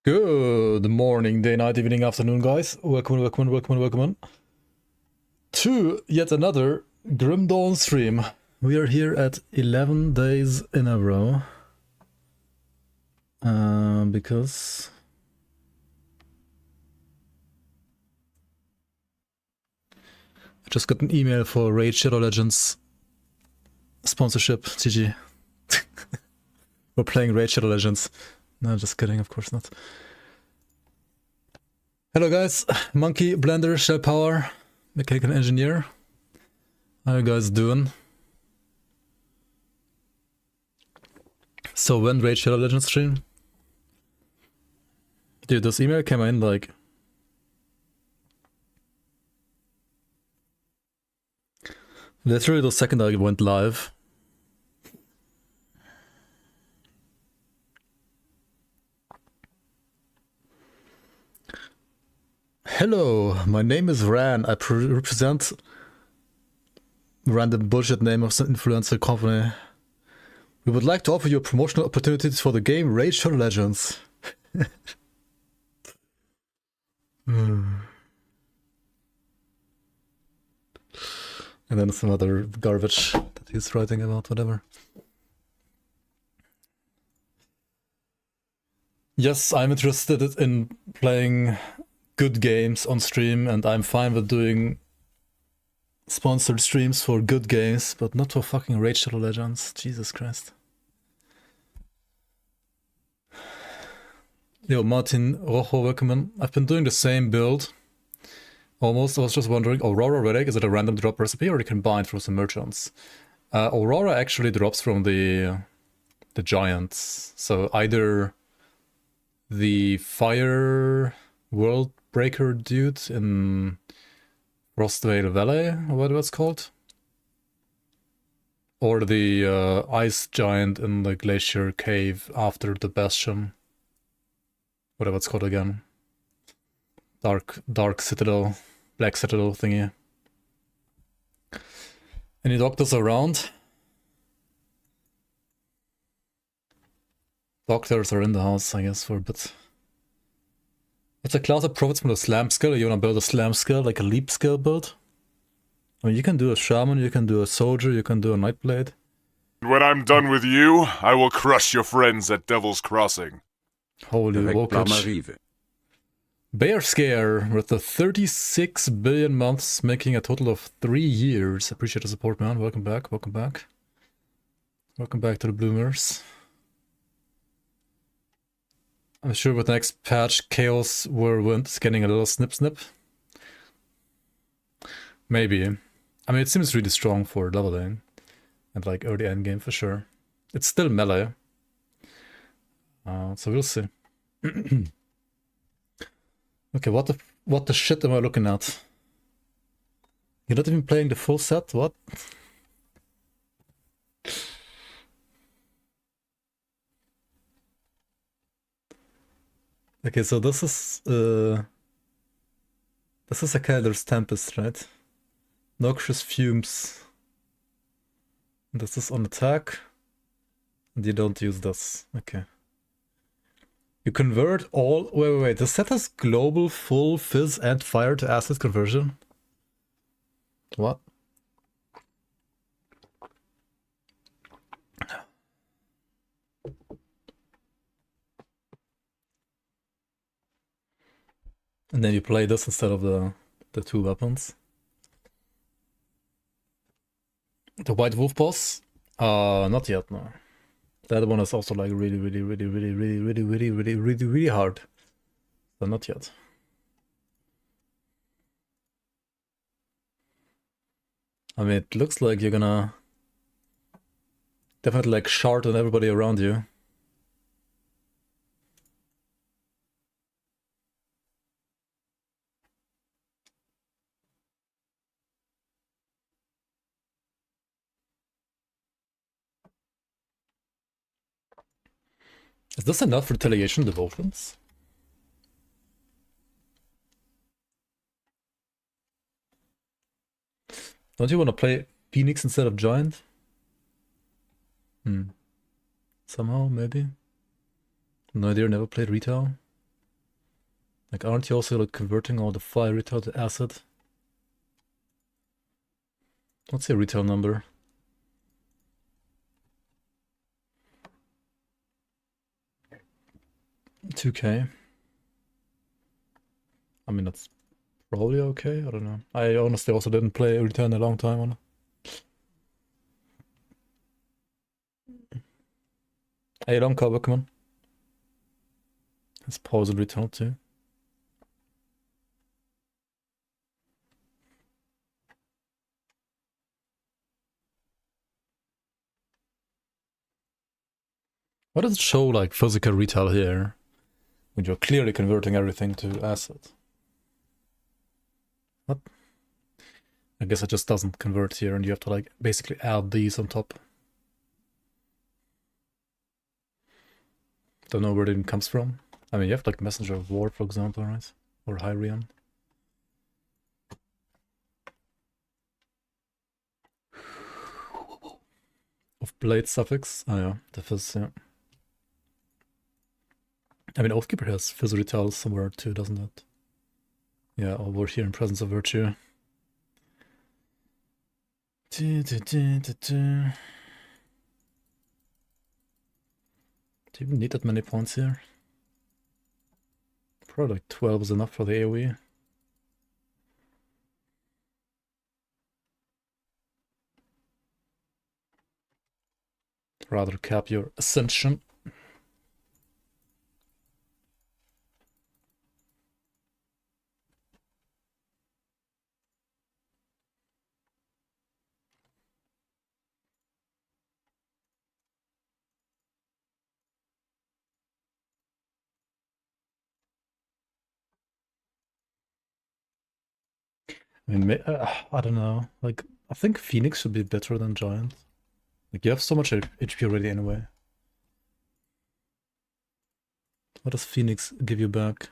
Good morning, day, night, evening, afternoon, guys. Welcome to yet another Grim Dawn stream. We are here at 11 days in a row. Because I just got an email for Raid Shadow Legends sponsorship, GG. We're playing Raid Shadow Legends. No, just kidding, of course not. Hello guys, Monkey, Blender, Shell Power, Mechanical Engineer. How you guys doing? So when Raid Shadow Legends stream? Dude, this email came in like... literally the second I went live. Hello, my name is Ran. I represent random bullshit name of some influencer company. We would like to offer you promotional opportunities for the game Raid Shadow Legends. And then some other garbage that he's writing about, whatever. Yes, I'm interested in playing good games on stream, and I'm fine with doing sponsored streams for good games, but not for fucking Raid Shadow Legends. Jesus Christ. Yo, Martin Rojo, welcome in. I've been doing the same build. Almost. I was just wondering, Aurora Relic, is it a random drop recipe or you can buy it from some merchants? Aurora actually drops from the giants. So either the Fire World Breaker dude in Frostvale Valley, or what it's called, or the ice giant in the glacier cave after the bastion, whatever it's called again. Dark Citadel, Black Citadel thingy. Any doctors around? Doctors are in the house, I guess, for a bit. What's a class that profits from the slam skill? You wanna build a slam skill, like a leap skill build? I mean, you can do a shaman, you can do a soldier, you can do a nightblade. When I'm done with you, I will crush your friends at Devil's Crossing. Holy voltage. Bear Scare with the 36 billion months, making a total of 3 years. Appreciate the support, man. Welcome back, welcome back. Welcome back to the Bloomers. I'm sure with the next patch, Chaos Whirlwind is getting a little snip. Maybe. I mean, it seems really strong for leveling and like early endgame for sure. It's still melee. So we'll see. Okay, what the shit am I looking at? You're not even playing the full set? What? Okay, so this is a Calder's Tempest, right? Noxious Fumes. This is on attack. And you don't use this. Okay. You convert all... Wait. The set has global, full, fizz, and fire to acid conversion? What? And then you play this instead of the two weapons. The White Wolf boss? Not yet, no. That one is also like really hard. But not yet. I mean, it looks like you're gonna definitely like shard on everybody around you. Is this enough retaliation devotions? Don't you want to play Phoenix instead of Giant? Somehow, maybe. No idea, never played Retail. Like, aren't you also like converting all the fire retail to acid? What's your retail number? 2K. I mean, that's probably okay. I don't know. I honestly also didn't play retail in a long time on it. Hey, don't cover, come on. Let's pause and return too. Why does it show like physical retail here when you're clearly converting everything to asset? What? I guess it just doesn't convert here and you have to like basically add these on top. Don't know where it comes from. I mean, you have like Messenger of War, for example, right? Or Hyrian. Of blade suffix. Oh yeah, the fizz, yeah. I mean, Oathkeeper has fizz retail somewhere too, doesn't it? Yeah, over here in Presence of Virtue. Do you even need that many points here? Probably like 12 is enough for the AoE. Rather cap your Ascension. I mean, I don't know. Like, I think Phoenix should be better than Giant. Like, you have so much HP already anyway. What does Phoenix give you back?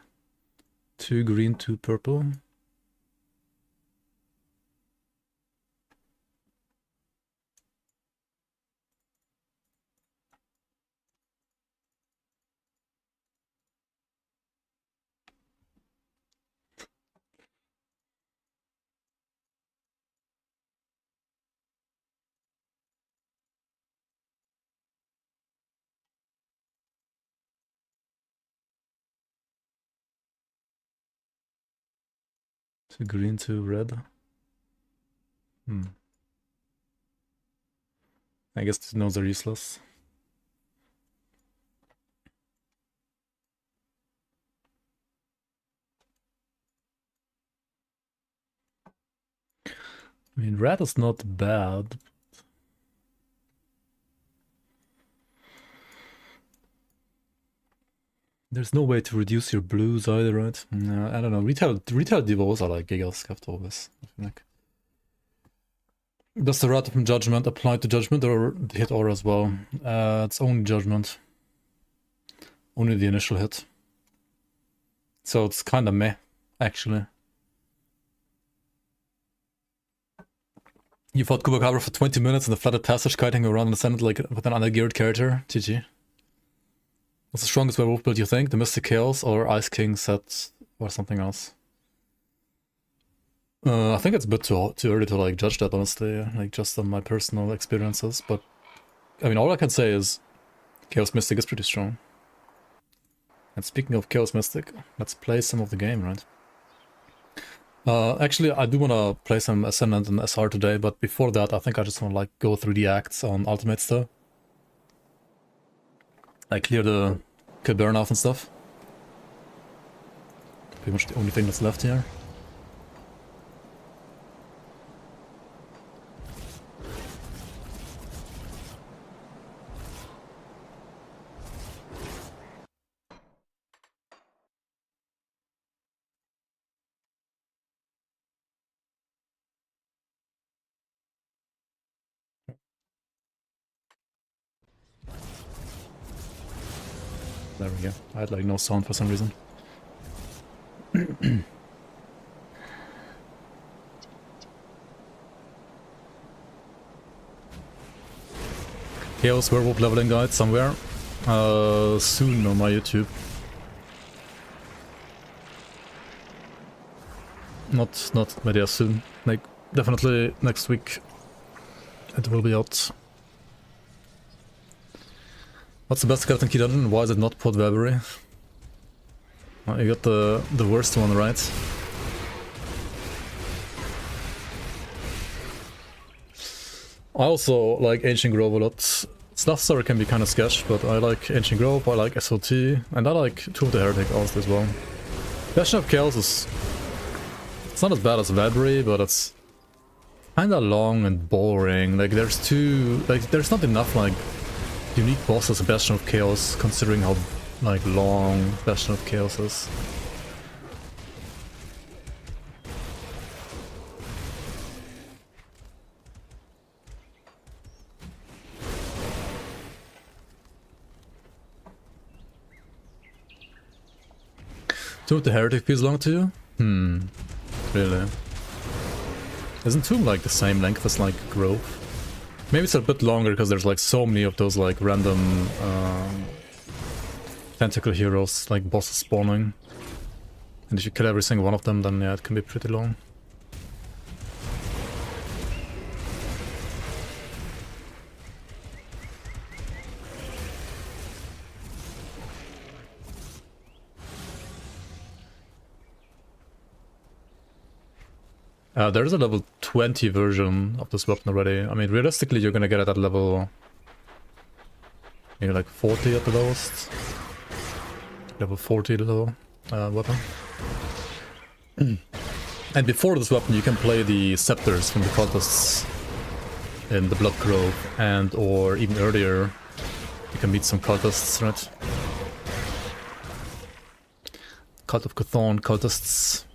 2 green, 2 purple. Two green, 2 red. I guess these nodes are useless. I mean, red is not bad. There's no way to reduce your blues either, right? No, I don't know. Retail devos are like gigascuffed always, I feel like. Does the Wrath from Judgment apply to Judgment or hit aura as well? It's only Judgment. Only the initial hit. So it's kind of meh, actually. You fought Kubakabra for 20 minutes in the flooded passage, kiting around in the Ascendant like with an ungeared character. GG. What's the strongest werewolf build you think? The Mystic Chaos or Ice King set or something else? I think it's a bit too early to like judge that, honestly, like just on my personal experiences, but I mean, all I can say is Chaos Mystic is pretty strong. And speaking of Chaos Mystic, let's play some of the game, right? Actually, I do want to play some Ascendant and SR today, but before that, I think I just want to like go through the acts on Ultimate stuff. Like clear the kill burn off and stuff. Pretty much the only thing that's left here. There we go. I had like no sound for some reason. Chaos Werewolf leveling guide somewhere. Soon on my YouTube. Not very soon. Like, definitely next week it will be out. What's the best Captain Key dungeon? Why is it not Pod Weavery? Well, you got the worst one, right? I also like Ancient Grove a lot. Stuff Story can be kind of sketch, but I like Ancient Grove, I like SOT, and I like Two of the Heretic also as well. Bastion of Chaos is... it's not as bad as Weavery, but it's kinda long and boring. Like there's not enough like unique bosses in Bastion of Chaos, considering how like long Bastion of Chaos is. Tomb of the Heretic feels long to you? Really? Isn't Tomb like the same length as like Grove? Maybe it's a bit longer because there's like so many of those like random tentacle heroes, like bosses spawning. And if you kill every single one of them, then yeah, it can be pretty long. There's a level 20 version of this weapon already. I mean, realistically, you're gonna get it at level... maybe like 40 at the lowest. Level 40 level weapon. And before this weapon, you can play the scepters from the cultists in the Blood Grove, and or even earlier, you can meet some cultists, right? Cult of Cthulhu cultists.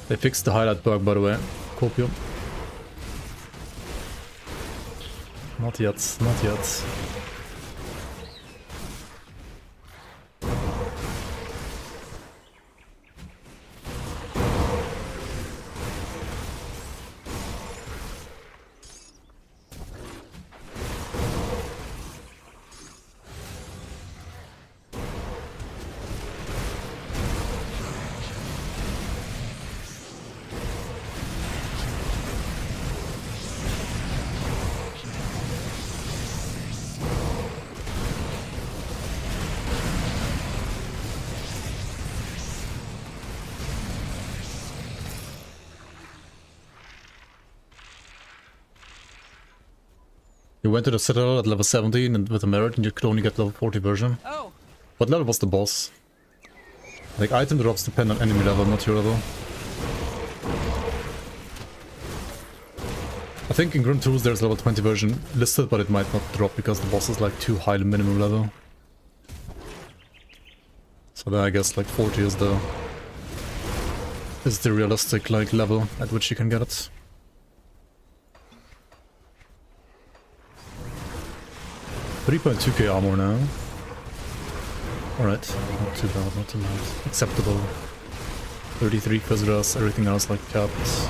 They fixed the highlight bug, by the way. Copium. Not yet, not yet. You went to the Citadel at level 17 and with a merit and you could only get level 40 version. Oh. What level was the boss? Like, item drops depend on enemy level, not your level. I think in Grim Tools there's level 20 version listed, but it might not drop because the boss is like too high the minimum level. So then I guess like 40 is the realistic like level at which you can get it. $3.2k armor now. Alright, not too bad, not too bad. Acceptable. 33 Fizras, everything else like capped.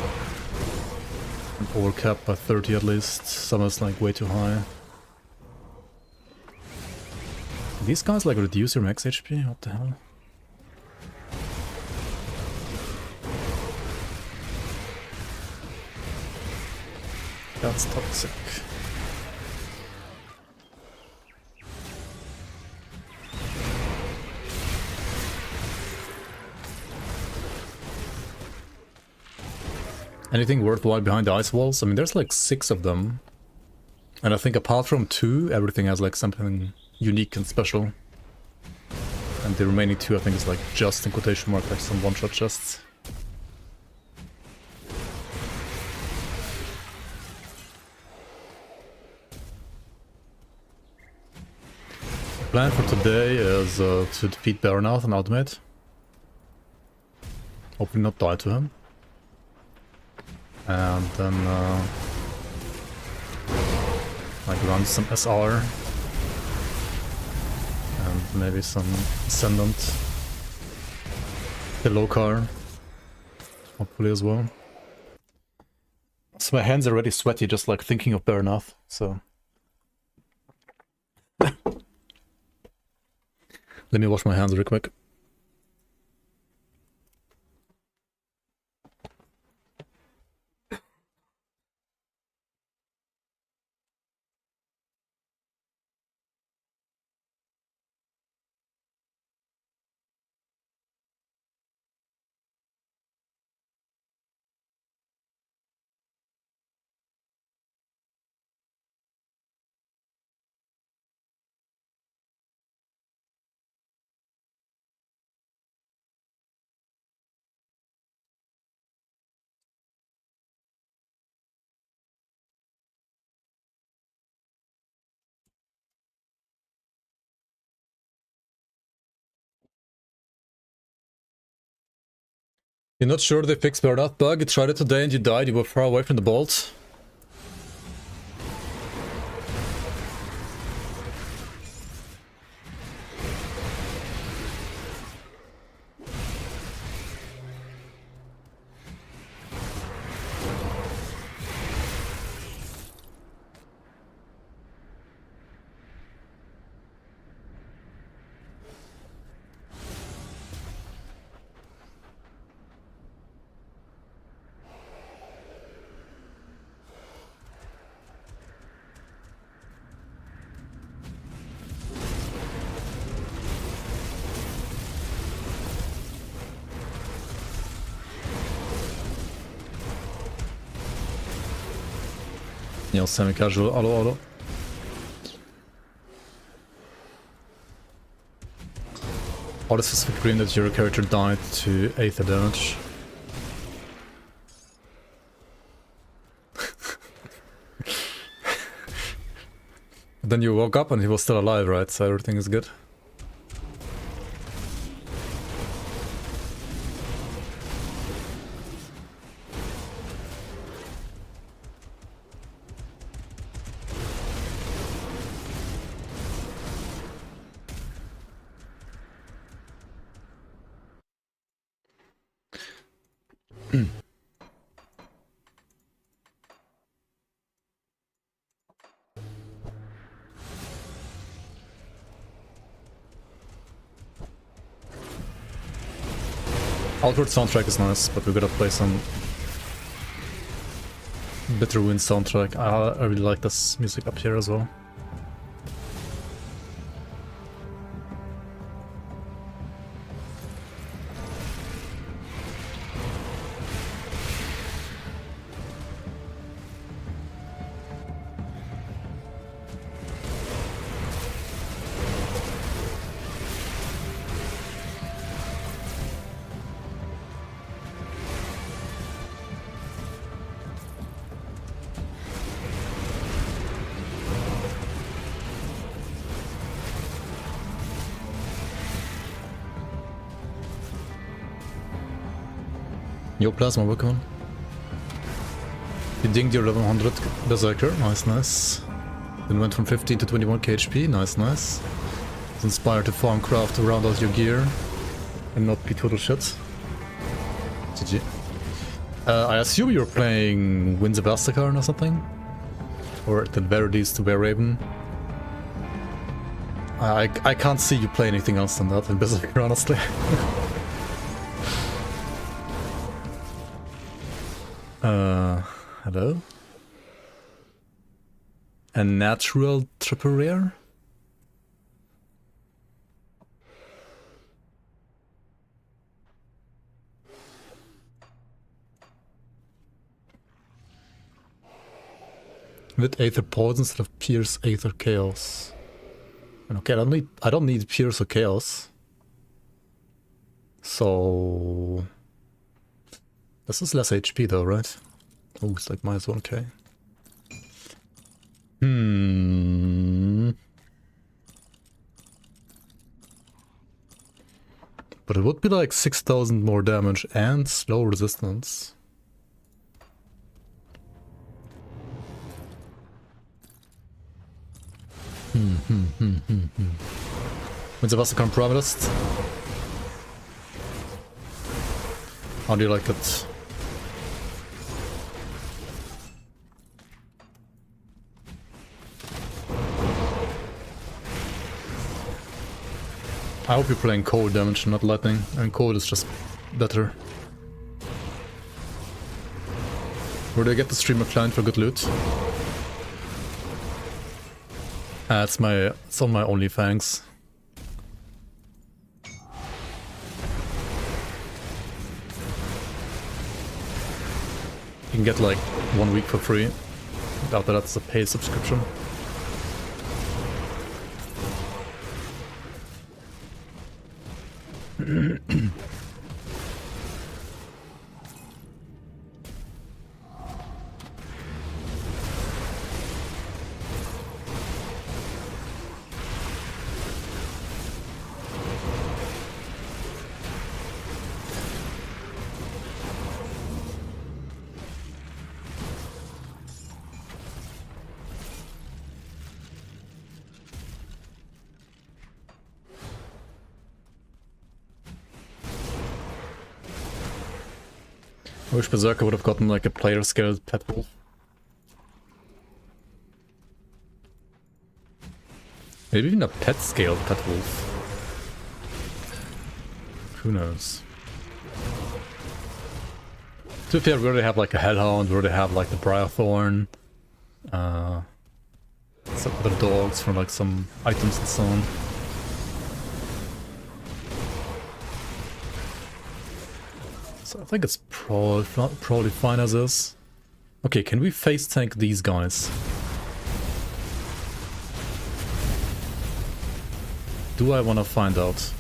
And over capped by 30 at least. Some is like way too high. These guys like reduce your max HP? What the hell? That's toxic. Anything worthwhile behind the ice walls? I mean, there's like 6 of them. And I think apart from 2, everything has like something unique and special. And the remaining 2 I think is like just in quotation mark, like some one-shot chests. The plan for today is to defeat Baronath and Ultimate. Hopefully not die to him. And then like run some SR. and maybe some Ascendant. The low car, hopefully as well. So my hands are already sweaty just like thinking of Bernath, so... Let me wash my hands real quick. You're not sure they fixed Bernath bug? You tried it today and you died, you were far away from the bolt. Yeah, semi-casual, auto. All this is green that your character died to Aether damage. Then you woke up and he was still alive, right? So everything is good. Outward soundtrack is nice, but we gotta play some Bitter Wind soundtrack. I really like this music up here as well. Yo, Plasma, welcome. You dinged your 1100 Berserker, nice. Then went from 15 to 21 KHP, nice. Was inspired to farm craft to round out your gear and not be total shit. GG. I assume you're playing Winds of Asterkarn or something? Or at the very least the Werewolf. I can't see you play anything else than that in Berserker, honestly. Hello? A natural triple rare? With Aether Poison instead of Pierce Aether Chaos. Okay, I don't need Pierce or Chaos. So this is less HP though, right? Oh, it's like minus 1k. But it would be like 6,000 more damage and slow resistance. With the Asterkarn Providist. How do you like it? I hope you're playing cold damage, not lightning. And cold is just better. Where do I get the streamer client for good loot? It's on my only Fangs. You can get like 1 week for free. After that's a paid subscription. I wish Berserker would have gotten like a player scaled pet wolf. Maybe even a pet scaled pet wolf. Who knows? To be fair, we already have like a Hellhound, we already have like the Briarthorn. Some other dogs for like some items and so on. So I think it's probably fine as is. Okay, can we face tank these guys? Do I want to find out?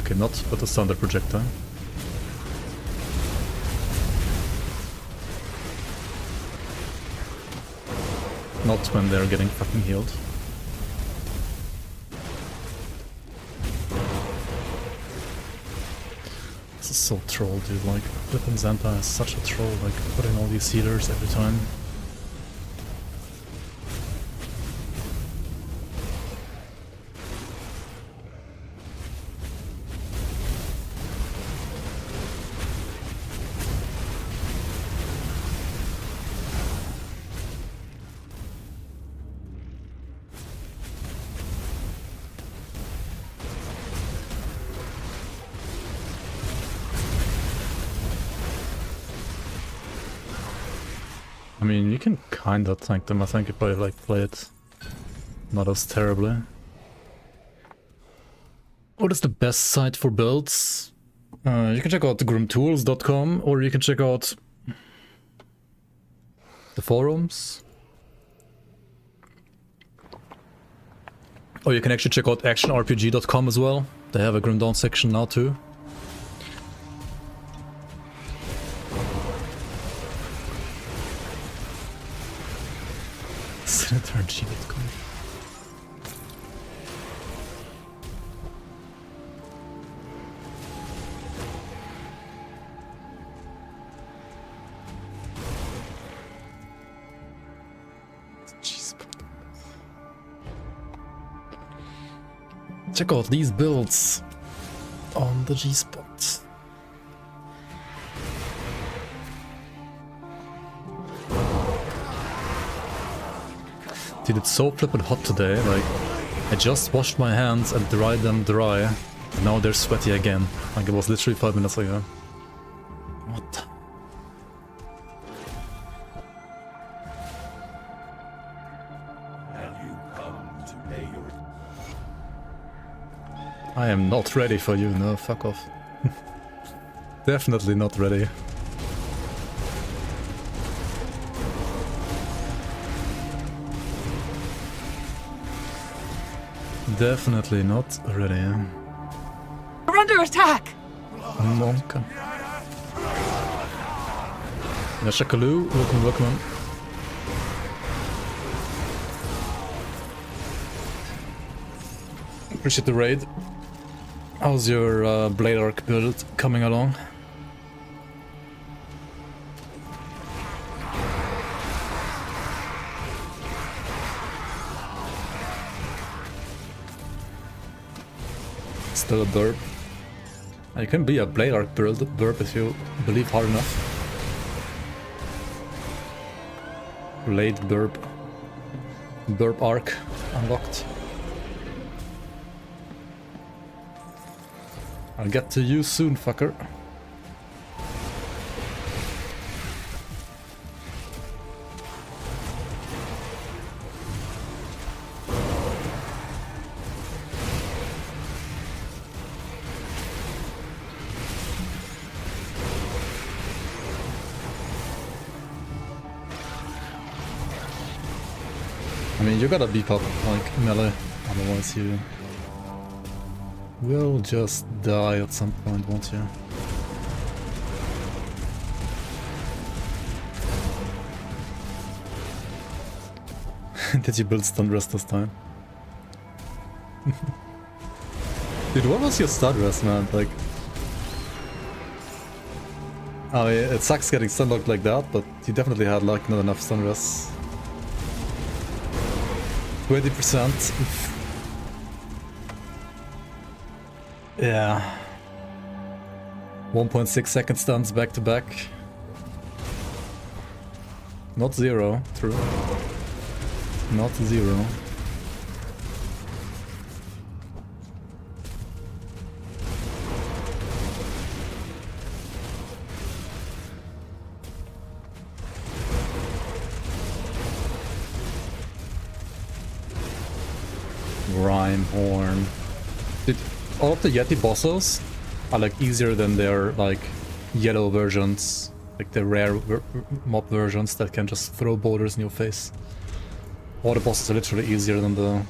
Okay, not with the Thunder Projectile. Not when they're getting fucking healed. This is so troll, dude. Like, flippin' Zampa is such a troll, like, putting all these healers every time. I mean, you can kinda tank them, I think, if I like play it not as terribly. What is the best site for builds? You can check out grimtools.com, or you can check out the forums. Or you can actually check out actionrpg.com as well. They have a Grim Dawn section now too. Senatorg.com. Check out these builds on the G-Spot. Dude, it's so flippin' hot today, like, I just washed my hands and dried them dry, and now they're sweaty again, like it was literally 5 minutes ago. What? Have you come to pay your... I am not ready for you, no, fuck off. Definitely not ready. Definitely not ready. We're under attack! Monka. Yeah, Shakaloo, welcome, welcome. Appreciate the raid. How's your Blade Arc build coming along? Still a burp. And you can be a Blade Arc burp if you believe hard enough. Blade burp. Burp arc unlocked. I'll get to you soon, fucker. I mean, you gotta beef up like melee, otherwise you will just die at some point, won't you? Did you build stun rest this time? Dude, what was your stun rest, man? Like, I mean, it sucks getting stun locked like that, but you definitely had like not enough stun rests. 20%. Yeah. 1.6 second stuns back to back. Not zero, true. Not zero. Grime Horn. Dude, all of the Yeti bosses are like easier than their like yellow versions, like the rare mob versions that can just throw boulders in your face. All the bosses are literally easier than the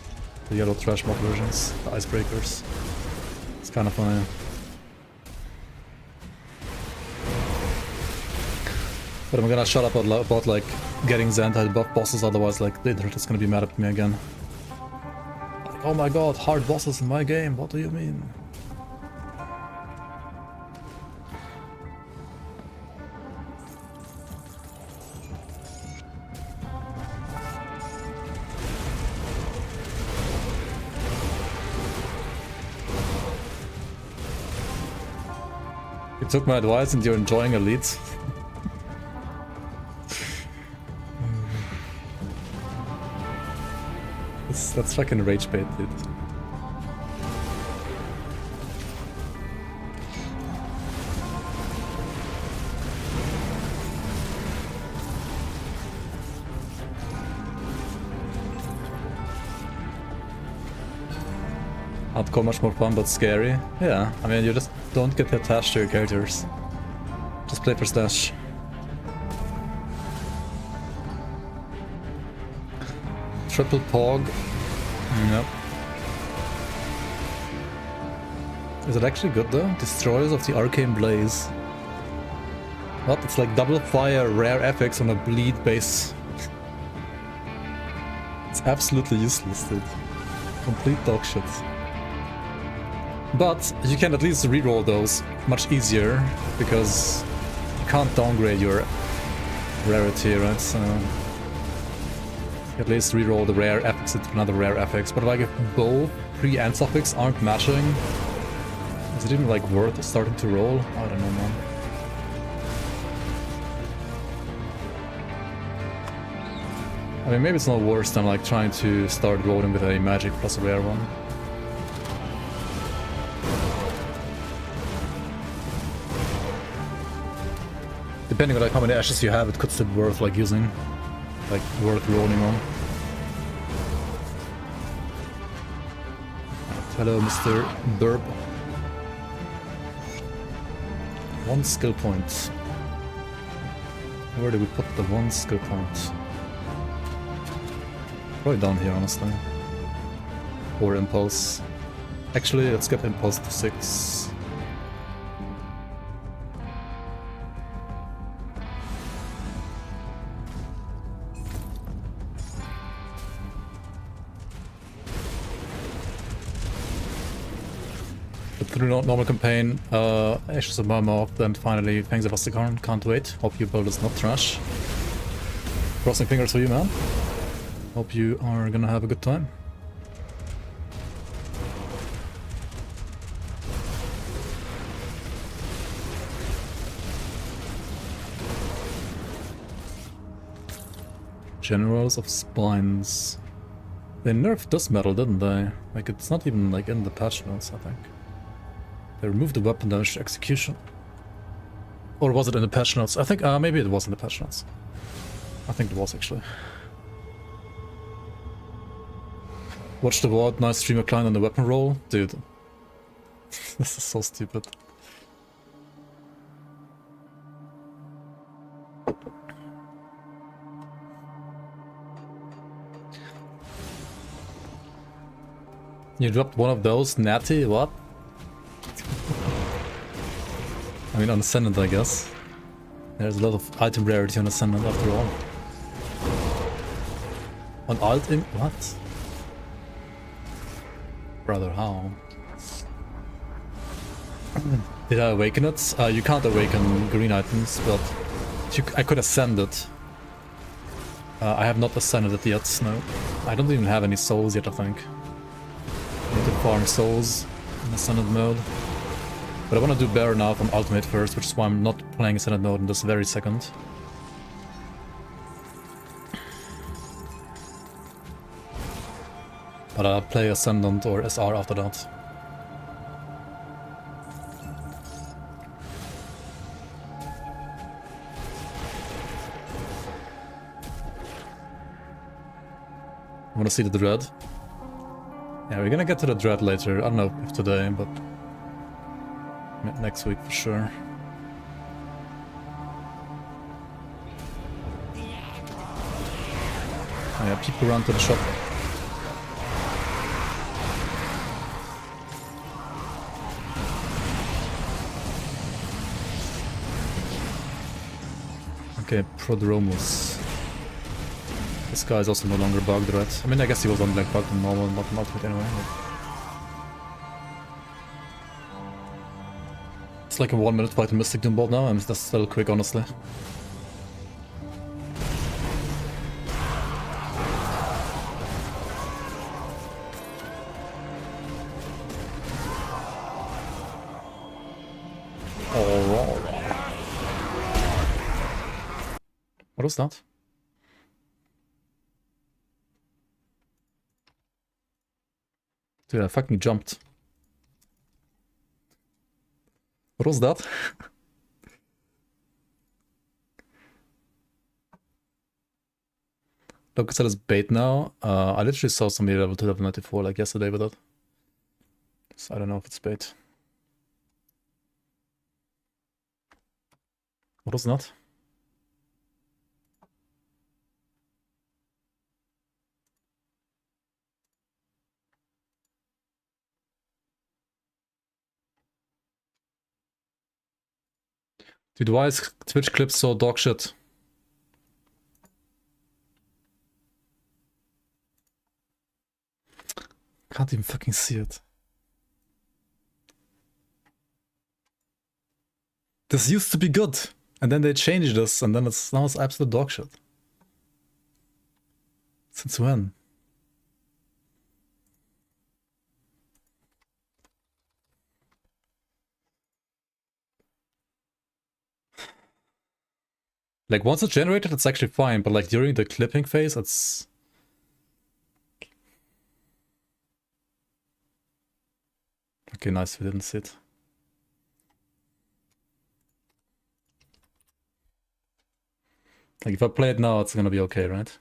yellow trash mob versions, the icebreakers. It's kind of funny. But I'm gonna shut up about like getting Xantai buff bosses, otherwise like the internet is gonna be mad at me again. Oh my god, hard bosses in my game, what do you mean? You took my advice and you're enjoying Elite. That's fucking rage bait, dude. Hardcore much more fun but scary. Yeah, I mean you just don't get attached to your characters. Just play for stash. Triple Pog. Yep. Is it actually good though? Destroyers of the Arcane Blaze. What? It's like double fire rare FX on a bleed base. It's absolutely useless, dude. Complete dog shit. But you can at least reroll those much easier because you can't downgrade your rarity, right? So at least reroll the rare FX into another rare FX. But like if both pre and suffix aren't matching, is it even like worth starting to roll? I don't know, man. I mean, maybe it's not worse than like trying to start rolling with a magic plus a rare one. Depending on like how many ashes you have, it could still be worth like using. Like worth rolling on. Hello, Mr. Burp. 1 skill point. Where do we put the 1 skill point? Probably down here, honestly. Or impulse. Actually, let's get impulse to 6. Through normal campaign, Ashes of Marmok, then finally Fangs of Asterkarn. Can't wait. Hope your build is not trash. Crossing fingers for you, man. Hope you are gonna have a good time. Generals of Spines. They nerfed this metal, didn't they? Like, it's not even like in the patch notes, I think. They removed the weapon damage to execution. Or was it in the patch notes? I think, maybe it was in the patch notes. I think it was, actually. Watch the ward, nice streamer client on the weapon roll. Dude. This is so stupid. You dropped one of those, Natty? What? I mean, on Ascendant, I guess. There's a lot of item rarity on Ascendant after all. On alt im what? Brother, how? Did I awaken it? You can't awaken green items, but I could ascend it. I have not ascended it yet, no. I don't even have any souls yet, I think. I need to farm souls in Ascended mode. But I want to do Bear now from Ultimate first, which is why I'm not playing Ascended mode in this very second. But I'll play Ascendant or SR after that. I want to see the Dread. Yeah, we're gonna get to the Dread later. I don't know if today, but next week for sure. Oh yeah, people run to the shop. Okay, Prodromus. This guy is also no longer bugged, right? I mean, I guess he was on like bugged in normal, not in ultimate anyway. But... it's like a 1 minute fight in Mystic Doom bolt now, and that's still quick, honestly. What was that? Dude, I fucking jumped. What was that? Look, it's bait now. I literally saw somebody level 2, level 94 like yesterday with it. So I don't know if it's bait. What was that? Dude, why is Twitch clips so dog shit? Can't even fucking see it. This used to be good, and then they changed this, and then now it's absolute dog shit. Since when? Like, once it's generated, it's actually fine, but like during the clipping phase, it's... okay, nice, we didn't see it. Like, if I play it now, it's gonna be okay, right?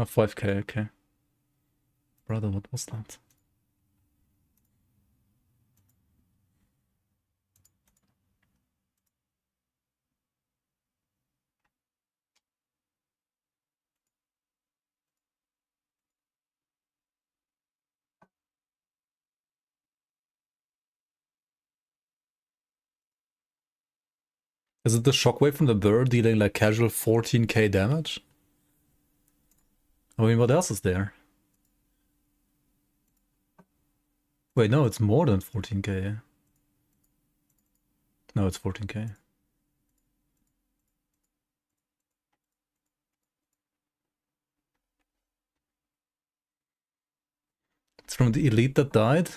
Oh, 5k, okay. Brother, what was that? Is it the shockwave from the bird dealing like casual 14k damage? I mean, what else is there? Wait, no, it's more than 14k. No, it's 14k. from the elite that died?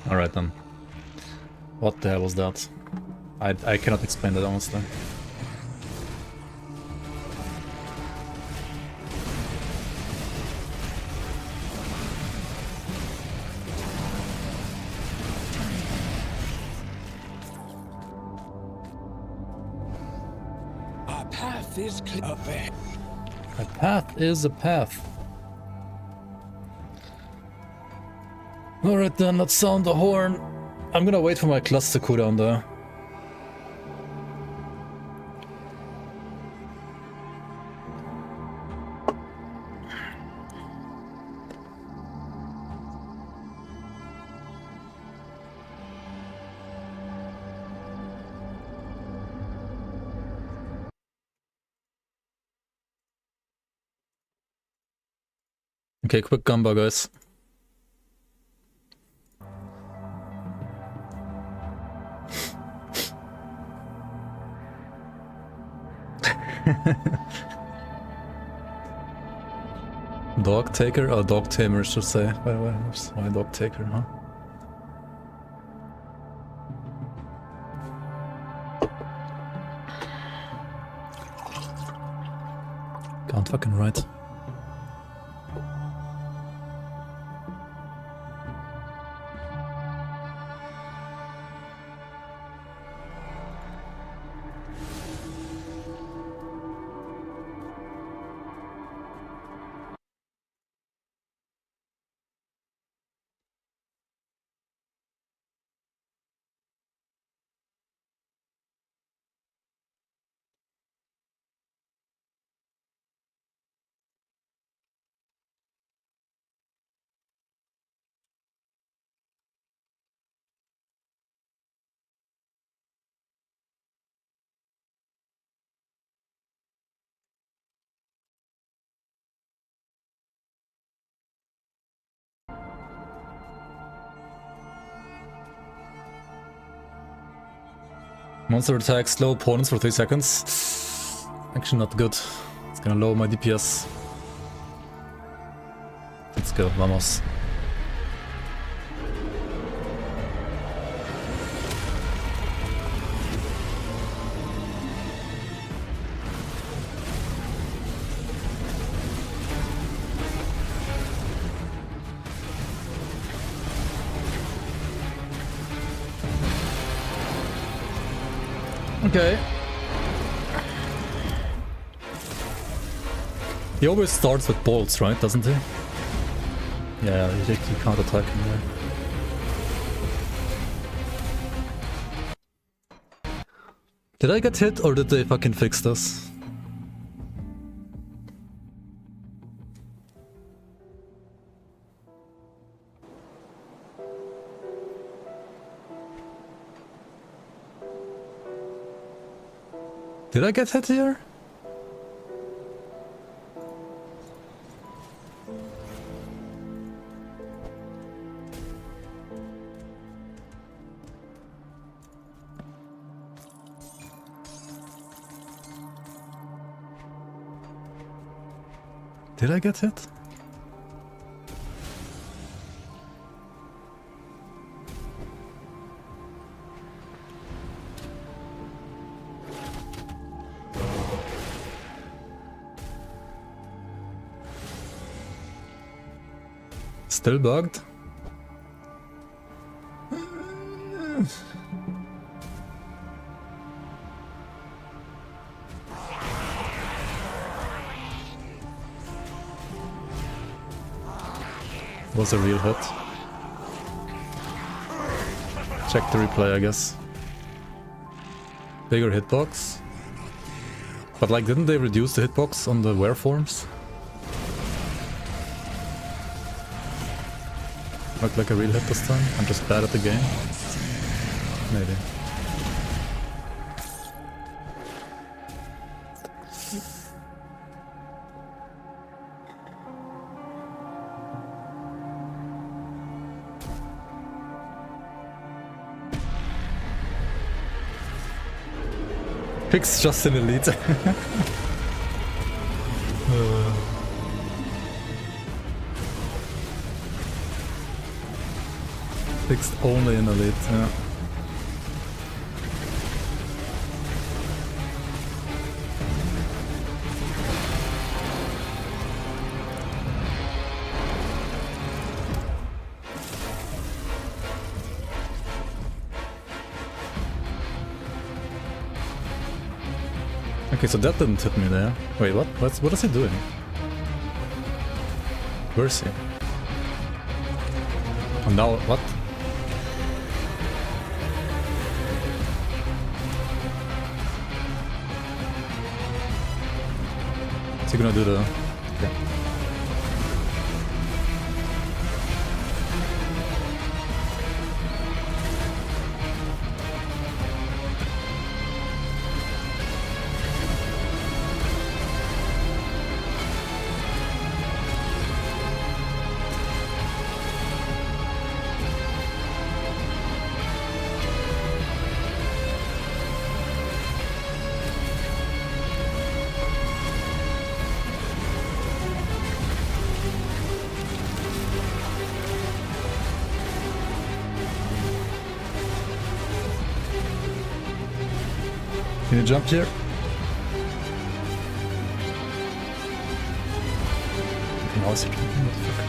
Alright then. What the hell was that? I cannot explain that honestly. Our path is clear. A path is a path. Alright then, let's sound the horn. I'm gonna wait for my cluster cooldown there. Okay, quick gamba, guys. Dog taker? Oh, dog tamer, should say. Why dog taker, huh? Can't fucking write. Monster attack, slow opponents for 3 seconds. Actually not good. It's gonna lower my DPS. Let's go, vamos. Okay. He always starts with bolts, right? Doesn't he? Yeah, you can't attack him there. Did I get hit or did they fucking fix this? Did I get hit here? Did I get hit? Still bugged? Was a real hit. Check the replay, I guess. Bigger hitbox. But like, didn't they reduce the hitbox on the wereforms? Looked like a real hit this time. I'm just bad at the game. Maybe. Picks just in elite. Fixed only in elite, yeah. Okay, so that didn't hit me there. Wait, what? What is he doing? Where is he? Oh, now, what? Is he gonna do the... Okay. Can you jump here? How is he jumping? What the fuck?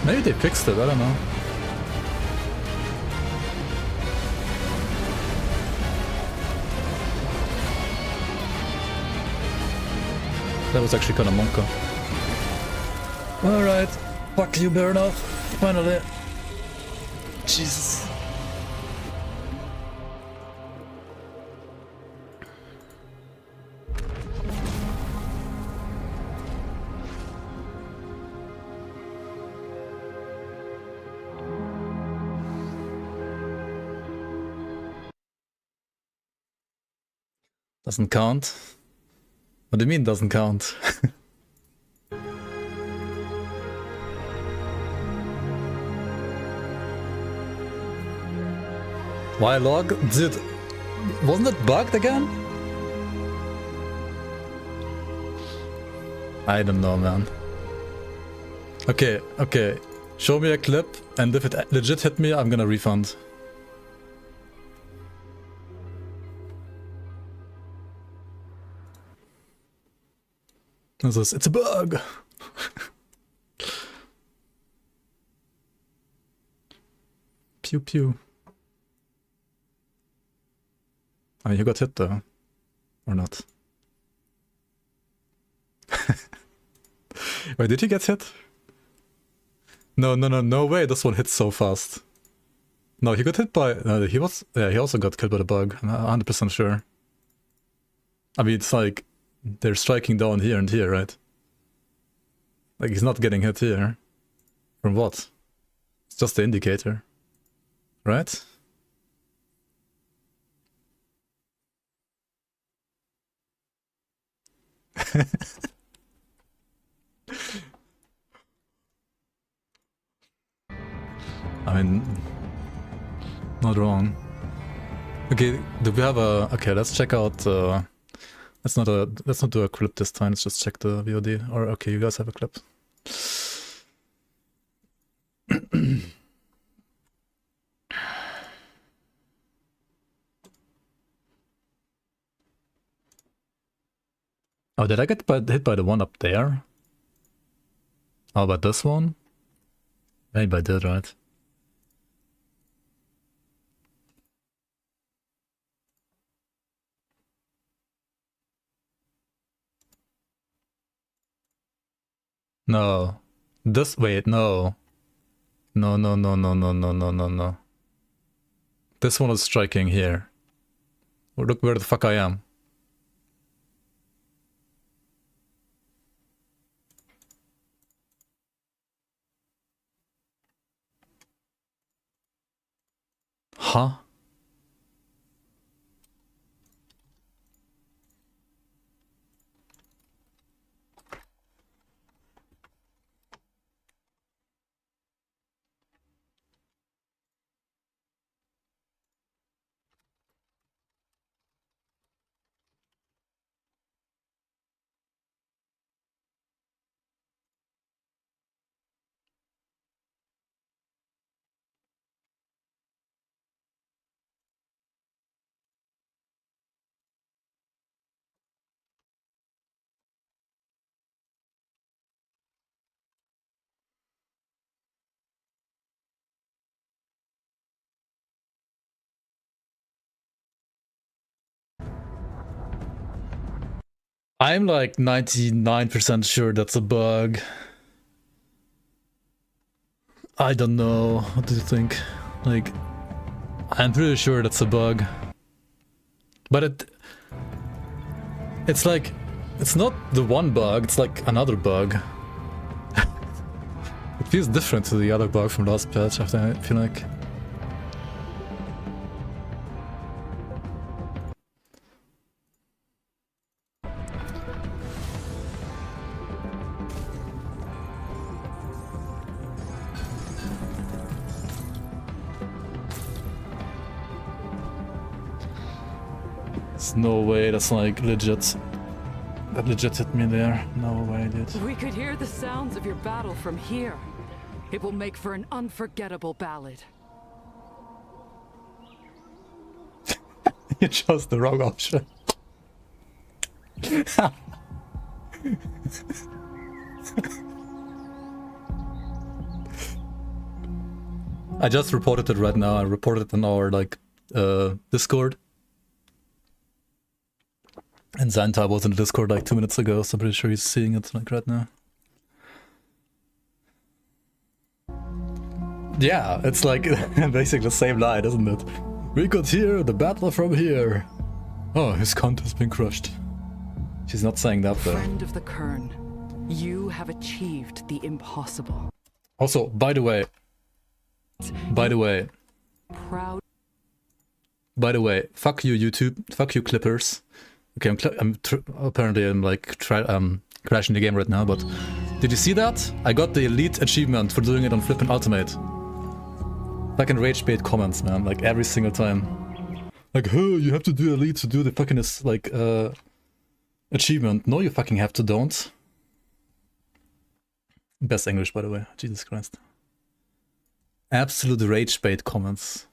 Maybe they fixed it, I don't know. That was actually kind of monka. Alright, fuck you, Bernard. Finally. Jesus. Doesn't count? What do you mean doesn't count? Why log? Dude, wasn't it bugged again? I don't know, man. Okay, okay. Show me a clip, and if it legit hit me, I'm gonna refund. It's a bug. Pew pew. I mean, you got hit though, or not? Wait, did you get hit? No way this one hits so fast. No, he got hit by... he also got killed by the bug, I'm 100% sure. I mean, it's like, they're striking down here and here, right? Like, he's not getting hit here. From what? It's just the indicator. Right? I mean, not wrong. Okay, do we have a... Okay, let's check out... let's not do a clip this time, let's just check the VOD. Or, okay, you guys have a clip. Oh, did I get hit by the one up there? How about this one? Maybe I did, right? No. Wait, no. No. This one is striking here. Look where the fuck I am. Huh? I'm like 99% sure that's a bug. I don't know. What do you think? Like, I'm pretty sure that's a bug. But it's like, it's not the one bug, it's like another bug. It feels different to the other bug from last patch, I feel like. There's no way that's like legit. That legit hit me there. No way, dude. We could hear the sounds of your battle from here. It will make for an unforgettable ballad. You chose the wrong option. I just reported it right now. I reported it in our like Discord. And Zanta was in the Discord like 2 minutes ago, so I'm pretty sure he's seeing it like right now. Yeah, it's like basically the same line, isn't it? We could hear the battle from here. Oh, his cunt has been crushed. She's not saying that though. Friend of the Kern, you have achieved the impossible. Also, by the way, Proud. fuck you YouTube, fuck you Clippers. Okay, apparently I'm like crashing the game right now, but did you see that? I got the elite achievement for doing it on Flippin' Ultimate. Fucking rage bait comments, man, like every single time. Like, oh, you have to do elite to do the fucking like achievement. No, you fucking have to, don't. Best English, by the way. Jesus Christ. Absolute rage bait comments.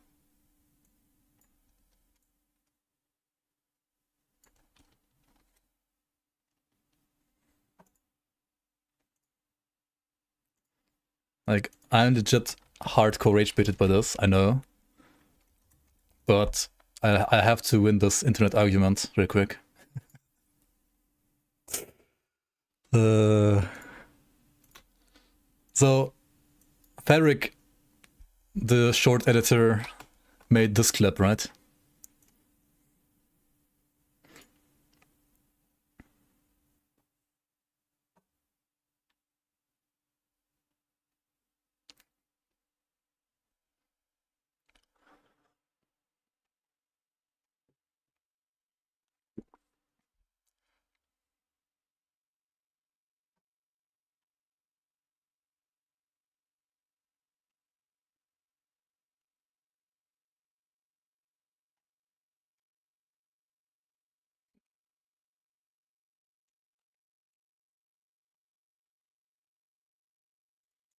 Like, I'm legit hardcore rage baited by this, I know. But I have to win this internet argument real quick. So, Ferric, the short editor, made this clip, right?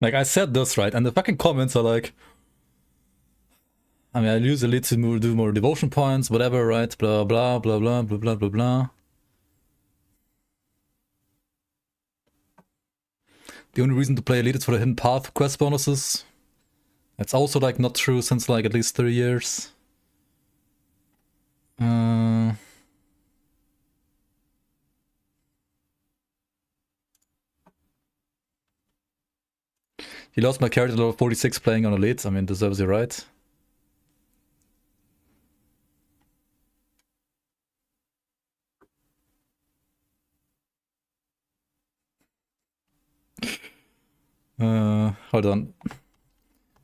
Like, I said this, right? And the fucking comments are like, I mean, I usually to do more devotion points, whatever, right? Blah, blah, blah, blah, blah, blah, blah, blah. The only reason to play Elite is for the hidden path quest bonuses. It's also, like, not true since, like, at least 3 years. He lost my character level 46 playing on Elite. I mean, deserves it, right? Hold on.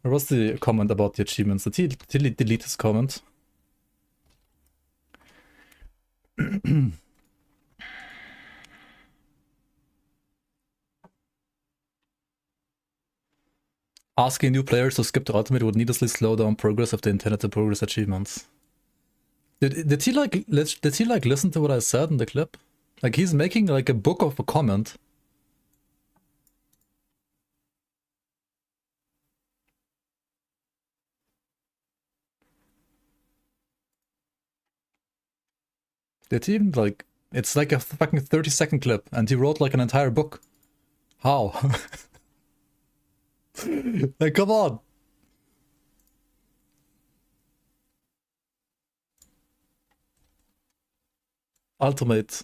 Where was the comment about the achievements? Did he delete his comment? Asking new players to skip the ultimate would needlessly slow down progress of the intended to progress achievements. Did he like listen to what I said in the clip? Like, he's making like a book of a comment. Did he even like... It's like a fucking 30-second clip, and he wrote like an entire book. How? Like, come on! Ultimate.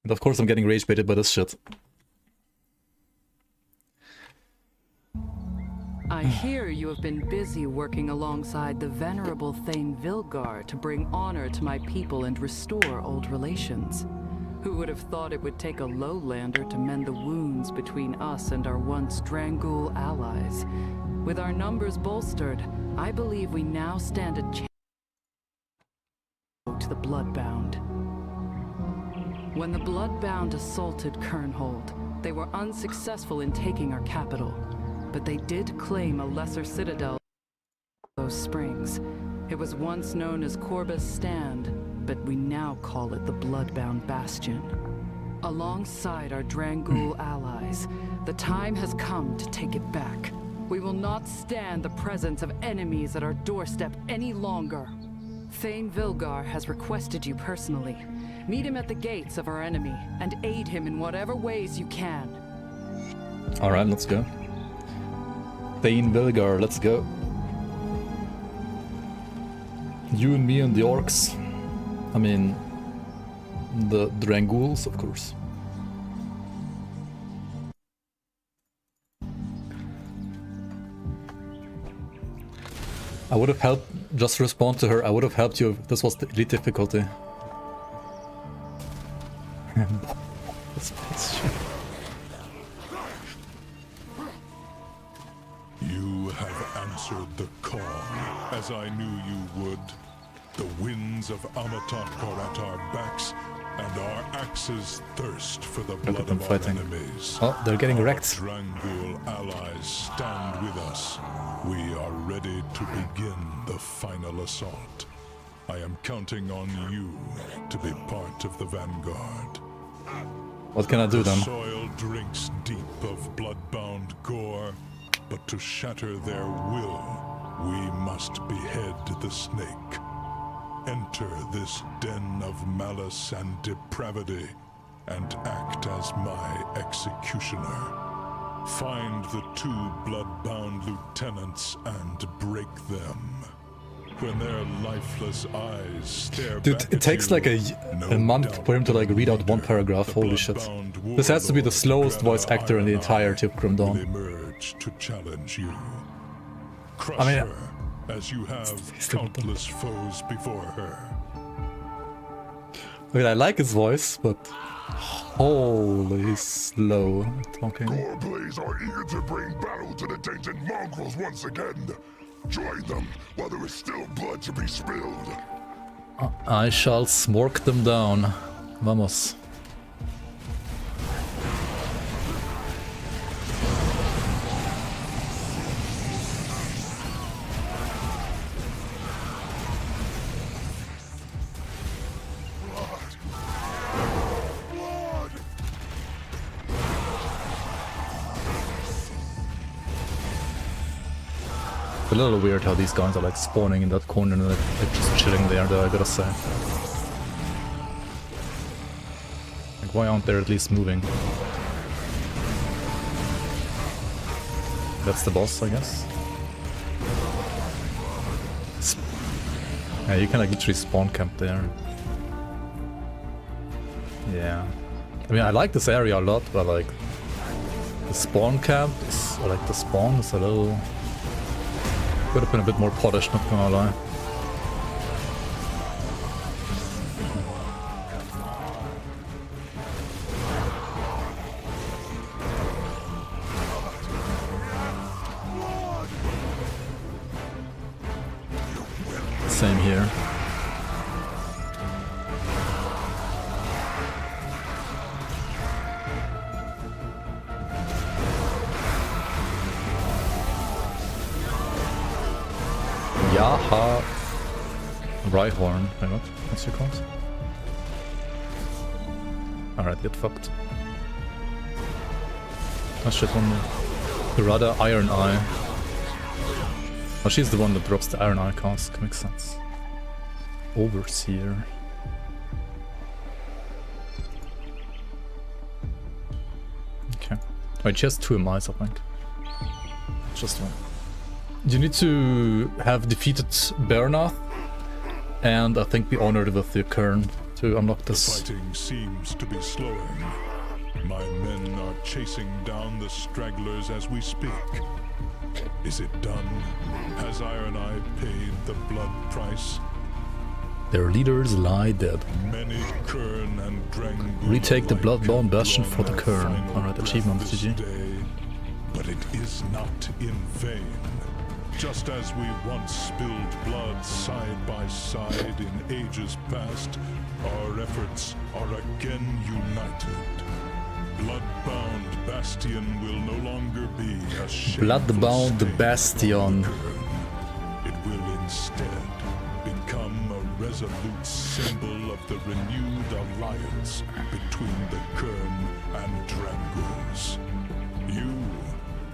And of course I'm getting rage baited by this shit. I hear you have been busy working alongside the venerable Thane Vilgar to bring honor to my people and restore old relations. Who would have thought it would take a lowlander to mend the wounds between us and our once Drangul allies? With our numbers bolstered, I believe we now stand a chance to the Bloodbound. When the Bloodbound assaulted Kernhold, they were unsuccessful in taking our capital. But they did claim a lesser citadel in those springs. It was once known as Corbus Stand, but we now call it the Bloodbound Bastion. Alongside our Drangul allies, the time has come to take it back. We will not stand the presence of enemies at our doorstep any longer. Thane Vilgar has requested you personally. Meet him at the gates of our enemy, and aid him in whatever ways you can. Alright, let's go. Thane Vilgar, let's go. You and me and the orcs. I mean, the Dranguls, of course. I would have helped, just respond to her, I would have helped you if this was the elite difficulty. You have answered the call, as I knew you would. The winds of Amatak are at our backs, and our axes thirst for the blood of our enemies. Oh, they're getting wrecked. Our Drangul allies stand with us. We are ready to begin the final assault. I am counting on you to be part of the vanguard. What can I do then? The soil drinks deep of blood-bound gore, but to shatter their will, we must behead the snake. Enter this den of malice and depravity, and act as my executioner. Find the 2 blood-bound lieutenants and break them. when their lifeless eyes stare Dude, back it at takes you, like a no month doubt for him to like the read out one leader, paragraph. the Holy shit. blood-bound This has to be the warlord, slowest voice Greta actor in the Ironeye, entirety of Grim will Dawn. emerge to challenge you. Crush I mean, her as you have countless foes before her. I mean, I like his voice, but holy slow talking. Goreblaze are eager to bring battle to the tainted mongrels once again. Join them while there is still blood to be spilled. I shall smork them down. Vamos. A little weird how these guys are like spawning in that corner and like just chilling there, though, I gotta say. Like, why aren't they at least moving? That's the boss, I guess. Yeah, you can like literally spawn camp there. Yeah. I mean, I like this area a lot, but like the spawn camp is, or like the spawn is a little... Could have been a bit more polished, not gonna lie. Same here. Yaha Rhyhorn. Wait, what? What's it called? Alright, get fucked. Oh shit, one more. Kurada Iron Eye. Oh, she's the one that drops the Iron Eye cask. Makes sense. Overseer. Okay. Wait, she has 2 mice, I think. Just one. You need to have defeated Bernath, and I think be honored with the Kern to unlock this. Fighting seems to be slowing. My men are chasing down the stragglers as we speak. Is it done? Has Ironeye paid the blood price? Their leaders lie dead. Many Kern and Drangula Retake the alike blood-bound have bastion drawn for the their Kern. final Alright, breath achievement, this GG. day, but it is not in vain. Just as we once spilled blood side by side in ages past, our efforts are again united. Blood-bound Bastion will no longer be a shameful Blood-bound stain Bastion. upon the Kern. It will instead become a resolute symbol of the renewed alliance between the Kern and Dranguls. You,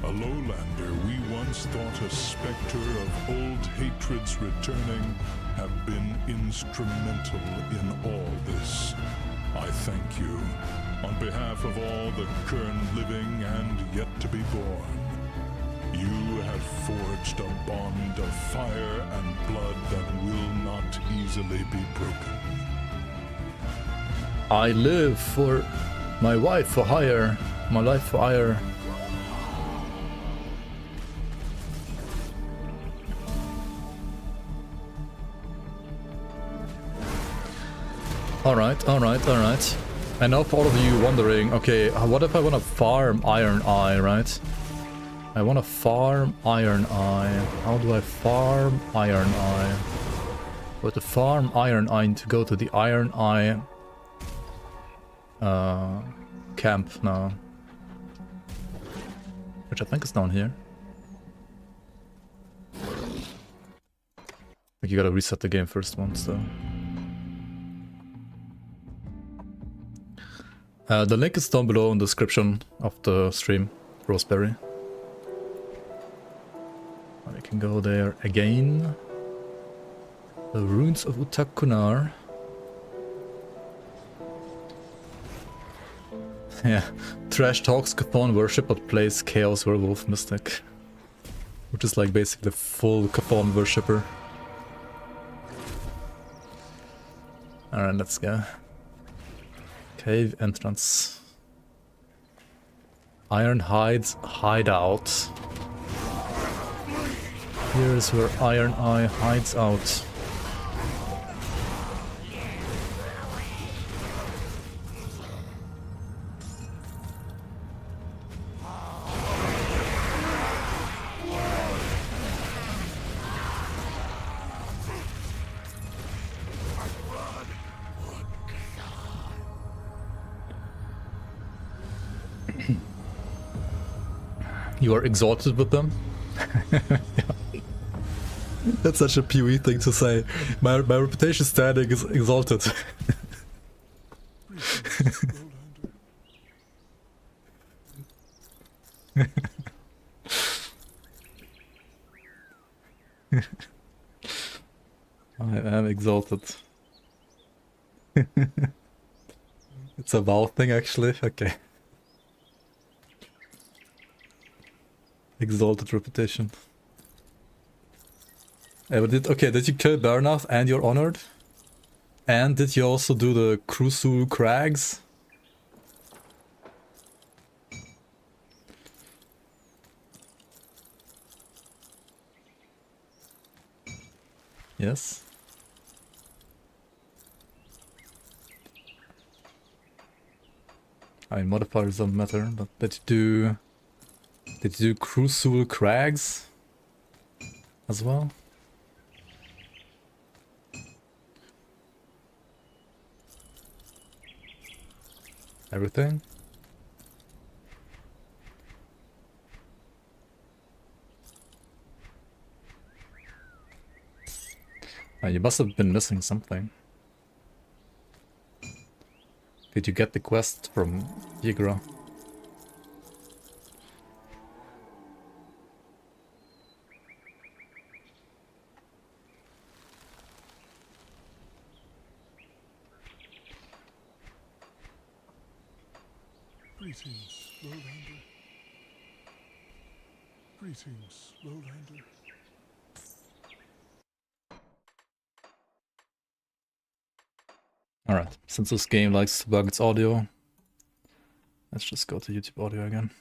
a lowlander we once thought a specter of old hatreds returning, have been instrumental in all this. I thank you, on behalf of all the Kern living and yet to be born. You have forged a bond of fire and blood that will not easily be broken. I live for my wife for hire, my life for hire. Alright, alright, alright. And now for all of you wondering, okay, what if I want to farm Iron Eye, right? I want to farm Iron Eye. How do I farm Iron Eye? But to farm Iron Eye, I need to go to the Iron Eye camp now. Which I think is down here. Like, you gotta reset the game first once though. The link is down below in the description of the stream, Roseberry. I can go there again. The ruins of Utakunar. Yeah, Trash talks Chthon worship but plays Chaos Werewolf Mystic. Which is like basically the full Chthon worshipper. Alright, let's go. Cave entrance. Ironhide's hideout. Here is where Iron Eye hides out. You are exalted with them? Yeah. That's such a PoE thing to say. My reputation standing is exalted. I am exalted. It's a Valve thing actually, okay. Exalted reputation. But did you kill Bernath and you're honored? And did you also do the Crusul Crags? Yes. I mean, modifiers don't matter, but did you do Crusul Crags as well? Everything? You must have been missing something. Did you get the quest from Yigra? Greetings, Lowlander. Greetings, Lowlander. Alright, since this game likes to bug its audio, let's just go to YouTube audio again.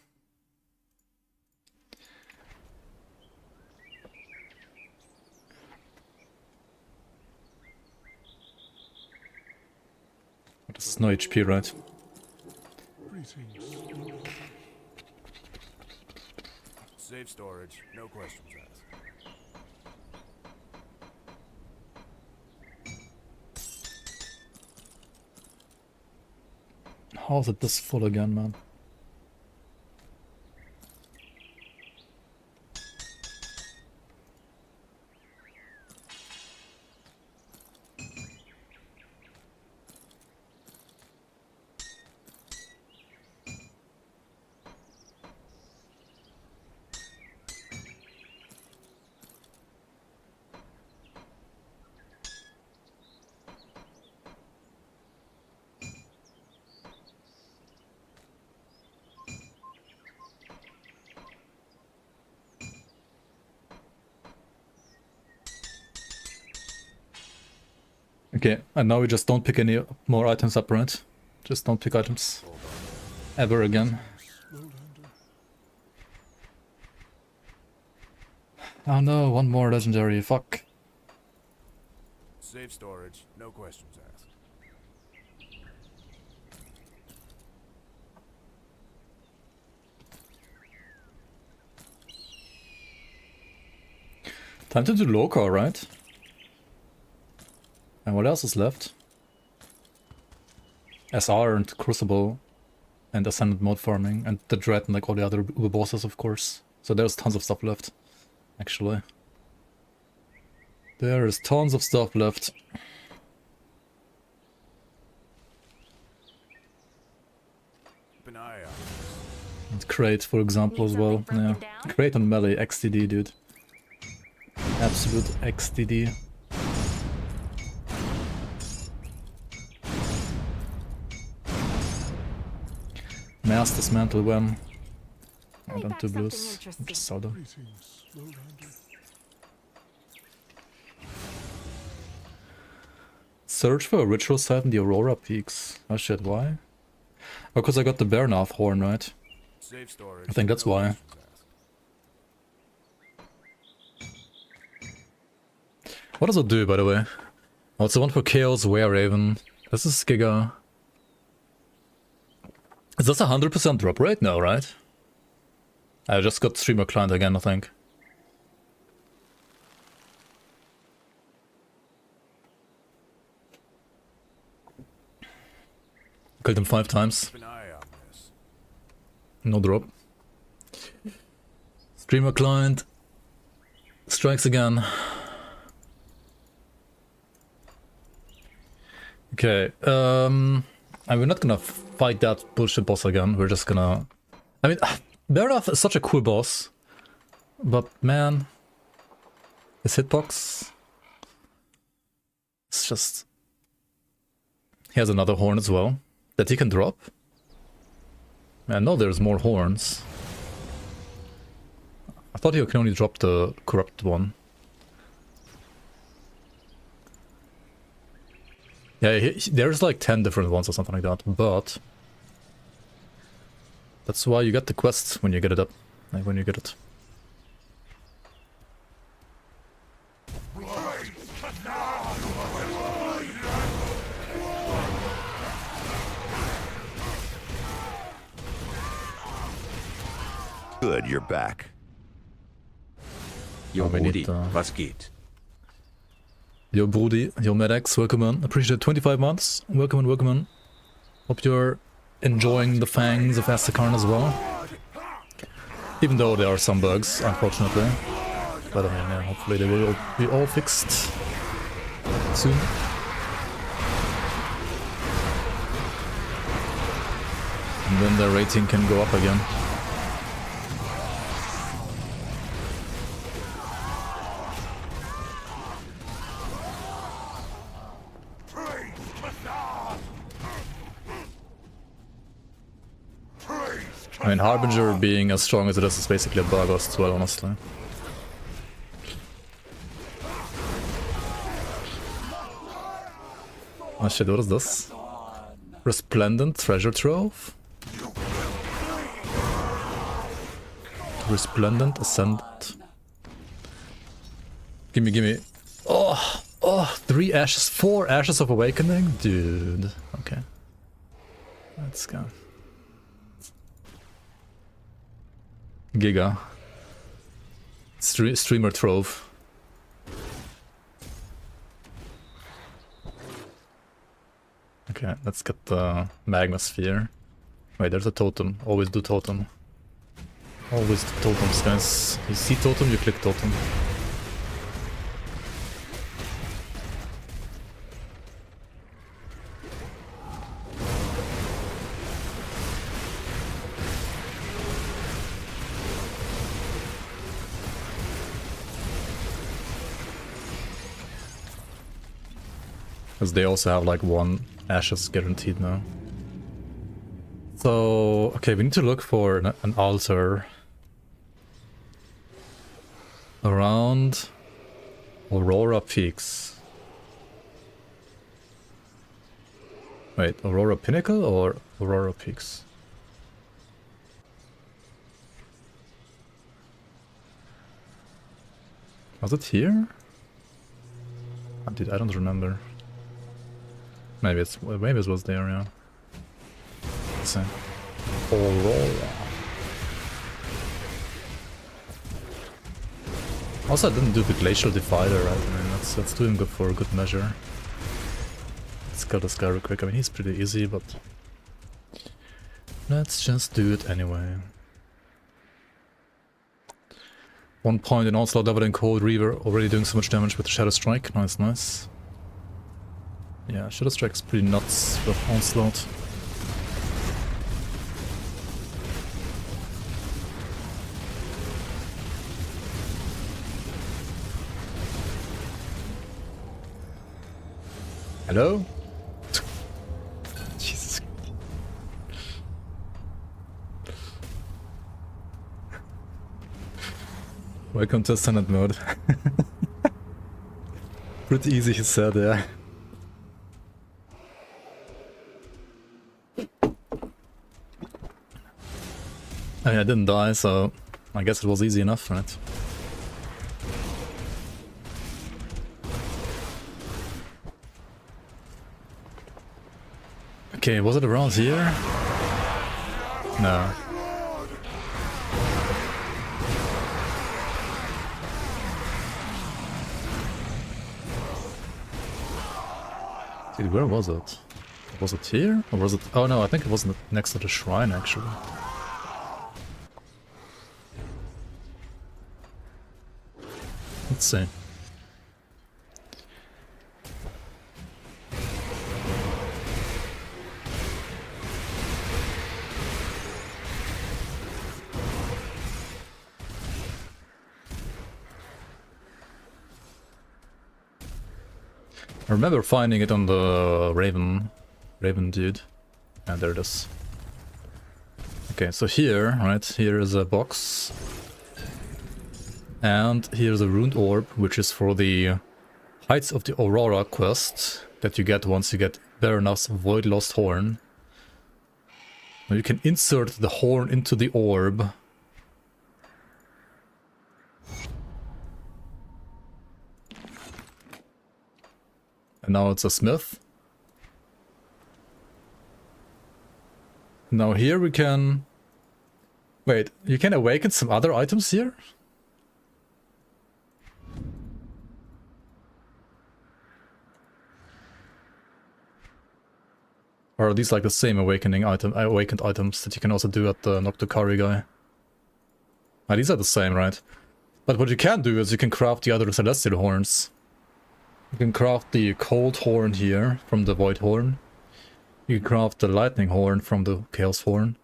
This is no HP, right? Greetings, Lowlander. Safe storage, no questions asked. How is it this full again, man? Okay, and now we just don't pick any more items up, right? Just don't pick items. Ever again. Lowlander. Oh no, one more legendary, fuck. Safe storage, no questions asked. Time to do Loka, right? And what else is left? SR and Crucible and Ascendant mode farming and the Dread and like all the other Uber bosses, of course. So there's tons of stuff left, actually. There is tons of stuff left. Keep an eye out. And Crate, for example, as well. Yeah, Crate and Melee, XTD, dude. Absolute XTD. Master's Mantle when? I don't do blues. Just sell them. Greetings, Lowlander. Search for a ritual site in the Aurora Peaks. Oh shit, why? Oh, because I got the Bernath horn, right? Safe storage. I think that's no why. questions asked. What does it do, by the way? Oh, it's the one for Chaos Wereraven. This is Giga. Is this 100% drop rate? No, right? I just got streamer client again, I think. Killed him 5 times. Keep an eye on this. No drop. Streamer client strikes again. Okay, and we're not gonna fight that bullshit boss again. We're just gonna... I mean, Bernath is such a cool boss, but man, his hitbox... It's just... He has another horn as well that he can drop. I know there's more horns. I thought he can only drop the corrupt one. Yeah, there's like 10 different ones or something like that, but... That's why you get the quest when you get it up. Like when you get it. Good, you're back. Oh, we need, Was geht? Yo Brody, yo Medex, welcome on. Appreciate 25 months. Welcome on, welcome on. Hope you're enjoying the Fangs of Asterkarn as well. Even though there are some bugs, unfortunately. But I mean, yeah, hopefully they will be all fixed soon. And then their rating can go up again. I mean, Harbinger being as strong as it is basically a Burgos as well, honestly. Oh shit, what is this? Resplendent Treasure Trove? Resplendent Ascendant. Gimme, gimme. Oh, 3 ashes, 4 ashes of awakening? Dude. Okay. Let's go. Giga. Streamer Trove. Okay, let's get the Magma Sphere. Wait, there's a totem. Always do totem. Always do totems, guys. You see totem, you click totem. Because they also have like 1 ashes guaranteed now. So, okay, we need to look for an altar around Aurora Peaks. Wait, Aurora Pinnacle or Aurora Peaks? Was it here? Dude, I don't remember. Maybe it was there, yeah. Let's see. Aurora. Also, I didn't do the Glacial Divider, right? I mean, that's doing good for a good measure. Let's kill this guy real quick. I mean, he's pretty easy, but... Let's just do it anyway. 1 point in Onslaught, Level and Cold Reaver, already doing so much damage with the Shadow Strike. Nice, nice. Yeah, Shadow Strike's pretty nuts with Onslaught. Hello? Jesus. Welcome to Ascendant mode. Pretty easy, he said, yeah. I mean, I didn't die, so I guess it was easy enough, right? Okay, was it around here? No. Dude, where was it? Was it here? Or was it... Oh no, I think it was next to the shrine, actually. Let's see. I remember finding it on the Raven dude. And there it is. Okay, so here, right, here is a box. And here's a ruined orb, which is for the Heights of the Aurora quest that you get once you get Baronaf's Void Lost Horn. Now you can insert the horn into the orb. And now it's a smith. Now here we can... Wait, you can awaken some other items here? Or are these like the same awakened items that you can also do at the Noctokari guy? Ah, these are the same, right? But what you can do is you can craft the other celestial horns. You can craft the cold horn here from the void horn. You can craft the lightning horn from the chaos horn.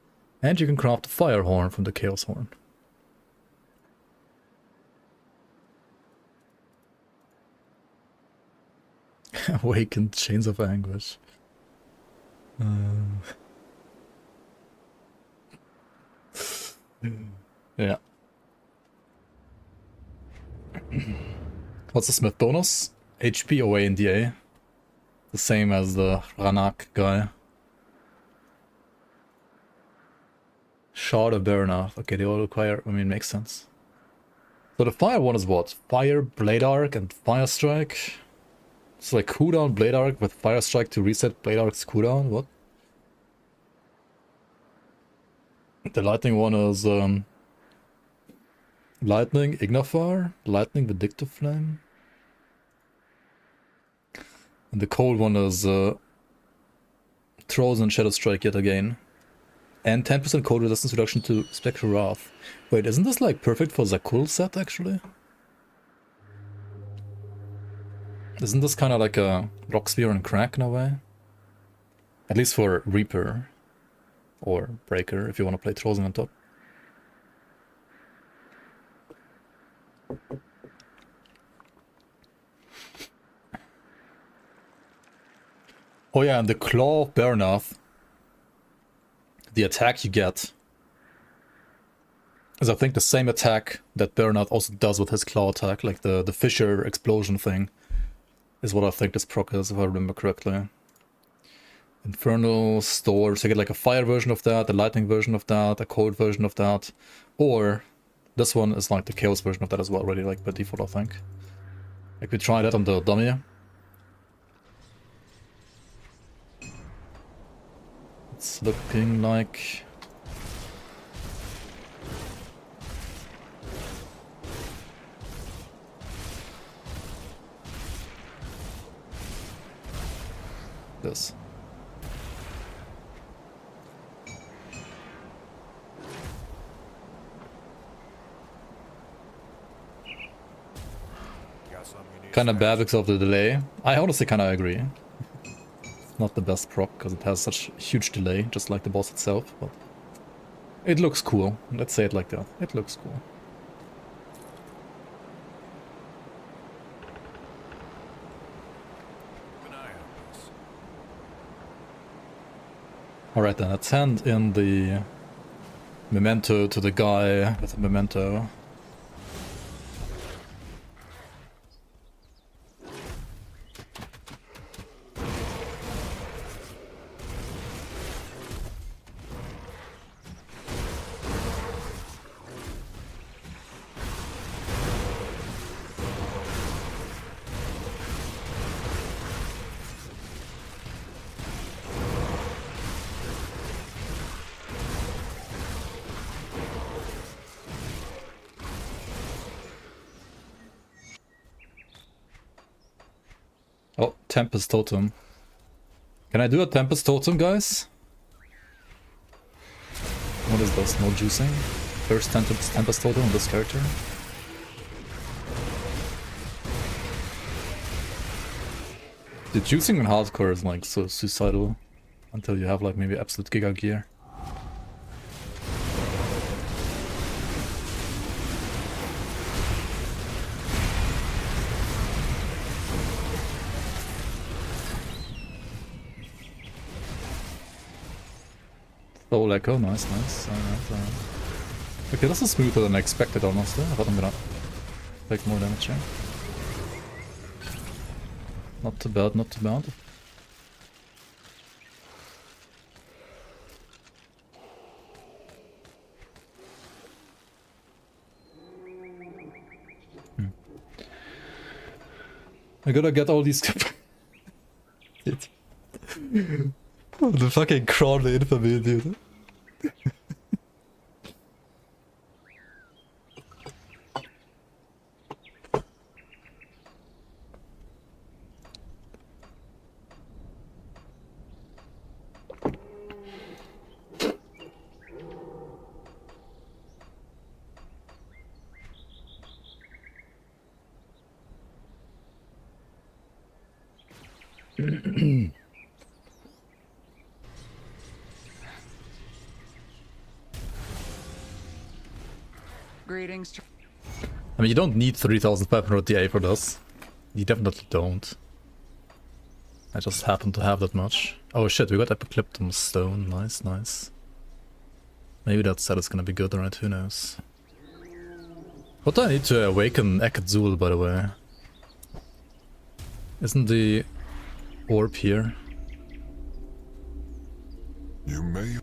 And you can craft the fire horn from the chaos horn. Awakened chains of anguish. Yeah. What's the smith bonus? HP OA and DA. The same as the Ranak guy. Shard of Baronaf. Okay, they all require... I mean, makes sense. So the fire one is what? Fire, Blade Arc, and Fire Strike? It's like cooldown Blade Arc with Fire Strike to reset Blade Arc's cooldown? What? The lightning one is Lightning Ignifar, Lightning Vindictive Flame. And the cold one is Throws and Shadow Strike yet again. And 10% cold resistance reduction to Spectral Wrath. Wait, isn't this like perfect for Zakul set actually? Isn't this kind of like a Rock Sphere and Crack in a way? At least for Reaper. Or Breaker, if you want to play Trozen on top. Oh yeah, and the Claw of Baronath, the attack you get, is I think the same attack that Baronath also does with his claw attack, like the Fissure explosion thing, is what I think this proc is, if I remember correctly. Infernal Store, so you get like a fire version of that, a lightning version of that, a cold version of that, or this one is like the chaos version of that as well, already like by default, I think. Like we tried that on the dummy. It's looking like... this. Kinda bad because of the delay. I honestly kinda agree. It's not the best proc because it has such huge delay, just like the boss itself, but it looks cool. Let's say it like that. It looks cool. Alright then, let's hand in the memento to the guy with the memento. Tempest Totem. Can I do a Tempest Totem, guys? What is this? No juicing? First Tempest Totem on this character? The juicing in hardcore is like so suicidal until you have like maybe absolute giga gear. Soul Echo, nice, nice. Alright. Okay, this is smoother than I expected almost. I thought I'm gonna take more damage here. Not too bad, not too bad. I gotta get all these... The fucking Crawley infamy, dude. Greetings. I mean, you don't need 3500 DA for this. You definitely don't. I just happen to have that much. Oh shit, we got Epiclyptum Stone. Nice, nice. Maybe that set is gonna be good, right? Who knows? What do I need to awaken Ekadzul, by the way? Isn't the orb here? You may.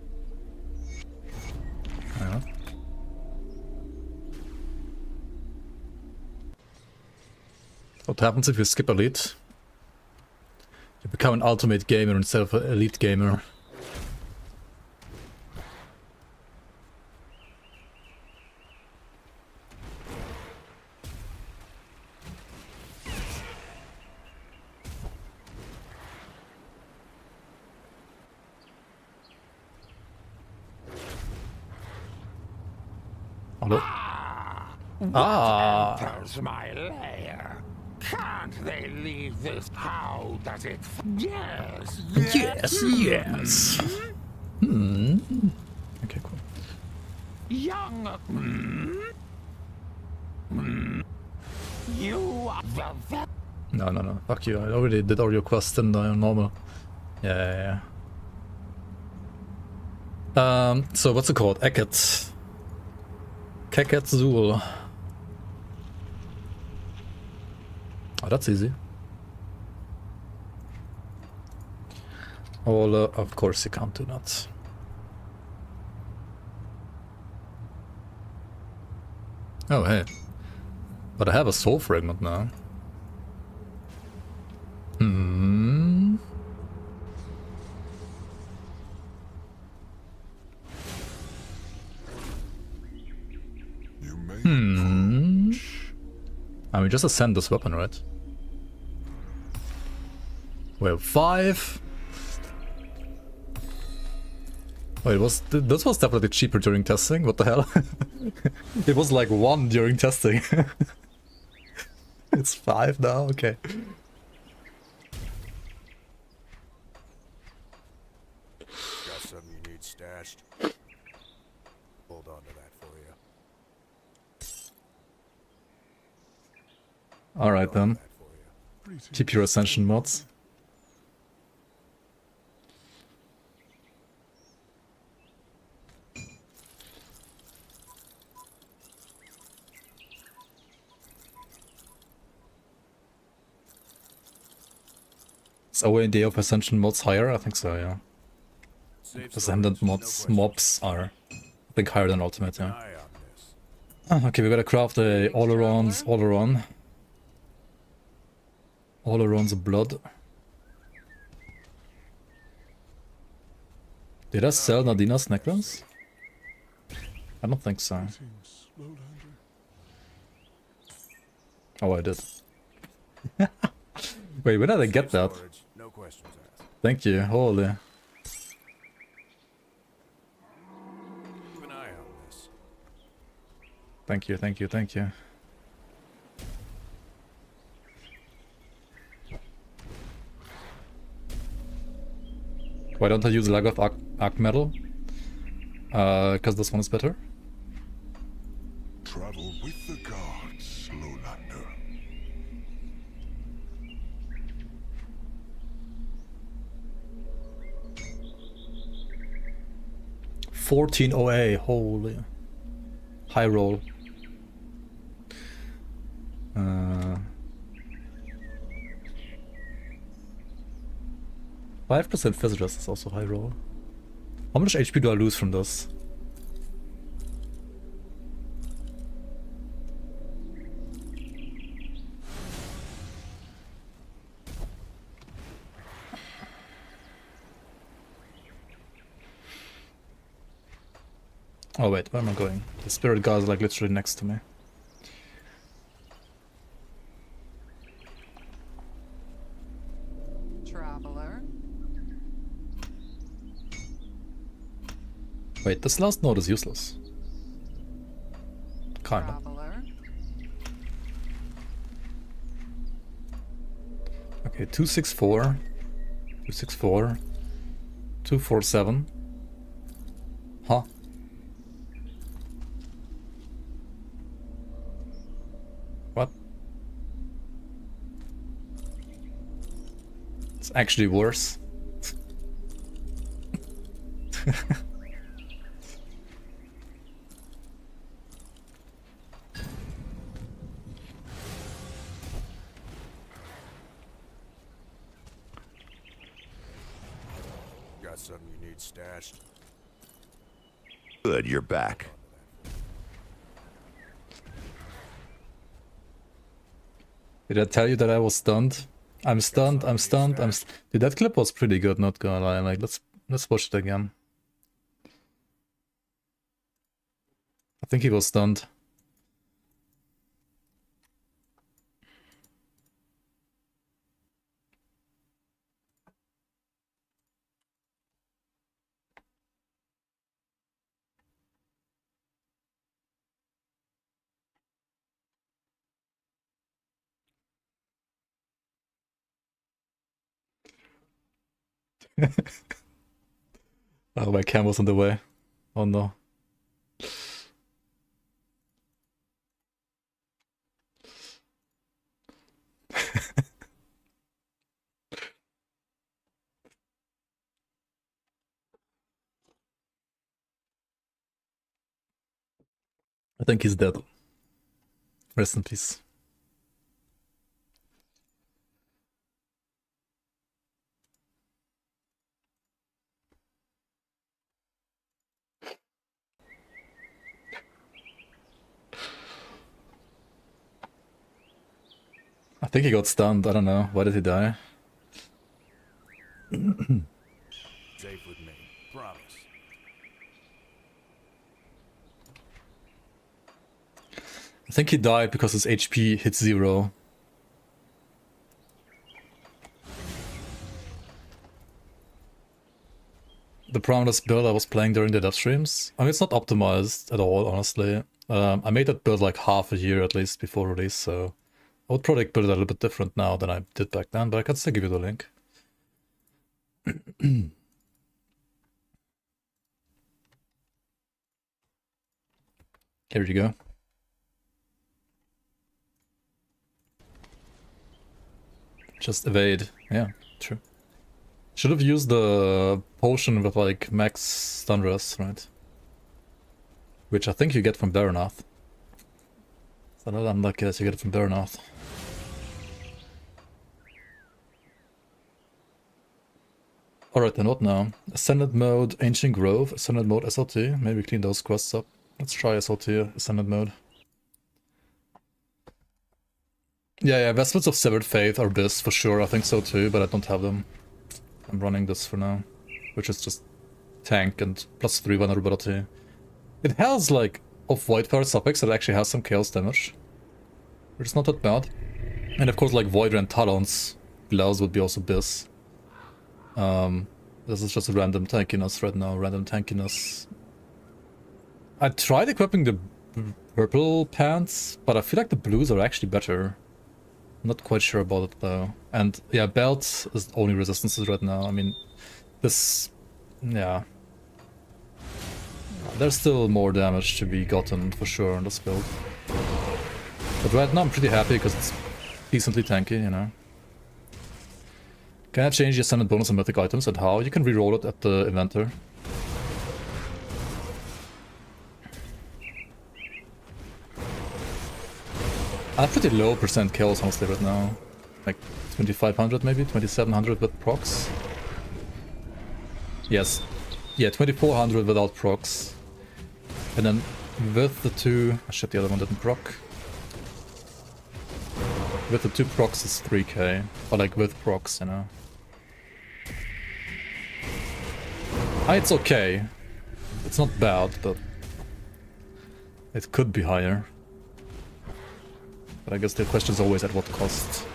Yeah. What happens if you skip Elite? You become an ultimate gamer instead of an elite gamer. Hello? Enters my lair. Can't they leave this? How does it? Yes. Yes. Okay, cool. Young. You are the. No. Fuck you. I already did all your quests and I'm normal. Yeah. So what's it called? Eket. Kekadzul. Oh, that's easy. Well, of course you can't do that. Oh, hey. But I have a soul fragment now. You may. I mean, just ascend this weapon, right? We have 5. Wait, this was definitely cheaper during testing. What the hell? It was like 1 during testing. It's 5 now. Okay. Got something you need stashed? Hold on to that for you. All right then. That for you. Keep your ascension mods. Is OAD of Ascension mods higher? I think so, yeah. Safe Ascendant storage, mods, no mobs are, I think, higher than Ultimate, question. yeah. Eye on this. Okay, we gotta craft a Oleron's Oleron. Oleron's blood. Did I sell Nadina's necklace? I don't think so. Oh, I did. Wait, where did I get that? Storage, no questions asked. Thank you, holy. Keep an eye on this. Thank you, thank you, thank you. Why don't I use a lag of arc metal? Because this one is better. Travel with the gods, Lowlander. 14 OA, holy. High roll. 5% Visitors is also high roll. How much HP do I lose from this? Oh wait, where am I going? The spirit guard is like literally next to me. Traveler. Wait, this last node is useless. Kinda. Traveler. Okay, 264, 264, 247. Huh? What? It's actually worse. Got something you need stashed? Good, you're back. Did I tell you that I was stunned? I'm stunned, I'm stunned, Dude, that clip was pretty good, not gonna lie. Like, let's watch it again. I think he was stunned. Oh, my cam was in the way. Oh no. I think he's dead. Rest in peace. I think he got stunned. I don't know. Why did he die? Safe with me. Promise. I think he died because his HP hit 0. The Prominous build I was playing during the dev streams. I mean, it's not optimized at all, honestly. I made that build like half a year at least before release, so I would probably build it a little bit different now than I did back then, but I can still give you the link. Here you go. Just evade. Yeah, true. Should have used the potion with like max stun rest, right? Which I think you get from Baronath. So not unlucky that you get it from Baronath. Alright then, what now? Ascendant mode, Ancient Grove, Ascendant mode, SLT. Maybe clean those quests up. Let's try SLT, Ascendant mode. Yeah, Vestments of Severed Faith are this for sure, I think so too, but I don't have them. I'm running this for now, which is just tank and +3 vulnerability. It has like off-white power suffix that actually has some chaos damage, which is not that bad. And of course like Void Rend Talons gloves would be also Biz. This is just a random tankiness right now, random tankiness. I tried equipping the purple pants, but I feel like the blues are actually better. I'm not quite sure about it though. And yeah, belt is only resistances right now. I mean, this, yeah. There's still more damage to be gotten for sure on this build. But right now I'm pretty happy because it's decently tanky, you know. Can I change the Ascendant bonus on mythic items and how? You can reroll it at the inventor. I have pretty low percent kills honestly right now. Like 2500 maybe, 2700 with procs. Yes. Yeah, 2400 without procs. And then with the two... Oh shit, the other one didn't proc. With the two procs is 3k. Or like with procs, you know. It's okay. It's not bad, but it could be higher. But I guess the question is always at what cost.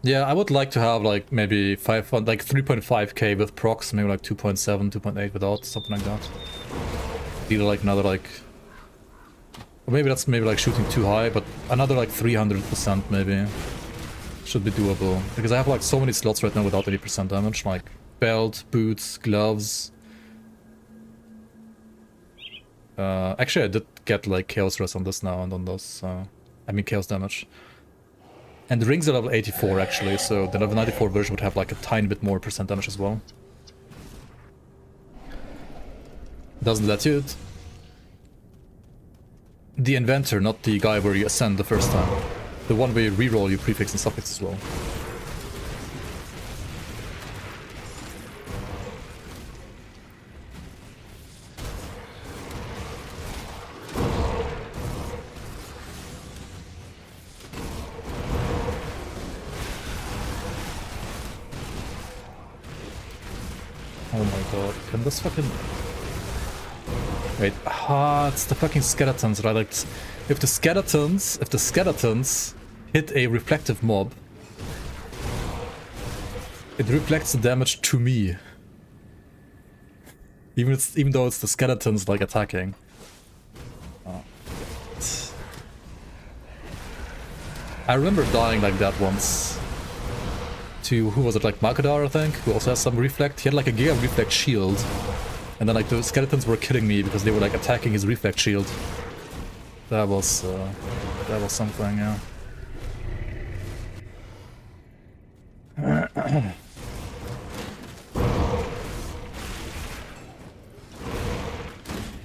Yeah, I would like to have like maybe 3.5k with procs, maybe like 2.7, 2.8 without, something like that. Either like another like... Or maybe that's maybe like shooting too high, but another like 300% maybe. Should be doable. Because I have like so many slots right now without any percent damage, like belt, boots, gloves. Actually I did get like chaos rest on this now and on those, I mean chaos damage. And the rings are level 84 actually, so the level 94 version would have like a tiny bit more percent damage as well. Doesn't let you it. The inventor, not the guy where you ascend the first time. The one where you reroll your prefix and suffix as well. Oh my god, can this fucking... Wait, it's the fucking skeletons, right? Like, if the skeletons hit a reflective mob, it reflects the damage to me. Even though it's the skeletons like attacking. I remember dying like that once. To, who was it, like Makadar I think, who also has some reflect. He had like a Giga reflect shield. And then like the skeletons were killing me because they were like attacking his reflect shield. That was something, yeah.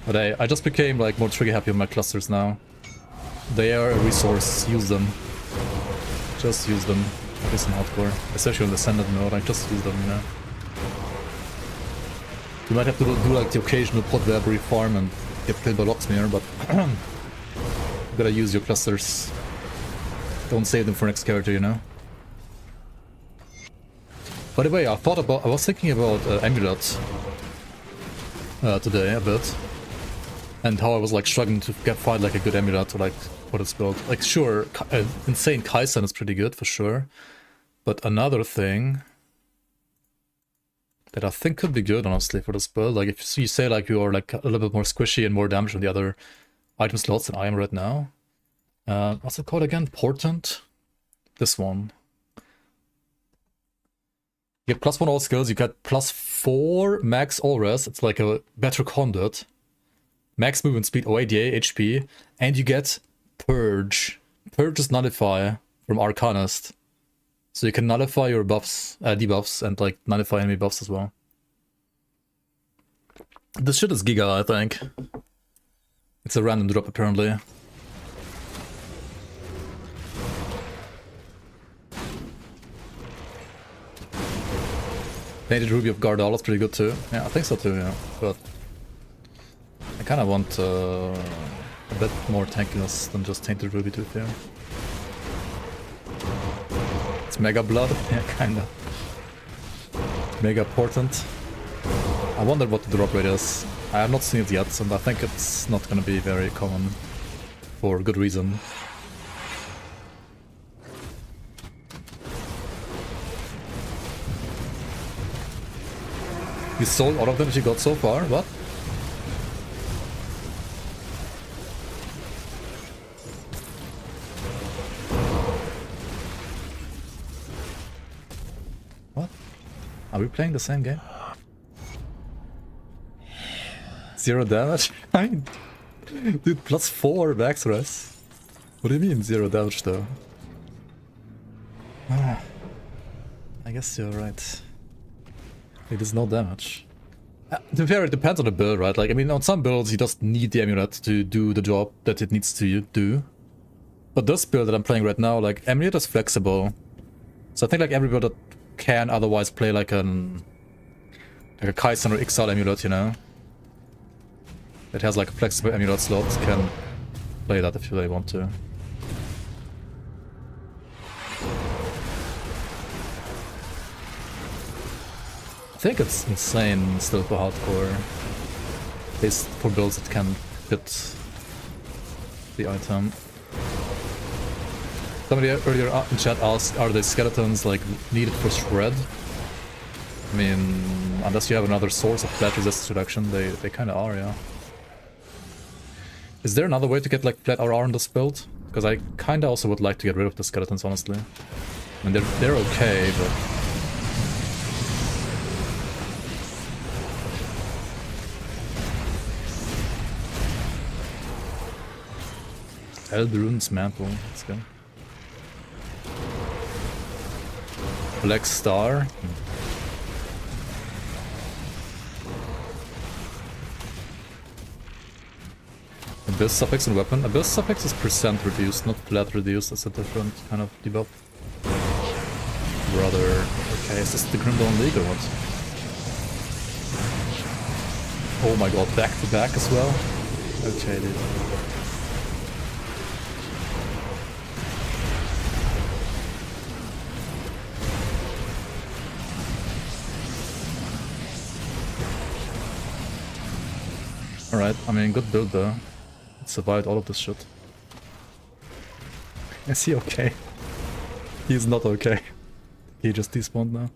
But I just became like more trigger happy with my clusters now. They are a resource, use them. Just use them. At least in hardcore. Especially on the Ascendant mode, like just use them, you know. You might have to do like the occasional pot Werewolf farm and get killed by Locksmere, but you gotta use your clusters. Don't save them for next character, you know. By the way, I was thinking about Amulet today a bit. And how I was like struggling to find like a good Amulet to like what it's built. Like sure, Insane Kaizen is pretty good for sure. But another thing that I think could be good, honestly, for this build, like if you say like you are like a little bit more squishy and more damage on the other item slots than I am right now. What's it called again? Portent? This one. You get +1 all skills, you get +4 max all res, it's like a better conduit. Max movement speed, OADA, HP, and you get Purge. Purge is Nullify from Arcanist. So you can nullify your buffs, debuffs, and like nullify enemy buffs as well. This shit is Giga, I think. It's a random drop apparently. Painted Ruby of Gardal is pretty good too. Yeah, I think so too, yeah. But I kind of want a bit more tankiness than just Tainted Ruby to be fair. It's Mega Blood? Yeah, kinda. Mega Portent. I wonder what the drop rate is. I have not seen it yet, and I think it's not gonna be very common. For good reason. You sold all of them if you got so far? What? What? Are we playing the same game? 0 damage? Dude, +4 max res. What do you mean 0 damage though? I guess you're right. It is no damage. To be fair, it depends on the build, right? Like, I mean, on some builds you just need the amulet to do the job that it needs to do. But this build that I'm playing right now, like, amulet is flexible. So I think like every build that can otherwise play like a Kaisen or Exile amulet, you know? That has like a flexible amulet slot, can play that if they want to. I think it's insane still for hardcore, at least for builds that can fit the item. Somebody earlier in chat asked, are the skeletons like needed for shred? I mean, unless you have another source of flat resistance reduction, they kind of are, yeah. Is there another way to get like flat RR in this build? Because I kind of also would like to get rid of the skeletons, honestly. I mean, they're okay, but... Elbrun's mantle, let's go. Black Star. Abyss suffix and weapon. Abyss suffix is percent reduced, not flat reduced. That's a different kind of debuff. Brother. Okay, is this the Grim Dawn League or what? Oh my god, back to back as well? Okay, dude. Alright, I mean, good build though. It survived all of this shit. Is he okay? He's not okay. He just despawned now.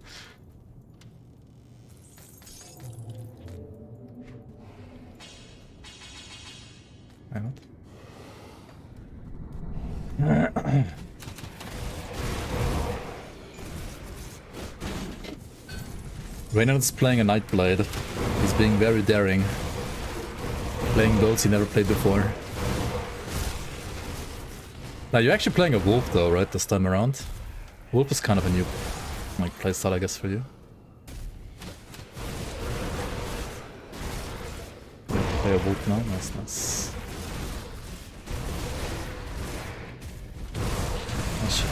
Why not? Reynard's playing a Nightblade. He's being very daring. Playing builds he never played before. Now you're actually playing a Wolf though, right, this time around? Wolf is kind of a new like playstyle, I guess, for you. Play a Wolf now, nice, nice. Oh shit.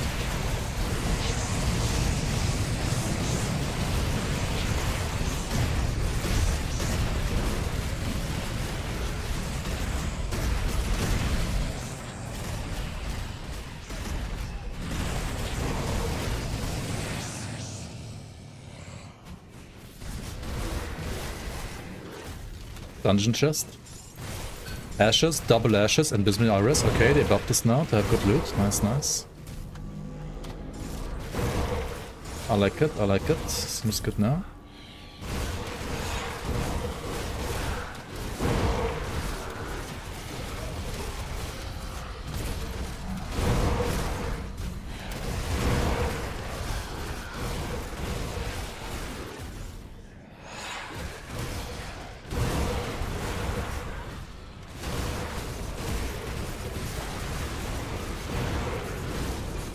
Dungeon chest. Ashes, double ashes, and Bismuth Iris. Okay, they buffed this now to have good loot. Nice, nice. I like it, I like it. Seems good now.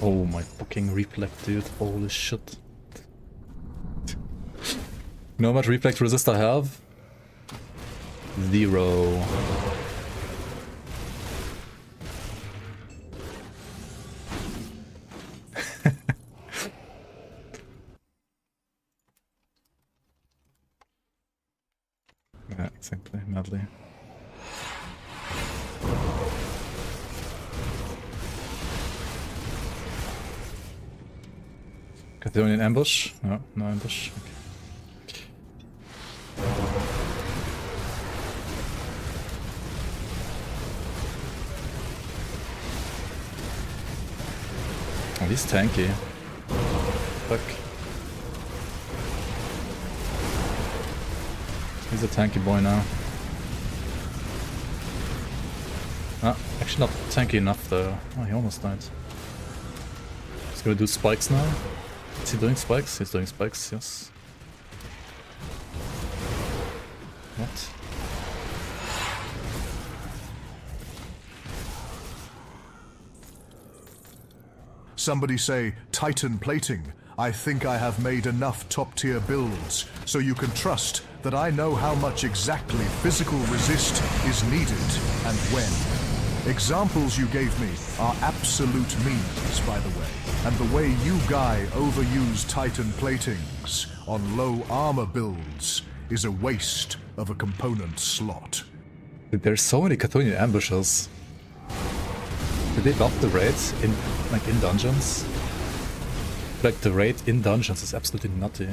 Oh my fucking reflect, dude. Holy shit. You know how much reflect resist I have? 0. Yeah, exactly, madly. Catholian ambush? No, no ambush. Okay. Oh, he's tanky. Fuck. He's a tanky boy now. Ah, actually not tanky enough though. Oh, he almost died. He's gonna do spikes now. Is he doing spikes? He's doing spikes, yes. What? Somebody say, Titan plating. I think I have made enough top-tier builds, so you can trust that I know how much exactly physical resist is needed and when. Examples you gave me are absolute means, by the way, and the way you guy overuse Titan platings on low armor builds is a waste of a component slot. Dude, there's so many Cthulhu ambushes. Did they buff the raids in dungeons? Like the raid in dungeons is absolutely nutty.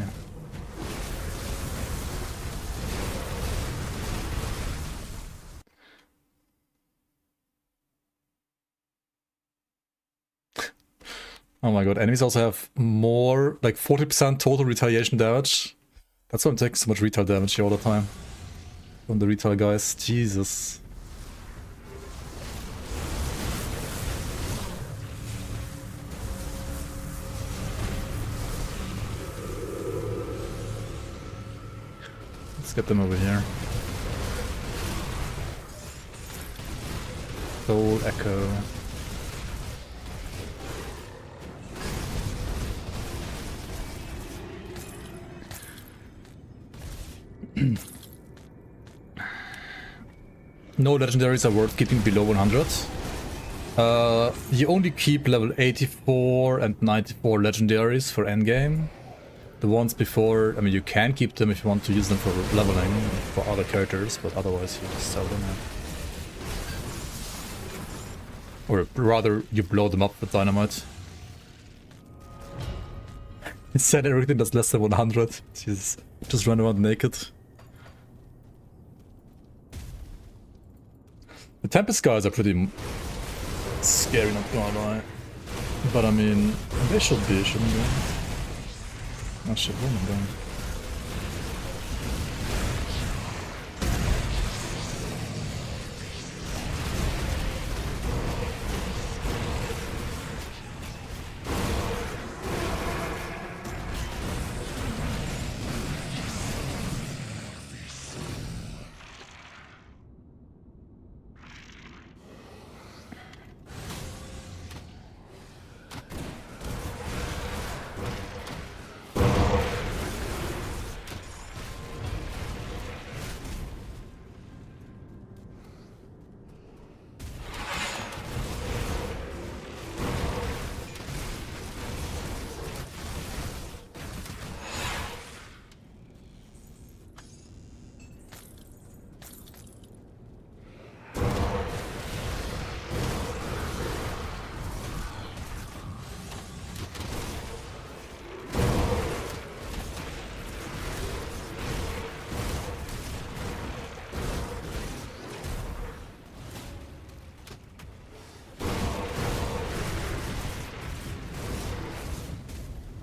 Oh my god, enemies also have more, like 40% total retaliation damage. That's why I'm taking so much retail damage here all the time. From the retail guys, Jesus. Let's get them over here. Soul Echo. No legendaries are worth keeping below 100. You only keep level 84 and 94 legendaries for endgame. The ones before, I mean, you can keep them if you want to use them for leveling for other characters, but otherwise you just sell them. Or rather, you blow them up with dynamite. Instead, everything that's less than 100. Jesus, just run around naked. The Tempest guys are pretty scary, not gonna lie. But I mean, they should be, shouldn't they? Oh shit, where am I going?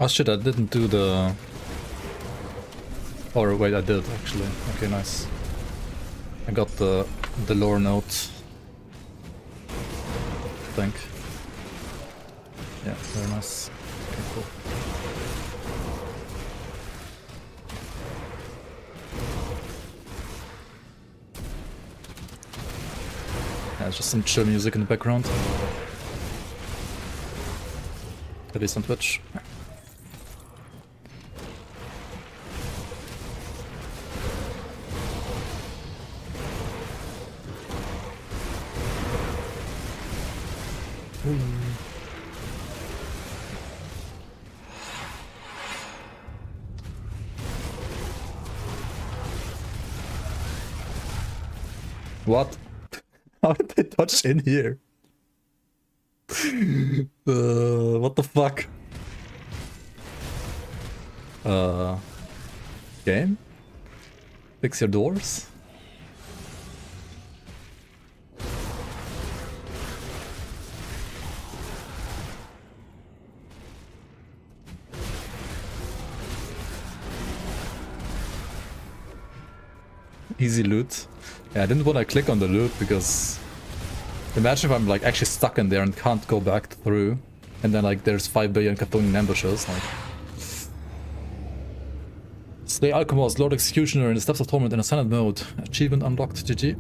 Oh shit, I didn't do the... Or wait, I did actually. Okay, nice. I got the lore note. I think. Yeah, very nice. Okay, cool. Yeah, it's just some chill music in the background. At least on Twitch. What? How did they touch in here? What the fuck? Game? Fix your doors? Easy loot. Yeah, I didn't want to click on the loot because imagine if I'm like actually stuck in there and can't go back through, and then like there's 5 billion Chthonian ambushes. Like, Slay Alchemist, Lord Executioner in the Steps of Torment in Ascendant mode. Achievement unlocked. GG.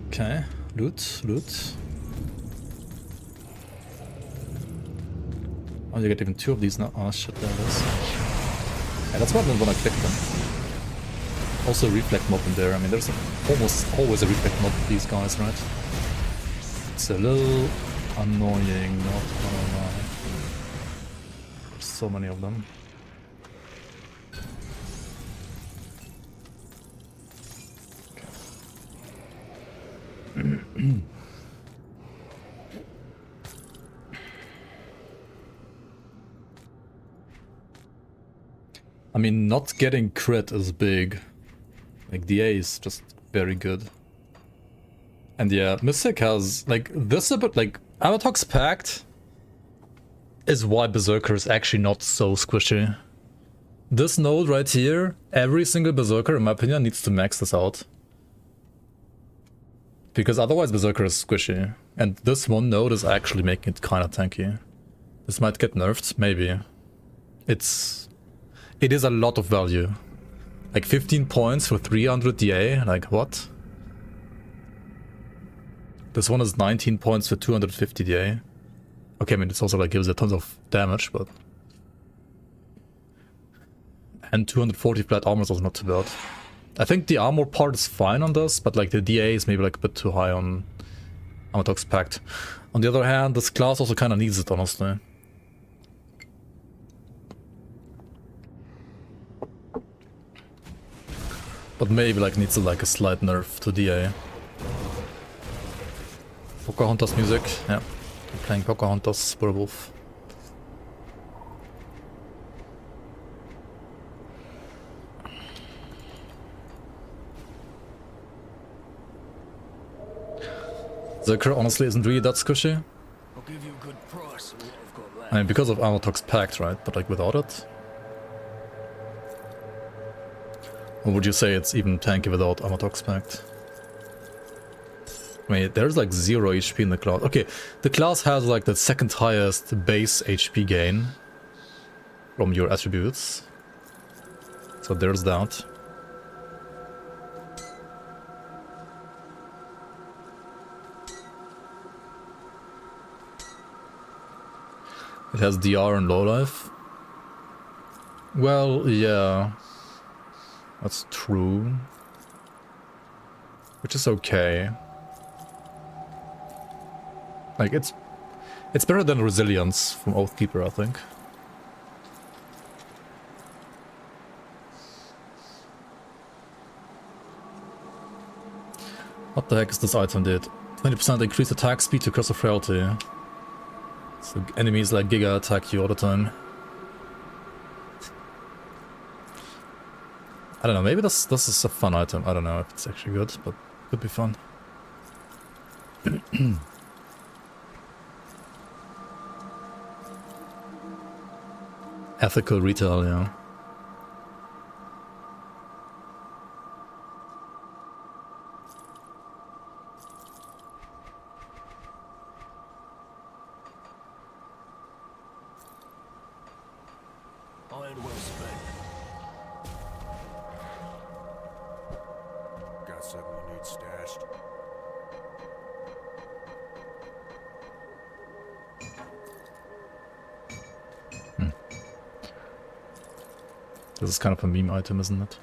Okay, loot, loot. Oh, you get even 2 of these now. Oh shit, there it is. Yeah, that's why I don't want to click them. Also a reflect mob in there. I mean, there's almost always a reflect mob with these guys, right? It's a little annoying, not gonna lie. There's so many of them. Okay. I mean, not getting crit is big. Like, DA is just very good. And yeah, Mystic has, like, this a bit, like, Amatox Pact is why Berserker is actually not so squishy. This node right here, every single Berserker, in my opinion, needs to max this out. Because otherwise Berserker is squishy. And this one node is actually making it kind of tanky. This might get nerfed, maybe. It is a lot of value. Like 15 points for 300 DA, like what? This one is 19 points for 250 DA. Okay, I mean, it's also like gives it tons of damage, but... And 240 flat armor is also not too bad. I think the armor part is fine on this, but like the DA is maybe like a bit too high on Amatox Pact. On the other hand, this class also kind of needs it, honestly. But maybe like needs like a slight nerf to DA. Pocahontas music, yeah. I'm playing Pocahontas Werewolf. Berserker honestly isn't really that squishy. I'll give you a good price for what I've got left. I mean, because of Amatox Pact, right? But like without it? Or would you say it's even tanky without Amatox Pact? I mean, there's like 0 HP in the class. Okay, the class has like the second highest base HP gain from your attributes. So there's that. It has DR and low life. Well, yeah. That's true. Which is okay. Like, it's better than Resilience from Oathkeeper, I think. What the heck is this item did? 20% increased attack speed to Curse of Frailty. So enemies like Giga attack you all the time. I don't know, maybe this is a fun item. I don't know if it's actually good, but it could be fun. Ethical retail, yeah. Iron well spent. Got something you need stashed? This is kind of a meme item, isn't it?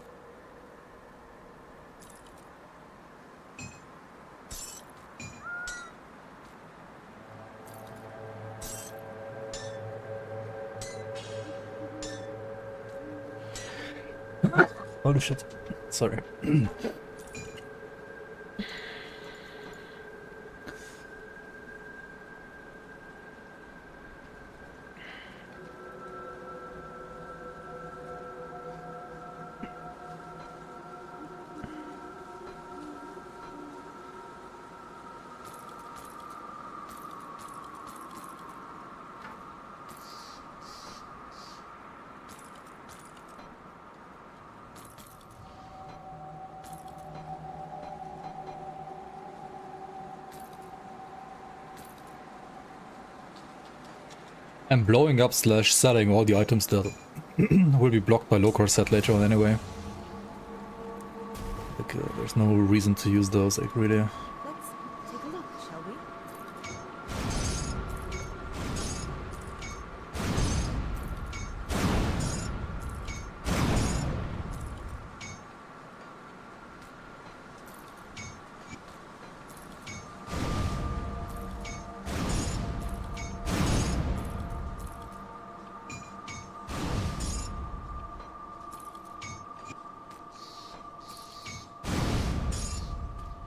Holy shit. Sorry. And blowing up / selling all the items that will be blocked by low-core set later on anyway. Like, there's no reason to use those, like, really. Let's take a look, shall we?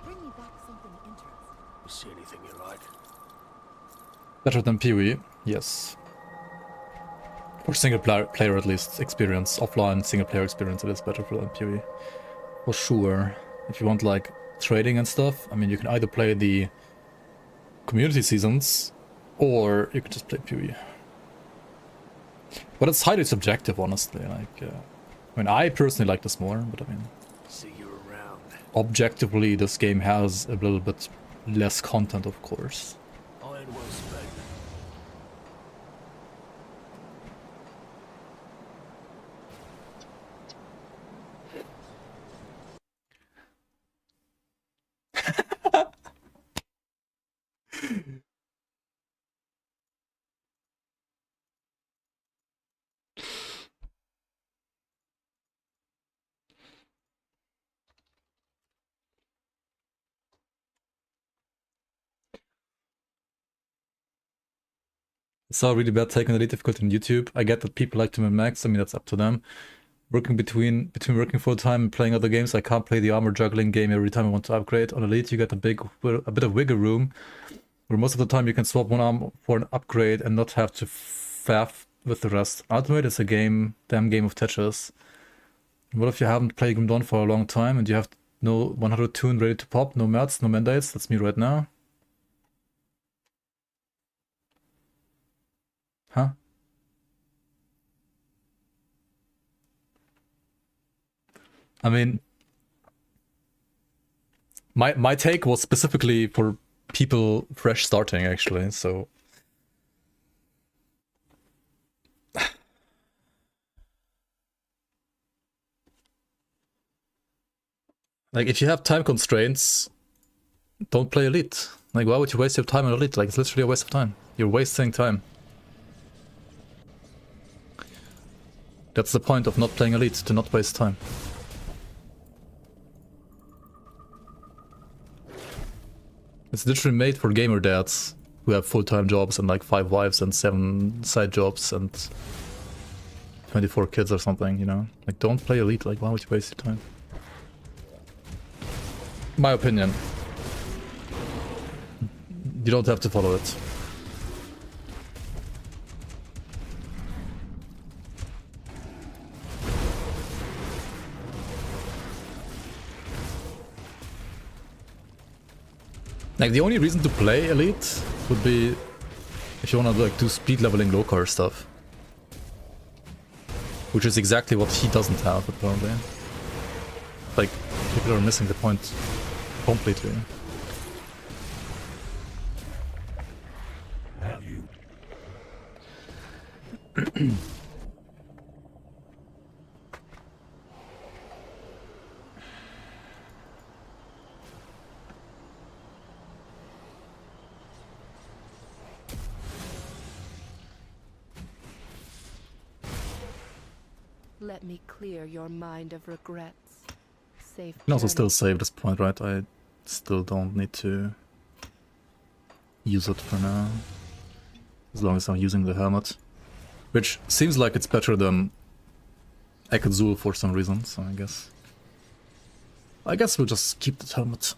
Bring me back something interesting. You see anything you like? Better than PoE, yes. For single player at least experience, offline single player experience, it is better than PoE. For sure. If you want like trading and stuff, I mean you can either play the community seasons or you can just play PoE. But it's highly subjective, honestly. Like, I mean, I personally like this more, but I mean, See you around. objectively, this game has a little bit less content, of course. Iron well spent. I saw a really bad take on elite difficulty on YouTube. I get that people like to min-max. I mean, that's up to them. Working between working full time and playing other games, I can't play the armor juggling game every time I want to upgrade. On elite, you get a bit of wiggle room, where most of the time you can swap one arm for an upgrade and not have to faff with the rest. Ultimate is a damn game of Tetris. What if you haven't played Grim Dawn for a long time and you have no 100 tune ready to pop, no mats, no mandates? That's me right now. Huh? I mean, my take was specifically for people fresh starting, actually, so... Like, if you have time constraints, don't play Elite. Like, why would you waste your time on Elite? Like, it's literally a waste of time. You're wasting time. That's the point of not playing Elite, to not waste time. It's literally made for gamer dads who have full-time jobs and like 5 wives and 7 side jobs and 24 kids or something, you know? Like, don't play Elite, like, why would you waste your time? My opinion. You don't have to follow it. Like, the only reason to play Elite would be if you wanna like do speed leveling low car stuff. Which is exactly what he doesn't have, apparently. Like, people are missing the point completely. Have you? Let me clear your mind of regrets. Safe You can also journey. still save this point, right? I still don't need to use it for now. As long as I'm using the helmet. Which seems like it's better than Ekazul for some reason, so I guess we'll just keep the helmet.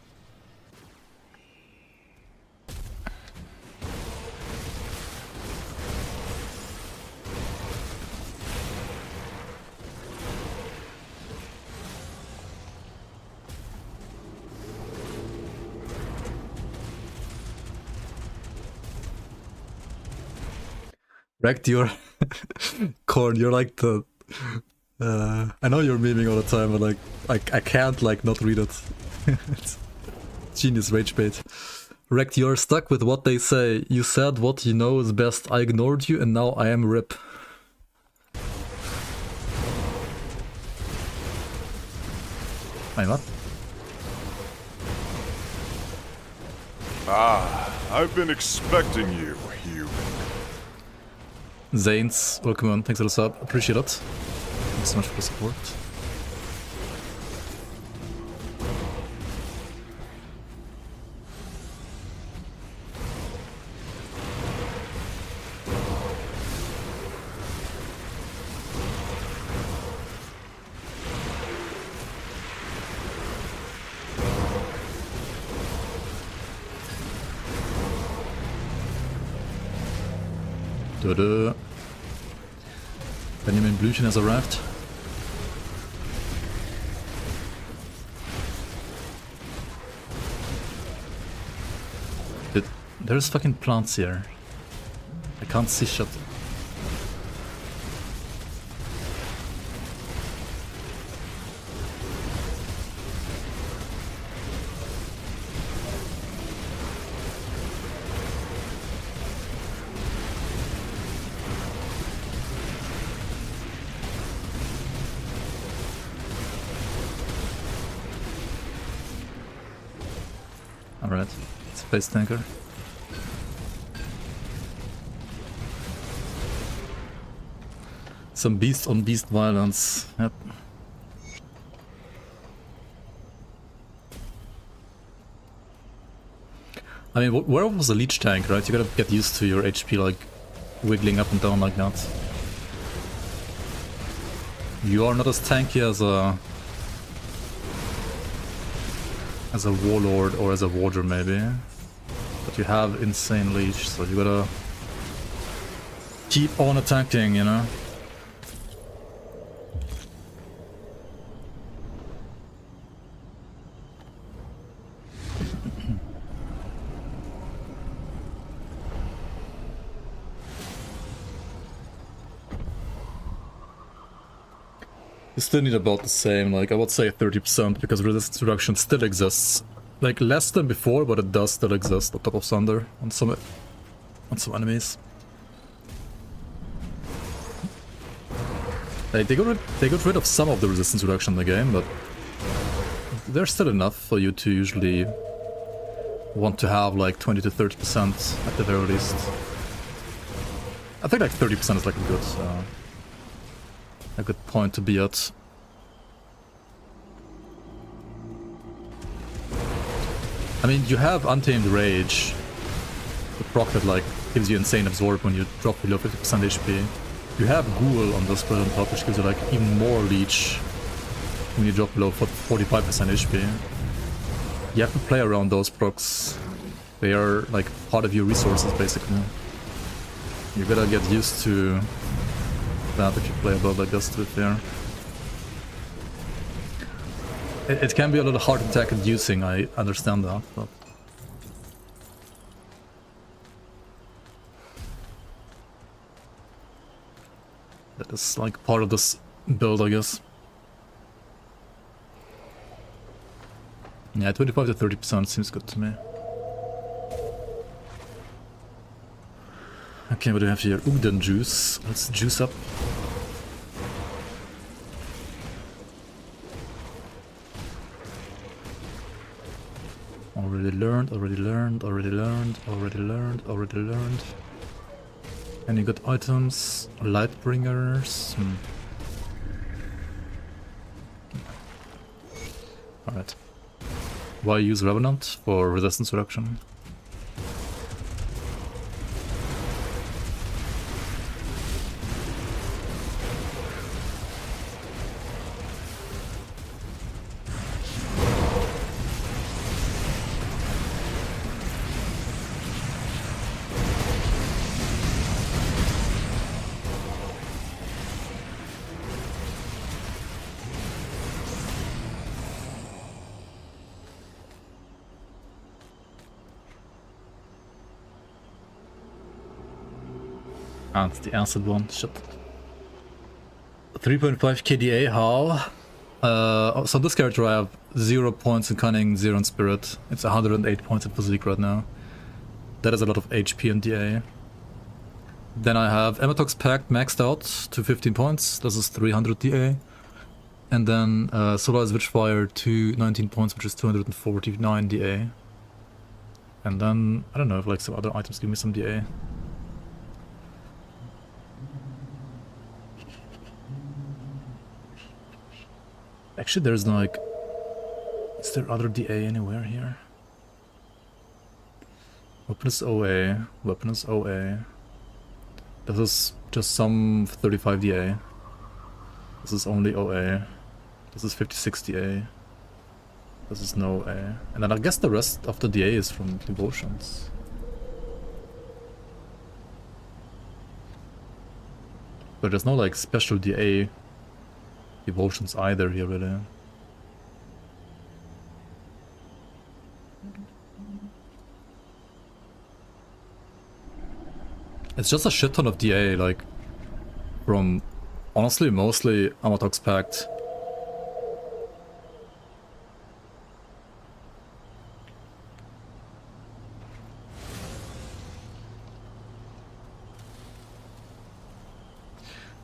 Wrecked your Corn, you're like the I know you're memeing all the time, but like I can't like not read it. It's genius rage bait. Wrecked, you're stuck with what they say. You said what you know is best. I ignored you and now I am RIP. Wait, what? I've been expecting you, human. Zanes, welcome on. Thanks for the sub. Appreciate it. Thanks so much for the support. Benjamin Blüchen has arrived. There's fucking plants here. I can't see shit. Alright, space tanker. Some beast on beast violence. Yep. I mean, Werewolf was a leech tank, right? You gotta get used to your HP like wiggling up and down like that. You are not as tanky as a warlord or as a warder maybe, but you have insane leech, so you gotta keep on attacking, you know. You still need about the same, like I would say 30%, because resistance reduction still exists. Like less than before, but it does still exist on top of Thunder on some enemies. Like they got rid of some of the resistance reduction in the game, but there's still enough for you to usually want to have like 20 to 30% at the very least. I think like 30% is like a good point to be at. I mean, you have Untamed Rage, the proc that like gives you insane absorb when you drop below 50% HP. You have Ghoul on this build on top, which gives you like even more leech when you drop below 45% HP. You have to play around those procs. They are like part of your resources basically. You gotta get used to that if you play a build like this, to be fair. It can be a little hard to attack inducing, I understand that, but that is like part of this build, I guess. Yeah, 25 to 30% seems good to me. Okay, what do we have here? Ugden juice. Let's juice up. Already learned, already learned, already learned, already learned, already learned. Any good items? Lightbringers? Alright. Why use Revenant? For resistance reduction. Ah, it's the acid one, shit. 3.5 KDA, how? So this character I have 0 points in cunning, 0 in spirit. It's 108 points in physique right now. That is a lot of HP and DA. Then I have Amatox Pact maxed out to 15 points. This is 300 DA. And then Solar Witchfire to 19 points, which is 249 DA. And then, I don't know if like some other items give me some DA. Actually, there's no, like... Is there other DA anywhere here? Weapon is OA. Weapon is OA. This is just some 35 DA. This is only OA. This is 56 DA. This is no A. And then I guess the rest of the DA is from devotions. But there's no like special DA devotions either here really. It's just a shit ton of DA, like from honestly mostly Amatox Pact.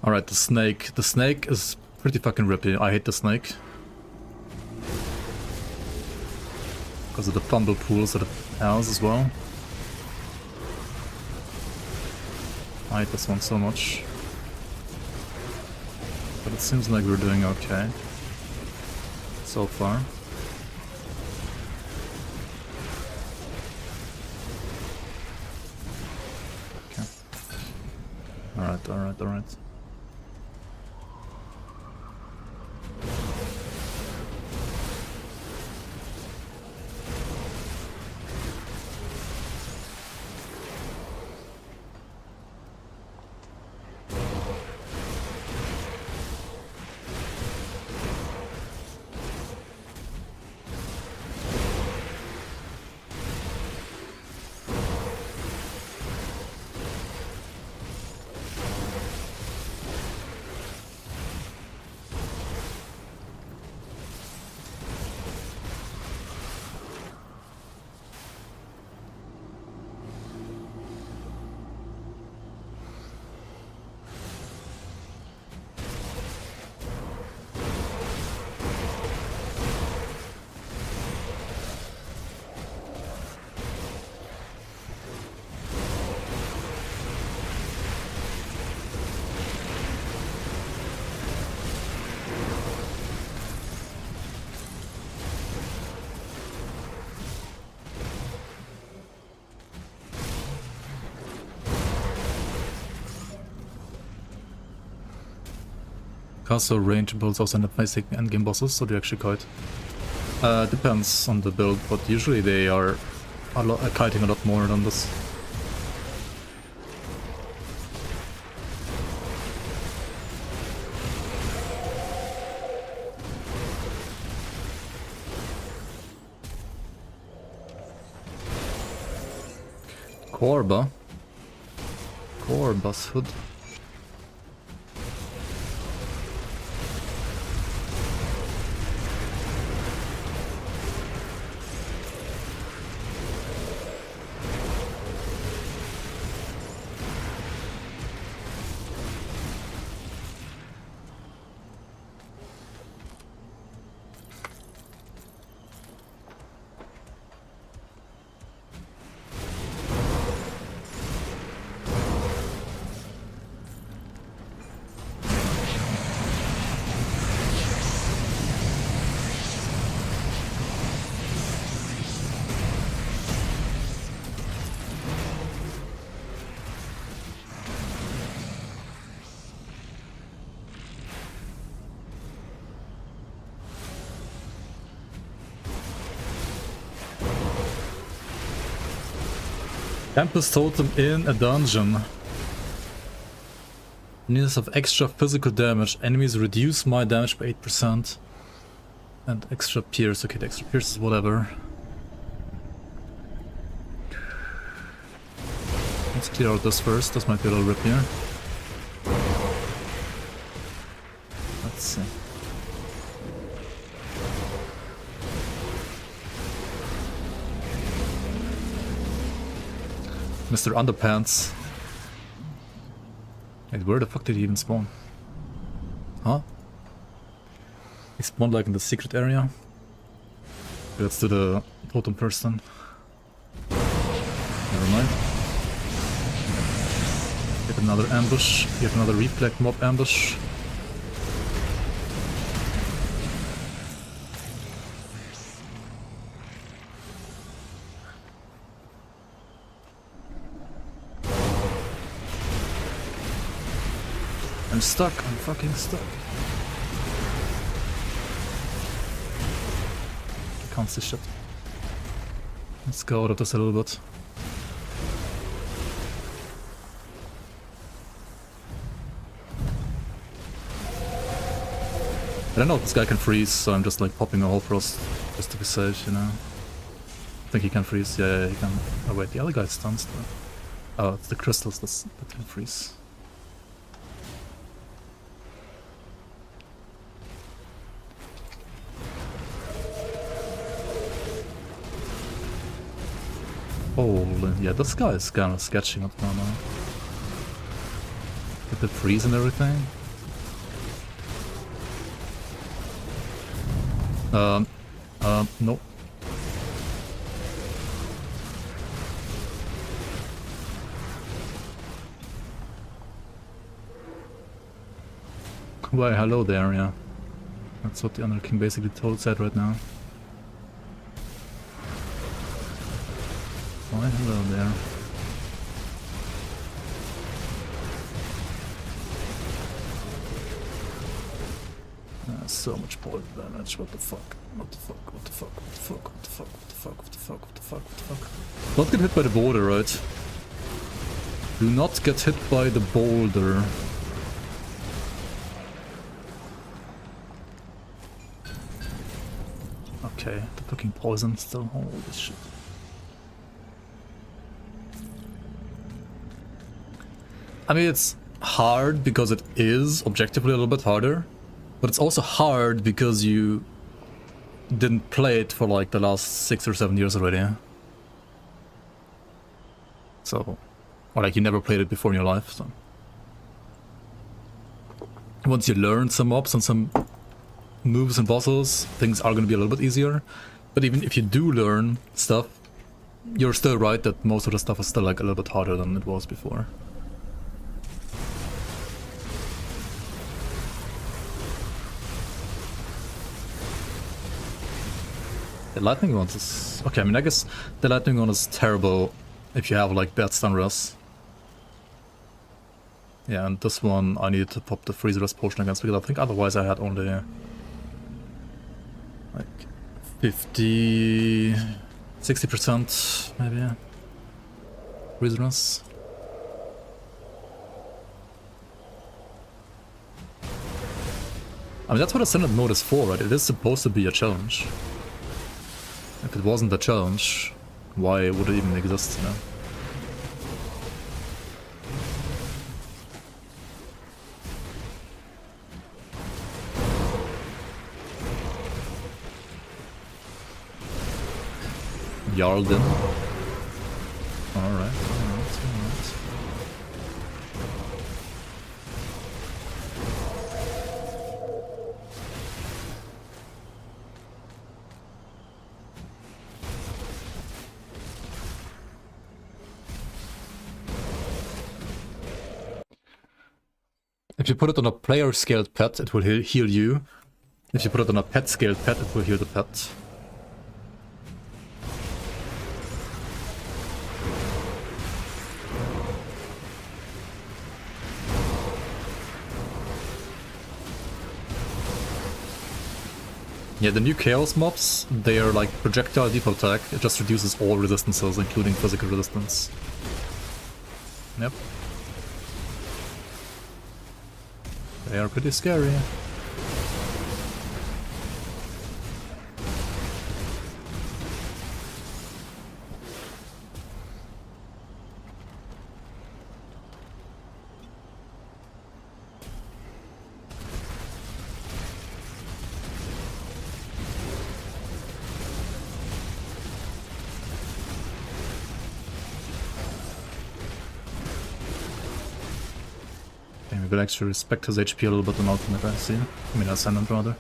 Alright, the snake. The snake is pretty fucking rippy. I hate the snake. Because of the fumble pools that it has as well. I hate this one so much. But it seems like we're doing okay. So far. Okay. Alright, alright, alright. So range builds also end up facing endgame bosses, so they actually kite. Depends on the build, but usually they are kiting a lot more than this. Corba's hood. Tempest Totem in a dungeon. Needs of extra physical damage. Enemies reduce my damage by 8%. And extra pierce. Okay, the extra pierce is whatever. Let's clear out this first. This might be a little rippier. Let's see. Mr. Underpants. Wait, where the fuck did he even spawn? Huh? He spawned like in the secret area. Let's do the totem first then. Never mind. Get another ambush. Get another reflect mob ambush. I'm stuck. I'm fucking stuck. I can't see shit. Let's go out of this a little bit. I don't know if this guy can freeze, so I'm just like popping a whole frost just to be safe, you know. I think he can freeze. Yeah, he can. Oh wait, the other guy's stunned still. Oh, it's the crystals that can freeze. Holy, yeah, this guy is kind of sketching up now. With the freeze and everything. No. Why, hello there, yeah. That's what the Under King basically said right now. Why, hello there. So much point damage, what the fuck, what the fuck, what the fuck, what the fuck, what the fuck, what the fuck, what the fuck, what the fuck, what the fuck. Don't get hit by the boulder, right? Do not get hit by the boulder. Okay, the fucking poison still, holy shit. I mean, it's hard because it is objectively a little bit harder. But it's also hard because you didn't play it for like the last 6 or 7 years already. So, or like you never played it before in your life, so. Once you learn some mobs and some moves and bosses, things are gonna be a little bit easier. But even if you do learn stuff, you're still right that most of the stuff is still like a little bit harder than it was before. The lightning one is... Okay, I mean, I guess the lightning one is terrible if you have, like, bad stun rest. Yeah, and this one I needed to pop the freeze rest potion against, because I think otherwise I had only... like... 50... 60% maybe. Freeze rest. I mean, that's what Ascendant mode is for, right? It is supposed to be a challenge. If it wasn't a challenge, why would it even exist, you know? Yarldin. Alright. If you put it on a player-scaled pet, it will heal you. If you put it on a pet-scaled pet, it will heal the pet. Yeah, the new Chaos mobs, they are like projectile default attack. It just reduces all resistances, including physical resistance. Yep. They are pretty scary. I could actually respect his HP a little bit on ultimate, I see. I mean, Ascendant rather.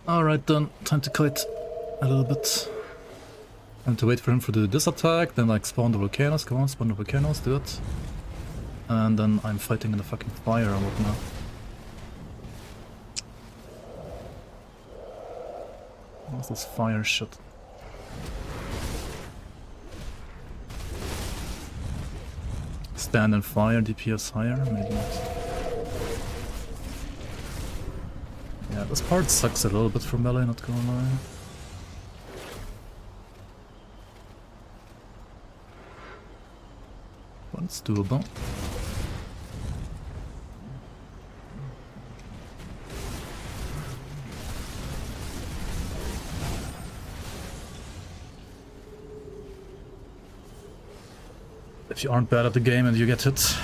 Alright then, time to kite a little bit. Time to wait for him to do this attack, then like spawn the volcanoes, come on, spawn the volcanoes, do it. And then I'm fighting in the fucking fire and whatnot. What's this fire shit? Stand and fire, DPS higher? Maybe not. Yeah, this part sucks a little bit for melee, not gonna lie. But it's doable. If you aren't bad at the game and you get hit.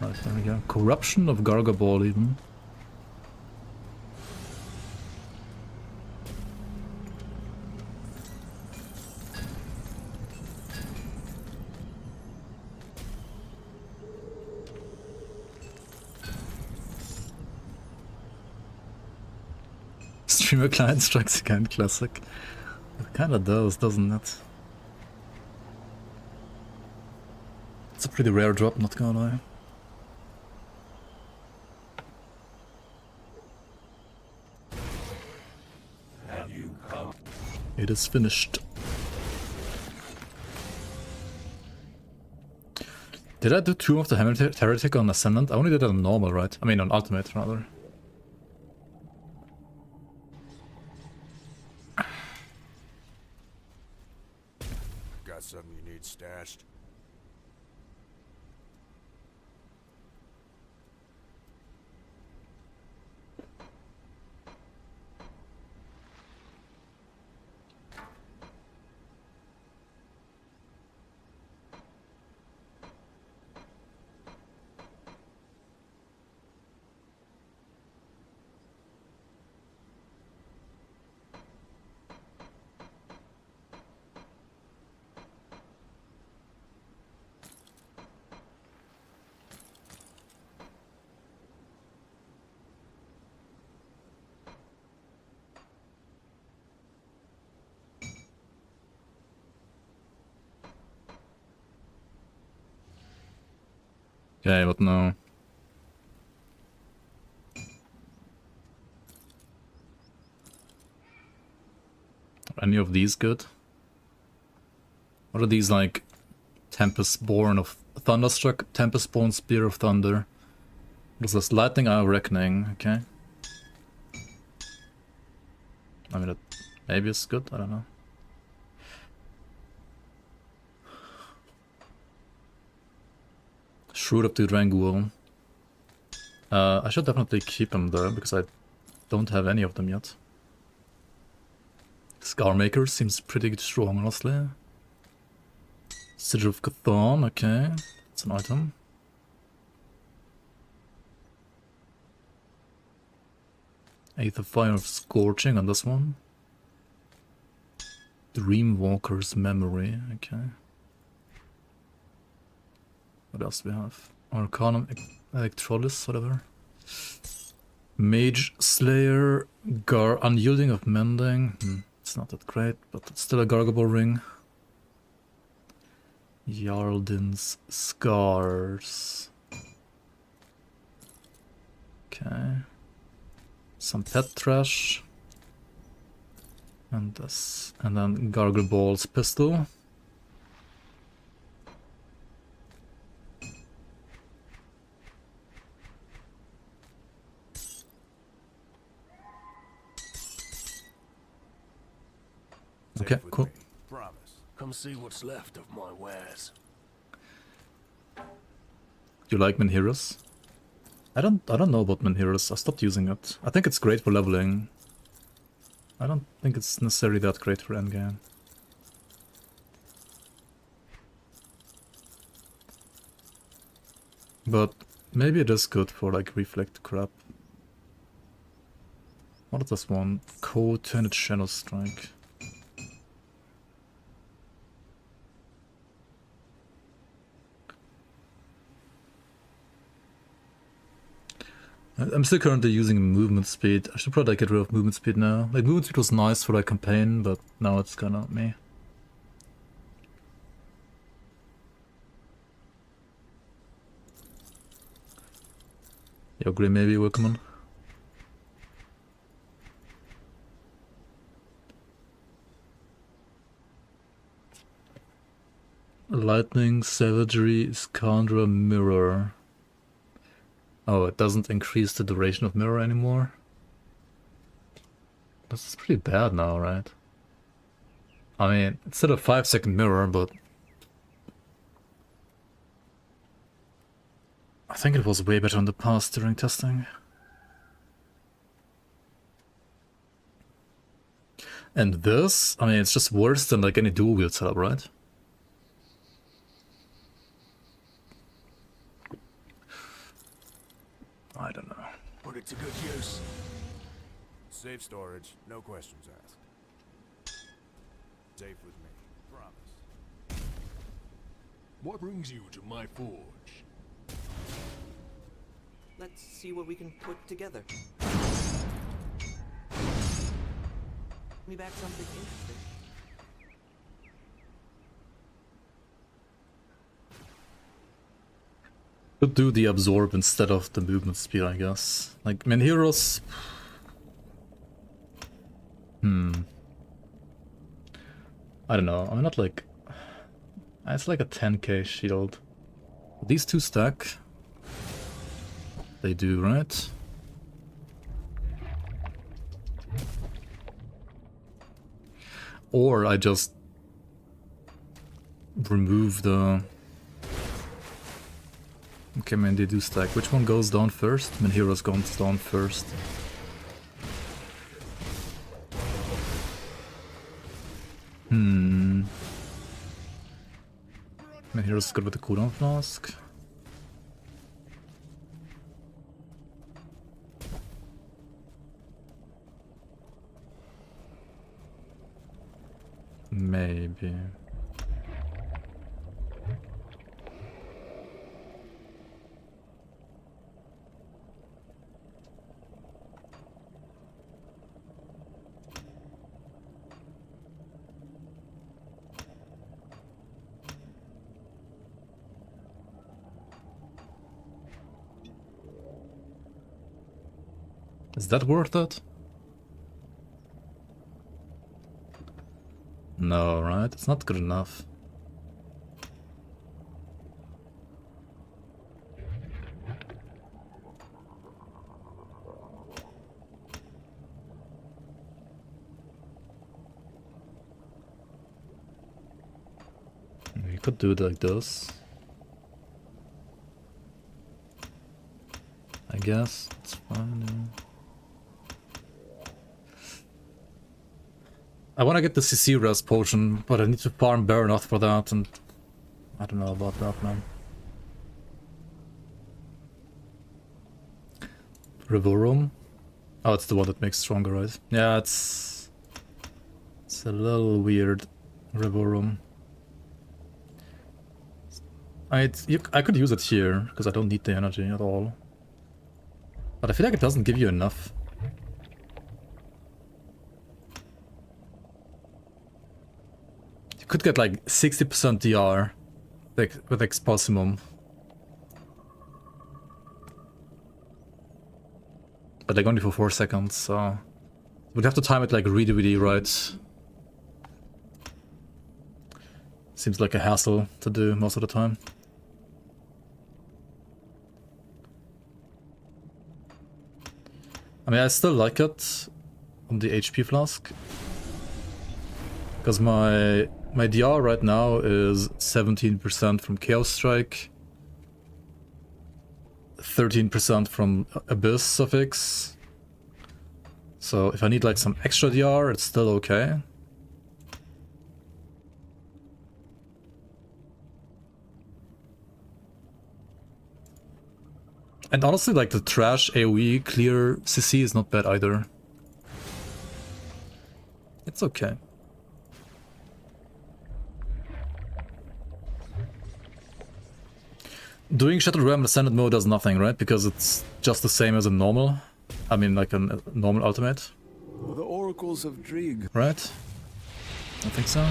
Right, there we go. Corruption of Gargaball even. Streamer client strikes again, classic. It kinda does, doesn't it? It's a pretty rare drop, not gonna lie. It is finished. Did I do Tomb of the Heretic on Ascendant? I only did it on normal, right? I mean on Ultimate, rather. Got something you need stashed? Okay, what now? Are any of these good? What are these like? Tempest-born of Thunderstruck, Tempest-born Spear of Thunder. What is this? Lightning Eye of Reckoning, okay. I mean, that maybe it's good, I don't know. Shroud of the Drangul. I should definitely keep him there, because I don't have any of them yet. Scarmaker seems pretty strong, honestly. Sigil of Cthon, okay. It's an item. Aether Fire of Scorching on this one. Dreamwalker's Memory, okay. What else do we have? Arcanum, Electrolysis, whatever. Mage Slayer, Unyielding of Mending. It's not that great, but it's still a Gargable ring. Jarldin's Scars. Okay. Some pet trash. And this. And then Gargaball's pistol. Okay, cool. Promise. Come see what's left of my wares. You like Menhiris? I don't know about Menhiris. I stopped using it. I think it's great for leveling. I don't think it's necessarily that great for endgame. But maybe it is good for like reflect crap. What is this one? Co-turned Shadow Strike. I'm still currently using movement speed. I should probably get rid of movement speed now. Like movement speed was nice for like campaign, but now it's kinda meh. Yo, Grim, maybe welcome on. Lightning, Savagery, Scandra, Mirror. Oh, it doesn't increase the duration of Mirror anymore? This is pretty bad now, right? I mean, it's still a 5-second Mirror, but... I think it was way better in the past during testing. And this? I mean, it's just worse than like any dual wield setup, right? I don't know. Put it to good use. Safe storage, no questions asked. Safe with me, promise. What brings you to my forge? Let's see what we can put together. Me back something interesting. Could do the absorb instead of the movement speed, I guess. Like, main heroes... I don't know, I'm not like... It's like a 10k shield. These two stack. They do, right? Or I just... remove the... Okay, man, they do stack. Which one goes down first? Main heroes goes down first. Main heroes good with the cooldown flask. Maybe. Is that worth it? No, right? It's not good enough. We could do it like this. I guess it's fine. Yeah. I want to get the CC res potion, but I need to farm Baronoth for that, and I don't know about that, man. Revorum? Oh, it's the one that makes stronger, right? Yeah, it's a little weird. Revorum. I could use it here, because I don't need the energy at all. But I feel like it doesn't give you enough. You could get like 60% DR with Expulsimum. But like only for 4 seconds, so... We'd have to time it like really right. Seems like a hassle to do most of the time. I mean, I still like it on the HP flask. Because my DR right now is 17% from Chaos Strike, 13% from Abyss suffix. So if I need like some extra DR, it's still okay. And honestly, like the trash AoE clear CC is not bad either. It's okay. Doing Shattered Realm in Ascendant mode does nothing, right? Because it's just the same as a normal. I mean, like a normal ultimate. The oracles of Drieg. Right? I think so.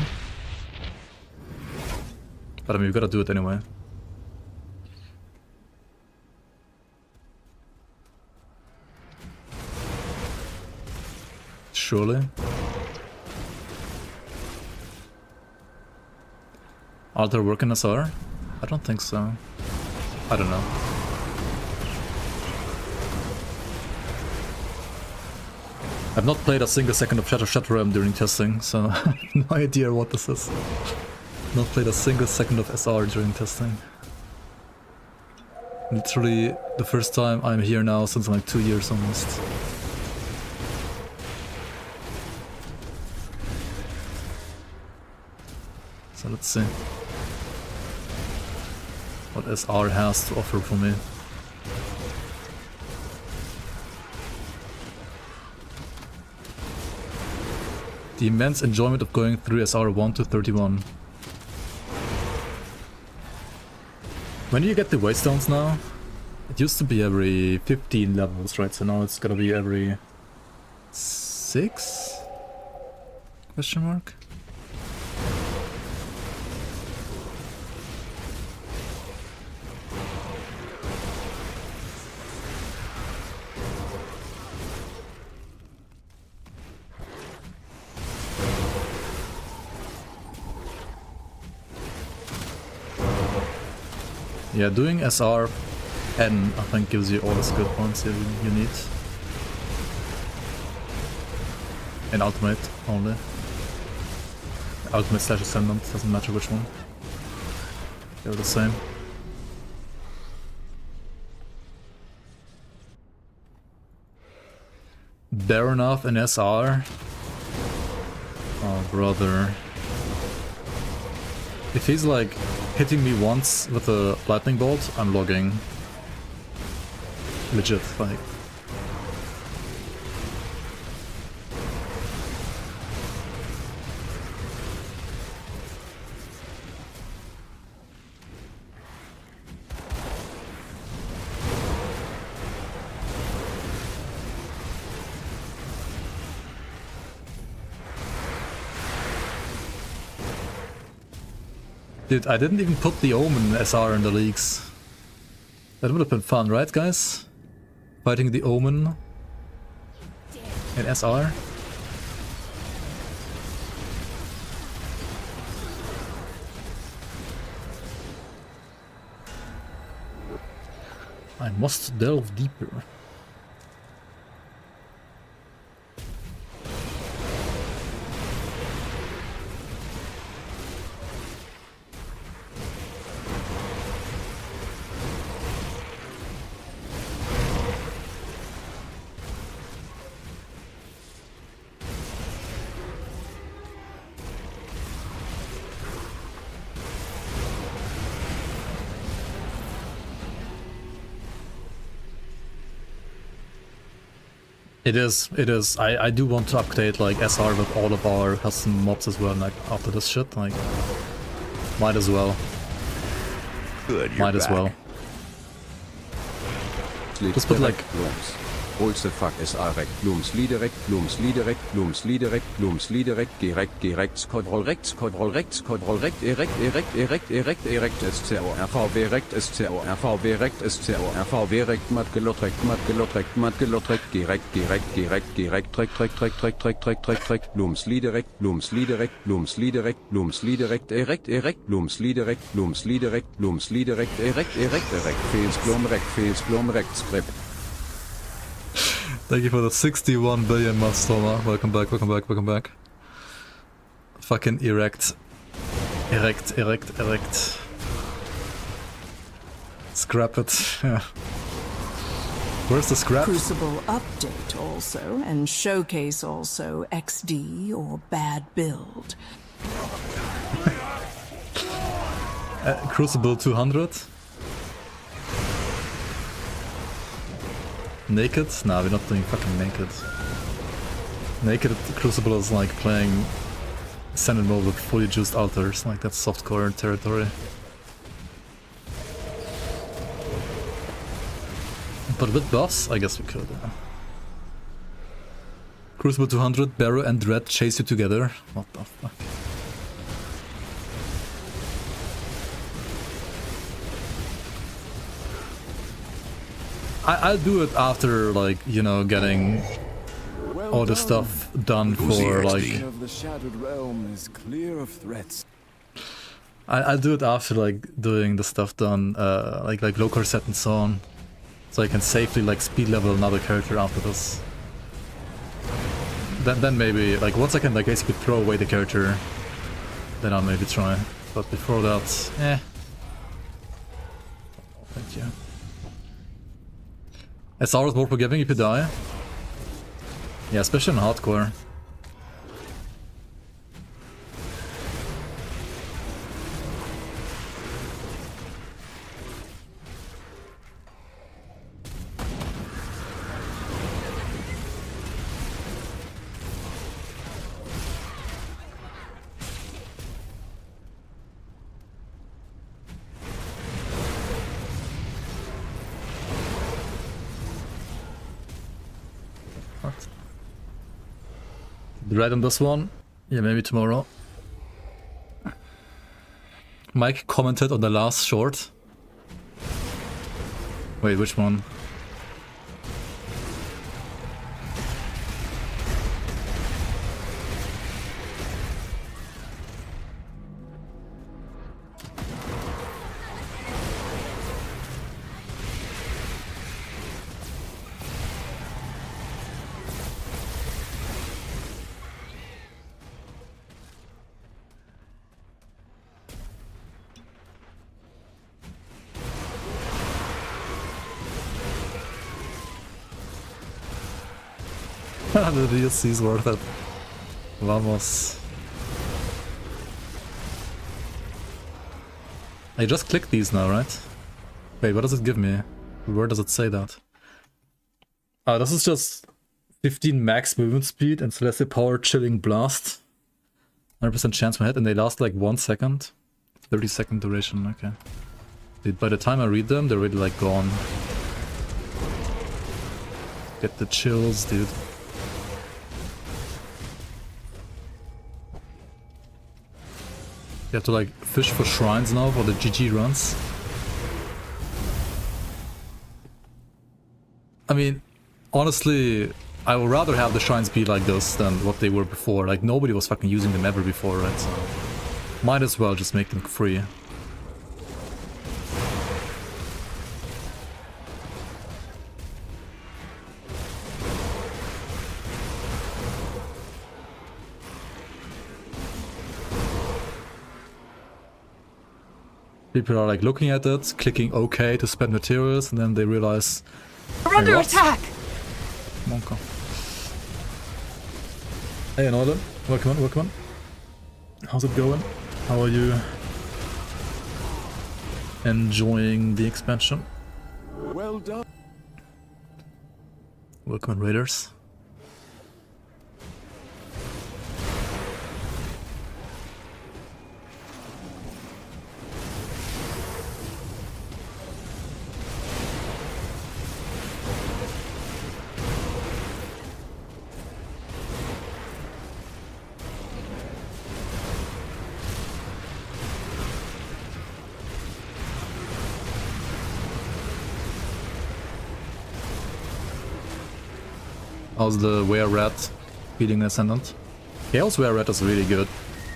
But I mean, we gotta do it anyway. Surely. Alter work in SR? I don't think so. I don't know. I've not played a single second of Shattered Realm during testing, so I have no idea what this is. Not played a single second of SR during testing. Literally the first time I'm here now since like 2 years almost. So let's see what SR has to offer for me. The immense enjoyment of going through SR 1 to 31. When do you get the Waystones now? It used to be every 15 levels, right? So now it's gonna be every 6? Question mark? Yeah, doing SR N I think gives you all the skill points you need. And ultimate only. Ultimate slash Ascendant, doesn't matter which one. They're the same. Baronoff and SR. Oh brother. If he's like hitting me once with a lightning bolt, I'm logging. Legit, like. Dude, I didn't even put the Omen SR in the leagues. That would have been fun, right, guys? Fighting the Omen in SR. I must delve deeper. It is. I do want to update like SR with all of our custom mobs as well, like after this shit, like might as well. Good, you're might as back. well. Just put like Holst fuck SR rekt, Blums Liederekt, Blums Liederekt, Blums Liederekt, Blums Liederekt, Gerekt, Kontroll rechts, erekt, SCO, RVW rekt, SCO, RVW rekt, SCO, RVW rekt, Matt gelotrekt, Trek, Blums Liederekt, Feels Glom rekt, Skript. Thank you for the 61 billion months, Toma. Welcome back. Fucking erect. Scrap it. Yeah. Where's the scrap? Crucible update also, and showcase also XD or bad build. Crucible 200? Naked? Nah, we're not doing fucking naked. Naked Crucible is like playing Ascendant mode with fully juiced altars, like that's softcore territory. But with buffs, I guess we could. Crucible 200, Barrow and Dread chase you together. What the fuck? I'll do it after, like, you know, getting all the stuff done for, like... of the Shattered Realm is clear of threats. I'll do it after, like, doing the stuff done, like low corset and so on. So I can safely, like, speed level another character after this. Then maybe, like, once I can, like, basically throw away the character, then I'll maybe try. But before that, eh. Thank you. SR is more forgiving if you die. Yeah, especially in hardcore. Right on this one? Yeah, maybe tomorrow. Mike commented on the last short. Wait, which one? The DLC is worth it. Vamos. I just clicked these now, right? Wait, what does it give me? Where does it say that? Oh, this is just 15 max movement speed and Celestial Power Chilling Blast. 100% chance per hit, and they last like 1 second. 30-second duration, okay. Dude, by the time I read them, they're already like gone. Get the chills, dude. You have to like fish for shrines now for the GG runs. I mean, honestly, I would rather have the shrines be like this than what they were before. Like, nobody was fucking using them ever before, right? So might as well just make them free. People are like looking at it, clicking OK to spend materials, and then they realize we're under attack. Come on, come. Hey, Northern, welcome on, welcome on. How's it going? How are you enjoying the expansion? Well done. Welcome on, Raiders. How's the Were-Rat feeling Ascendant? Chaos Were-Rat is really good.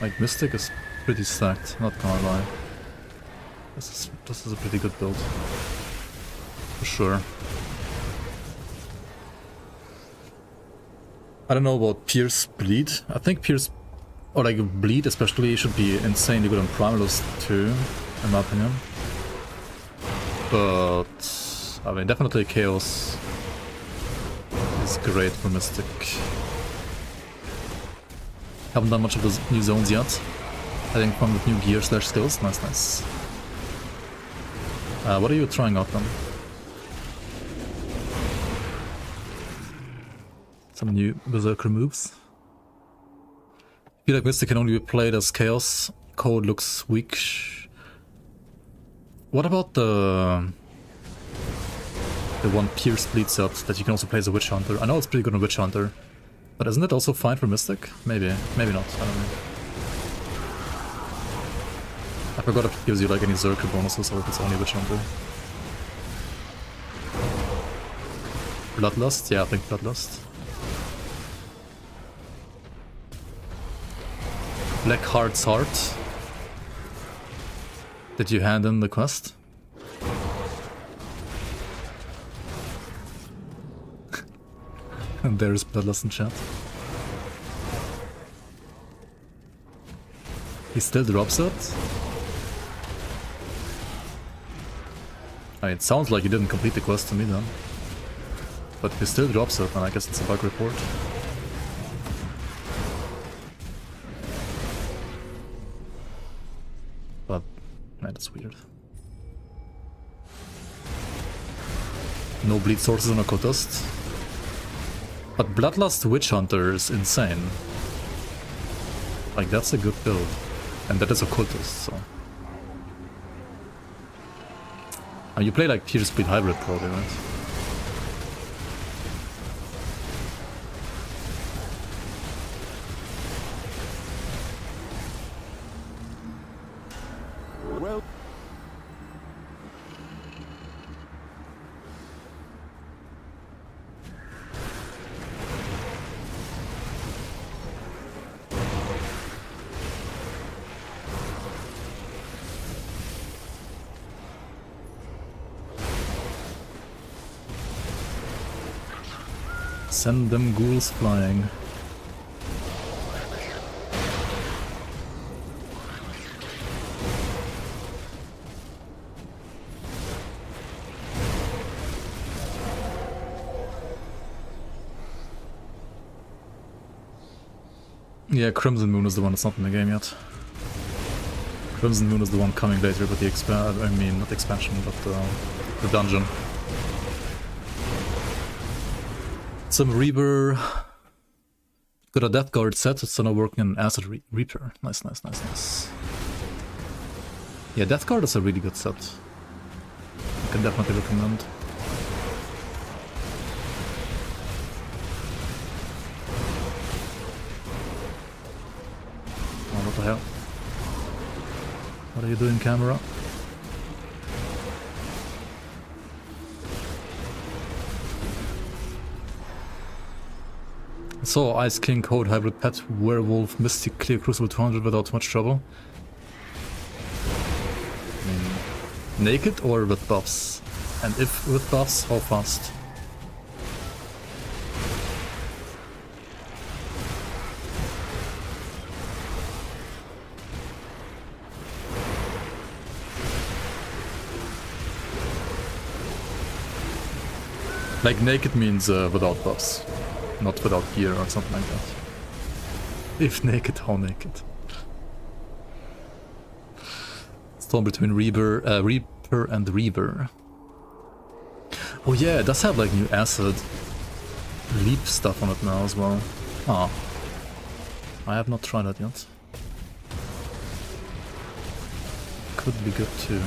Like, Mystic is pretty stacked, not gonna lie. This is a pretty good build. For sure. I don't know about Pierce Bleed. I think Pierce, or like Bleed especially, should be insanely good on Primalist too, in my opinion. But, I mean, definitely Chaos is great for Mystic. Haven't done much of those new zones yet. I think from the new gear / skills. Nice, nice. What are you trying out then? Some new Berserker moves. I feel like Mystic can only be played as Chaos. Code looks weak. What about the one Pierce Bleed set that you can also play as a Witch Hunter? I know it's pretty good on Witch Hunter, but isn't it also fine for Mystic? Maybe, maybe not, I don't know. I forgot if it gives you like any Zerker bonuses or if it's only Witch Hunter. Bloodlust? Yeah, I think Bloodlust. Blackheart's Heart. Did you hand in the quest? And there's Bloodlust in chat. He still drops it? It sounds like he didn't complete the quest to me then. But if he still drops it, then I guess it's a bug report. But, man, that's weird. No bleed sources on Occultist. But Bloodlust Witch Hunter is insane. Like, that's a good build. And that is Occultist, so... And you play like Pierce Bleed Hybrid probably, right? Well... Send them ghouls flying. Yeah, Crimson Moon is the one that's not in the game yet. Crimson Moon is the one coming later, but the I mean, not the expansion, but the dungeon. Some Reaver. Got a Death Guard set, it's now working on Acid Reaper. Nice, nice, nice, nice. Yeah, Death Guard is a really good set. I can definitely recommend. Oh, what the hell? What are you doing, camera? So, Ice King Code Hybrid Pet Werewolf Mystic Clear Crucible 200 without much trouble. I mean, naked or with buffs? And if with buffs, how fast? Like naked means without buffs. Not without gear or something like that. If naked, how naked? Storm between Reaper and Reaver. Oh yeah, it does have like new acid leap stuff on it now as well. Ah, I have not tried that yet. Could be good too.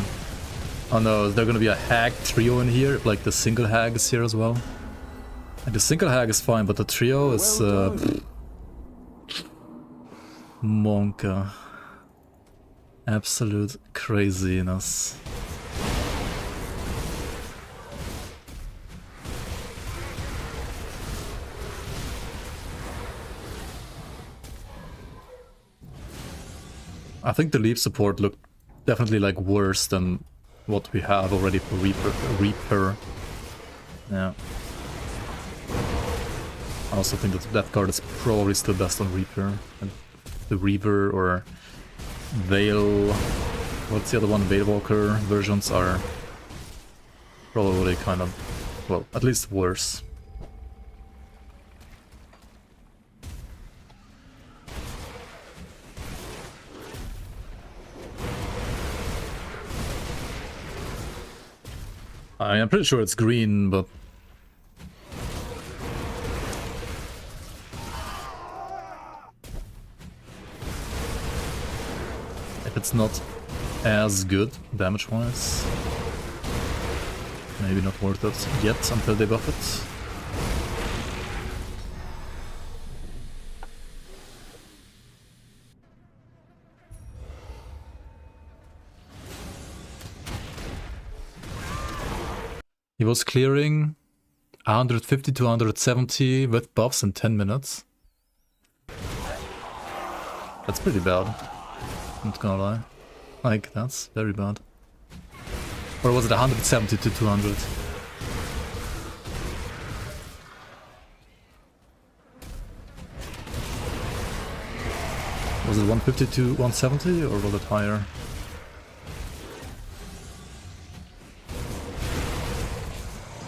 Oh no, is there gonna be a hag trio in here? Like the single hag is here as well? And the single hag is fine, but the trio is Monka. Absolute craziness. I think the leap support looked definitely like worse than what we have already for Reaper. Yeah. I also think that that card is probably still best on Reaper. And the Reaver or Veil, what's the other one? Veilwalker versions are probably kind of, well, at least worse. I'm pretty sure it's green, but it's not as good damage-wise. Maybe not worth it yet until they buff it. He was clearing 150 to 170 with buffs in 10 minutes. That's pretty bad. I'm not gonna lie. Like, that's very bad. Or was it 170 to 200? Was it 150 to 170 or was it higher?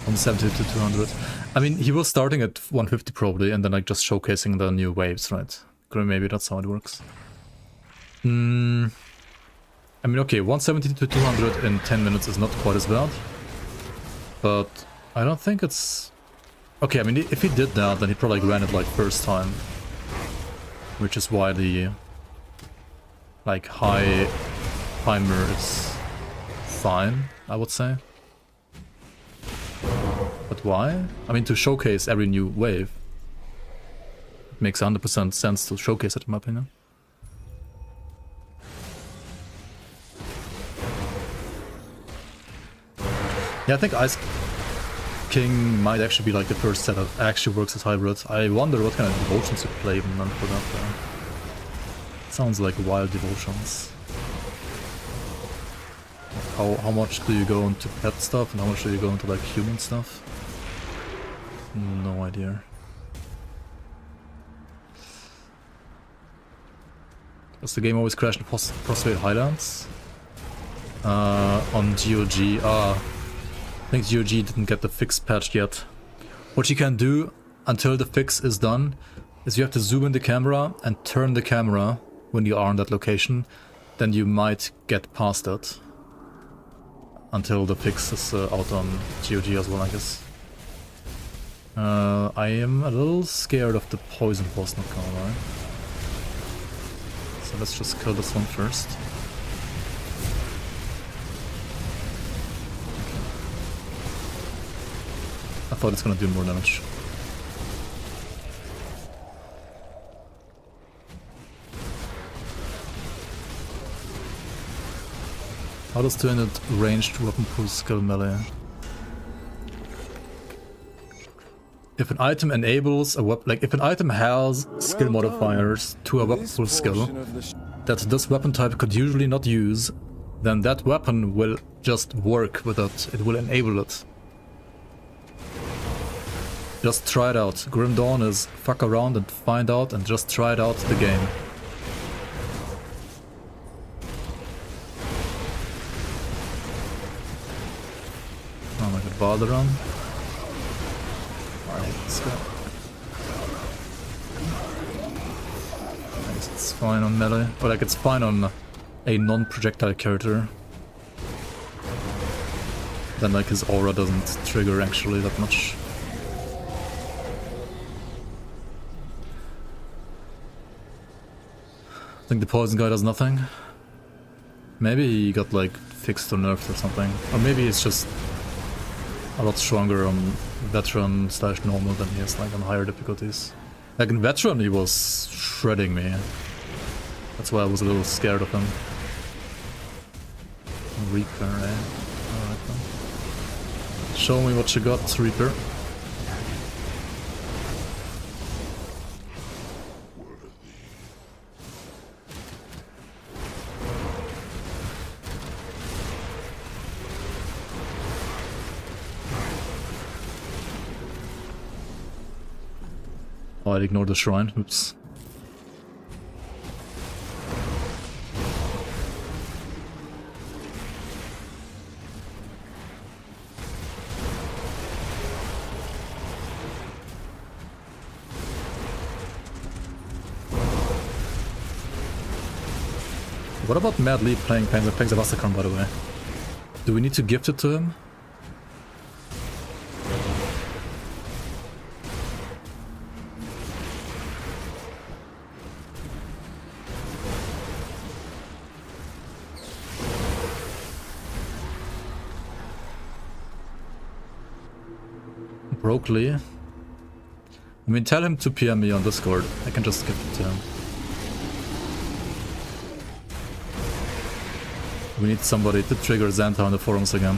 From 70 to 200. I mean, he was starting at 150 probably, and then like just showcasing the new waves, right? Maybe that's how it works. I mean, okay, 170 to 200 in 10 minutes is not quite as bad. But I don't think it's... Okay, I mean, if he did that, then he probably ran it like first time. Which is why the... like, high timer is fine, I would say. But why? I mean, to showcase every new wave. It makes 100% sense to showcase it, in my opinion. Yeah, I think Ice King might actually be like the first set that actually works as hybrid. I wonder what kind of devotions you play even then for that. Sounds like wild devotions. How much do you go into pet stuff and how much do you go into like human stuff? No idea. Does the game always crash in Prostrate Highlands? On GOG. I think GOG didn't get the fix patch yet. What you can do until the fix is done is you have to zoom in the camera and turn the camera when you are on that location. Then you might get past it. Until the fix is out on GOG as well, I guess. I am a little scared of the poison boss, not gonna lie. So let's just kill this one first. I thought it's gonna do more damage. How does 200 ranged weapon pull skill melee? If an item enables a weapon, like if an item has skill modifiers to a weapon pull skill that this weapon type could usually not use, then that weapon will just work with it. It will enable it. Just try it out. Grim Dawn is fuck around and find out and just try it out the game. Oh my god, Balderon. I hate this guy. I guess it's fine on melee. Or like it's fine on a non-projectile character. Then like his aura doesn't trigger actually that much. I think the poison guy does nothing. Maybe he got like fixed or nerfed or something. Or maybe it's just a lot stronger on veteran / normal than he is like on higher difficulties. Like in veteran he was shredding me. That's why I was a little scared of him. Reaper, eh? Alright then. Show me what you got, Reaper. Oh, I ignored the shrine. Oops. What about Mad Lee playing Fangs of Asterkarn, by the way? Do we need to gift it to him? Brokely. I mean, tell him to PM me on Discord. I can just give it to him. We need somebody to trigger Xanta on the forums again.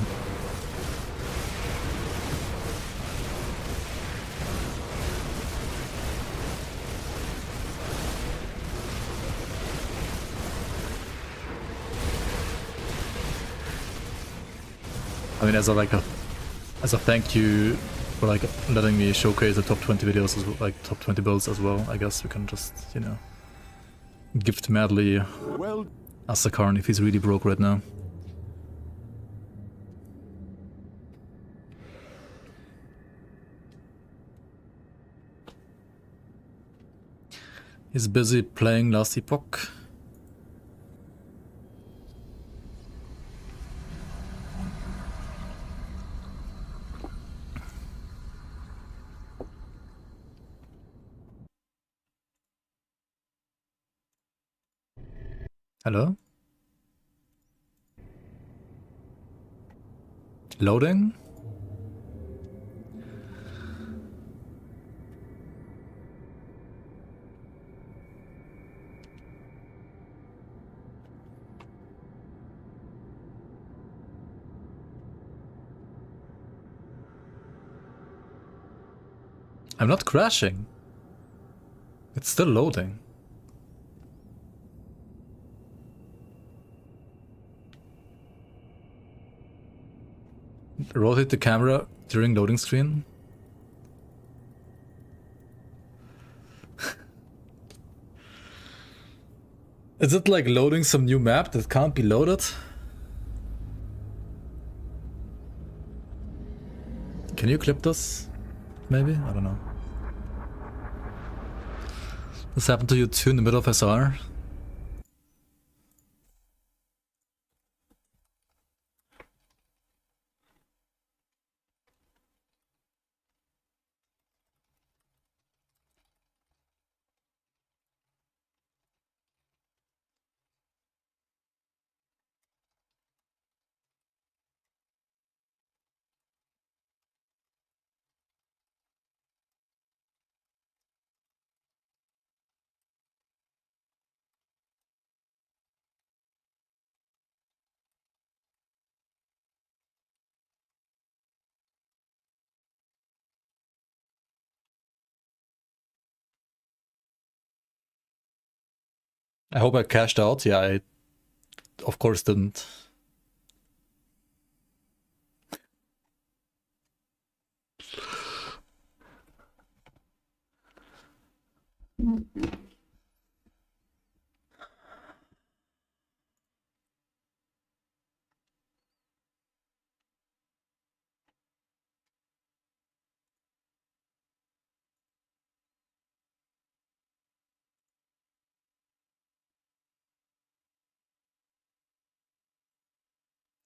I mean, as a thank you for like letting me showcase the top 20 videos, as well, like top 20 builds as well. I guess we can just, you know, gift madly Asterkarn if he's really broke right now. He's busy playing Last Epoch. Hello? Loading? I'm not crashing. It's still loading. Rotate the camera during loading screen. Is it like loading some new map that can't be loaded? Can you clip this? Maybe? I don't know. This happened to you too in the middle of SR? I hope I cashed out. Yeah, I of course didn't.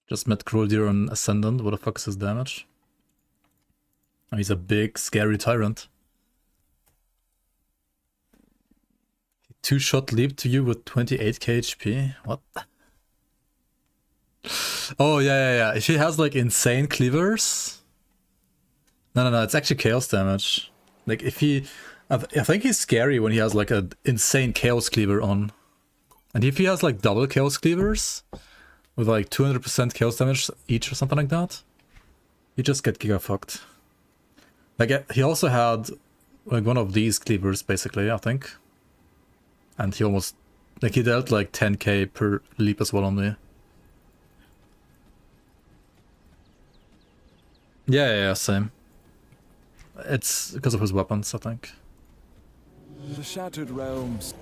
Just met Crueldeer on Ascendant. What the fuck is his damage? Oh, he's a big, scary tyrant. Two-shot leap to you with 28k HP. What? Oh, yeah. If he has like insane cleavers... No, it's actually chaos damage. Like if he... I think he's scary when he has like an insane chaos cleaver on. And if he has like double chaos cleavers... with like 200% chaos damage each or something like that, you just get giga fucked. Like he also had like one of these cleavers basically, I think. And he almost, like he dealt like 10k per leap as well on me. Yeah, same. It's because of his weapons, I think. The Shattered Realms.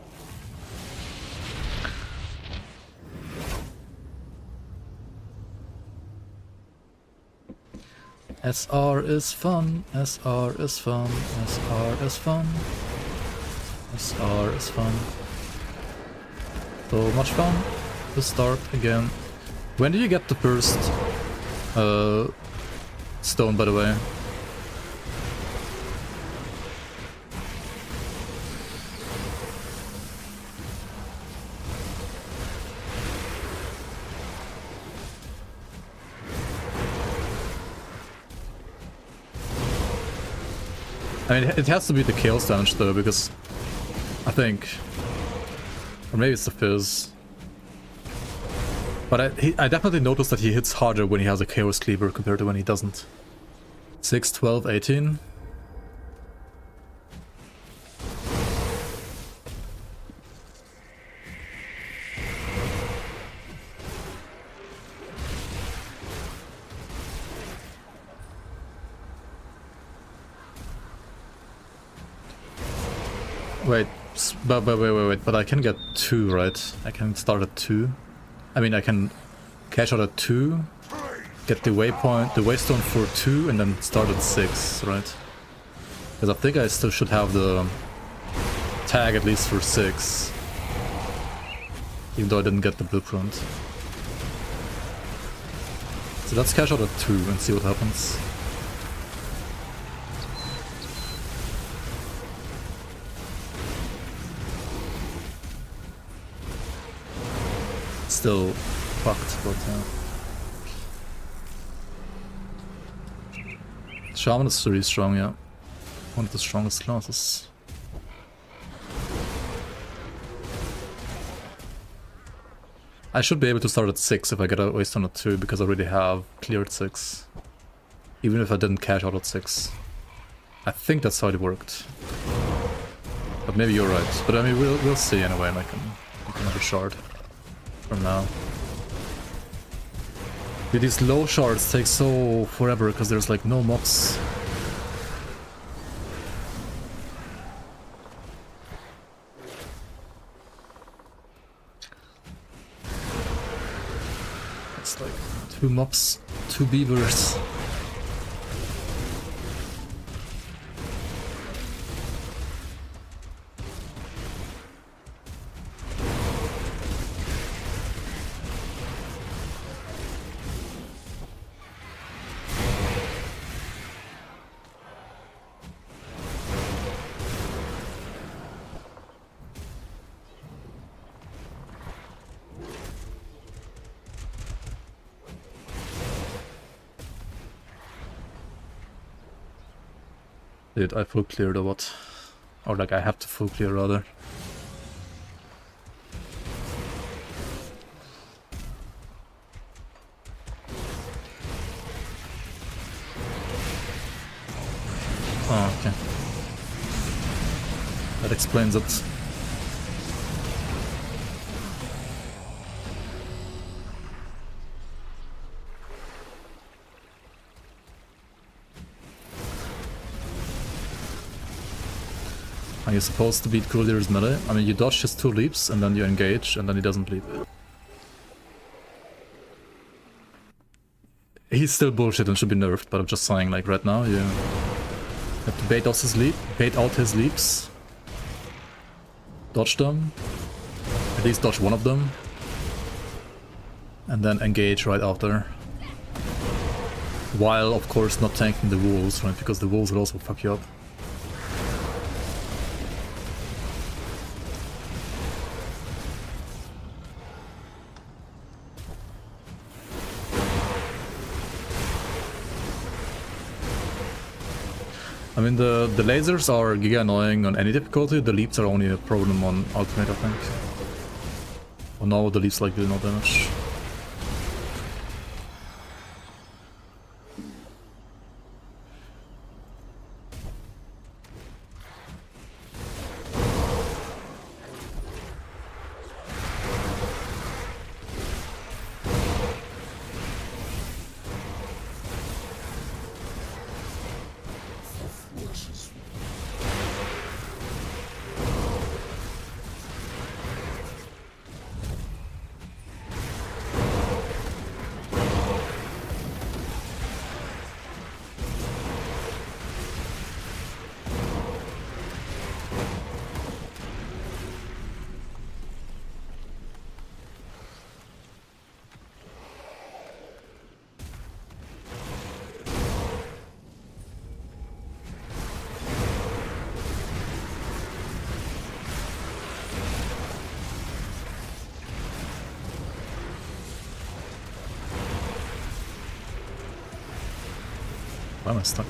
SR is fun, SR is fun, SR is fun, SR is fun. So much fun to start again. When do you get the first stone, by the way? I mean, it has to be the chaos damage though, because I think, or maybe it's the fizz. But I definitely noticed that he hits harder when he has a chaos cleaver compared to when he doesn't. 6, 12, 18. Wait, but I can get 2, right? I can start at 2. I mean, I can cash out at 2, get the waypoint, the waystone for 2, and then start at 6, right? Because I think I still should have the tag at least for 6. Even though I didn't get the blueprint. So let's cash out at 2 and see what happens. Still fucked, but Shaman is really strong, yeah. One of the strongest classes. I should be able to start at 6 if I get a waste on at 2, because I already have cleared 6. Even if I didn't cash out at 6. I think that's how it worked. But maybe you're right. But I mean, we'll see anyway, and I can have a shard from now. Dude, these low shards take so forever because there's like no mobs. It's like 2 mobs, 2 beavers. Dude, I full cleared or what? Or like I have to full clear rather. Oh, okay. That explains it. Are you supposed to beat Krulir's melee? I mean, you dodge his 2 leaps, and then you engage, and then he doesn't leap. He's still bullshit and should be nerfed, but I'm just saying, like, right now, you have to bait out his leaps, dodge them, at least dodge one of them, and then engage right after. While, of course, not tanking the wolves, right, because the wolves will also fuck you up. I mean, the lasers are giga annoying on any difficulty, the leaps are only a problem on ultimate, I think. Oh no, the leaps like do no damage. Why am I stuck?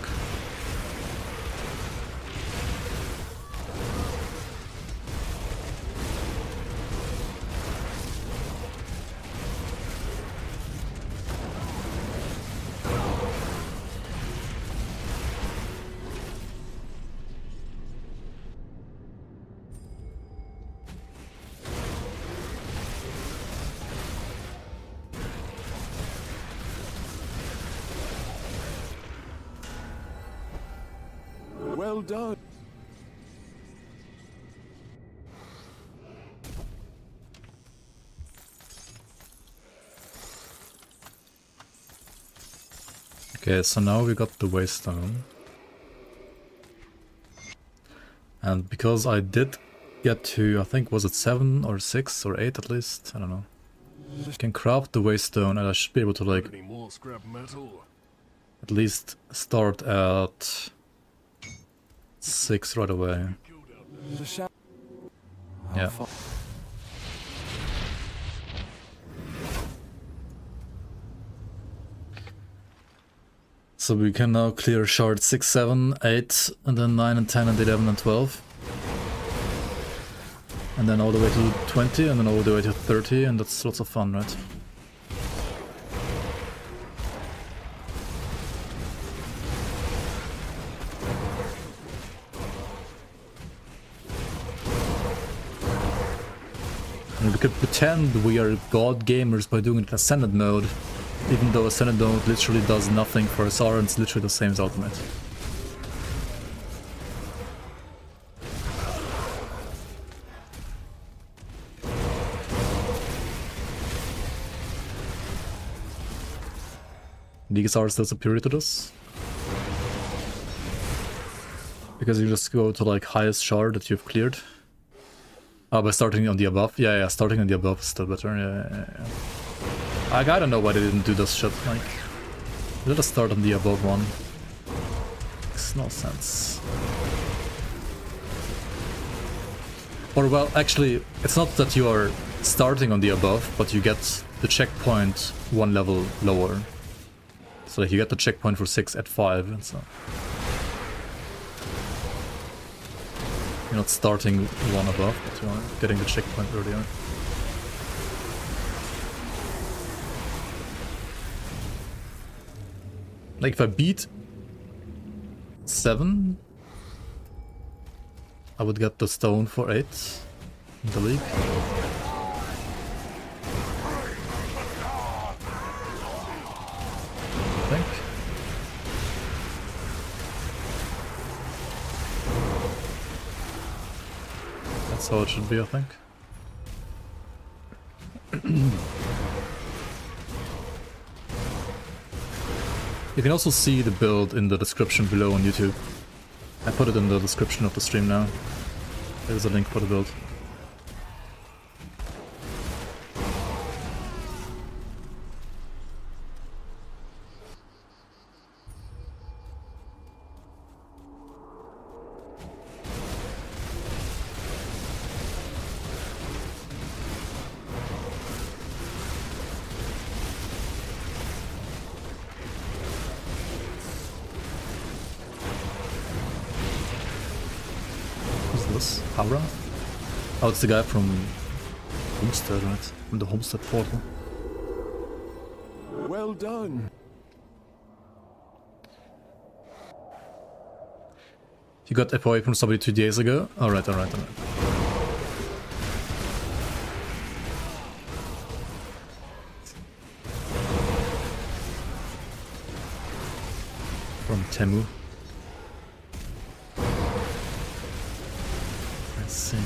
Well done. Okay, so now we got the Waystone. And because I did get to, I think, was it 7 or 6 or 8 at least? I don't know. I can craft the Waystone and I should be able to, like, Any more scrap metal? at least start at 6 right away. Yeah. So we can now clear shard 6, 7, 8, and then 9 and 10 and 11 and 12. And then all the way to 20 and then all the way to 30, and that's lots of fun, right? And we could pretend we are god gamers by doing it in Ascendant mode, even though Ascendant mode literally does nothing for SR and it's literally the same as Ultimate. These are still superior to this. Because you just go to like highest shard that you've cleared. Oh, by starting on the above? Yeah, starting on the above is still better, yeah. I gotta know why they didn't do this shit, like... Let us start on the above one. Makes no sense. Or well, actually, it's not that you are starting on the above, but you get the checkpoint one level lower. So like you get the checkpoint for 6 at 5, and so... You're not starting one above, but you're getting the checkpoint earlier. Like if I beat 7, I would get the stone for 8 in the league. I think. That's how it should be, I think. You can also see the build in the description below on YouTube. I put it in the description of the stream now. There's a link for the build. Aura? Oh, it's the guy from Homestead, right? From the Homestead portal. Well done. You got FOA from somebody 2 days ago? Alright. From Temu. Let's see.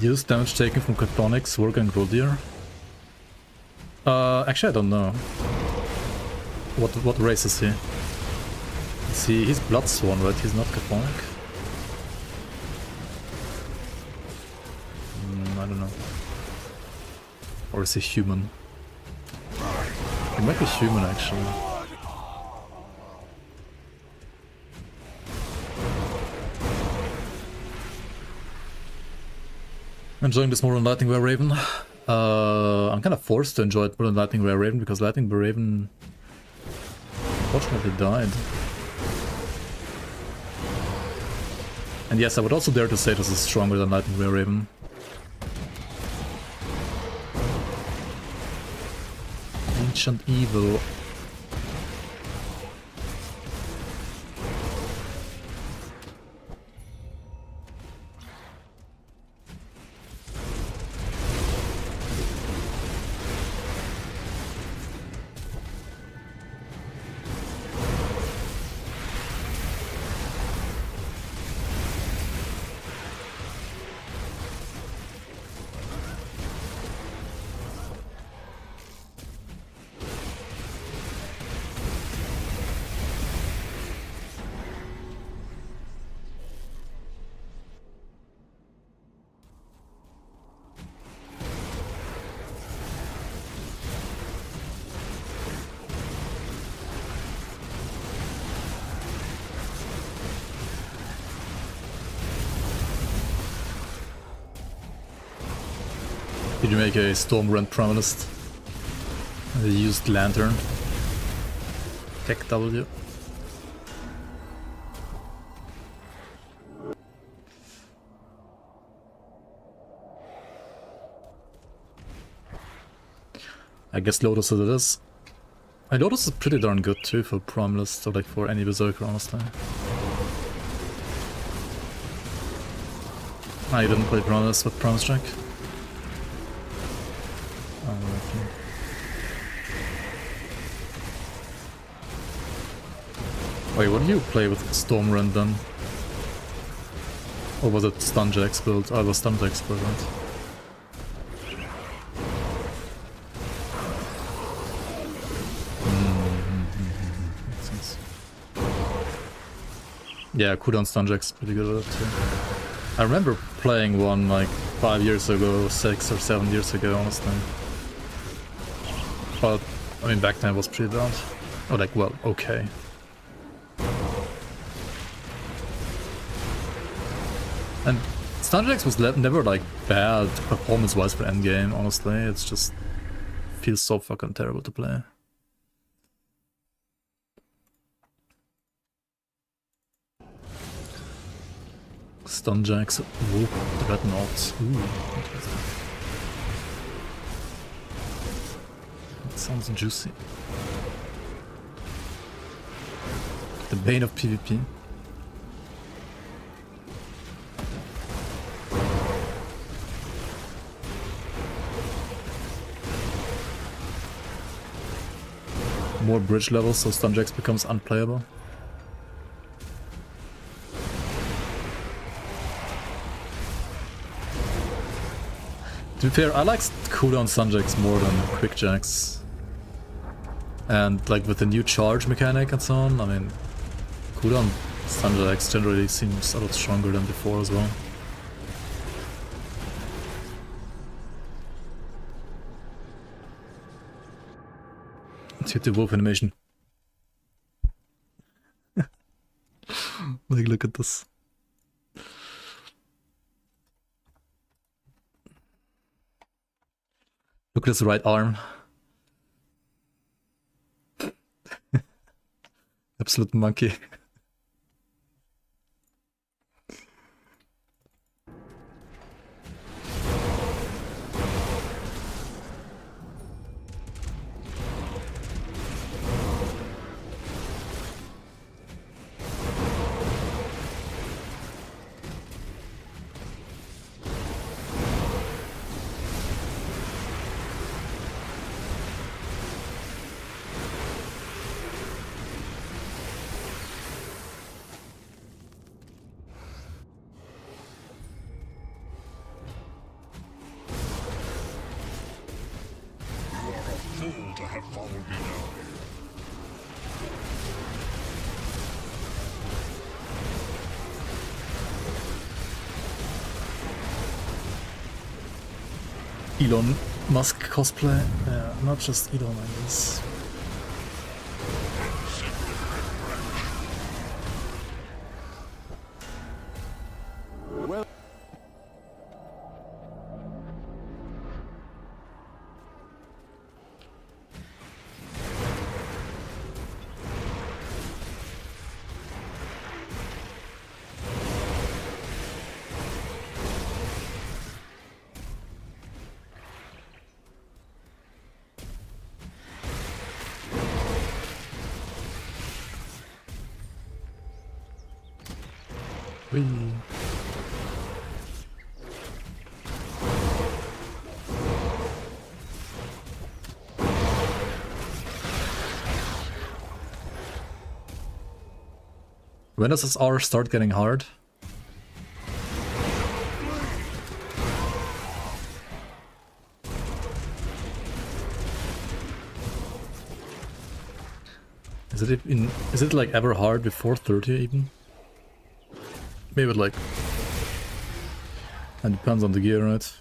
Use damage taken from Cryptonics, Work and Grodier. Actually I don't know. What race is he? He's Bloodsworn, right? He's not Cryptonic. Or is he human? He might be human, actually. Enjoying this more than Lightning Were Raven. I'm kind of forced to enjoy it more than Lightning Were Raven because Lightning Were Raven unfortunately died. And yes, I would also dare to say this is stronger than Lightning Were Raven. Ancient Evil. Did you make a Stormrend Primalist? I used Lantern. Tech W. I guess Lotus it is. And Lotus is pretty darn good too for Primalist, or like for any Berserker, honestly. I didn't play Primalist with Primus Jack. Wait, what do you play with Stormrend then? Or was it Stunjack's build? Oh, it was Stunjack's build, right? Makes sense. Yeah, cooldown Stunjack's pretty good at it too. I remember playing one like 5 years ago, 6 or 7 years ago, honestly. But, I mean, back then it was pretty bad. Oh, like, well, okay. And Stunjax was never like bad performance-wise for endgame, honestly. It's just feels so fucking terrible to play. Stunjax, whoop, Dreadnought. Ooh, interesting. That sounds juicy. The bane of PvP. More bridge levels, so Stunjax becomes unplayable. To be fair, I like cooldown Stunjax more than Quickjacks. And like with the new charge mechanic and so on, I mean, cooldown Stunjax generally seems a lot stronger than before as well. Let's hit the wolf animation. Like, look at this. Look at his right arm. Absolute monkey. To have followed me down Elon Musk cosplay. Yeah, not just Edom, I guess. Well, Whee. When does this R start getting hard? Is it like ever hard before 30 even? Maybe like... It depends on the gear, right?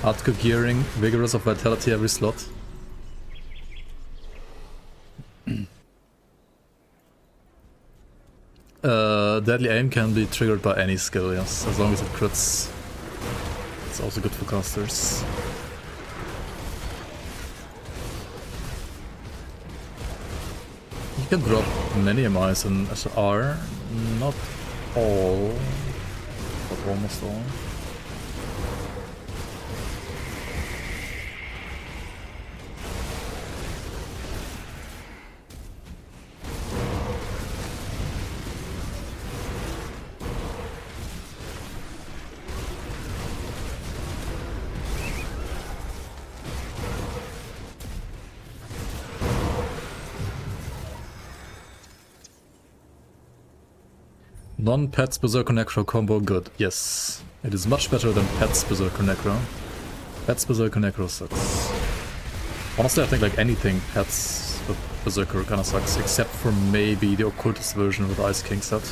Hardcore gearing, vigorous of vitality every slot. Deadly aim can be triggered by any skill, yes, as long as it crits. It's also good for casters. You can drop many MIs in SR, not all, but almost all. Non-Pets Berserker Necro combo good. Yes. It is much better than Pets Berserker Necro. Pets Berserker Necro sucks. Honestly, I think like anything Pets Berserker kinda sucks, except for maybe the Occultist version with Ice King set.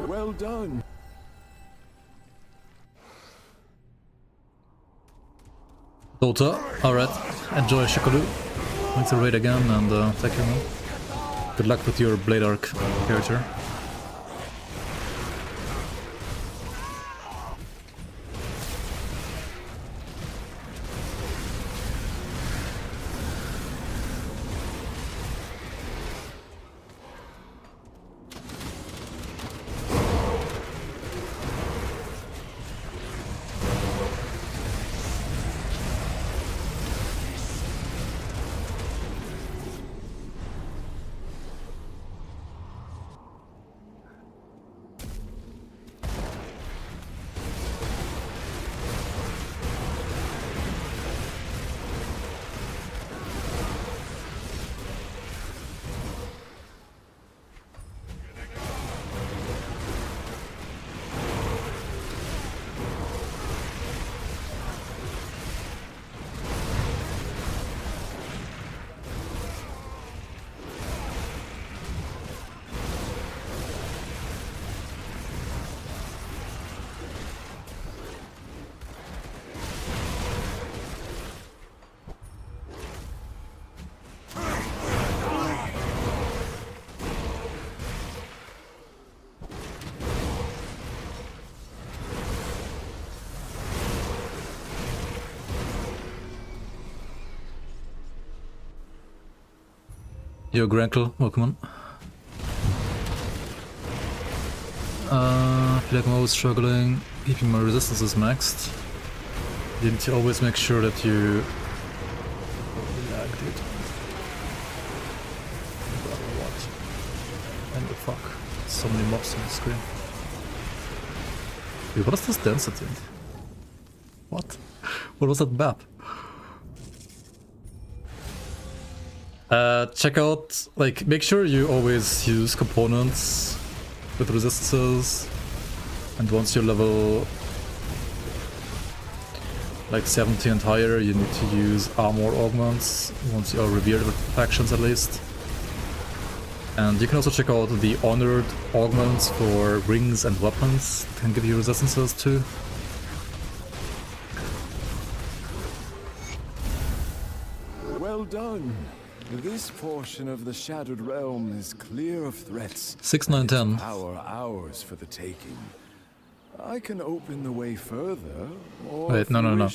well done. Dota, alright. Enjoy Shikalu. Thanks to raid again and take care man. Good luck with your Blade Arc character. Yo, Grankle, welcome on. I feel like I'm always struggling keeping my resistances maxed. You need to always make sure that you... Lag, dude. What? And the fuck? So many mobs on the screen. Dude, what is this density? What? What was that map? Check out, like, make sure you always use components with resistances, and once you're level like 70 and higher, you need to use armor augments, once you are revered with factions at least. And you can also check out the honored augments for rings and weapons, can give you resistances too. Well done. This portion of the Shattered Realm is clear of threats. 6, 9, 10. Ours for the taking. I can open the way further. Or Wait, no.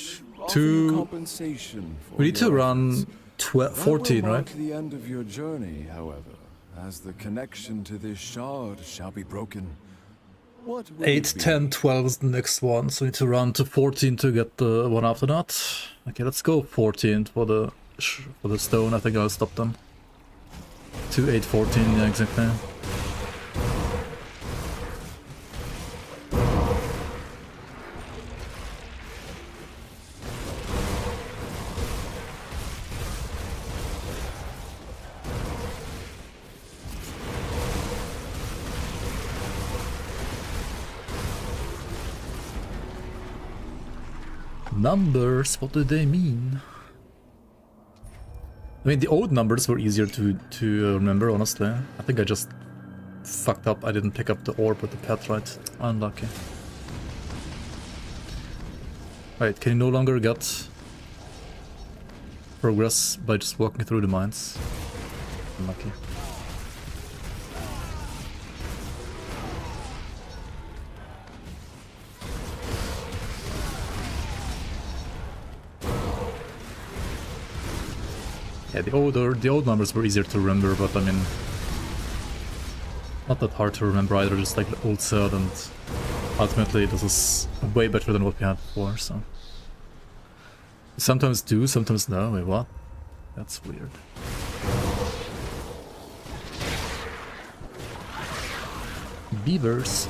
Compensation for We need to your run 14, right? the end of your journey, however, as the connection to this shard shall be broken. What will 8, 10, 12 is the next one, so we need to run to 14 to get the one after that. Okay, let's go 14 for the stone. I think I'll stop them. 2, 8, 14, yeah, exactly. Numbers, what do they mean? I mean, the old numbers were easier to remember, honestly. I think I just fucked up. I didn't pick up the orb with the pet, right? Unlucky. Right, can you no longer get progress by just walking through the mines? Unlucky. Yeah, the old numbers were easier to remember, but I mean, not that hard to remember either, just like the old set, and ultimately this is way better than what we had before, so. Sometimes do, sometimes no. Wait, what? That's weird. Beavers.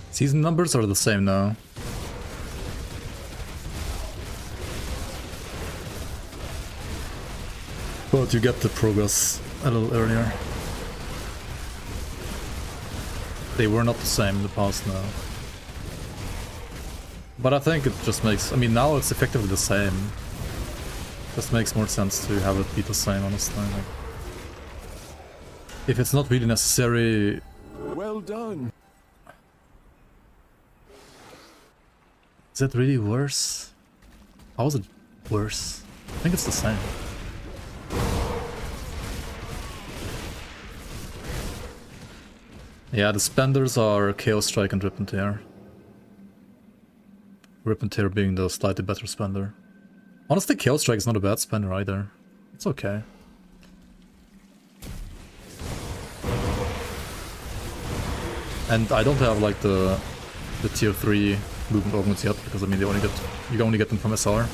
Season numbers are the same now. But you get the progress a little earlier. They were not the same in the past now. But I think it just makes... I mean, now it's effectively the same. Just makes more sense to have it be the same, honestly. Like, if it's not really necessary... Well done. Is it really worse? How is it worse? I think it's the same. Yeah, the spenders are Chaos Strike and Rip and Tear. Rip and Tear being the slightly better spender. Honestly, Chaos Strike is not a bad spender either. It's okay. And I don't have like the tier 3 movement augments yet, because I mean you only get them from SR.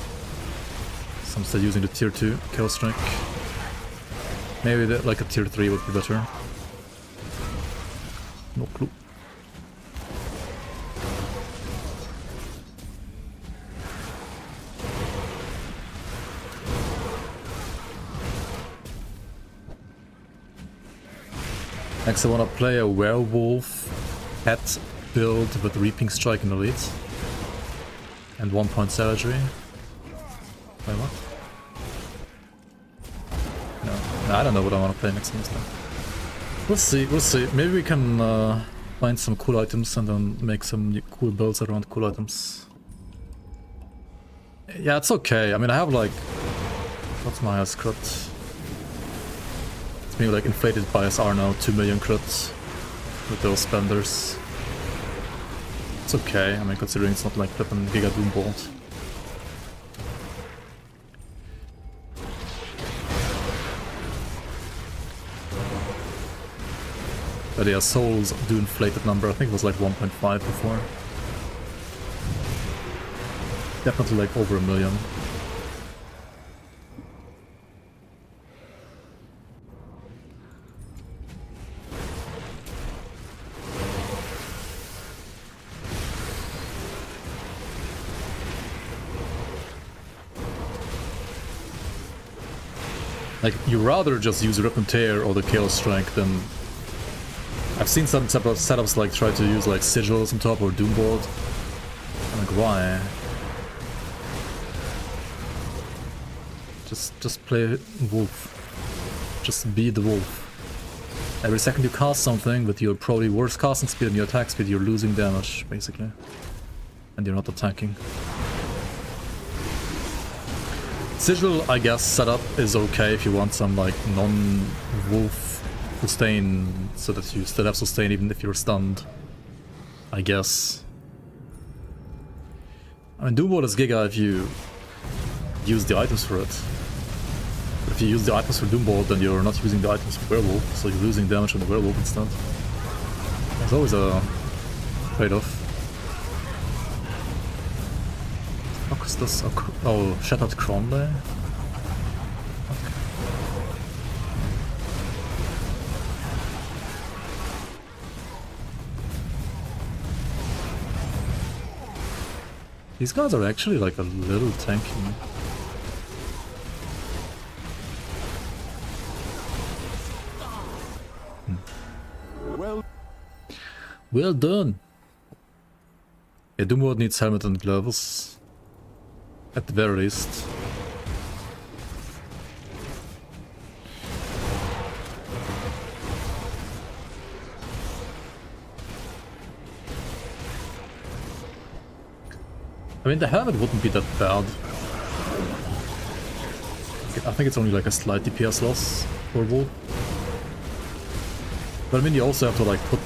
So I'm still using the tier 2 Chaos Strike. Maybe like a tier 3 would be better. No clue. Next I wanna play a Werewolf pet build with Reaping Strike and Elite. And 1 point savagery. Wait, what? No, I don't know what I want to play next time. We'll see, we'll see. Maybe we can find some cool items and then make some new cool builds around cool items. Yeah, it's okay. I mean, I have like... What's my highest crit? It's being like inflated by SR now, 2 million crits with those spenders. It's okay, I mean, considering it's not like flippin' Giga Doombolt. But yeah, souls do inflate that number. I think it was like 1.5 before. Definitely like over 1 million. Like, you rather just use Rip and Tear or the Chaos Strike than... I've seen some setups like try to use like Sigils on top or Doombolt. I'm like, why? Just play Wolf. Just be the Wolf. Every second you cast something with your probably worst casting speed and your attack speed, you're losing damage, basically. And you're not attacking. Sigil, I guess, setup is okay if you want some like non-Wolf sustain, so that you still have sustain even if you're stunned, I guess. I mean, Doombolt is Giga if you use the items for it. But if you use the items for Doombolt, then you're not using the items for Werewolf, so you're losing damage on the Werewolf instead. There's always a trade-off. What is this? Oh, Shattered Crown there? These guys are actually like a little tanky. Well done! Yeah, Doombolt needs helmet and gloves. At the very least. I mean, the helmet wouldn't be that bad. I think it's only like a slight DPS loss for Wolf. But I mean, you also have to like put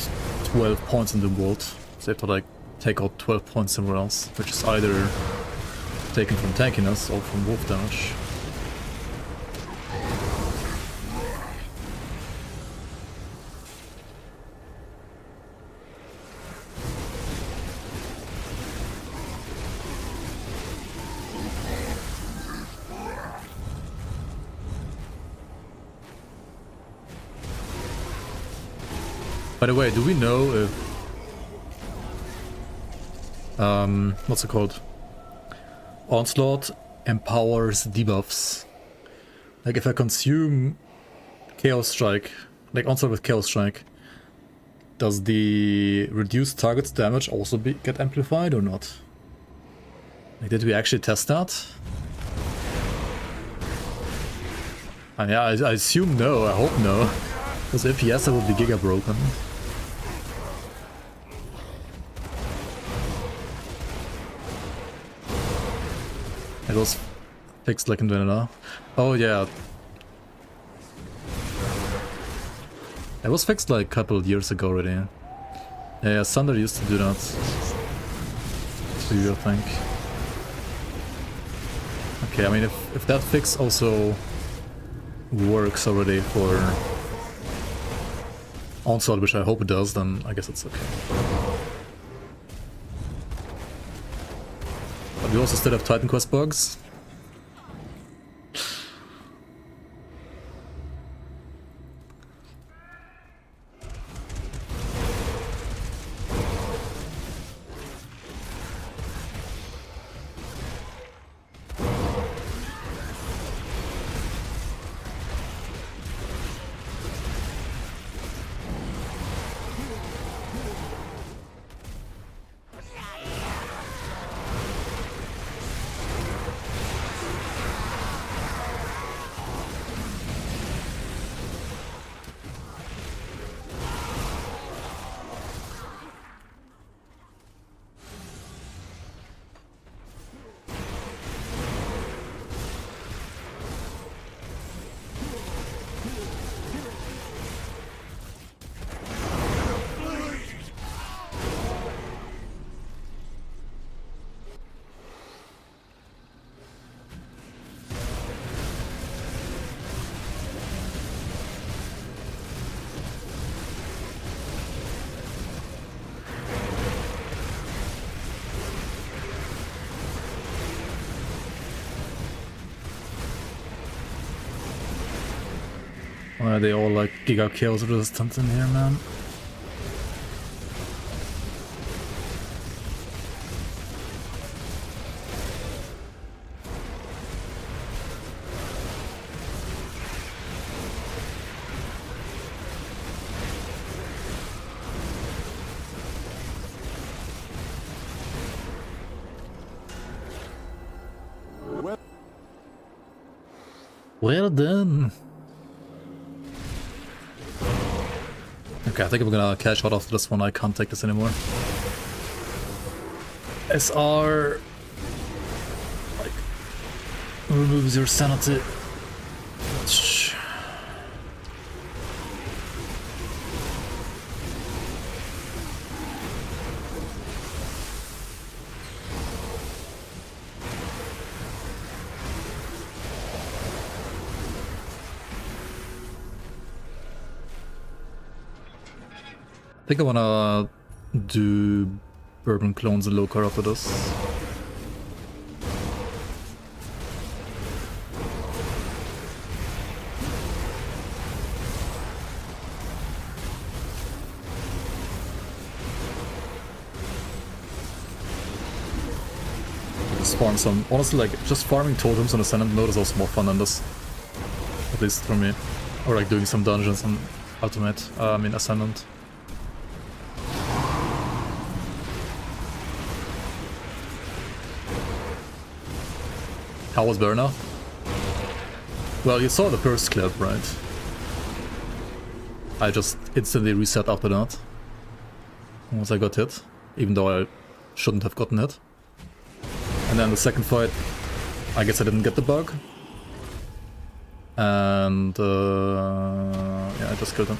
12 points in the Doombolt. So you have to like take out 12 points somewhere else, which is either taken from tankiness or from Wolf damage. By the way, do we know if... what's it called? Onslaught empowers debuffs. Like if I consume Chaos Strike, like Onslaught with Chaos Strike, does the reduced target's damage also get amplified or not? Like, did we actually test that? And yeah, I assume no, I hope no. Because if yes, I would be giga broken. It was fixed like in vanilla. Oh yeah. It was fixed like a couple of years ago already. Yeah, Thunder used to do that. Too, I think. Okay, I mean if that fix also works already for Onslaught, which I hope it does, then I guess it's okay. But we also still have Titan Quest bugs. Why are they all like Giga Chaos resistant in here, man? Well done. Okay, I think I'm gonna cash out after this one. I can't take this anymore. SR like removes your sanity. I think I wanna do Bourbon Clones and Locar after this. Farm some. Honestly, like, just farming totems on Ascendant mode is also more fun than this. At least for me. Or like doing some dungeons on Ultimate, Ascendant. How was Burnout? Well, you saw the first clip, right? I just instantly reset after that. Once I got hit, even though I shouldn't have gotten hit. And then the second fight, I guess I didn't get the bug. And yeah, I just killed him.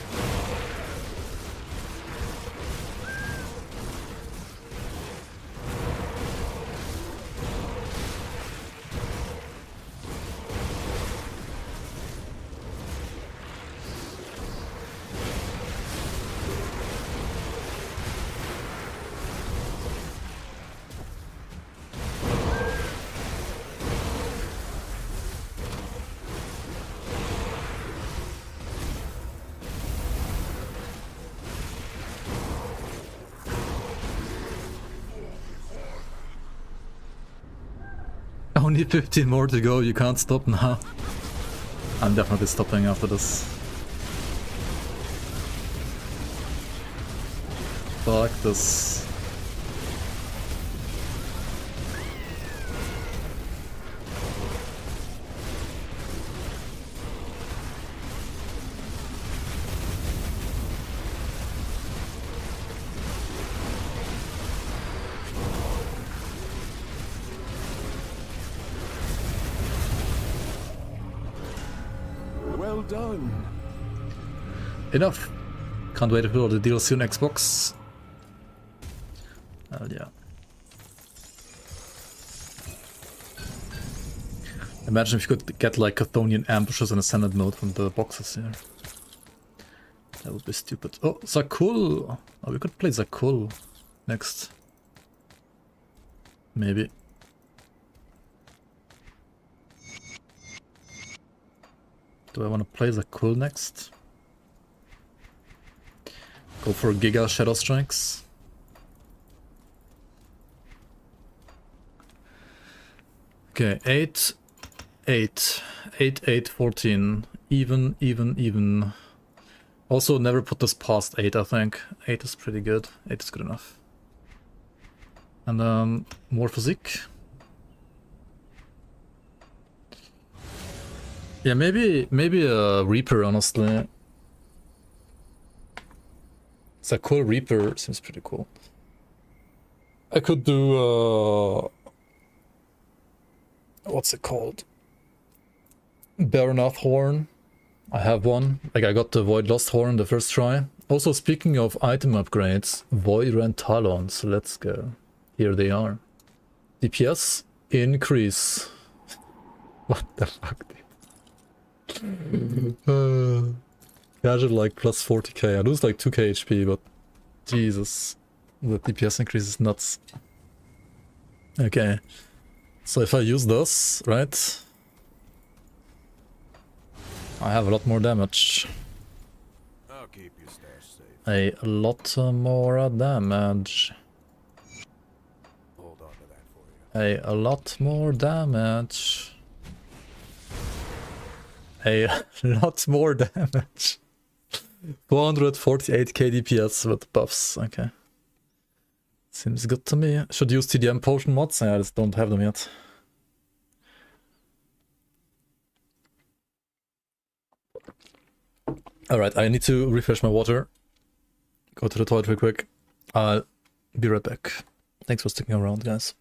Only 15 more to go, you can't stop now. I'm definitely stopping after this. Fuck this. Well done. Enough. Can't wait for the DLC on Xbox. Hell yeah. Imagine if you could get like Chthonian ambushes in Ascendant mode from the boxes here. That would be stupid. Oh, Zakul! Oh, we could play Zakul next. Maybe. Do I want to play Zakul next? Go for Giga Shadow Strikes. Okay, 8, 8, 8, 8, 14. Even. Also, never put this past 8, I think. 8 is pretty good. 8 is good enough. And more physique. Yeah, maybe a Reaper, honestly. It's a cool Reaper, seems pretty cool. I could do what's it called? Baronath Horn. I have one. Like, I got the Void Lost Horn the first try. Also, speaking of item upgrades, Void Rend Talons. Let's go. Here they are. DPS increase. What the fuck, dude? Gadget like plus 40k. I lose like 2k HP, but Jesus. The DPS increase is nuts. Okay. So if I use this, right? I have a lot more damage. I'll keep your stash safe. A lot more damage. Hold on to that for you. A lot more damage. A lot more damage. 448 KDPS with buffs. Okay. Seems good to me. Should use TDM potion mods. I just don't have them yet. Alright, I need to refresh my water. Go to the toilet real quick. I'll be right back. Thanks for sticking around, guys.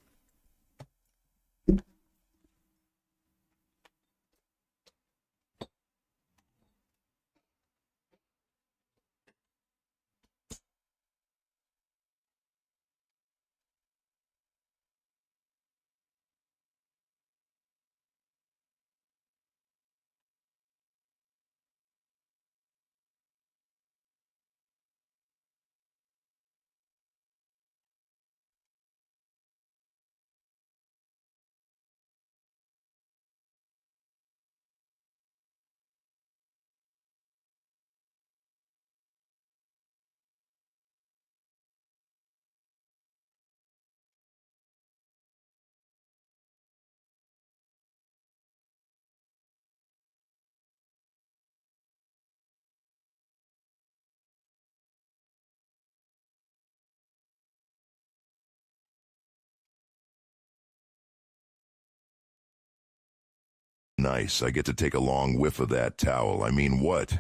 Nice, I get to take a long whiff of that towel. I mean, what?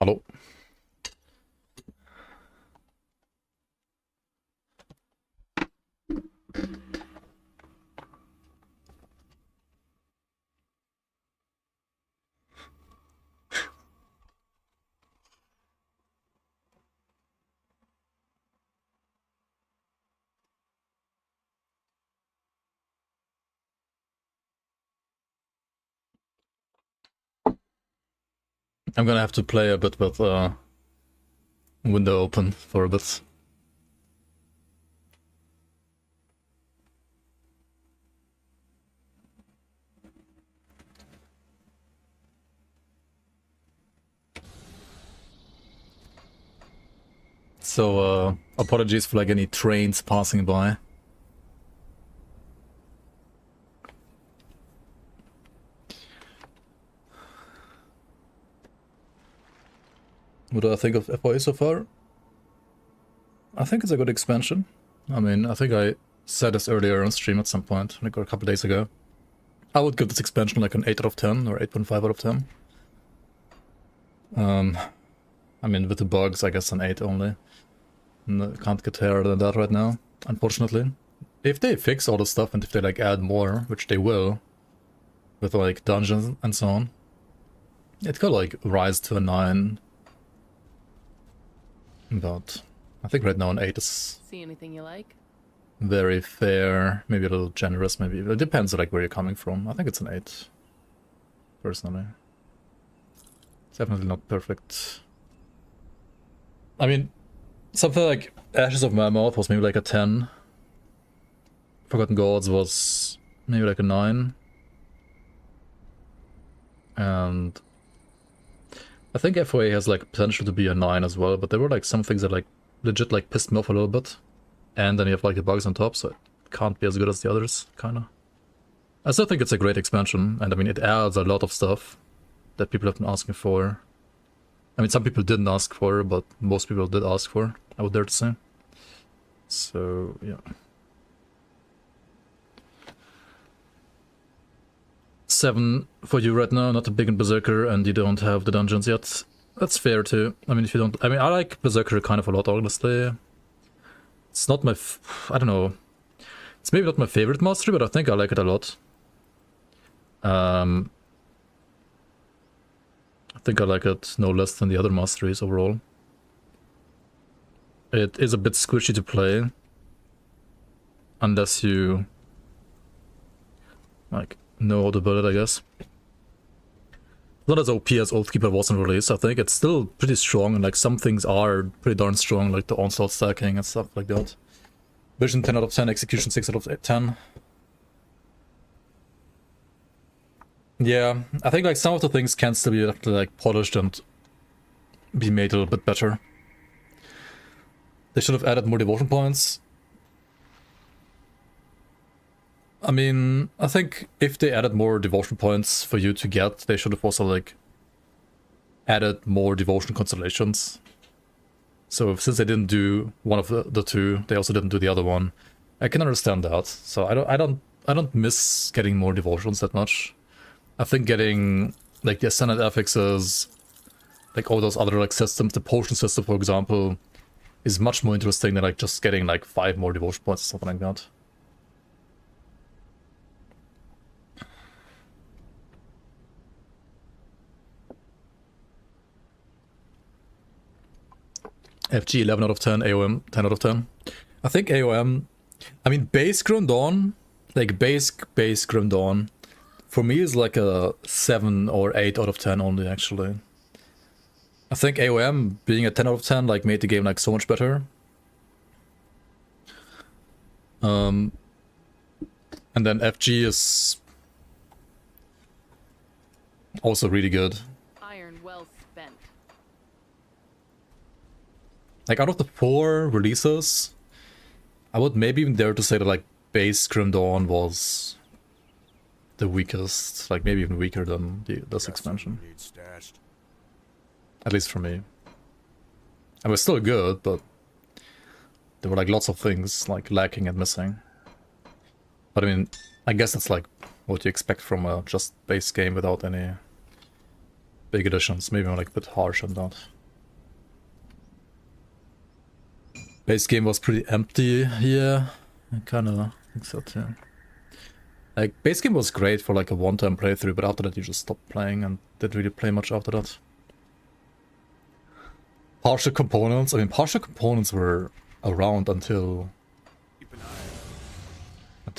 Hello. I'm gonna have to play a bit with window open for a bit. So apologies for like any trains passing by. What do I think of FOA so far? I think it's a good expansion. I mean, I think I said this earlier on stream at some point, like a couple days ago. I would give this expansion like an 8 out of 10 or 8.5 out of 10. I mean, with the bugs, I guess an 8 only. And can't get higher than that right now, unfortunately. If they fix all the stuff and if they like add more, which they will, with like dungeons and so on, it could like rise to a 9. But I think right now an 8 is See anything you like? very fair, maybe a little generous, maybe. It depends like where you're coming from. I think it's an 8, personally. It's definitely not perfect. I mean, something like Ashes of Mammoth was maybe like a 10. Forgotten Gods was maybe like a 9. And I think FOA has like potential to be a 9 as well, but there were like some things that like legit like pissed me off a little bit. And then you have like the bugs on top, so it can't be as good as the others, kinda. I still think it's a great expansion, and I mean it adds a lot of stuff that people have been asking for. I mean some people didn't ask for, but most people did ask for, I would dare to say. So, yeah. 7 for you right now, not a big in Berserker, and you don't have the dungeons yet. That's fair too. I mean, if you don't... I mean, I like Berserker kind of a lot, honestly. It's not my... I don't know. It's maybe not my favorite mastery, but I think I like it a lot. I think I like it no less than the other masteries overall. It is a bit squishy to play. Unless you... like... know how to build it, I guess. Not as OP as Oathkeeper was in release, I think. It's still pretty strong, and like some things are pretty darn strong, like the onslaught stacking and stuff like that. Vision 10 out of 10, execution 6 out of 10. Yeah, I think like some of the things can still be like polished and be made a little bit better. They should have added more devotion points. I mean, I think if they added more devotion points for you to get, they should have also, like, added more devotion constellations. So since they didn't do one of the two, they also didn't do the other one. I can understand that. So I don't miss getting more devotions that much. I think getting, like, the Ascendant affixes, like, all those other, like, systems, the potion system, for example, is much more interesting than, like, just getting, like, 5 more devotion points or something like that. FG 11 out of 10, AOM 10 out of 10. I think AOM, I mean base Grim Dawn, like base Grim Dawn, for me is like a 7 or 8 out of 10 only actually. I think AOM being a 10 out of 10 like made the game like so much better. And then FG is also really good. Iron well spent. Like out of the 4 releases, I would maybe even dare to say that like base Grim Dawn was the weakest, like maybe even weaker than this expansion. At least for me. It was still good, but there were like lots of things like lacking and missing. But I mean, I guess that's like what you expect from a just base game without any big additions. Maybe I'm like a bit harsh on that. Base game was pretty empty. Yeah, I kind of think so too. Like, base game was great for like a one-time playthrough, but after that you just stopped playing and didn't really play much after that. Partial components. I mean, partial components were around until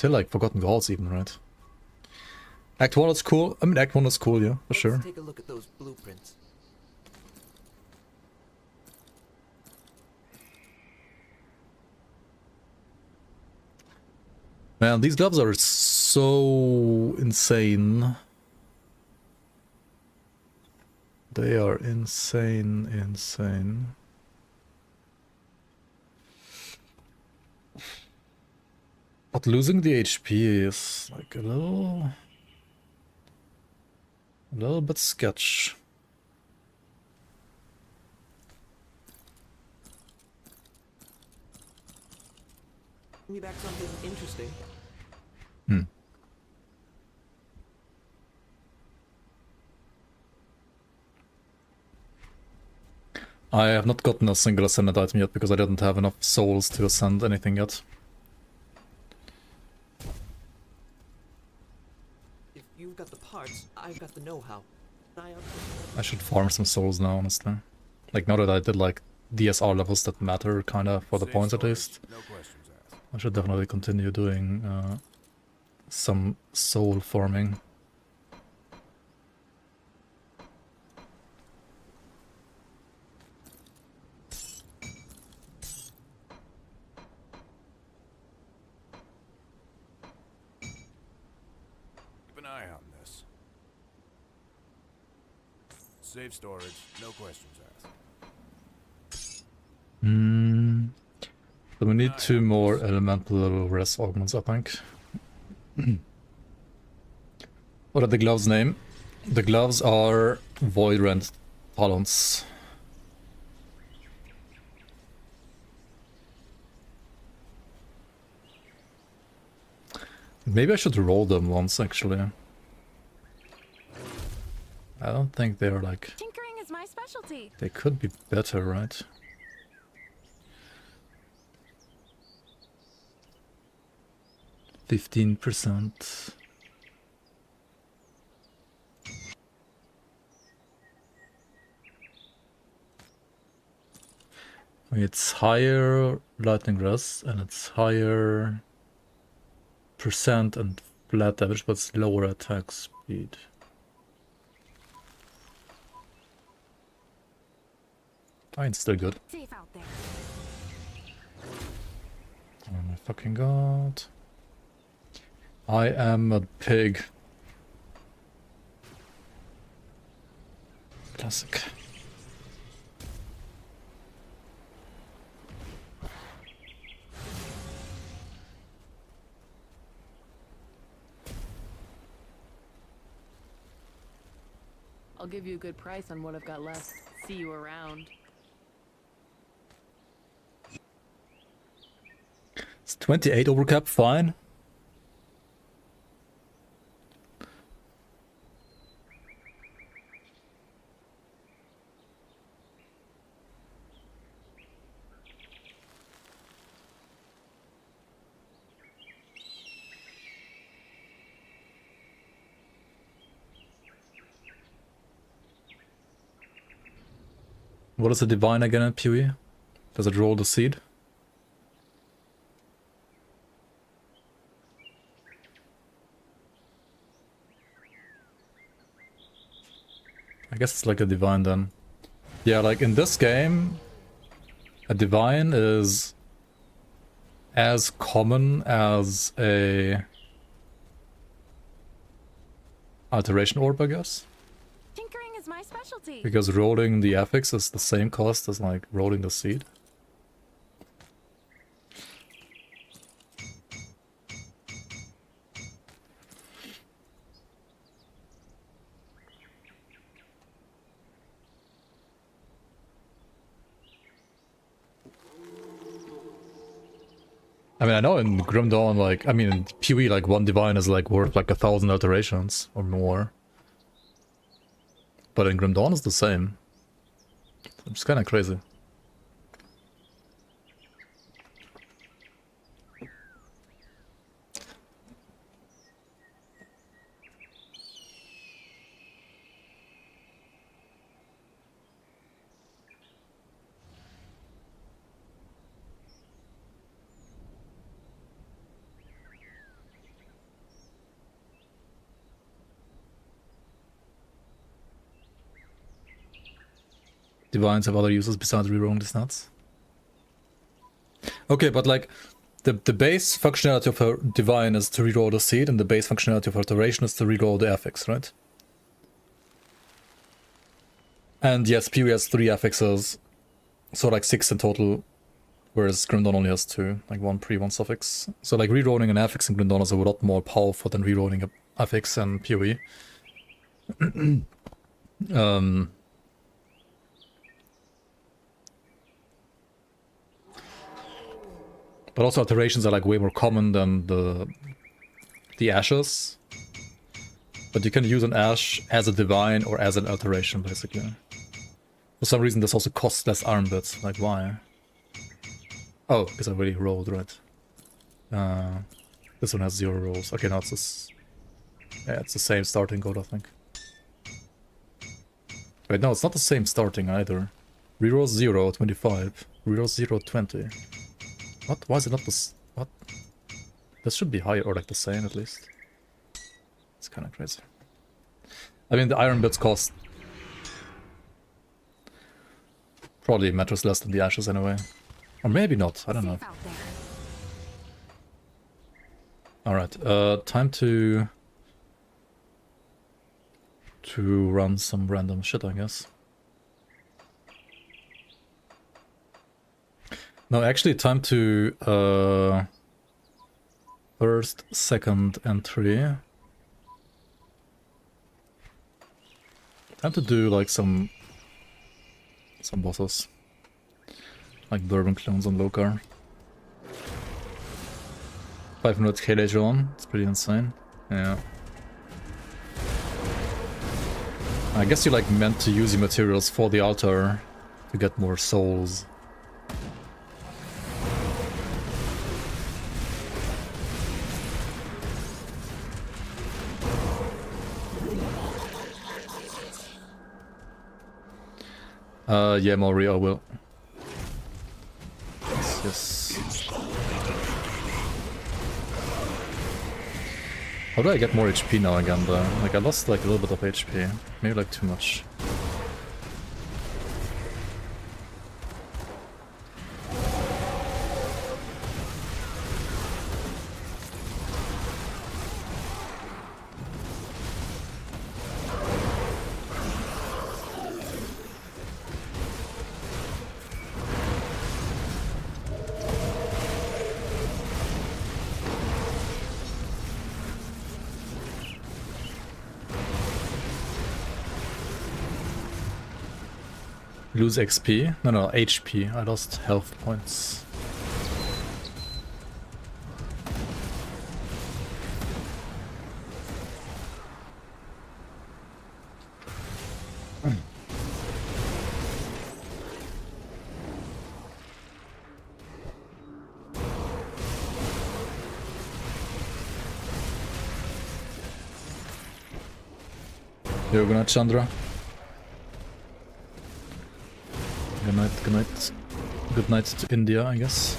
like Forgotten Gods even, right? Act 1 is cool. I mean, Act 1 is cool, yeah, for sure. Take a look at those blueprints. Man, these gloves are so insane. They are insane. But losing the HP is like a little bit sketch. Bring me back something interesting. I have not gotten a single Ascendant item yet because I didn't have enough souls to ascend anything yet. If you've got the parts, I've got the know-how. I should farm some souls now, honestly. Like, now that I did like DSR levels that matter kinda for the points at least. I should definitely continue doing some soul farming. Keep an eye on this. Safe storage, no questions asked. So we need 2 more elemental res augments, I think. What are the gloves' name? The gloves are Void Rend Talons. Maybe I should roll them once, actually. I don't think they're like... Tinkering is my specialty. They could be better, right? %. It's higher lightning rest and it's higher % and flat damage, but it's lower attack speed. Fine, still good. Safe out there. Oh my fucking god. I am a pig. Classic. I'll give you a good price on what I've got left. See you around. It's 28 overcap, fine. What is a divine again at PoE? Does it roll the seed? I guess it's like a divine then. Yeah, like in this game, a divine is as common as a alteration orb, I guess. Tinkering is my specialty. Because rolling the affix is the same cost as like rolling the seed. I mean, I know in Grim Dawn, like, I mean, in PoE, like, one divine is, like, worth, like, 1,000 alterations or more. But in Grim Dawn it's the same. It's kind of crazy. Divines have other uses besides rerolling the stats. Okay, but like the base functionality of a divine is to reroll the seed, and the base functionality of alteration is to reroll the affix, right? And yes, PoE has 3 affixes, so like 6 in total, whereas Grim Dawn only has 2, like 1 pre, 1 suffix. So like rerolling an affix in Grim Dawn is a lot more powerful than rerolling an affix and PoE. But also alterations are like way more common than the ashes. But you can use an ash as a divine or as an alteration, basically. For some reason this also costs less arm bits. Like why? Oh, because I already rolled, right? This one has 0 rolls. Okay, now it's this. Yeah, it's the same starting gold, I think. Wait, no, it's not the same starting either. Reroll 0, 25. Reroll 0, 20. What? Why is it not this? What? This should be higher, or like the same at least. It's kind of crazy. I mean, the iron bits cost probably matters less than the ashes anyway. Or maybe not, I don't know. Alright, time to run some random shit, I guess. No, actually time to first, second entry. Time to do like some bosses. Like Bourbon clones on Lokar. 500k later on, it's pretty insane. Yeah. I guess you like meant to use your materials for the altar to get more souls. Yeah, Maury, I will. Yes. How do I get more HP now again though? Like I lost like a little bit of HP. Maybe like too much. Lose XP? No, HP. I lost health points. You're gonna Chandra. Good night, good night. Good night to India, I guess.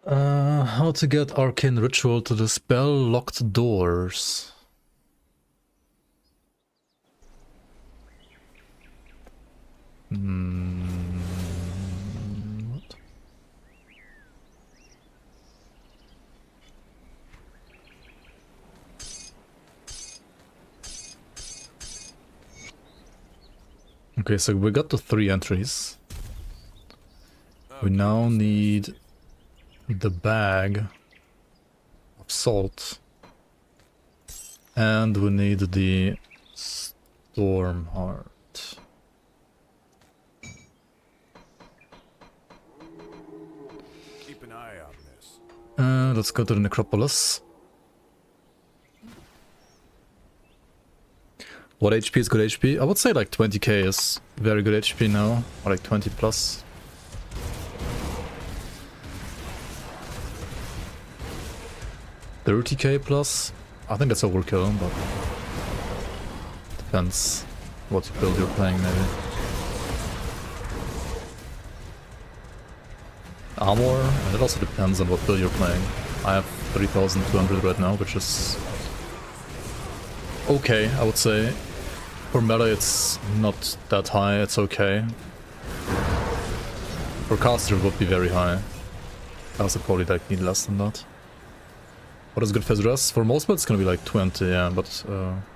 How to get arcane ritual to dispel locked doors. What? Okay, so we got the 3 entries. We now need the bag of salt. And we need the Stormheart. Keep an eye on this. Let's go to the necropolis. What HP is good HP? I would say like 20k is very good HP now, or like 20 plus. $30k plus? I think that's overkill, but depends what build you're playing maybe. Armor, and it also depends on what build you're playing. I have 3200 right now, which is okay, I would say. For meta it's not that high, it's okay. For caster it would be very high. I also probably like need less than that. What is good phase rest? For most builds it's gonna be like 20, yeah, but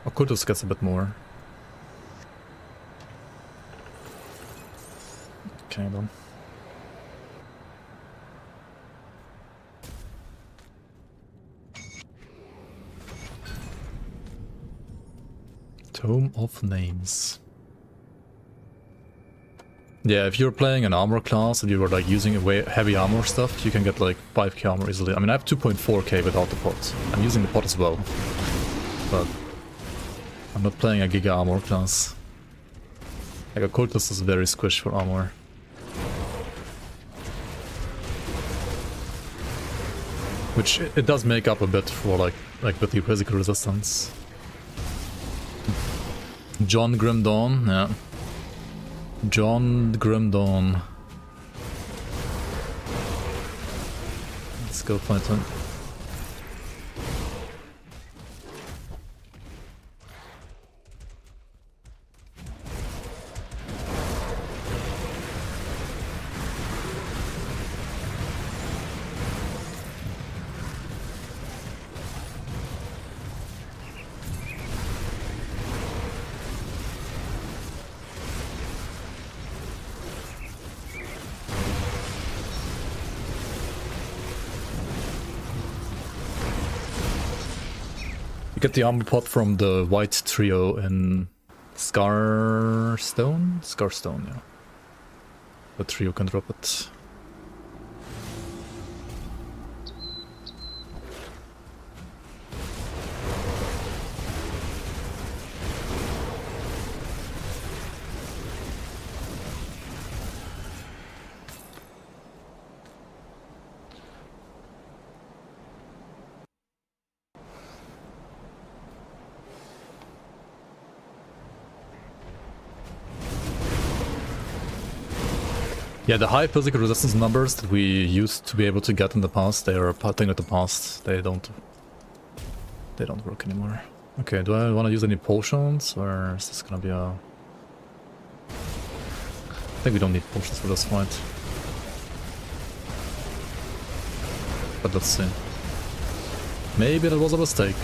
Occultist gets a bit more. Okay then. Tome of Names. Yeah, if you're playing an armor class and you were like using away heavy armor stuff, you can get like 5k armor easily. I mean, I have 2.4k without the pot. I'm using the pot as well, but I'm not playing a giga armor class. Like Occultist is very squish for armor. Which it does make up a bit for like with the physical resistance. John Grim Dawn, yeah. John Grim Dawn. Let's go find him. Get the armor pot from the white trio in Scarstone? Scarstone, yeah. The trio can drop it. Yeah, the high physical resistance numbers that we used to be able to get in the past, they are a thing of the past. They don't work anymore. Okay, do I want to use any potions, or is this gonna be a... I think we don't need potions for this fight. But let's see. Maybe that was a mistake.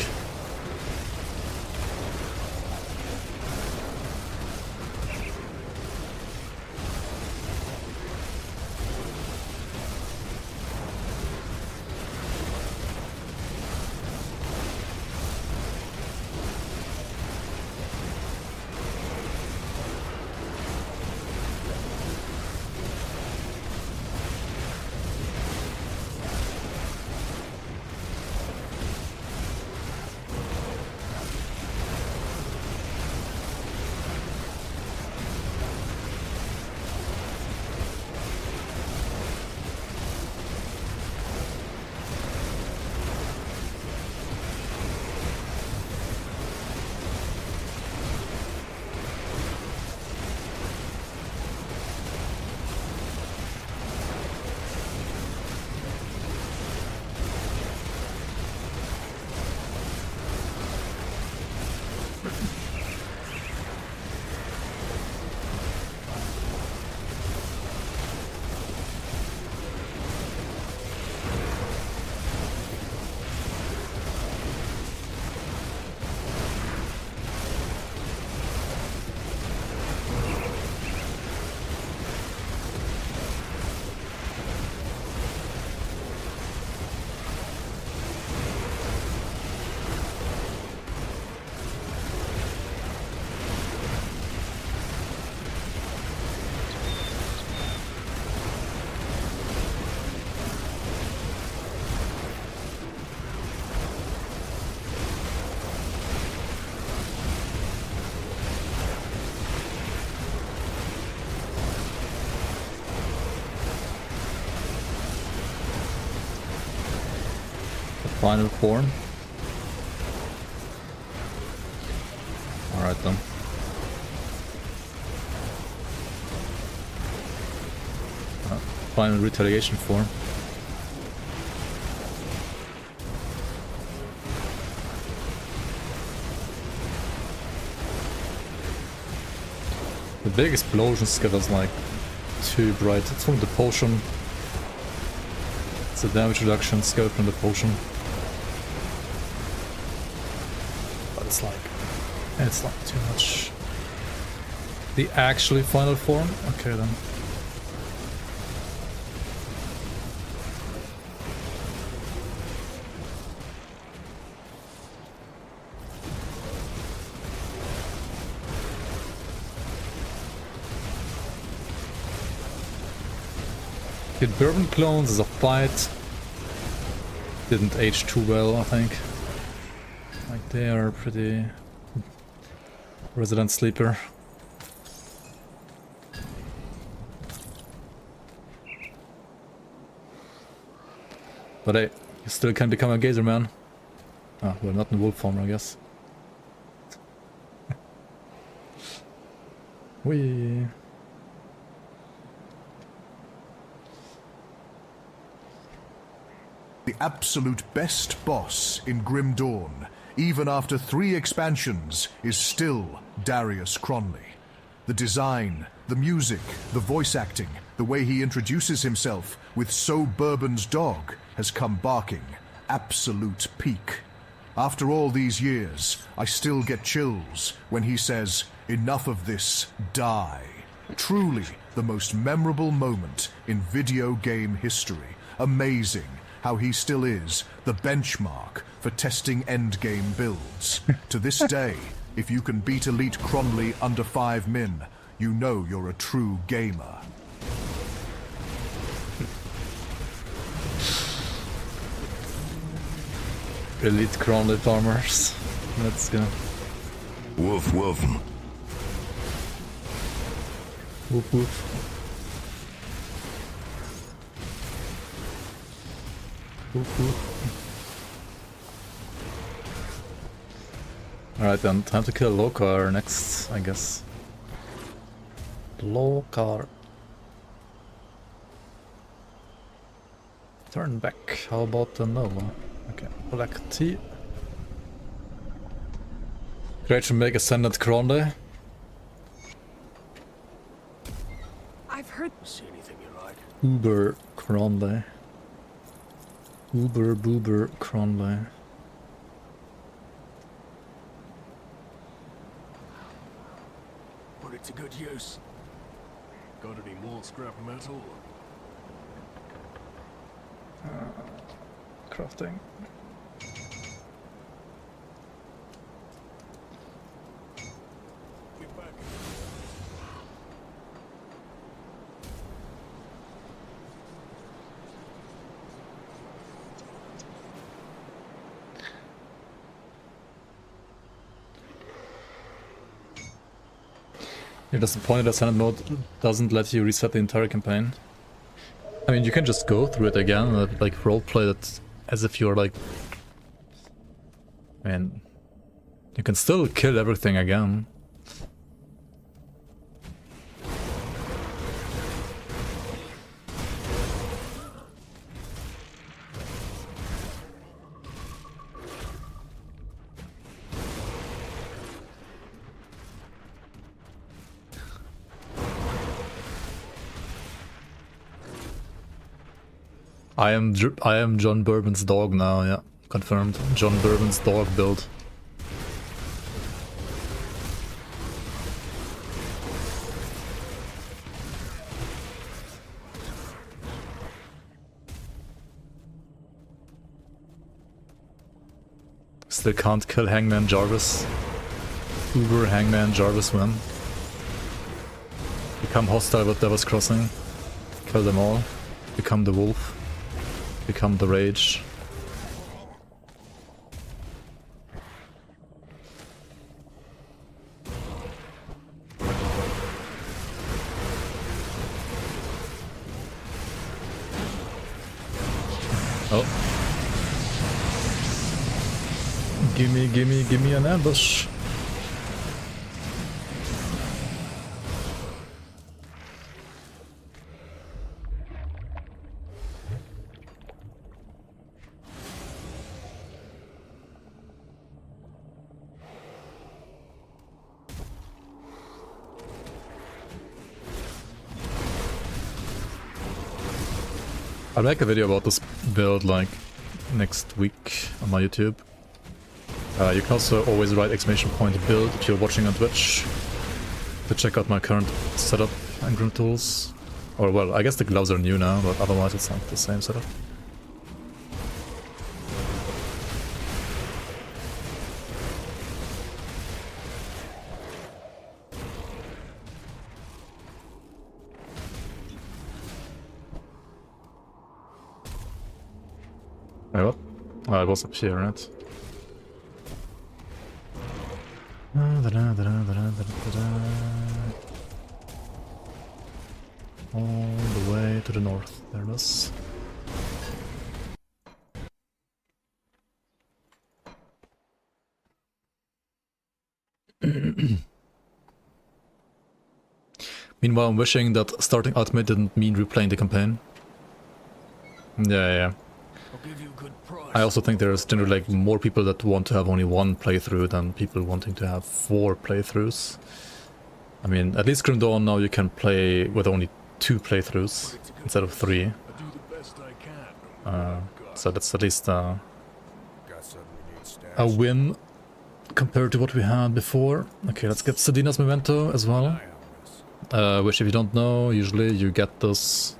Final form. Alright then. Final retaliation form. The big explosions get us like too bright. It's from the potion. It's a damage reduction skill from the potion. But it's like too much. The actually final form? Okay then. The Bourbon clones as a fight didn't age too well, I think. Like they are pretty resident sleeper. But hey, you still can become a gazer man. Ah, well, not in wolf form, I guess. Whee! The absolute best boss in Grim Dawn, even after 3 expansions, is still Darius Cronley. The design, the music, the voice acting, the way he introduces himself with "So Bourbon's dog" has come barking. Absolute peak. After all these years, I still get chills when he says, "Enough of this, die." Truly the most memorable moment in video game history. Amazing how he still is the benchmark for testing endgame builds. To this day, if you can beat Elite Cronley under 5 min, you know you're a true gamer. Elite Cronley farmers. Let's go. Woof woof. Woof woof. Alright then, time to kill Lokar next, I guess. Lokar. Turn back. How about the Nova? Okay, black tea. Great to make Ascendant Cronley. I've heard. See anything you like? Uber Cronley. Uber Boober Cronley. Put it to good use. Got any more scrap metal? Crafting. You're disappointed that Ascendant mode doesn't let you reset the entire campaign. I mean, you can just go through it again and like roleplay it as if you're like... I mean, you can still kill everything again. I am John Bourbon's dog now, yeah. Confirmed. John Bourbon's dog build. Still can't kill Hangman Jarvis. Uber Hangman Jarvis win. Become hostile with Devil's Crossing. Kill them all. Become the wolf. Become the rage. Oh. Gimme an ambush. I'll make a video about this build like next week on my YouTube. You can also always write !build if you're watching on Twitch to check out my current setup and group tools. Or well, I guess the gloves are new now, but otherwise it's like the same setup. Wait, what? Oh, it was up here, right? All the way to the north. There it is. Meanwhile, I'm wishing that starting Ultimate didn't mean replaying the campaign. Yeah. I also think there's generally like more people that want to have only one playthrough than people wanting to have 4 playthroughs. I mean, at least Grim Dawn now you can play with only 2 playthroughs instead of 3. So that's at least a win compared to what we had before. Okay, let's get Sedina's Memento as well. Which, if you don't know, usually you get this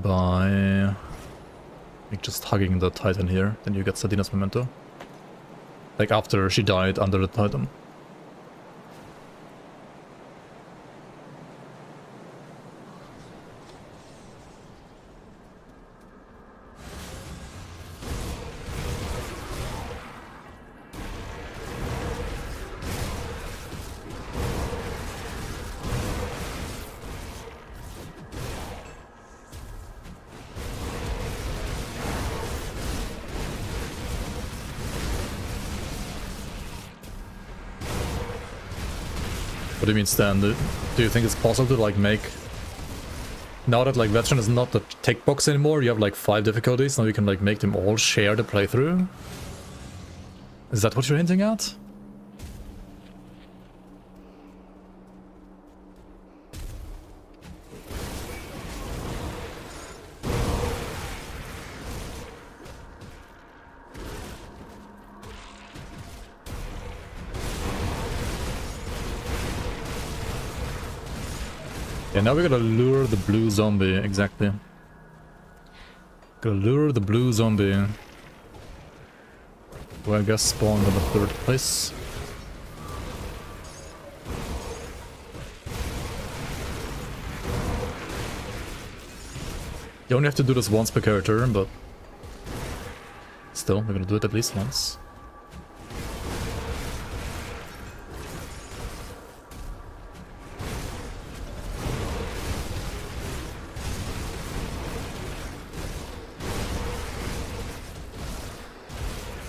by like just hugging the Titan here, then you get Sedina's Memento. Like after she died under the Titan. What do you mean, Stan? Do you think it's possible to like make... Now that like Veteran is not the tick box anymore, you have like 5 difficulties, now you can like make them all share the playthrough? Is that what you're hinting at? Yeah, now we gotta lure the blue zombie, exactly. Gotta lure the blue zombie. Who I guess spawned in the 3rd place. You only have to do this once per character, but still, we're gonna do it at least once.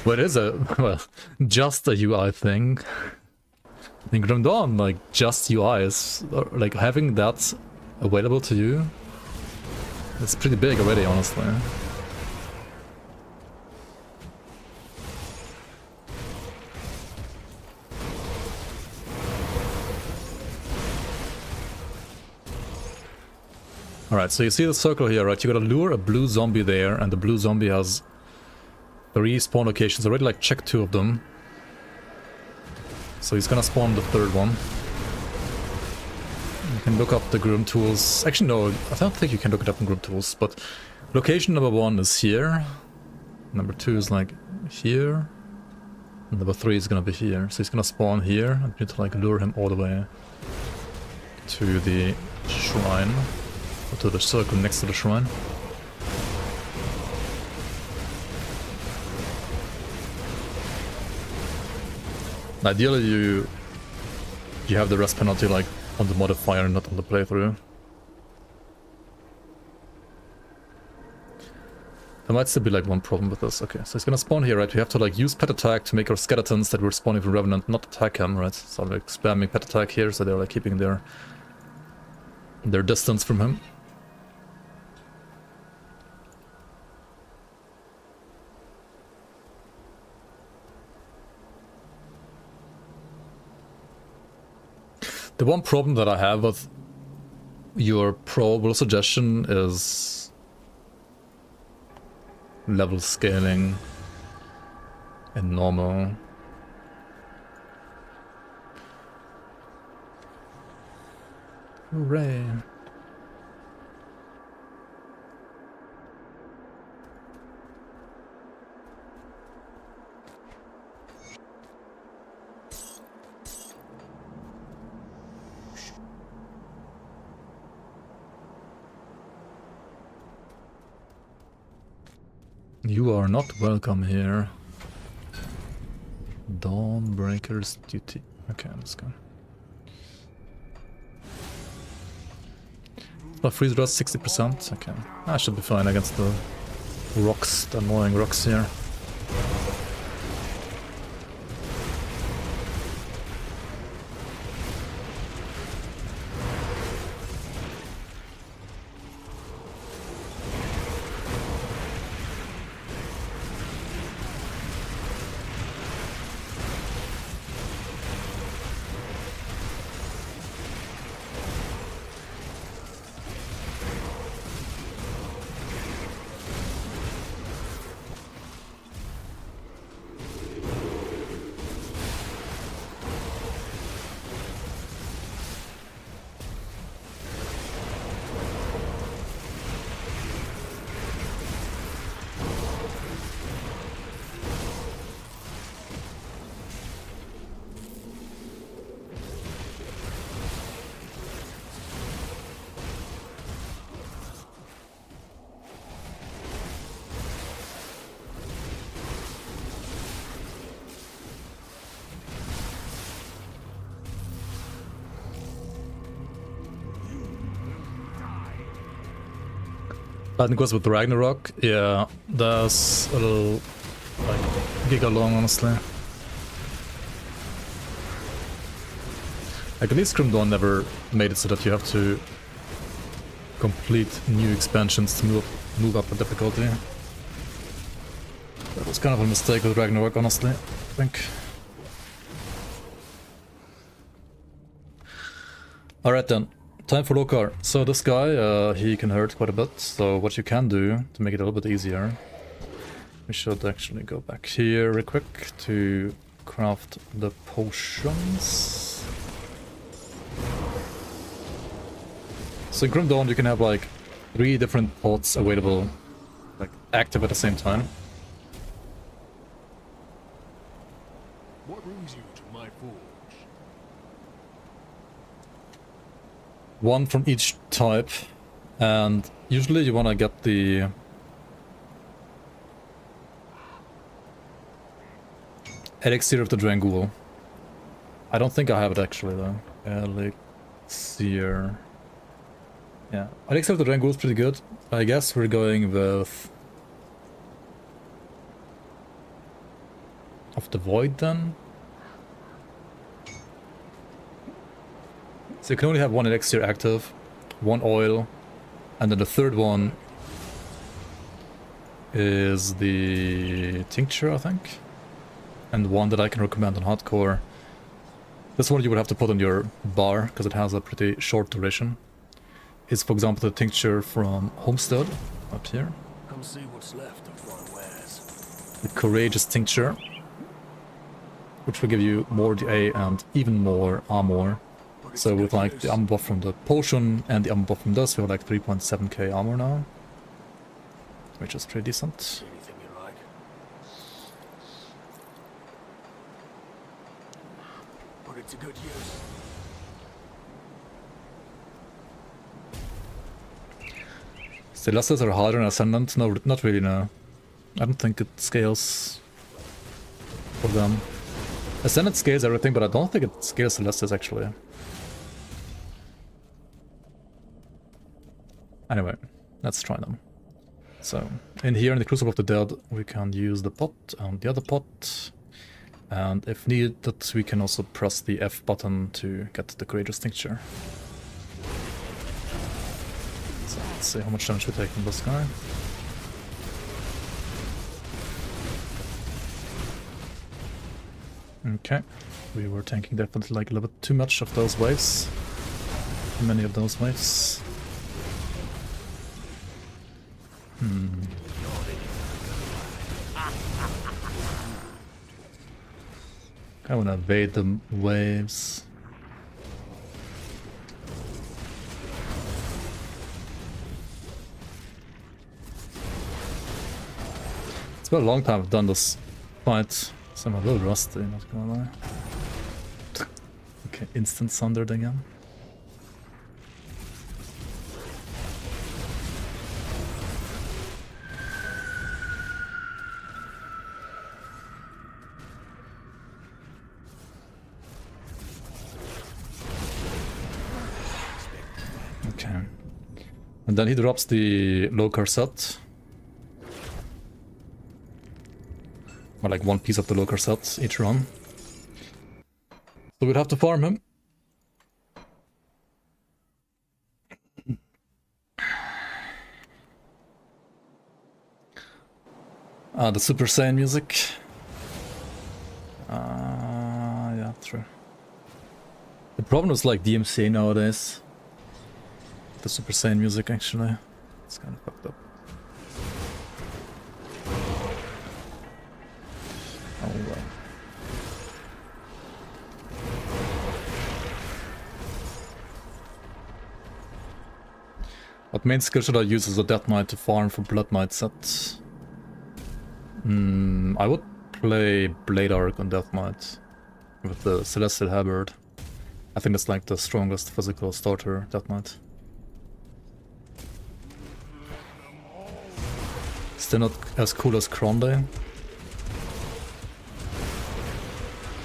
What is it? Well, just a UI thing. In Grim Dawn, like, just UI is, like, having that available to you, it's pretty big already, honestly. Alright, so you see the circle here, right? You gotta lure a blue zombie there, and the blue zombie has 3 spawn locations. Already like checked 2 of them. So he's gonna spawn the 3rd one. You can look up the Groom tools. Actually no, I don't think you can look it up in Groom tools, but location number 1 is here. Number 2 is like here. And number 3 is gonna be here. So he's gonna spawn here and you need to like lure him all the way to the shrine. Or to the circle next to the shrine. Ideally you have the rest penalty like on the modifier and not on the playthrough. There might still be like one problem with this. Okay, so he's gonna spawn here, right? We have to like use pet attack to make our skeletons that were spawning from Revenant not attack him, right? So I'm like spamming pet attack here, so they're like keeping their distance from him. The one problem that I have with your probable suggestion is level scaling in normal. Hooray. You are not welcome here. Dawnbreaker's duty. Okay, let's go. Freeze rust 60%. Okay, I should be fine against the rocks, the annoying rocks here. I think it was with Ragnarok. Yeah, that's a little like giga long, honestly. Like at least Grim Dawn never made it so that you have to complete new expansions to move up the difficulty. That was kind of a mistake with Ragnarok, honestly, I think. Alright then. Time for Lokar. So this guy, he can hurt quite a bit, so what you can do to make it a little bit easier, we should actually go back here real quick to craft the potions. So in Grim Dawn you can have like 3 different pots available, like active at the same time. What brings you to my forge? One from each type, and usually you want to get the Elixir of the Drangul. I don't think I have it actually though. Elixir. Yeah, Elixir of the Drangul is pretty good. I guess we're going with of the Void then. So you can only have 1 elixir active, 1 oil, and then the third one is the tincture, I think, and one that I can recommend on hardcore. This one you would have to put on your bar because it has a pretty short duration. It's, for example, the tincture from Homestead up here. Come see what's left of my wares. The Courageous Tincture, which will give you more DA and even more armor. So with like the armor buff from the potion and the armor buff from this, we have like 3.7k armor now, which is pretty decent. Anything you like. Put it to good use. Celestas are harder than Ascendant? No, not really, no. I don't think it scales for them. Ascendant scales everything, but I don't think it scales Celestas actually. Anyway, let's try them. So, in here in the Crucible of the Dead, we can use the pot and the other pot. And if needed, we can also press the F button to get the Courageous Tincture. So let's see how much damage we take from this guy. Okay, we were tanking definitely like a little bit too much of those waves. Too many of those waves. I wanna evade the waves. It's been a long time I've done this fight, so I'm a little rusty, not gonna lie. Okay, instant sundered again. And then he drops the Lokar set. Or like one piece of the Lokar set each run. So we'd have to farm him. The Super Saiyan music. Yeah, true. The problem is like DMCA nowadays. The Super Saiyan music, actually. It's kind of fucked up. Oh well. What main skill should I use as a Death Knight to farm for Blood Knight set? I would play Blade Arc on Death Knight with the Celestial Halberd. I think that's like the strongest physical starter Death Knight. Still not as cool as Kronde.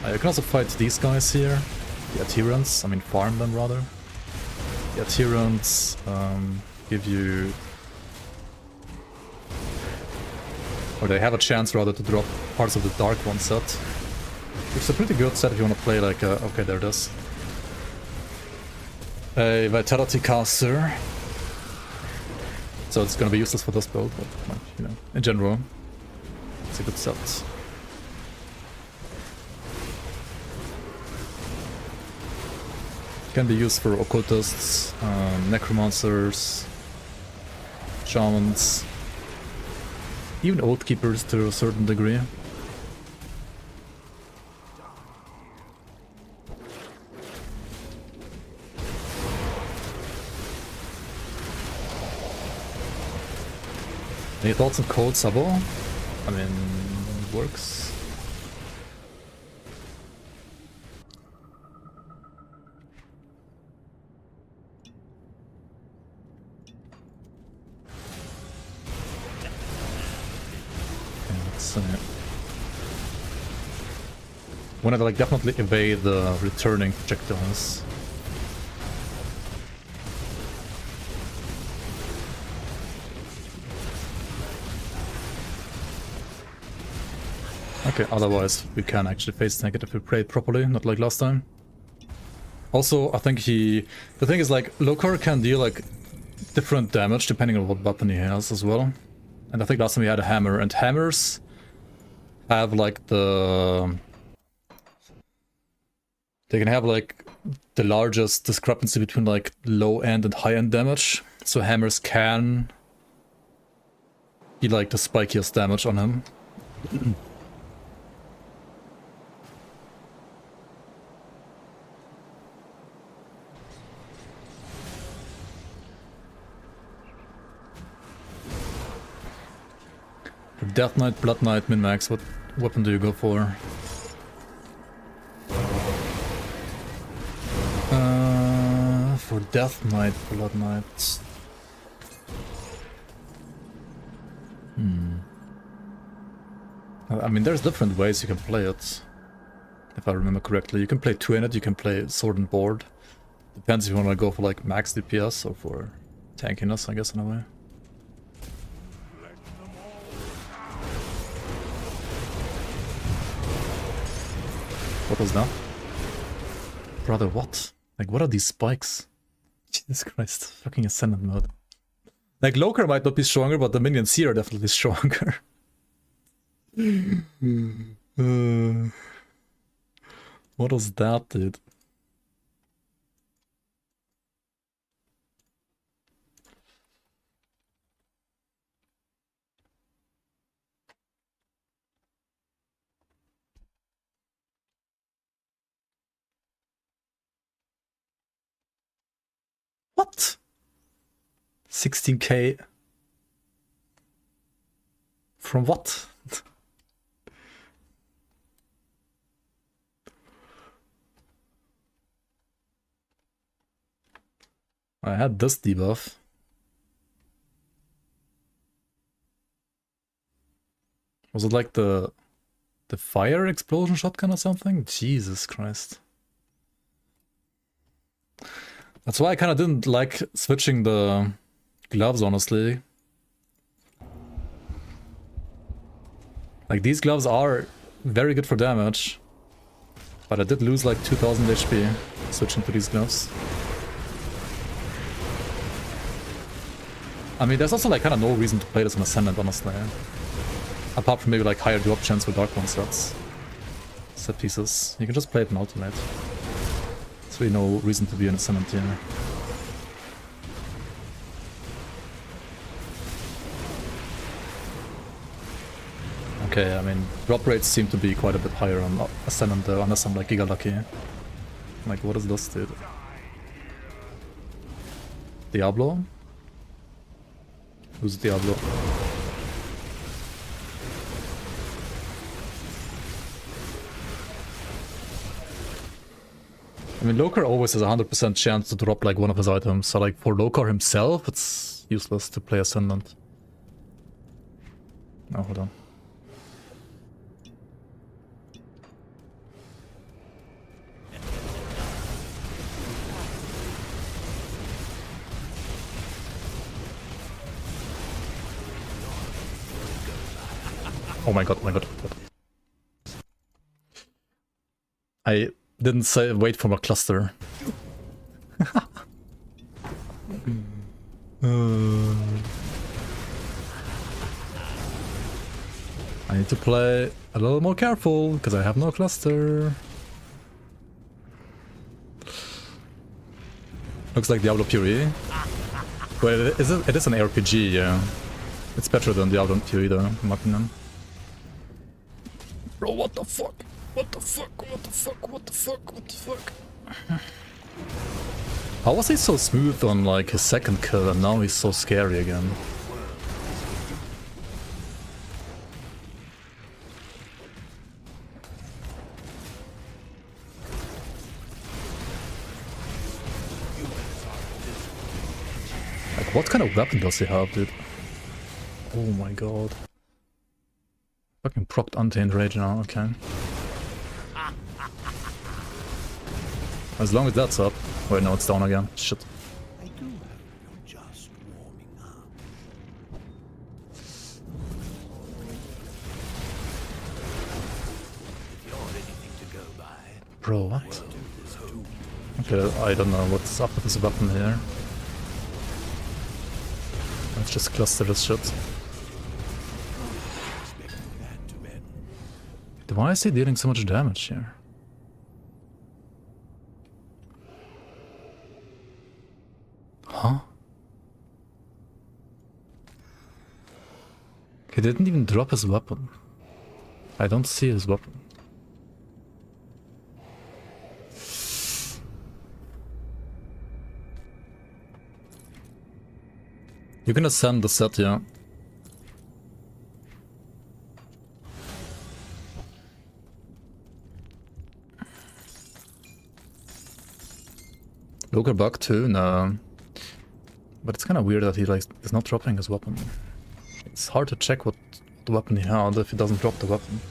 You can also fight these guys here, the adherents, I mean farm them rather. The adherents give you... or they have a chance rather to drop parts of the Dark One set. It's a pretty good set if you want to play like a... okay, there it is. A Vitality Caster. So it's gonna be useless for this build, but like, you know, in general, it's a good set. Can be used for occultists, necromancers, shamans, even oath keepers to a certain degree. Any thoughts on Cold Sabo? I mean, it works. Okay, let's see. Wanna like definitely evade the returning projectiles. Okay, otherwise we can actually face tank it if we play it properly, not like last time. Also, I think the thing is like, Lokar can deal like different damage depending on what weapon he has as well. And I think last time we had a hammer, and hammers have like they can have like the largest discrepancy between like low end and high end damage. So hammers can be like the spikiest damage on him. For Death Knight, Blood Knight, min-max, what weapon do you go for? For Death Knight, Blood Knight... I mean, there's different ways you can play it. If I remember correctly. You can play two-handed, you can play sword and board. Depends if you want to go for like max DPS or for tankiness, I guess, in a way. What was that? Brother, what? Like, what are these spikes? Jesus Christ, fucking Ascendant mode. Like, Loker might not be stronger, but the minions here are definitely stronger. What was that, dude? What? 16k? From what? I had this debuff. Was it like the fire explosion shotgun or something? Jesus Christ. That's why I kind of didn't like switching the gloves, honestly. Like, these gloves are very good for damage, but I did lose like 2000 HP switching to these gloves. I mean, there's also like kind of no reason to play this on Ascendant, honestly. Apart from maybe like higher drop chance with Dark One sets. Set pieces. You can just play it in Ultimate. There's really no reason to be an Ascendant here. Okay, I mean, drop rates seem to be quite a bit higher on Ascendant though, unless I'm like giga lucky. Like, what is this, dude? Diablo? Who's Diablo? I mean, Lokar always has a 100% chance to drop like one of his items, so like for Lokar himself, it's useless to play Ascendant. Oh, hold on. Oh my god, oh my god, oh my god. I didn't say wait for my cluster. I need to play a little more careful, because I have no cluster. Looks like Diablo Fury. Wait, it is an ARPG, yeah. It's better than Diablo Fury though, in my opinion. Bro, what the fuck? What the fuck? What the fuck? What the fuck? What the fuck? How was he so smooth on like his second kill and now he's so scary again? Like, what kind of weapon does he have, dude? Oh my god. Fucking procced Untamed Rage now, okay. As long as that's up. Wait, no, it's down again. Shit. I do hope you're just warming up. If you're anything to go by. Bro, what? Okay, I don't know what's up with this weapon here. Let's just cluster this shit. Why is he dealing so much damage here? Huh? He didn't even drop his weapon. I don't see his weapon. You can ascend the set, yeah. Local bug too? No. But it's kind of weird that he like is not dropping his weapon. It's hard to check what the weapon he had if he doesn't drop the weapon.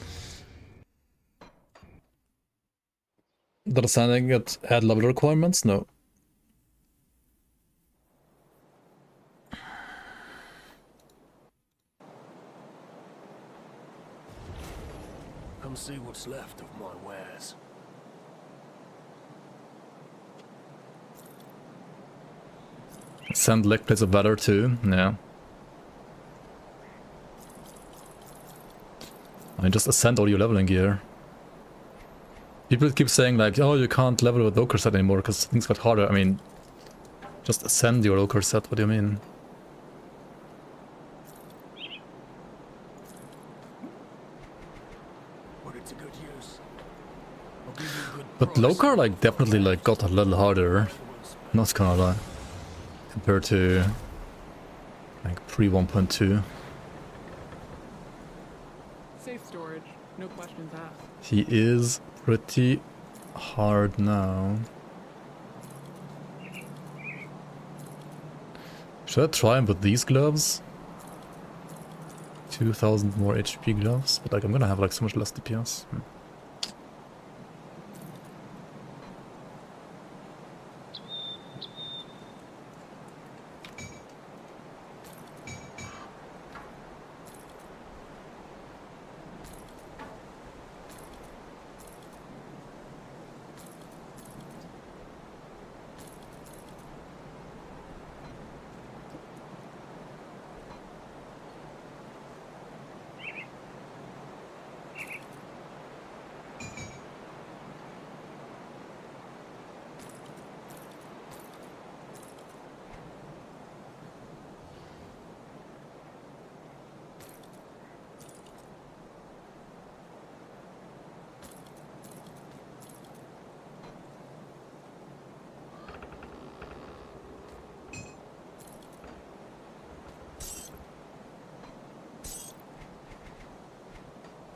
Did Ascending it add level requirements? No. Come see what's left of my wares. Send leg plates of valor too, yeah. I mean, just ascend all your leveling gear. People keep saying like, oh, you can't level with Ochre set anymore because things got harder. I mean, just ascend your Ochre set, what do you mean? But Lokar like definitely like got a little harder, not gonna lie, compared to like pre 1.2. Safe storage, no questions asked. He is pretty hard now. Should I try him with these gloves? 2000 more HP gloves, but like I'm gonna have like so much less DPS.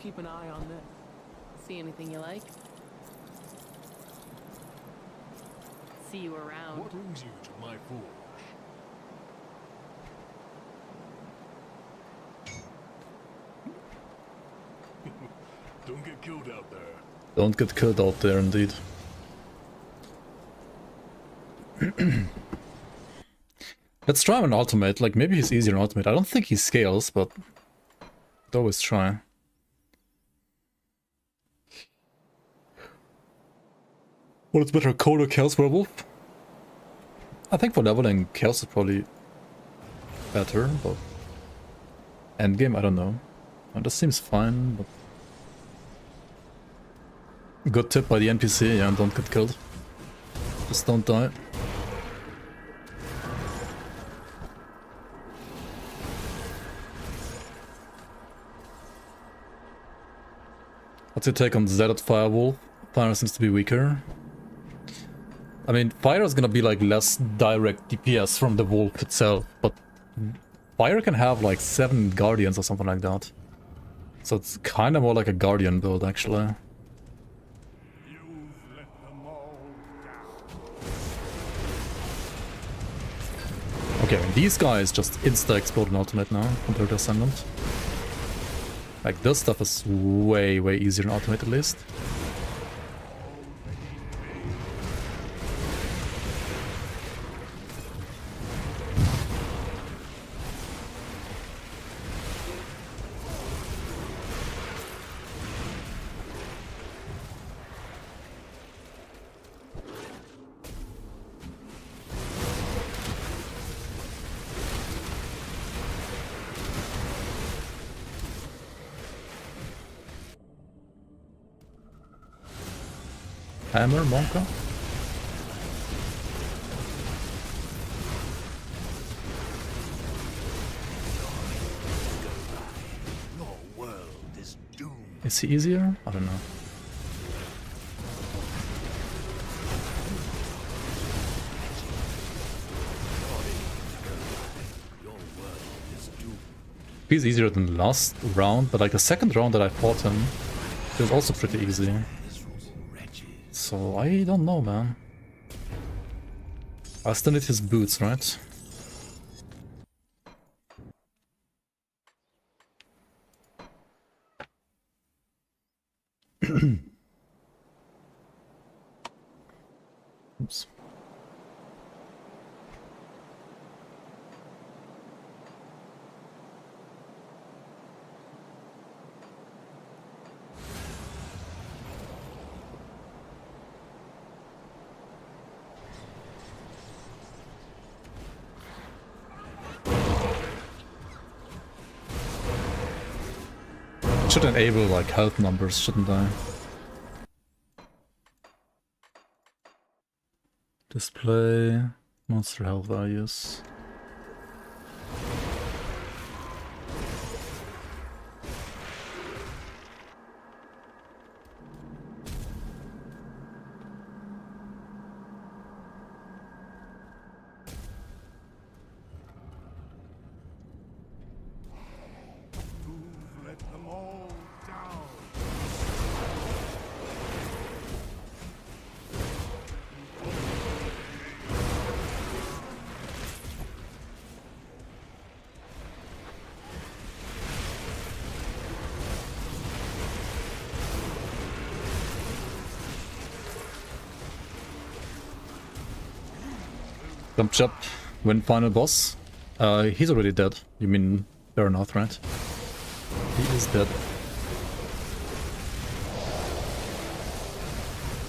Keep an eye on this. See anything you like? See you around. What brings you to my forge? Don't get killed out there. Don't get killed out there, indeed. Let's try him an ultimate. Like, maybe he's easier on ultimate. I don't think he scales, but could always try. What is better, Code or Chaos Werewolf? I think for leveling, Chaos is probably better, but endgame, I don't know. This seems fine, but good tip by the NPC, yeah, don't get killed. Just don't die. What's your take on Zed Firewolf? Fire seems to be weaker. I mean, Fire is gonna be like less direct DPS from the Wolf itself, but Fire can have like 7 Guardians or something like that. So it's kind of more like a Guardian build, actually. Okay, I mean, these guys just insta-explode an ultimate now, compared to Ascendant. Like, this stuff is way, way easier in ultimate at least. Hammer, Monka? Your world is doomed. Is he easier? I don't know. He's easier than the last round, but like the second round that I fought him, it was also pretty easy. So I don't know, man. I still need his boots, right? Oops. should enable like health numbers, shouldn't I? Display monster health values. Let them all down. Jump chop, win final boss. He's already dead. You mean fair enough, right? He is dead.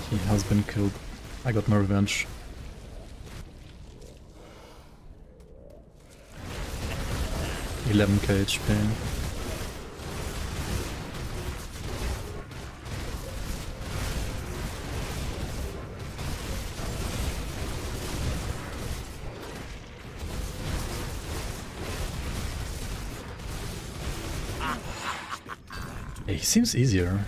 He has been killed. I got my revenge. $11k HP. He seems easier.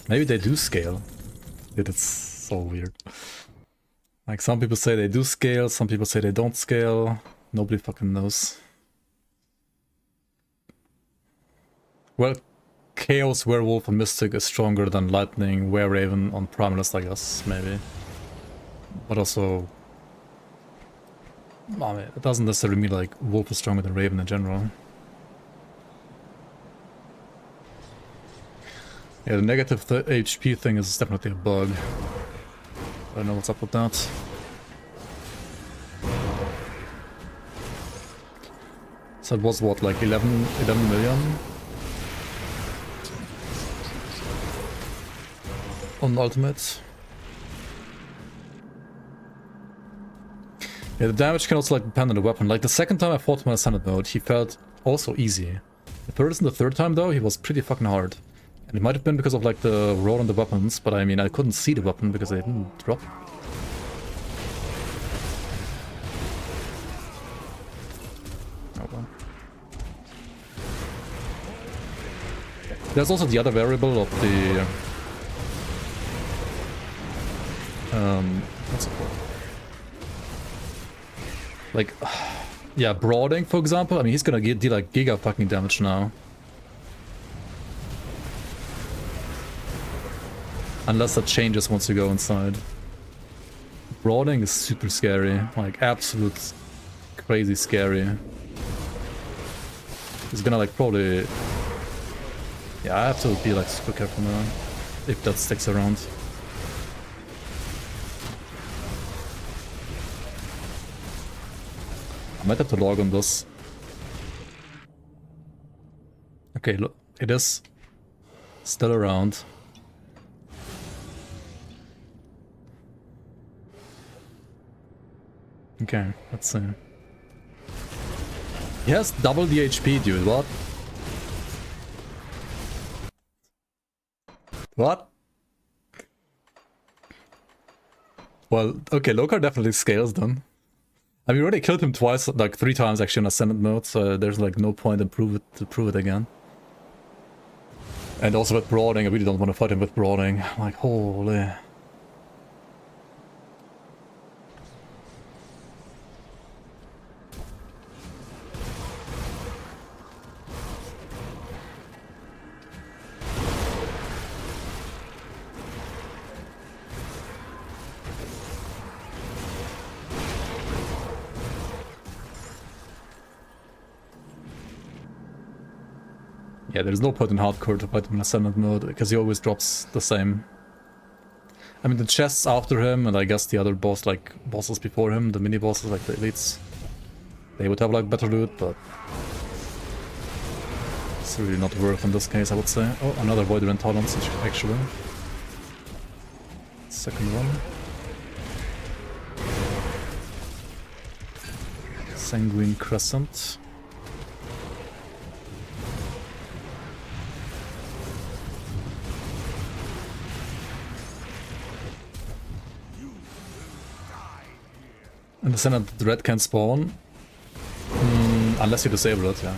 Maybe they do scale. It's so weird. Like, some people say they do scale, some people say they don't scale. Nobody fucking knows. Well, Chaos, Werewolf, and Mystic is stronger than Lightning, Were-Raven on Primalist, I guess, maybe. But also... I mean, it doesn't necessarily mean like Wolf is stronger than Raven in general. Yeah, the negative HP thing is definitely a bug. I don't know what's up with that. So it was what, like 11 million? On Ultimate. Yeah, the damage can also like depend on the weapon. Like the second time I fought him on Ascendant mode, he felt also easy. The first and the third time though, he was pretty fucking hard. And it might have been because of like the roll on the weapons, but I mean I couldn't see the weapon because they didn't drop. Oh well. There's also the other variable of the... what's it called? Like, yeah, Brooding, for example. I mean, he's gonna deal like giga fucking damage now. Unless that changes once you go inside. Brooding is super scary. Like, absolute crazy scary. He's gonna like probably... Yeah, I have to be like super careful now. If that sticks around. I might have to log on this. Okay, look, it is still around. Okay, let's see. He has double the HP, dude, what? What? Well, okay, Lokar definitely scales then. I mean, we already killed him twice, like 3 times actually in Ascendant mode, so there's like no point in to prove it again. And also with Brooding, I really don't want to fight him with Brooding. Like, holy... Yeah, there's no point in hardcore to fight him in Ascendant mode, because he always drops the same. I mean, the chests after him, and I guess the other boss, like, bosses before him, the mini-bosses, like the elites, they would have, like, better loot, but... it's really not worth in this case, I would say. Oh, another Voider Intolerance, actually. Second one. Sanguine Crescent. And the Ascendant red can spawn. Unless you disable it, yeah.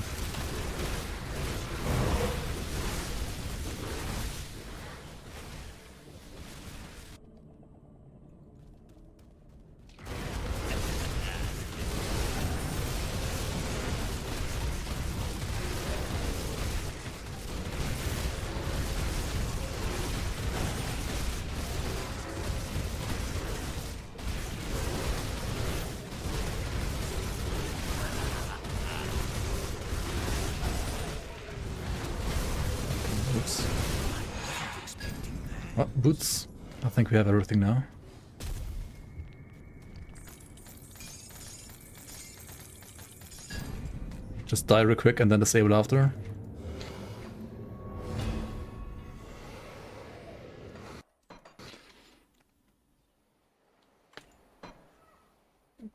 Oops. Oh, boots. I think we have everything now. Just die real quick and then disable after.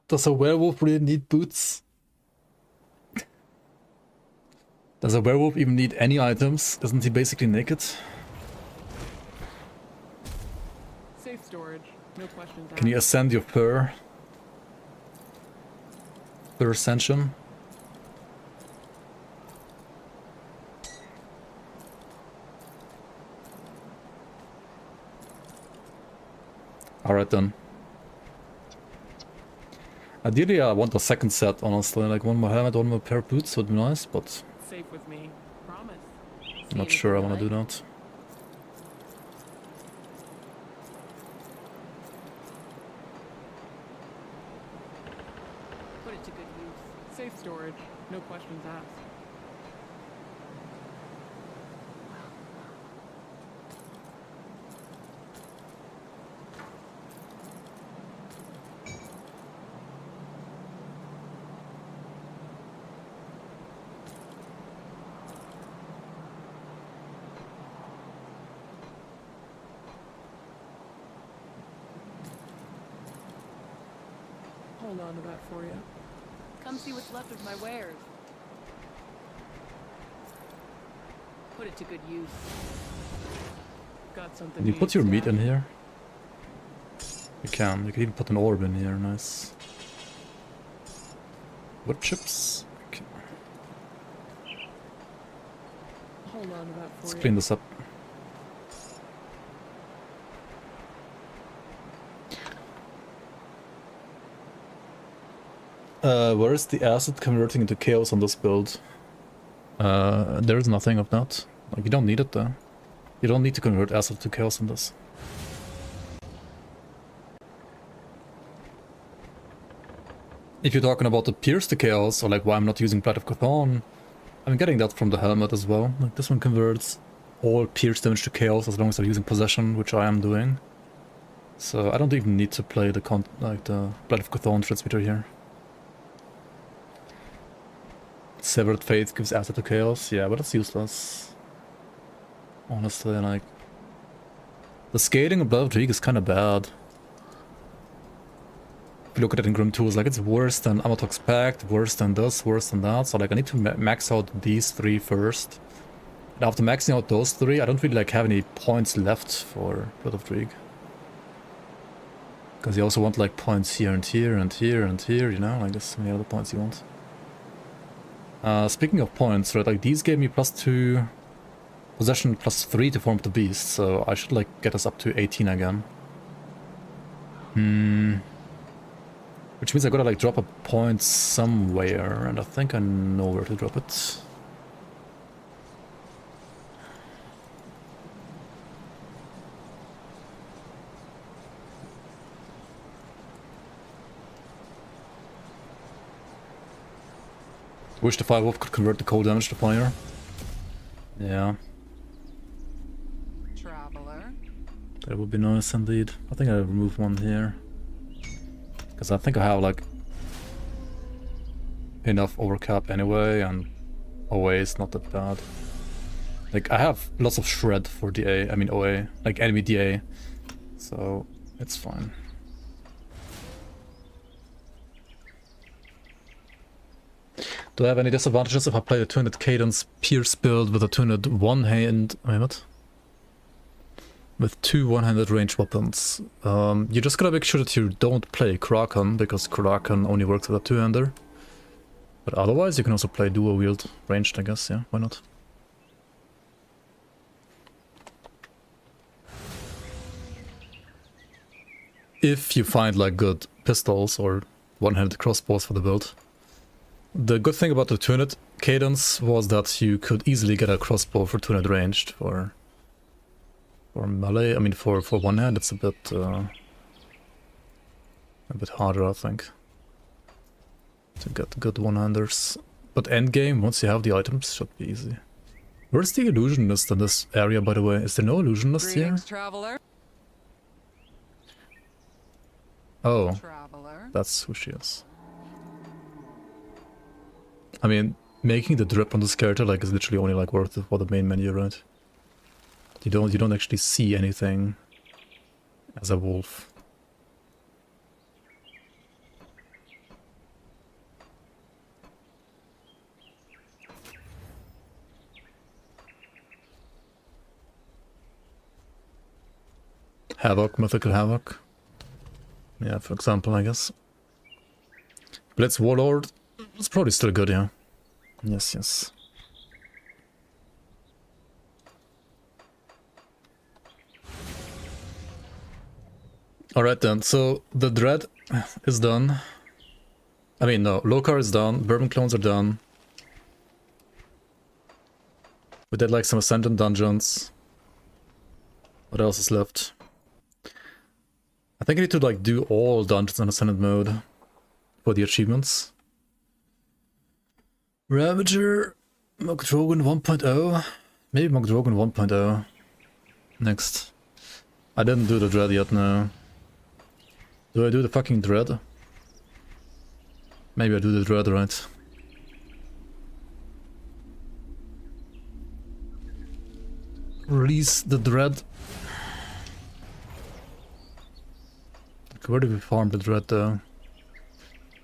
Does a werewolf really need boots? Does a werewolf even need any items? Isn't he basically naked? Safe storage, no questions asked. Can you ascend your fur? Fur ascension? Alright then. Ideally I want a second set, honestly, like one more helmet, one more pair of boots would be nice, but Safe with me, promise. I'm not sure I want to do that. Put it to good use. Safe storage, no questions asked. Hold on to that for you. Come see what's left of my wares. Put it to good use. Got something. Can you put your meat in here? You can. You can even put an orb in here. Nice. Wood chips. Okay. Hold on to that for Let's you. clean this up. Where is the acid converting into chaos on this build? There is nothing of that. Like, you don't need it though. You don't need to convert acid to chaos on this. If you're talking about the pierce to chaos, or like why I'm not using Blood of Chthon, I'm getting that from the helmet as well. Like, this one converts all pierce damage to chaos as long as I'm using possession, which I am doing. So I don't even need to play the the Blood of Chthon transmitter here. Severed Faith gives acid to chaos, yeah, but it's useless. Honestly, like, the scaling of Blood of Dreeg is kind of bad. If you look at it in Grim Tools, like, it's worse than Amatox Pact, worse than this, worse than that. So like, I need to max out these three first. And after maxing out those three, I don't really like have any points left for Blood of Dreeg. Because you also want like points here and here and here and here, you know, like there's so many other points you want. Speaking of points, right, like these gave me +2 possession +3 to form the beast, so I should like get us up to 18 again. Which means I gotta like drop a point somewhere, and I think I know where to drop it. Wish the Firewolf could convert the cold damage to fire. Yeah. Traveler. That would be nice indeed. I think I'll remove one here. Because I think I have like enough overcap anyway, and OA is not that bad. Like, I have lots of shred for DA, I mean OA, like enemy DA. So it's fine. Do I have any disadvantages if I play a 200 cadence pierce build with a 200 one hand? Wait, what? with 2 one-handed range weapons. You just gotta make sure that you don't play Kraken, because Kraken only works with a two-hander. But otherwise, you can also play dual-wield ranged, I guess, yeah, why not? If you find like good pistols or one-handed crossbows for the build. The good thing about the two-handed cadence was that you could easily get a crossbow for two-handed ranged. For melee, I mean for one hand it's a bit harder, I think, to get good one-handers. But endgame, once you have the items, should be easy. Where's the illusionist in this area, by the way? Is there no illusionist here? Traveler. Oh, Traveler. that's who she is. I mean, making the drip on this character like is literally only like worth it for the main menu, right? You don't actually see anything as a wolf. Havoc, Mythical Havoc. Yeah, for example, I guess. Blitz Warlord is probably still good, yeah. Yes, yes. Alright then, so the Dread is done. I mean, no, Lokar is done, Bourbon Clones are done. We did like some Ascendant dungeons. What else is left? I think I need to like do all dungeons in Ascendant mode for the achievements. Ravager, Mogdrogan 1.0, maybe Mogdrogan 1.0 next. I didn't do the Dread yet, no. Do I do the fucking Dread? Maybe I do the Dread, right? Release the Dread. Where do we farm the Dread though?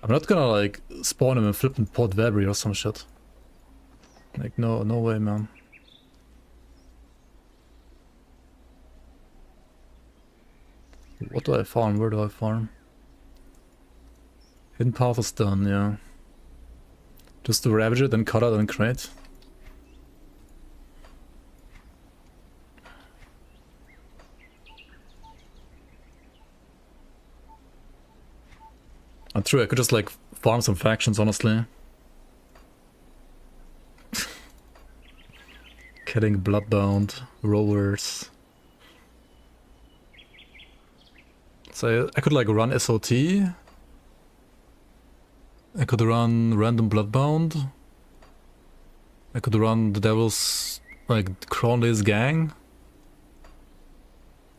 I'm not gonna like spawn him in flippin' Pod Vabry or some shit. Like no way, man. What do I farm? Where do I farm? Hidden Path is done, yeah. Just do Ravager, then cut out and create. True, I could just like farm some factions, honestly. Killing Bloodbound, Rowers. So I could like run SOT. I could run random Bloodbound. I could run the Devil's like Cronley's gang.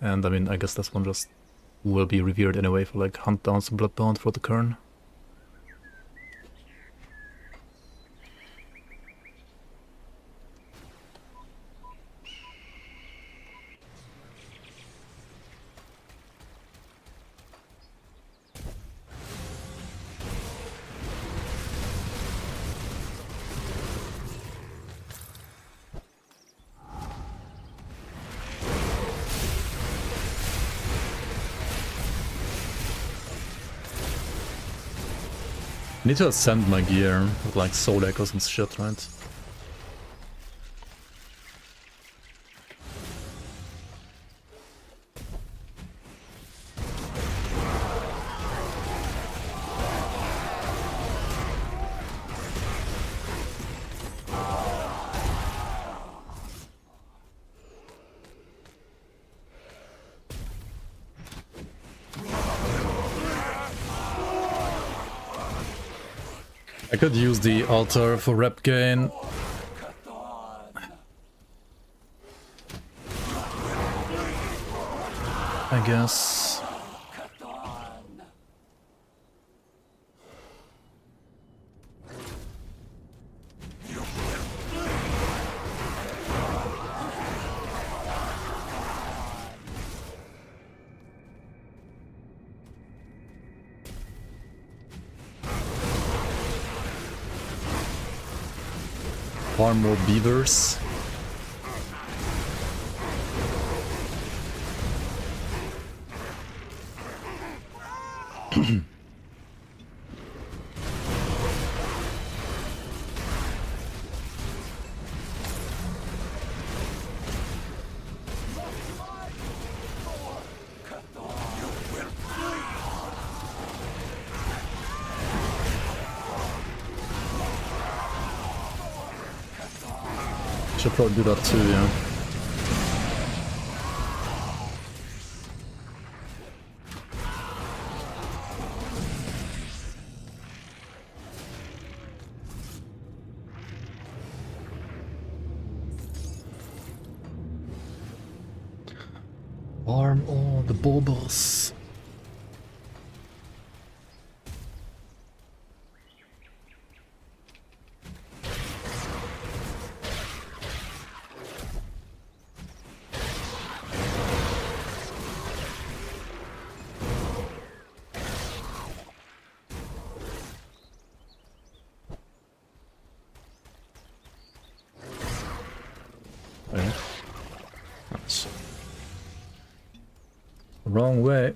And I mean, I guess this one just will be revered anyway for like hunt down some Bloodbound for the Kern. I need to ascend my gear with like soul echoes and shit, right? I could use the altar for rep gain. I guess. Farm more beavers. Should probably do that too, yeah. Farm all the baubles. Nice. Wrong way.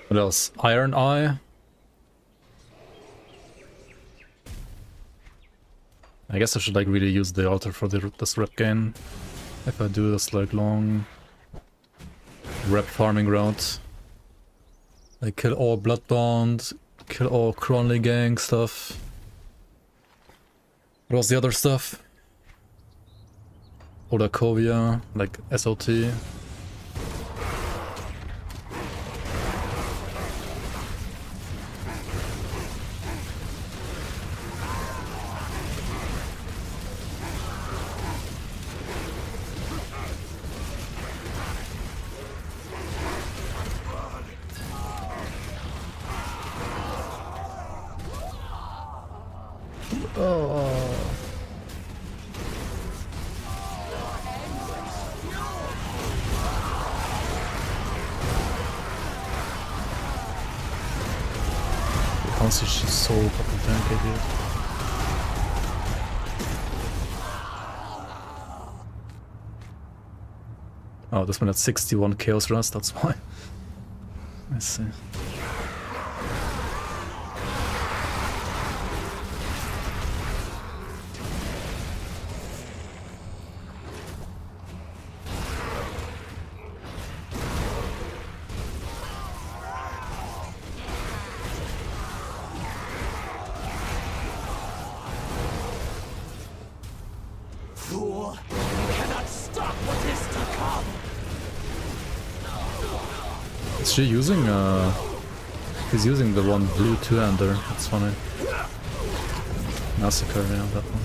What else? Iron Eye. I guess I should like really use the altar for this rep gain. If I do this like long rep farming route. Like kill all Bloodbound, kill all Cronley gang stuff. What was the other stuff? Odakovia, like SOT. She's so fucking tanky, dude. Oh, this one had 61 Chaos Rust, that's why. Let's see. Is she using he's using the one blue two-hander, that's funny. Massacre, yeah, that one.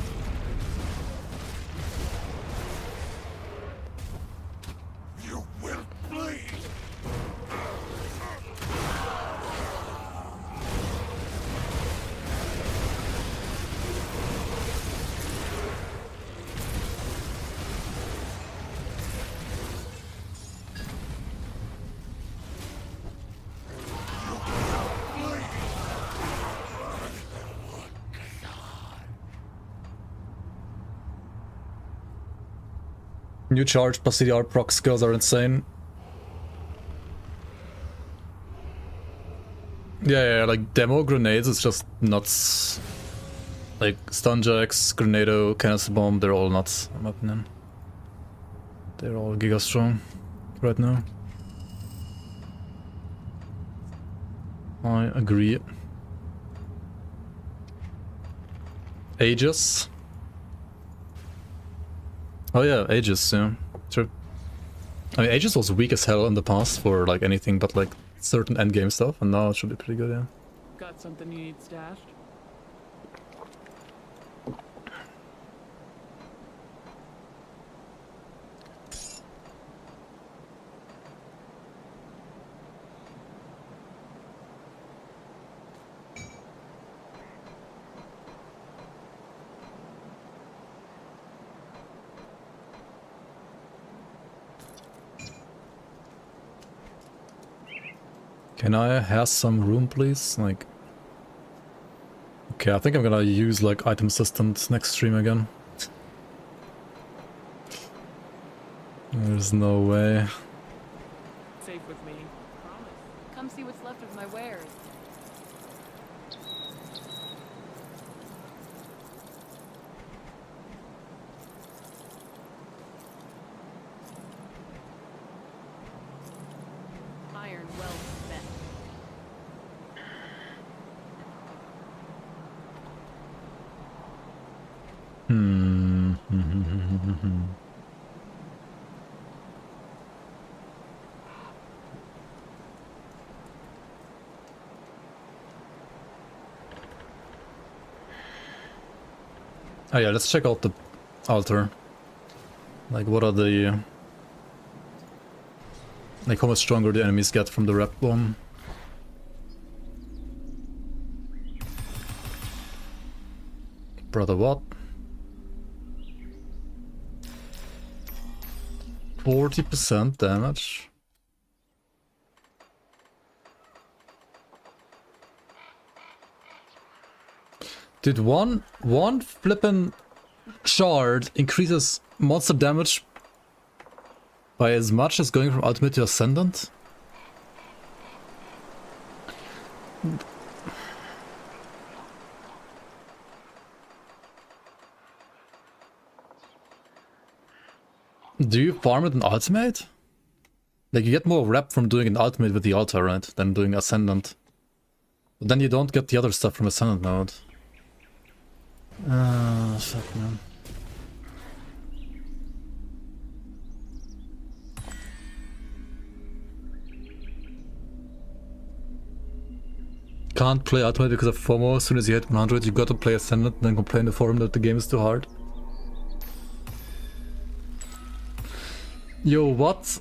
New charge plus CDR proc skills are insane. Yeah, like demo grenades is just nuts. Like Stunjacks, Grenado, Canister Bomb, they're all nuts, in my opinion. They're all giga strong right now. I agree. Aegis. Oh yeah, Aegis, yeah. Sure. I mean, Aegis was weak as hell in the past for like anything but like certain endgame stuff, and now it should be pretty good, yeah. Got something you need stashed? Can I have some room, please? Like... Okay, I think I'm gonna use like item assistant next stream again. There's no way. Safe with me. Promise. Come see what's left of my wares. Iron well spent. Oh yeah, let's check out the altar. Like, what are the... Like, how much stronger the enemies get from the rep bomb. Brother, what? 40% damage? Dude, one flippin' shard increases monster damage by as much as going from ultimate to ascendant? Do you farm it in ultimate? Like, you get more rep from doing an ultimate with the altar, right? Than doing ascendant. But then you don't get the other stuff from ascendant mode. Fuck, man. Can't play ultimate because of FOMO. As soon as you hit 100, you gotta play ascendant and then complain to forum that the game is too hard. Yo, what?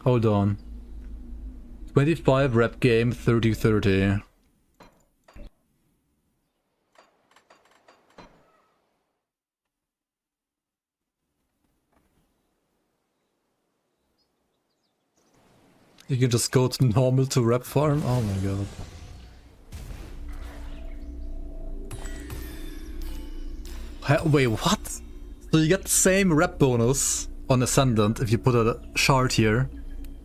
Hold on. 25 rep game, 30-30. You can just go to normal to rep farm? Oh my god. Wait, what? So you get the same rep bonus on Ascendant if you put a shard here,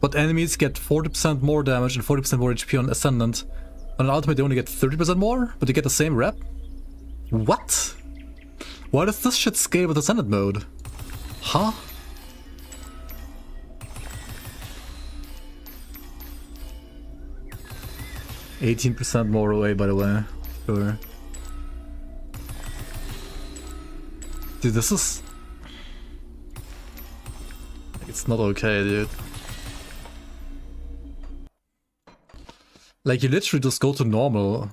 but enemies get 40% more damage and 40% more HP on Ascendant. On Ultimate they only get 30% more, but you get the same rep? What? Why does this shit scale with Ascendant mode? Huh? %18 more away, by the way. Sure. Dude, this is... It's not okay, dude. Like, you literally just go to normal.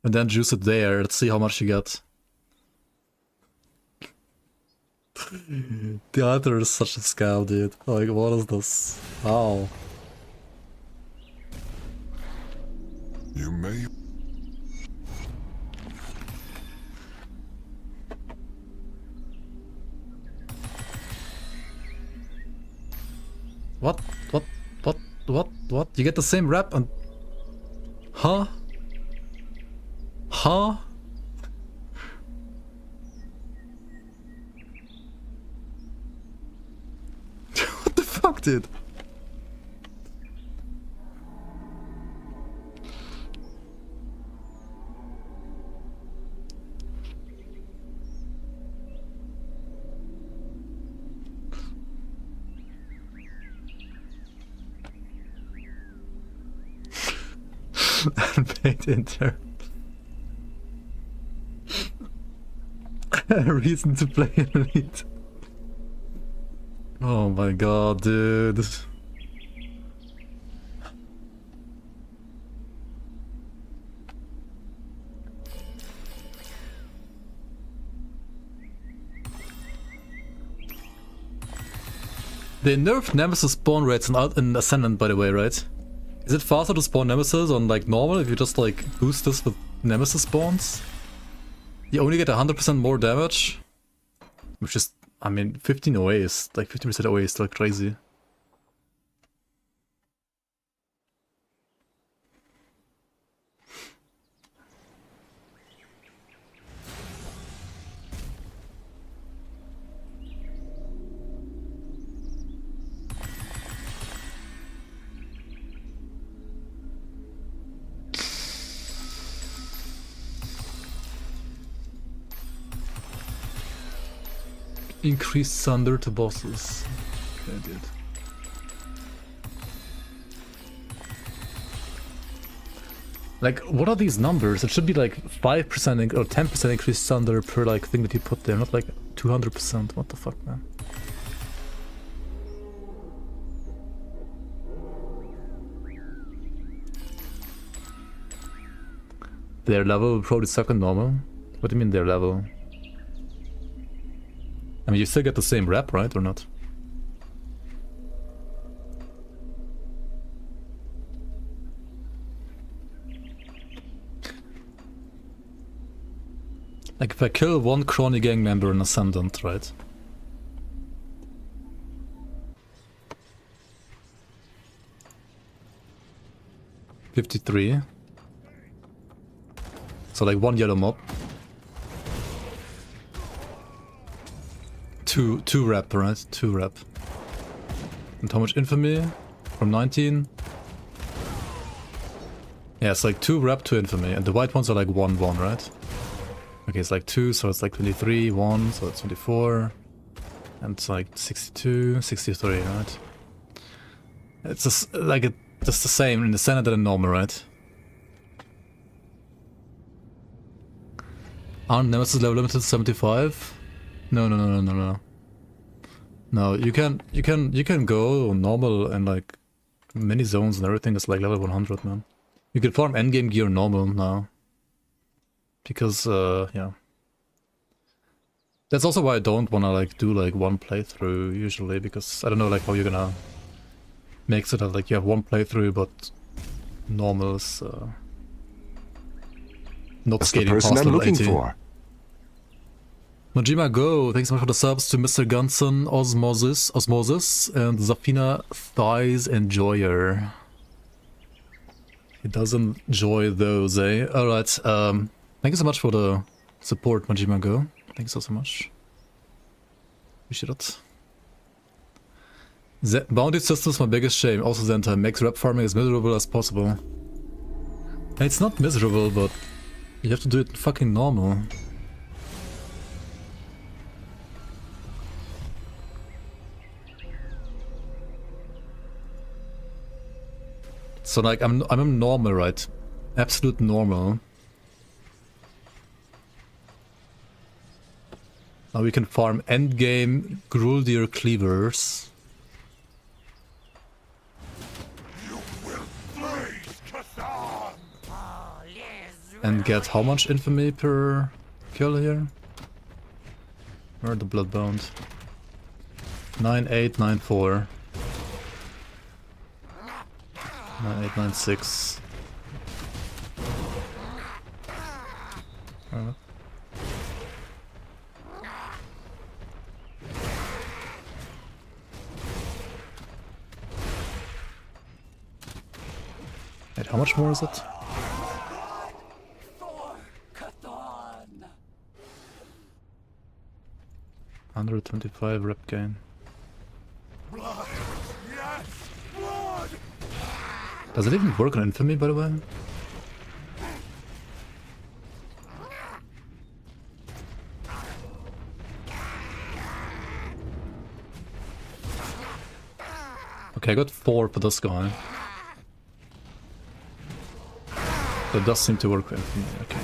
And then juice it there. Let's see how much you get. The altar is such a scam, dude. Like, what is this? How? You may... What? What? You get the same rep and... Huh? Huh? What the fuck, dude? Unpaid intern. A reason to play Elite. Oh my god, dude. They nerfed Nemesis spawn rates in Ascendant, by the way, right? Is it faster to spawn Nemesis on like normal if you just like boost this with Nemesis spawns? You only get 100% more damage? Which is, I mean, 15 OA is, like 50% OA is still crazy. Increase thunder to bosses. Okay, I did. Like, what are these numbers? It should be like 5% or 10% increased thunder per like thing that you put there, not like 200%. What the fuck, man? Their level will probably suck on normal. What do you mean their level? I mean, you still get the same rep, right, or not? Like, if I kill one Crony gang member in Ascendant, right? $53. So, like, one yellow mob. Two rep, right? 2 rep. And how much infamy? From 19? Yeah, it's like 2 rep to infamy, and the white ones are like 1-1, right? Okay, it's like 2, so it's like 23, 1, so it's 24. And it's like 62, 63, right? It's just like just the same in the Senate and in normal, right? Aren't Nemesis level limited to 75? No. No, you can go normal and like many zones and everything is like level 100, man. You can farm endgame gear normal now. Because yeah. That's also why I don't wanna like do like one playthrough usually, because I don't know like how you're gonna make it that like you have one playthrough but normals not That's the skating person past I'm level looking 80. for. Majima Go, thanks so much for the subs to Mr. Gunson, Osmosis, and Zafina Thighs Enjoyer. He doesn't enjoy those, eh? Alright, thank you so much for the support, Majima Go. Thank you so much. Appreciate it. Bounty system's my biggest shame. Also Zenta makes rep farming as miserable as possible. And it's not miserable, but you have to do it fucking normal. So like I'm normal, right? Absolute normal. Now we can farm endgame Gruldir cleavers. And get how much infamy per kill here? Where are the bloodbound? 9894. 9896. Wait, how much more is it? $125 rep gain. Blood. Yes, blood. Does it even work on infamy, by the way? Okay, I got 4 for this guy. That does seem to work well for me. Okay.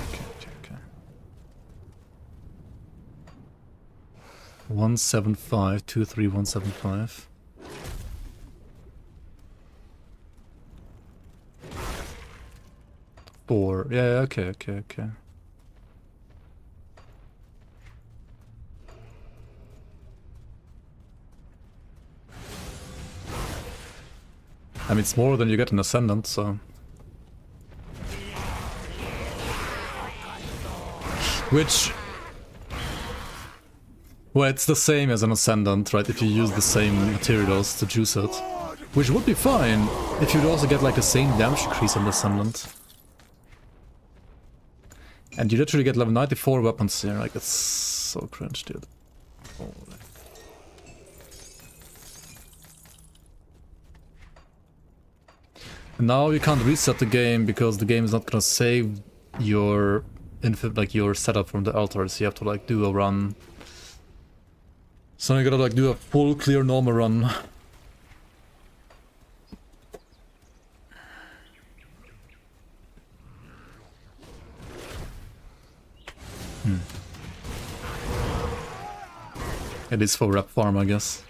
175, 23175. Four. Yeah, okay. I mean, it's more than you get in Ascendant, so... Which... Well, it's the same as an Ascendant, right? If you use the same materials to juice it. Which would be fine, if you'd also get like the same damage increase on the Ascendant. And you literally get level 94 weapons here, like, it's so cringe, dude. Holy. Now you can't reset the game because the game is not gonna save your your setup from the altars. You have to like do a run. So you gotta like do a full clear normal run. It is for rep farm, I guess.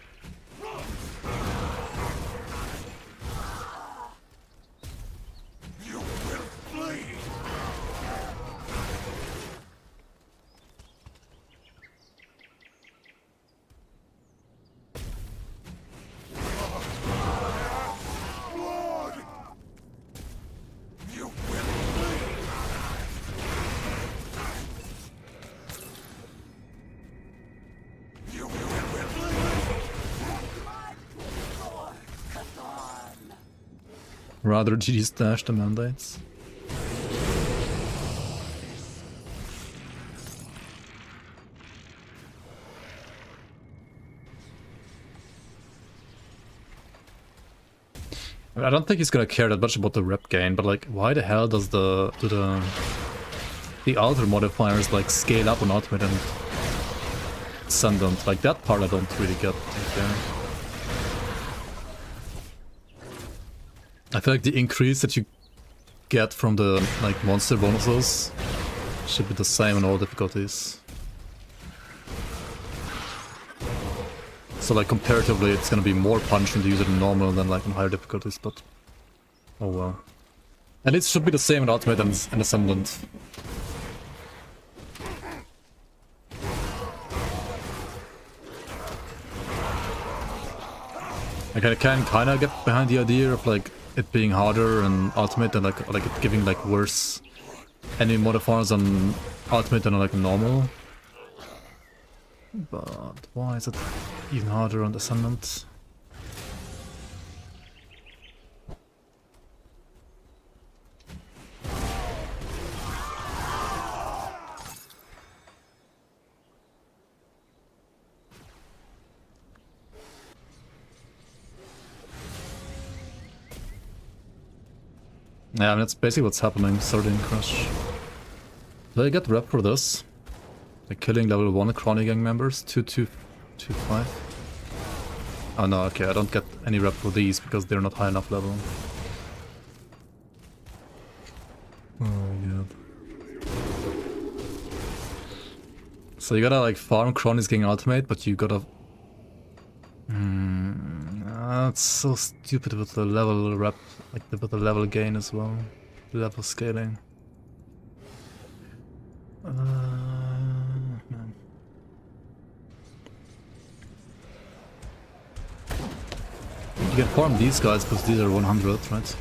Rather GG stash the mandates. I don't think he's gonna care that much about the rep gain, but like, why the hell does the alter modifiers like scale up on ultimate and Ascendant? Like that part I don't really get. I feel like the increase that you get from the like monster bonuses should be the same on all difficulties. So like comparatively it's gonna be more punishing to use it in normal than like in higher difficulties, but oh well. And it should be the same in Ultimate and Ascendant. Like I can kinda get behind the idea of like it being harder and Ultimate and like it giving like worse enemy modifiers on Ultimate than like normal. But why is it even harder on Ascendant? Yeah, I mean, that's basically what's happening. Sardine Crush. Do I get rep for this? Like killing level 1 Chronic Gang members? 2-2-2-5. Oh no, okay, I don't get any rep for these because they're not high enough level. Oh my god. So you gotta like farm Chronic Gang Ultimate, but you gotta... That's so stupid with the level rep, like with the level gain as well. Level scaling. Man. You can farm these guys because these are 100, right?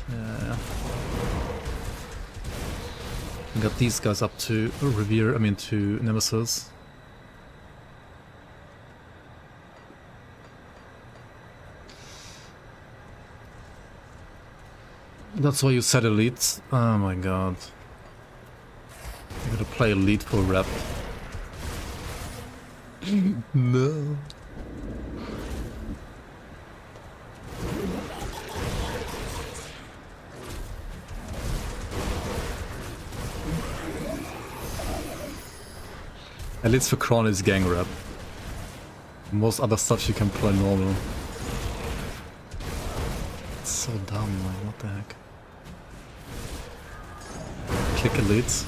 Yeah. You got these guys up to Revere, I mean to Nemesis. That's why you set elite. Oh my god. You gotta play elite for rep. No. Elites for Kron is gang rep. Most other stuff you can play normal. It's so dumb, like what the heck. click elite.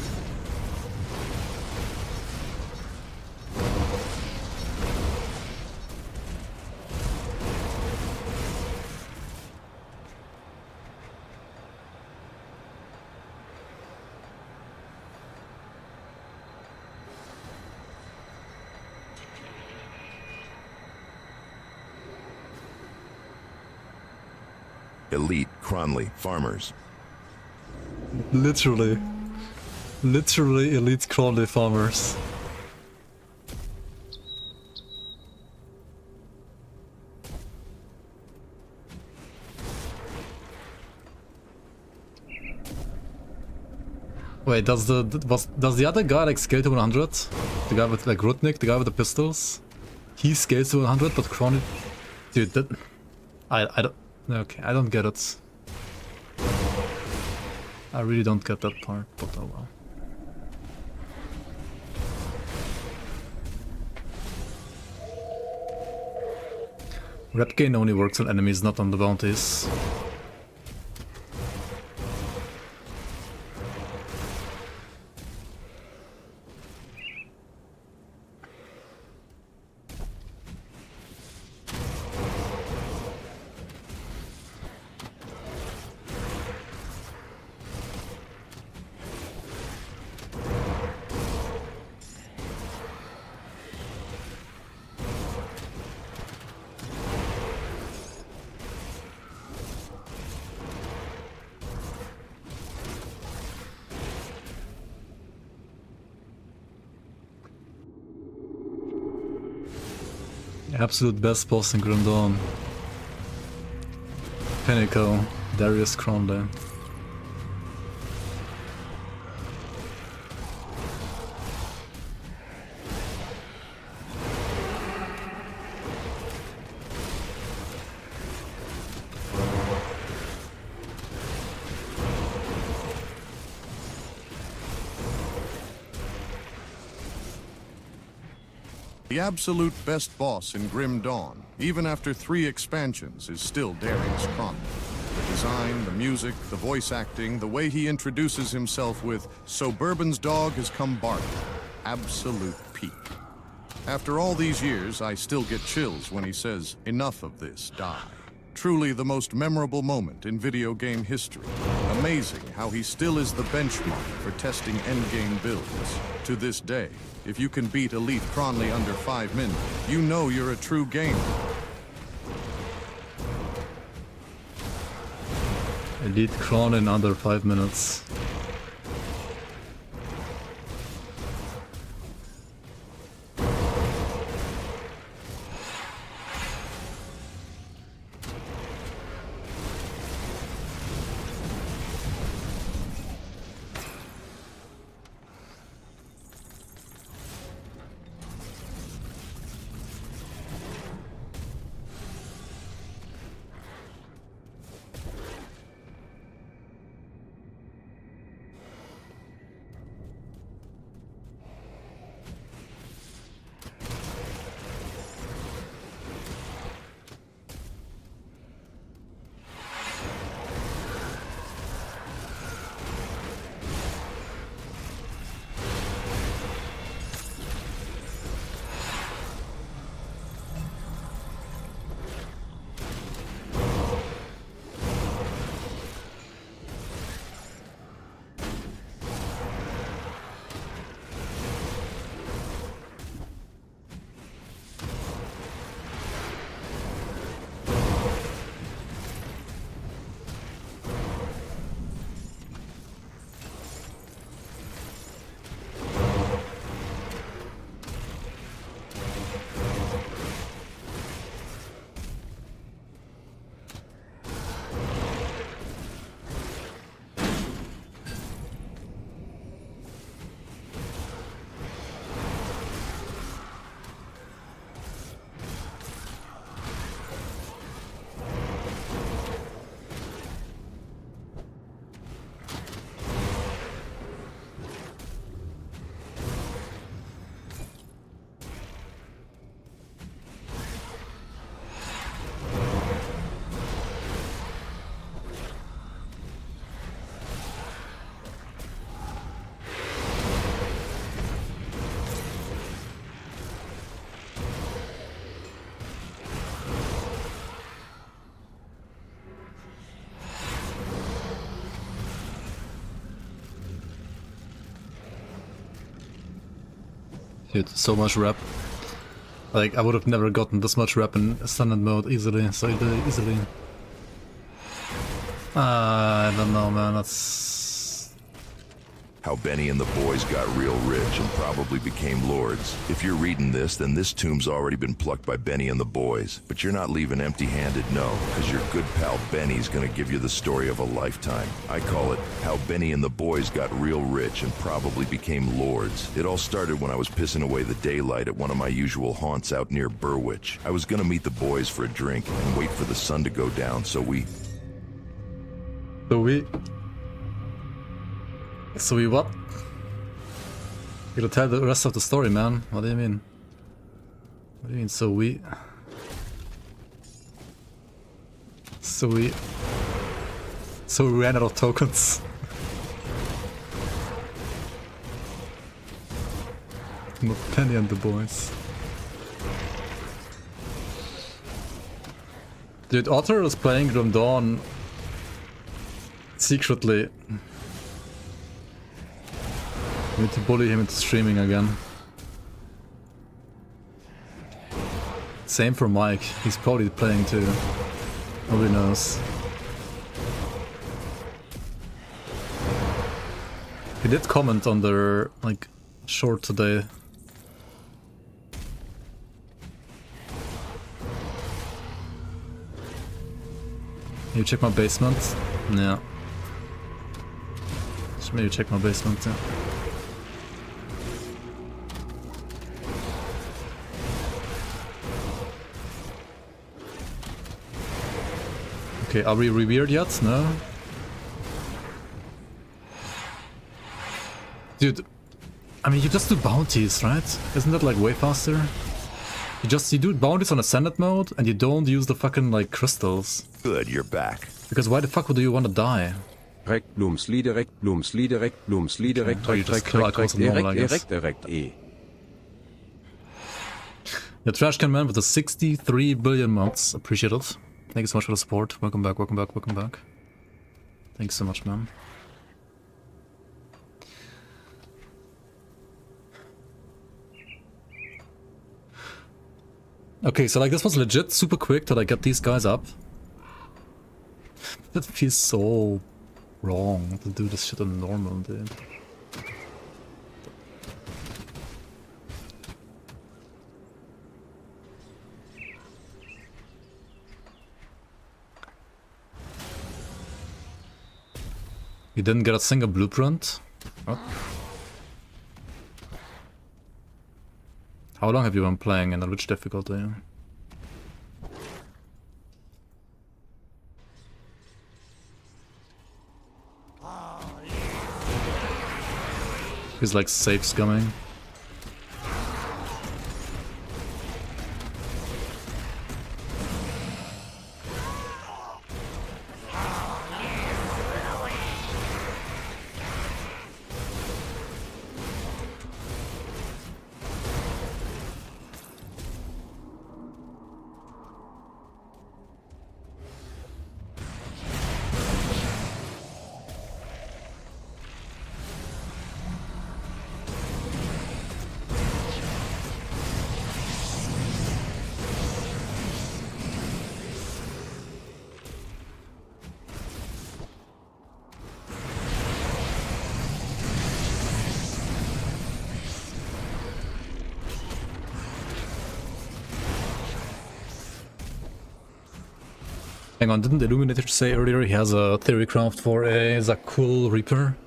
Elite Cronley farmers. Literally elite Crawley farmers. Wait, does the other guy like scale to 100? The guy with like Rudnick, the guy with the pistols? He scales to 100, but Crawley... Dude, that... I don't... Okay, I don't get it. I really don't get that part, but oh well. Rep gain only works on enemies, not on the bounties. Absolute best boss in Grim Dawn. Pinnacle, Darius Cronley. The absolute best boss in Grim Dawn, even after 3 expansions, is still Darius Cronley. The design, the music, the voice acting, the way he introduces himself with "So Bourbon's dog has come barking." Absolute peak. After all these years, I still get chills when he says, "Enough of this, die." Truly the most memorable moment in video game history. Amazing how he still is the benchmark for testing endgame builds. To this day, if you can beat Elite Cronley under 5 min, you know you're a true gamer. Elite Cronley in under 5 minutes. Dude, so much rep. Like, I would have never gotten this much rep in Ascendant mode easily, so easily. I don't know, man, that's... How Benny and the boys got real rich and probably became lords. If you're reading this, then this tomb's already been plucked by Benny and the boys. But you're not leaving empty-handed, no, because your good pal Benny's gonna give you the story of a lifetime. I call it How Benny and the Boys Got Real Rich and Probably Became Lords. It all started when I was pissing away the daylight at one of my usual haunts out near Burwich. I was gonna meet the boys for a drink and wait for the sun to go down, so we what? You gotta tell the rest of the story, man. What do you mean? What do you mean, So we ran out of tokens. Not Penny and the boys. Dude, Otter is playing Grim Dawn secretly. We need to bully him into streaming again. Same for Mike, he's probably playing too. Nobody knows. He did comment on their, like, short today. You check my basement? Yeah. Should maybe check my basement, yeah. Okay, are we revered yet? No? Dude, I mean, you just do bounties, right? Isn't that like way faster? You do bounties on Ascendant mode and you don't use the fucking like crystals. Good, you're back. Because why the fuck would you want to die? Direkt Blumsli, direkt Blumsli, direkt Blumsli, direkt direkt The Trashcan Man with the 63 billion mods. Appreciate it. Thank you so much for the support. Welcome back, welcome back, welcome back. Thanks so much, man. Okay, so like this was legit super quick till I get these guys up. That feels so wrong to do this shit on normal, dude. You didn't get a single blueprint? What? How long have you been playing and at which difficulty? He's like safe scumming. Hang on, didn't Illuminator say earlier he has a theory craft for a Zakul Reaper?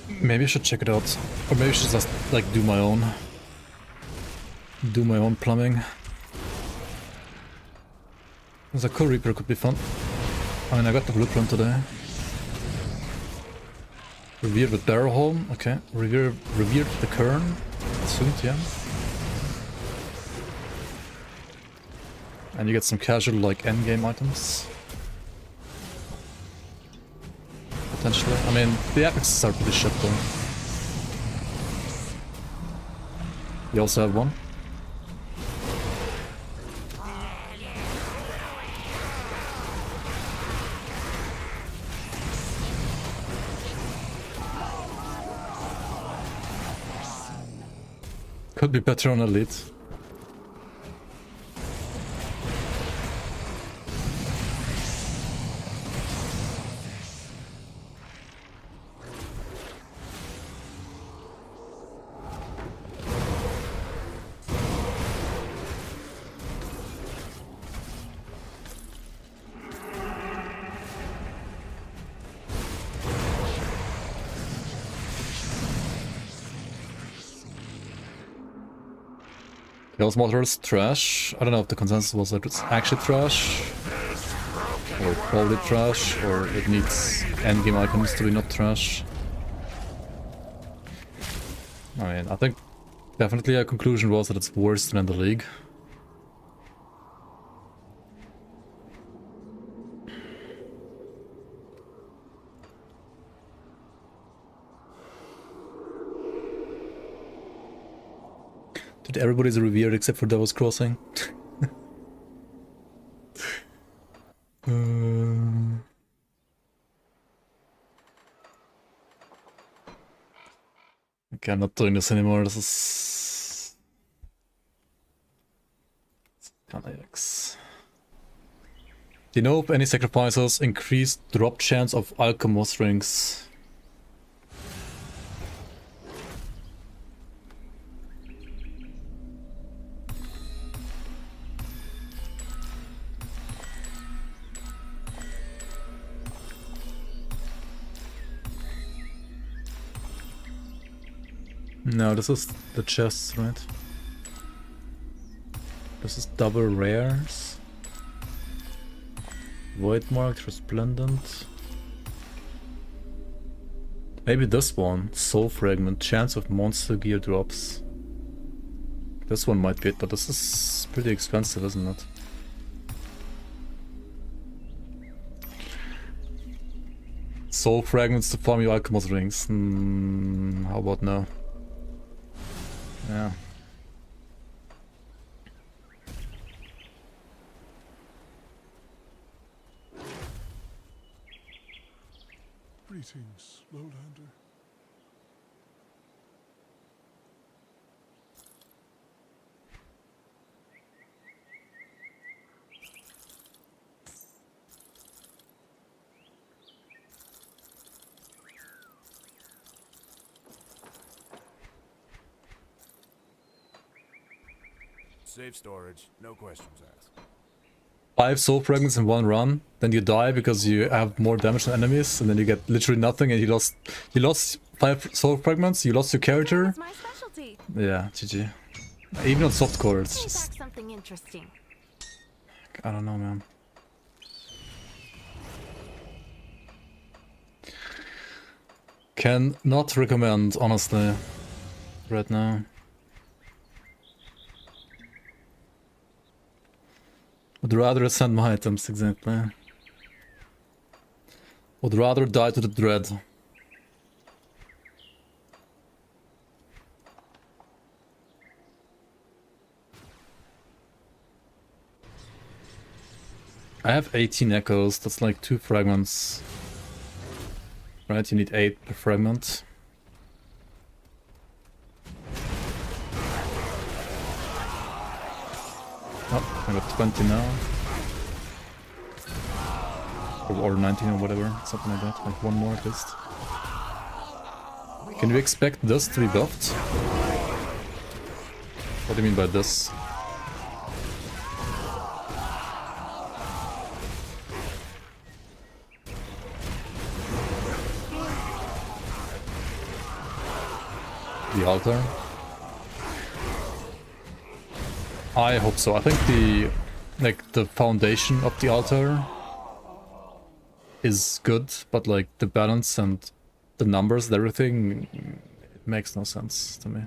Maybe I should check it out. Or maybe I should just like do my own plumbing. Zakul Reaper could be fun. I mean, I got the blueprint today. Revered with Barrowholm, okay. Revered the Kern. Suit, yeah. And you get some casual, like, endgame items. Potentially. I mean, the epics are pretty shit, though. You also have one. Could be better on Elite. Chaos Mortar is trash. I don't know if the consensus was that it's actually trash, or probably trash, or it needs endgame items to be not trash. I mean, I think definitely a conclusion was that it's worse than in the league. Dude, everybody's revered except for Devil's Crossing. Okay, I'm not doing this anymore. This is kinda yikes. Do you know if any sacrifices increase drop chance of Alchemist rings? No, this is the chests, right? This is double rares. Void marked, resplendent. Maybe this one, soul fragment, chance of monster gear drops. This one might be it, but this is pretty expensive, isn't it? Soul fragments to farm your alchemist rings. How about now? Yeah. Greetings, Lowlander. Safe storage, no questions asked. 5 soul fragments in one run, then you die because you have more damage than enemies, and then you get literally nothing, and you lost 5 soul fragments, you lost your character. That's my specialty. Yeah, GG. Even on softcore, it's Bring just... back something interesting. I don't know, man. Can not recommend, honestly, right now. Would rather ascend my items, exactly. Would rather die to the dread. I have 18 echoes, that's like 2 fragments. Right, you need 8 per fragment. Oh, I got 20 now. Or 19 or whatever, something like that. Like one more at least. Can we expect this to be buffed? What do you mean by this? The altar? I hope so. I think the foundation of the altar is good, but like the balance and the numbers and everything, it makes no sense to me.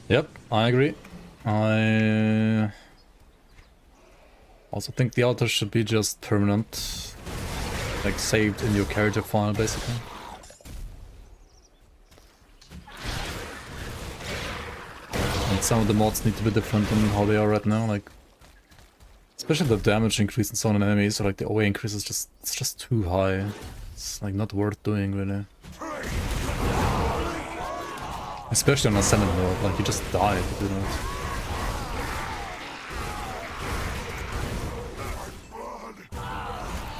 Yep, I agree. I also think the altar should be just permanent, like saved in your character file, basically. And some of the mods need to be different than how they are right now, like especially the damage increase in some enemies, or like the OA increase is just, it's just too high. It's like not worth doing, really. Especially on Ascendant mode, like you just die if you do that.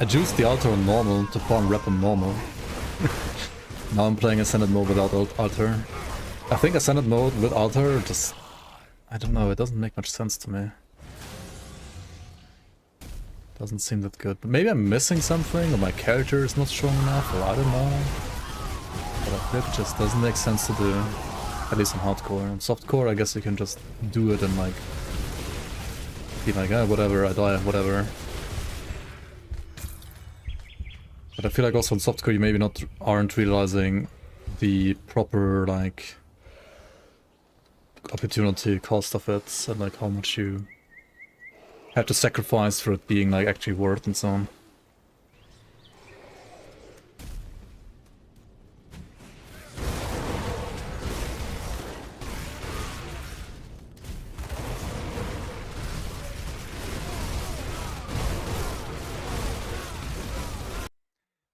I juiced the altar on normal to farm rep on normal. Now I'm playing Ascendant mode without altar. I think Ascendant mode with altar just... I don't know, it doesn't make much sense to me. Doesn't seem that good. But maybe I'm missing something, or my character is not strong enough, or I don't know. But I feel it just doesn't make sense to do. At least on hardcore. On softcore, I guess you can just do it and like... be like, ah, whatever, I die, whatever. But I feel like also on softcore you maybe aren't realizing the proper, like... opportunity cost of it, and like how much you have to sacrifice for it being like actually worth and so on.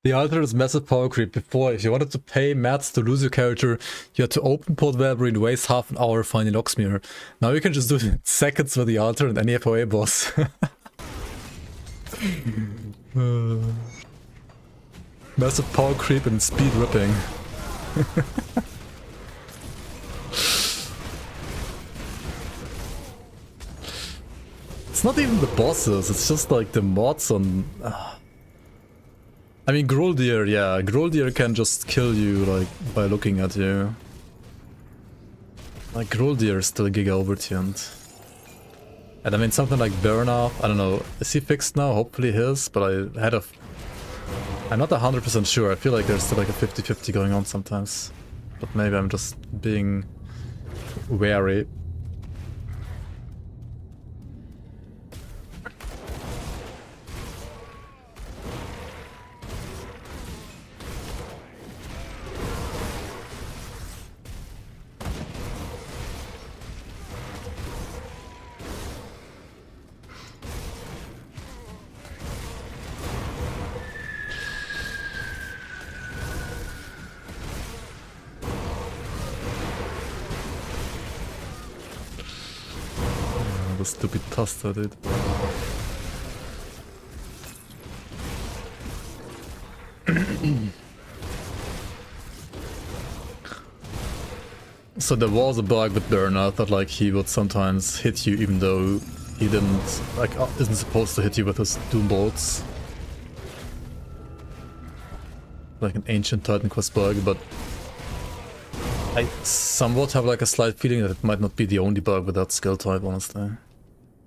The altar is massive power creep. Before, if you wanted to pay mats to lose your character, you had to open Port Valkyrie and waste half an hour finding Locksmere. Now you can just do it in seconds with the altar and any FOA boss. Massive power creep and speed ripping. It's not even the bosses, it's just like the mods on... I mean, Groldir, yeah, Groldir can just kill you, like, by looking at you. Like, Groldir is still giga overtuned. And I mean, something like Burnoff, I don't know, is he fixed now? Hopefully he is, but I had a... I'm not 100% sure, I feel like there's still like a 50-50 going on sometimes. But maybe I'm just being wary. Stupid Taster, dude. So there was a bug with Burnout that like he would sometimes hit you even though he didn't, like, isn't supposed to hit you with his Doom Bolts. Like an ancient Titan Quest bug, but I somewhat have like a slight feeling that it might not be the only bug with that skill type, honestly.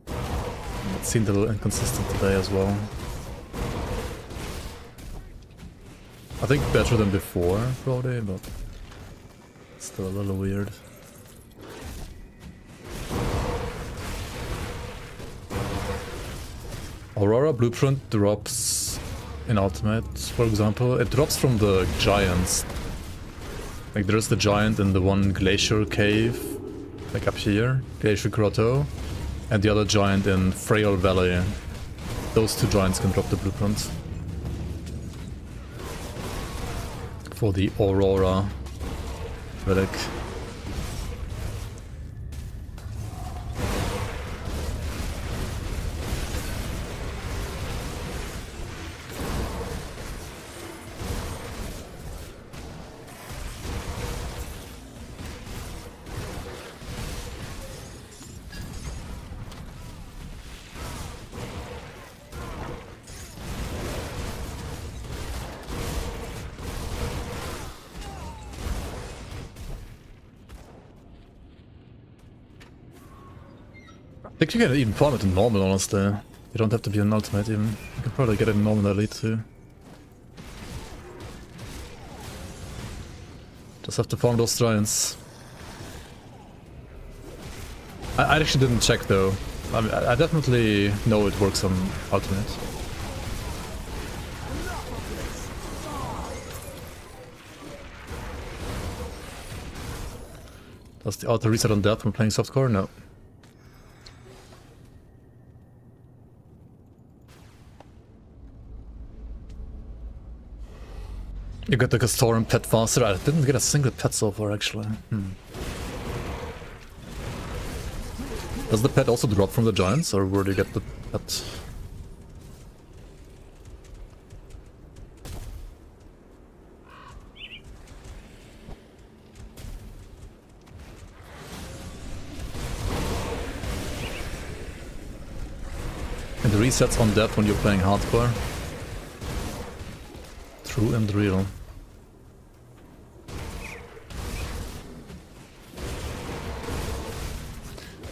It seemed a little inconsistent today as well. I think better than before, probably, but still a little weird. Aurora Blueprint drops in Ultimate, for example. It drops from the giants. Like there's the giant in the one glacier cave, like up here, Glacier Grotto, and the other giant in Frail Valley. Those two giants can drop the blueprint. For the Aurora relic. I think you can even farm it in normal, honestly. You don't have to be an ultimate even. You can probably get it in normal elite too. Just have to farm those giants. I actually didn't check though. I definitely know it works on Ultimate. Does the auto reset on death when playing softcore? No. You got the Castoran pet faster? I didn't get a single pet so far actually. Does the pet also drop from the giants, or where do you get the pet? And the resets on death when you're playing hardcore? True and real.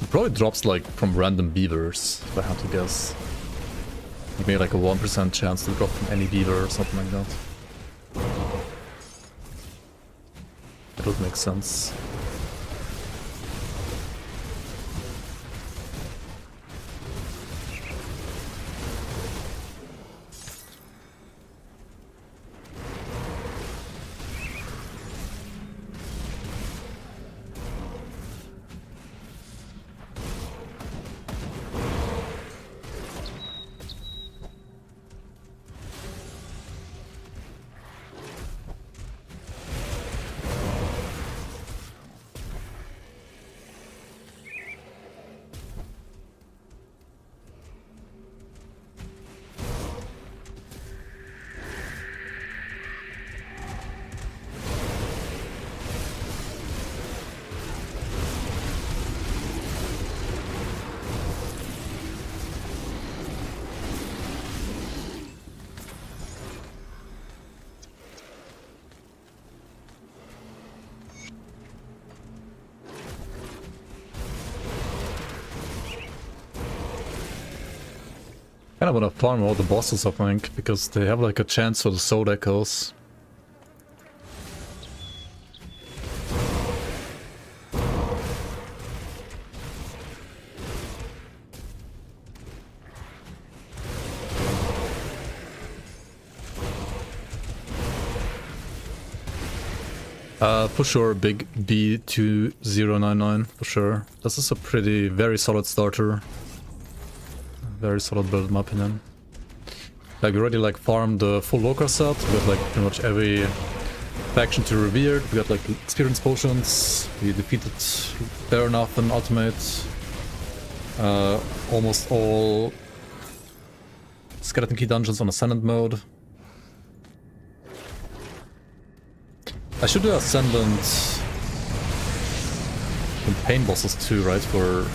It probably drops like from random beavers, if I had to guess. Maybe like a 1% chance to drop from any beaver or something like that. That would make sense. I kind of want to farm all the bosses, I think, because they have like a chance for the soul echoes. For sure, big B2099, for sure. This is a very solid starter. Very solid build in my opinion. Like we already like farmed the full Loka set, we got like pretty much every faction to Revered, we got like experience potions, we defeated Baronoth and Ultimate, almost all Skeleton Key dungeons on Ascendant mode. I should do Ascendant campaign bosses too, right, for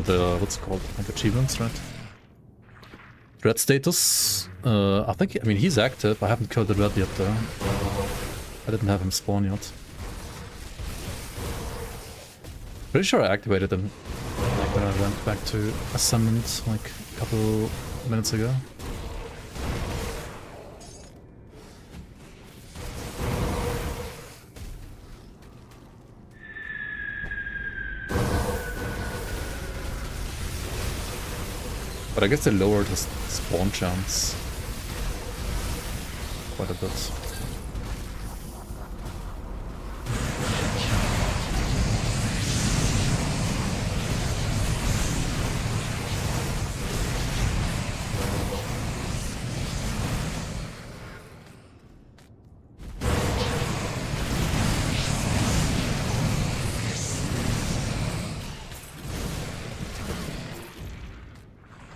the, what's it called, like achievements, right? Red status, I mean he's active, I haven't killed the red yet though. I didn't have him spawn yet. Pretty sure I activated him like when I went back to Ascendant like a couple minutes ago. But I guess they lowered his spawn chance quite a bit.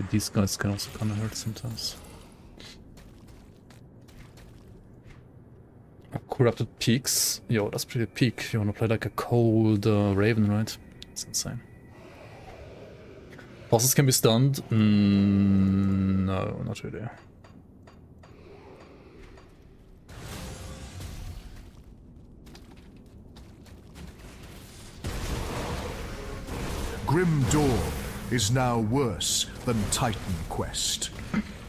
These guys can also kind of hurt sometimes. Corrupted Peaks. Yo, that's pretty peak if you want to play like a cold Raven, right? It's insane. Bosses can be stunned? No, not really. Grim Dawn is now worse than Titan Quest.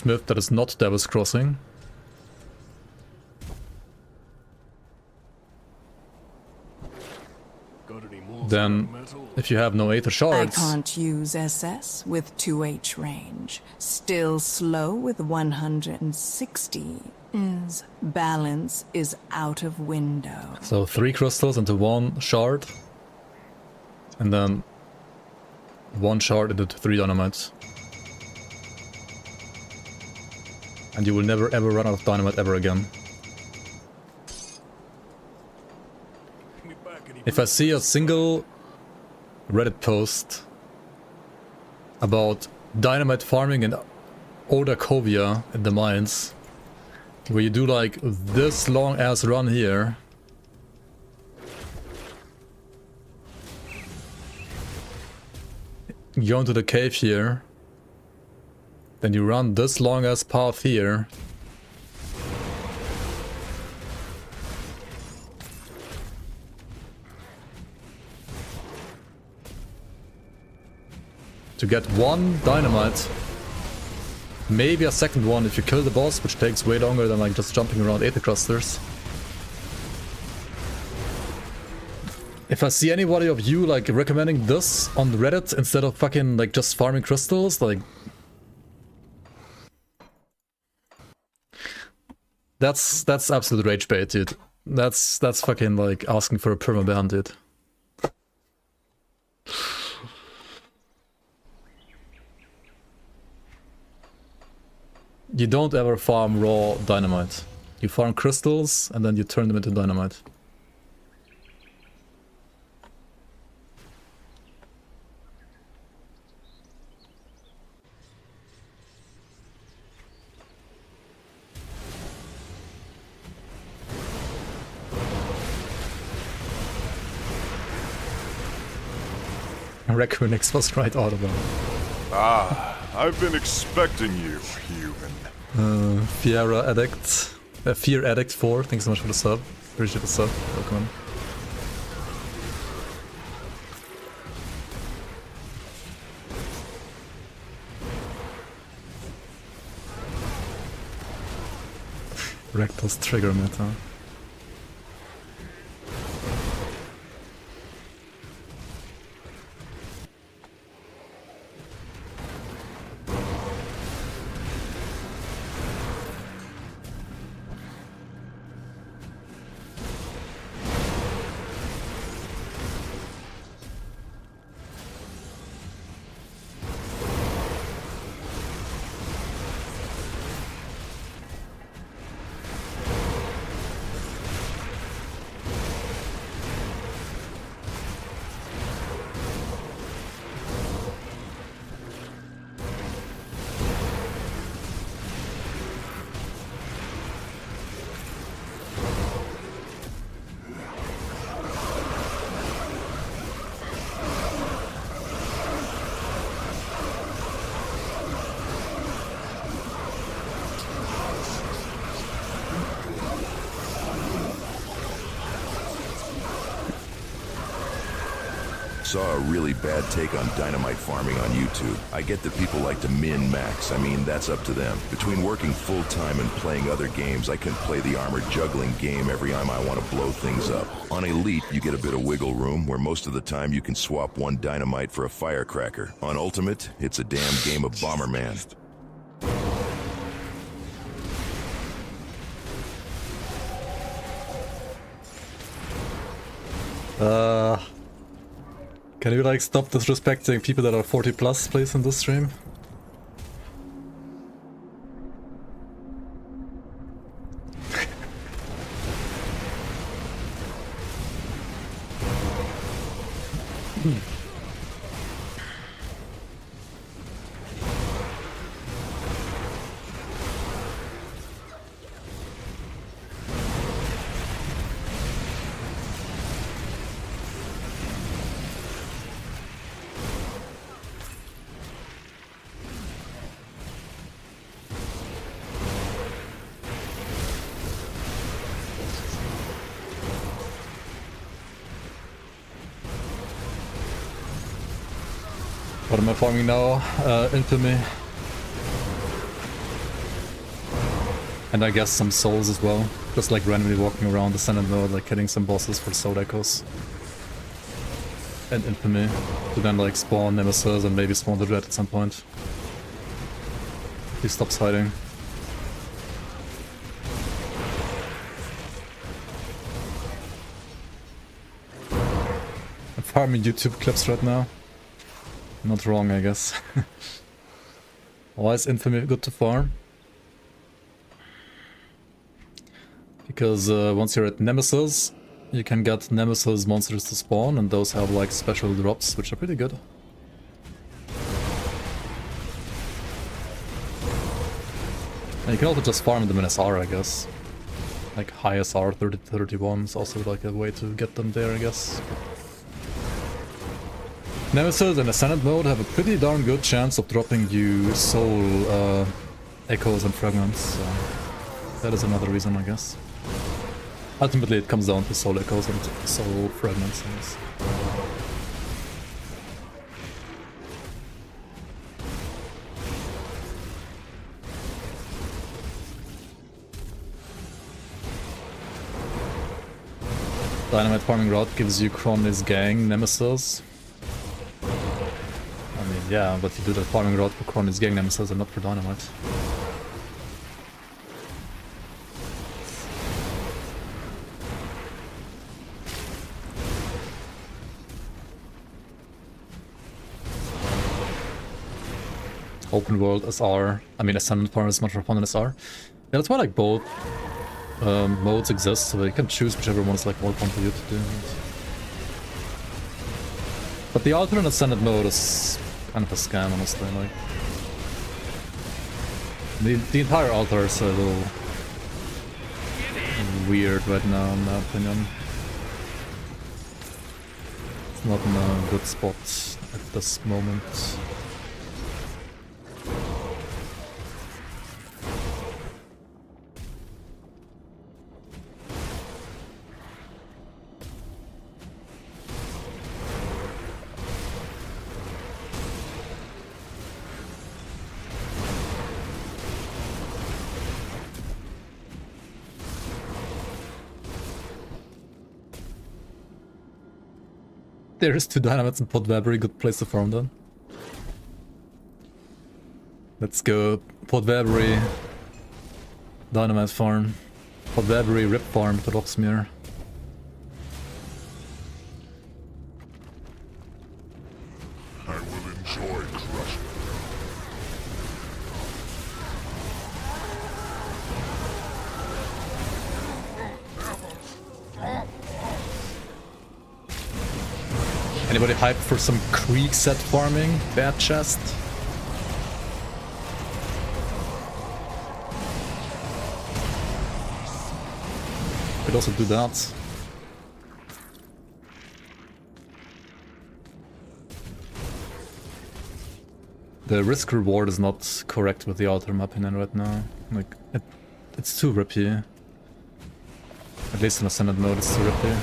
smith that is not Devil's Crossing. Then, if you have no Aether Shards... I can't use SS with 2H range. Still slow with 160. Balance is out of window. So 3 crystals into 1 shard. And then 1 shard into 3 dynamites. And you will never ever run out of dynamite ever again. If I see a single Reddit post about dynamite farming in Odakovia in the mines, where you do like this long ass run here, you go into the cave here, then you run this long ass path here, to get 1 dynamite, maybe a second one if you kill the boss, which takes way longer than like just jumping around Aether clusters. If I see anybody of you like recommending this on Reddit instead of fucking like just farming crystals, like that's absolute rage bait, dude. That's fucking like asking for a permaban, dude. You don't ever farm raw dynamite. You farm crystals and then you turn them into dynamite. Raccoonix was right audible. Ah, I've been expecting you, human. Fiera Addict. Fear Addict 4, thanks so much for the sub. Appreciate the sub. Welcome. Rectal's trigger meta. Saw a really bad take on dynamite farming on YouTube. I get that people like to min-max. I mean, that's up to them. Between working full-time and playing other games, I can play the armored juggling game every time I want to blow things up. On Elite, you get a bit of wiggle room, where most of the time you can swap 1 dynamite for a firecracker. On Ultimate, it's a damn game of Bomberman. Can you like stop disrespecting people that are 40 plus, please, in this stream? What am I farming now? Infamy. And I guess some souls as well. Just like randomly walking around the Ascendant mode, like hitting some bosses for soul echoes. And infamy. To then like spawn Nemesis and maybe spawn the Dread at some point. He stops hiding. I'm farming YouTube clips right now. Not wrong, I guess. Why is infamy good to farm? Because once you're at Nemesis, you can get Nemesis monsters to spawn, and those have like special drops, which are pretty good. And you can also just farm them in SR, I guess. Like high SR 30-31 is also like a way to get them there, I guess. Nemesis in Ascendant mode have a pretty darn good chance of dropping you soul echoes and fragments, so that is another reason, I guess. Ultimately it comes down to soul echoes and soul fragments, I guess. Dynamite farming route gives you Kron's gang Nemesis. I mean, yeah, but you do that farming route for Kron's gang Nemesis and not for Dynamite. Open world SR, I mean Ascendant farm is much more fun than SR. Yeah, that's why like both modes exist, so you can choose whichever one is like more fun for you to do. But the alternate Ascendant mode is kind of a scam, honestly. Like the entire altar is a little weird right now, in my opinion. It's not in a good spot at this moment. There's 2 dynamites in Pod very good place to farm them. Let's go Pod dynamite farm. Pod rip farm to Rocksmere. I will enjoy crushing. Anybody hyped for some Creek set farming? Bad chest? Could also do that. The risk reward is not correct with the altar map in right now. Like it's too rippy. At least in Ascendant mode it's too rippy.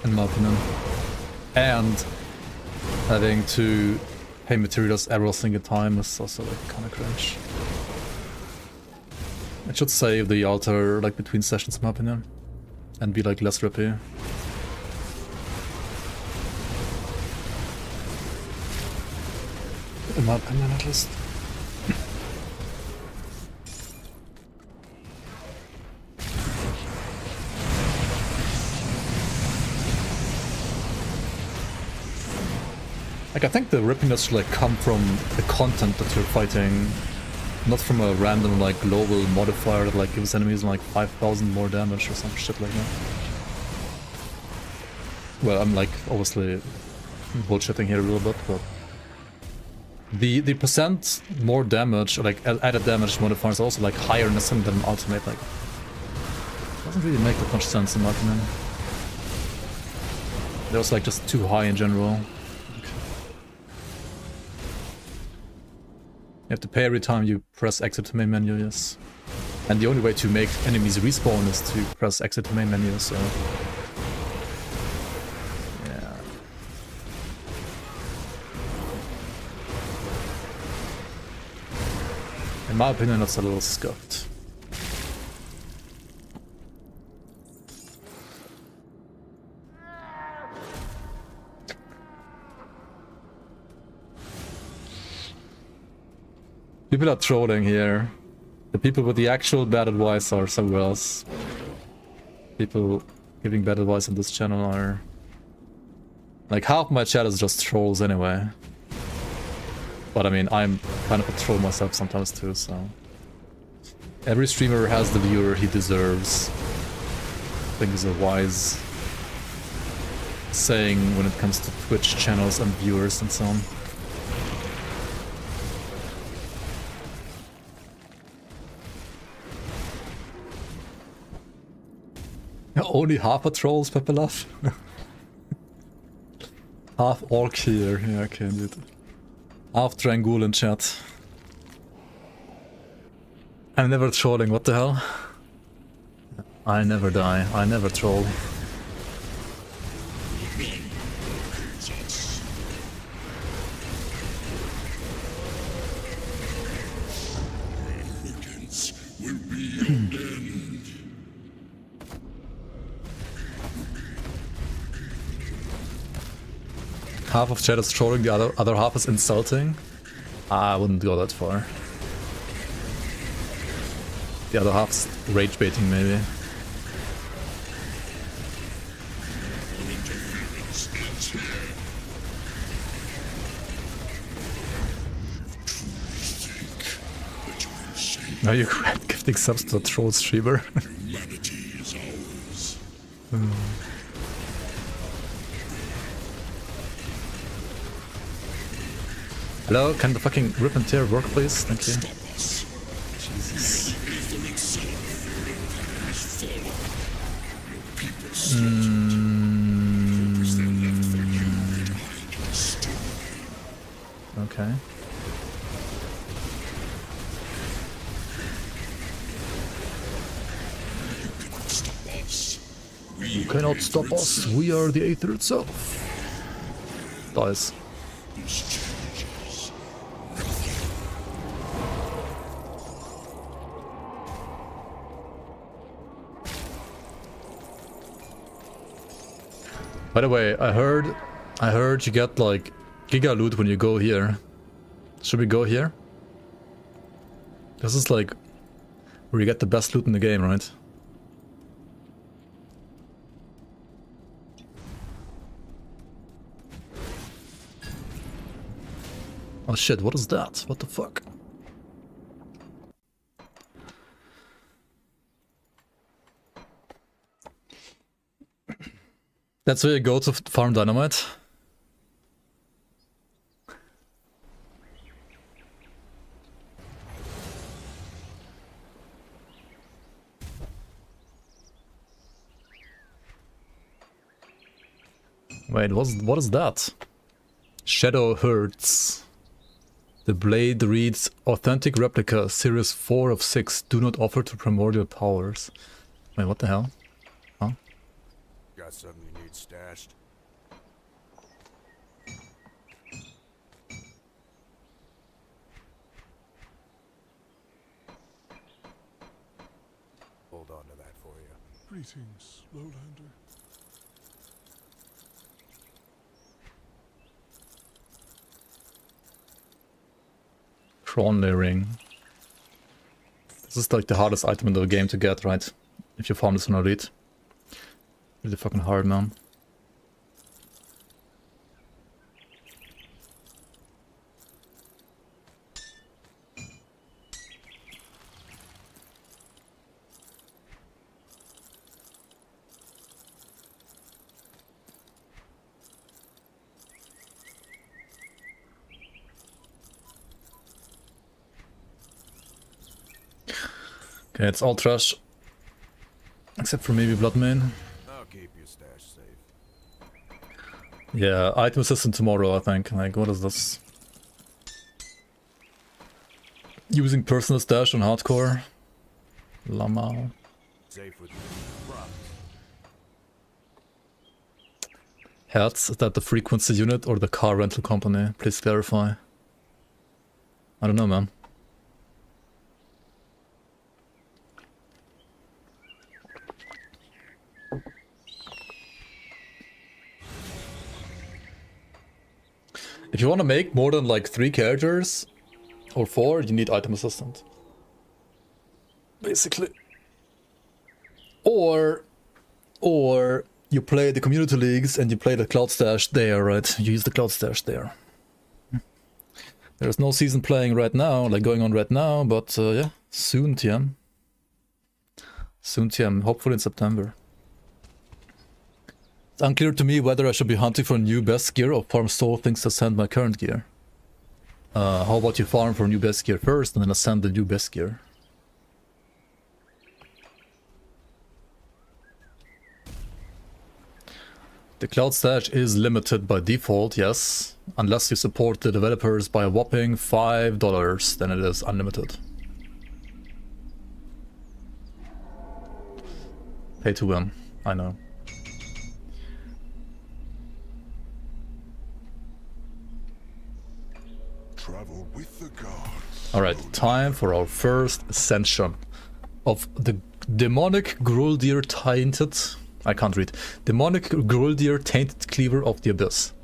In my opinion. And having to pay materials every single time is also like kinda cringe. It should save the altar like between sessions in my opinion. And be like less rippy. In my opinion at least. Like, I think the rippiness should like come from the content that you're fighting, not from a random like global modifier that like gives enemies like 5,000 more damage or some shit like that. Well, I'm like obviously bullshitting here a little bit, but the percent more damage, or like added damage modifiers are also like higher in Ascendant than Ultimate. Like, doesn't really make that much sense in my opinion. They're also like just too high in general. You have to pay every time you press exit to main menu, yes. And the only way to make enemies respawn is to press exit to main menu, so... yeah. my opinion, that's a little scuffed. People are trolling here. The people with the actual bad advice are somewhere else. People giving bad advice on this channel are... Like, half my chat is just trolls anyway. But I mean, I'm kind of a troll myself sometimes too, so... Every streamer has the viewer he deserves. I think is a wise saying when it comes to Twitch channels and viewers and so on. Only half a trolls, Pepelaf? Half orc here, yeah, okay, indeed. Half Drangul in chat. I'm never trolling, what the hell? I never die, I never troll. Half of chat is trolling, the other half is insulting. I wouldn't go that far. The other half's rage baiting, maybe. Are you gifting subs to a troll streamer? Hello, can the fucking rip and tear work, please? Thank you. Jesus. Okay. You cannot stop us. We are the Aether itself. Dies. By the way, I heard you get like giga loot when you go here. Should we go here? This is like where you get the best loot in the game, right? Oh shit, what is that? What the fuck? That's where you go to farm dynamite. Wait, what is that? Shadow hurts. The blade reads authentic replica, series 4 of 6, do not offer to primordial powers. Wait, what the hell? Huh? Got something you need stashed? Hold on to that for you. Greetings, Lowlander. Cronley ring. This is like the hardest item in the game to get, right? If you farm this on elite. Really fucking hard, man. Okay, it's all trash. Except for maybe Bloodmane. I'll keep your stash safe. Yeah, item system tomorrow, I think. Like, what is this? Using personal stash on hardcore. Lama. Safe with me. Promise. Hertz, is that the frequency unit or the car rental company? Please clarify. I don't know, man. If you want to make more than like 3 characters or 4, you need item assistant. Basically. Or you play the community leagues and you play the cloud stash there, right? You use the cloud stash there. There's no season playing right now, like going on right now, but yeah, soon TM. Soon TM, hopefully in September. It's unclear to me whether I should be hunting for new best gear or farm store things to ascend my current gear. How about you farm for new best gear first and then ascend the new best gear? The cloud stash is limited by default, yes. Unless you support the developers by a whopping $5, then it is unlimited. Pay to win, I know. Travel with the gods. Alright, time for our first ascension of the demonic Gruldir tainted. I can't read. Demonic Gruldir tainted cleaver of the abyss.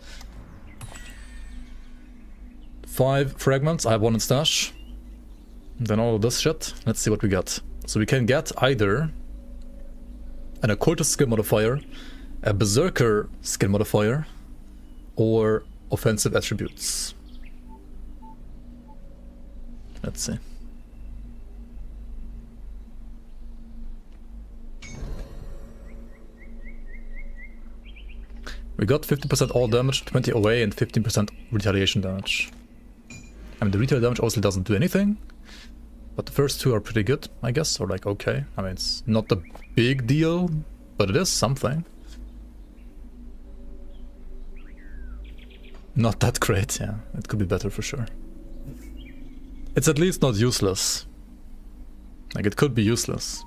5 fragments. I have 1 in stash. Then all of this shit. Let's see what we got. So we can get either an occultist skill modifier, a berserker skill modifier, or offensive attributes. Let's see. We got 50% all damage, 20 away, and 15% retaliation damage. I mean, the retail damage obviously doesn't do anything, but the first 2 are pretty good, I guess, or like okay. I mean, it's not a big deal, but it is something. Not that great, yeah. It could be better for sure. It's at least not useless. Like, it could be useless.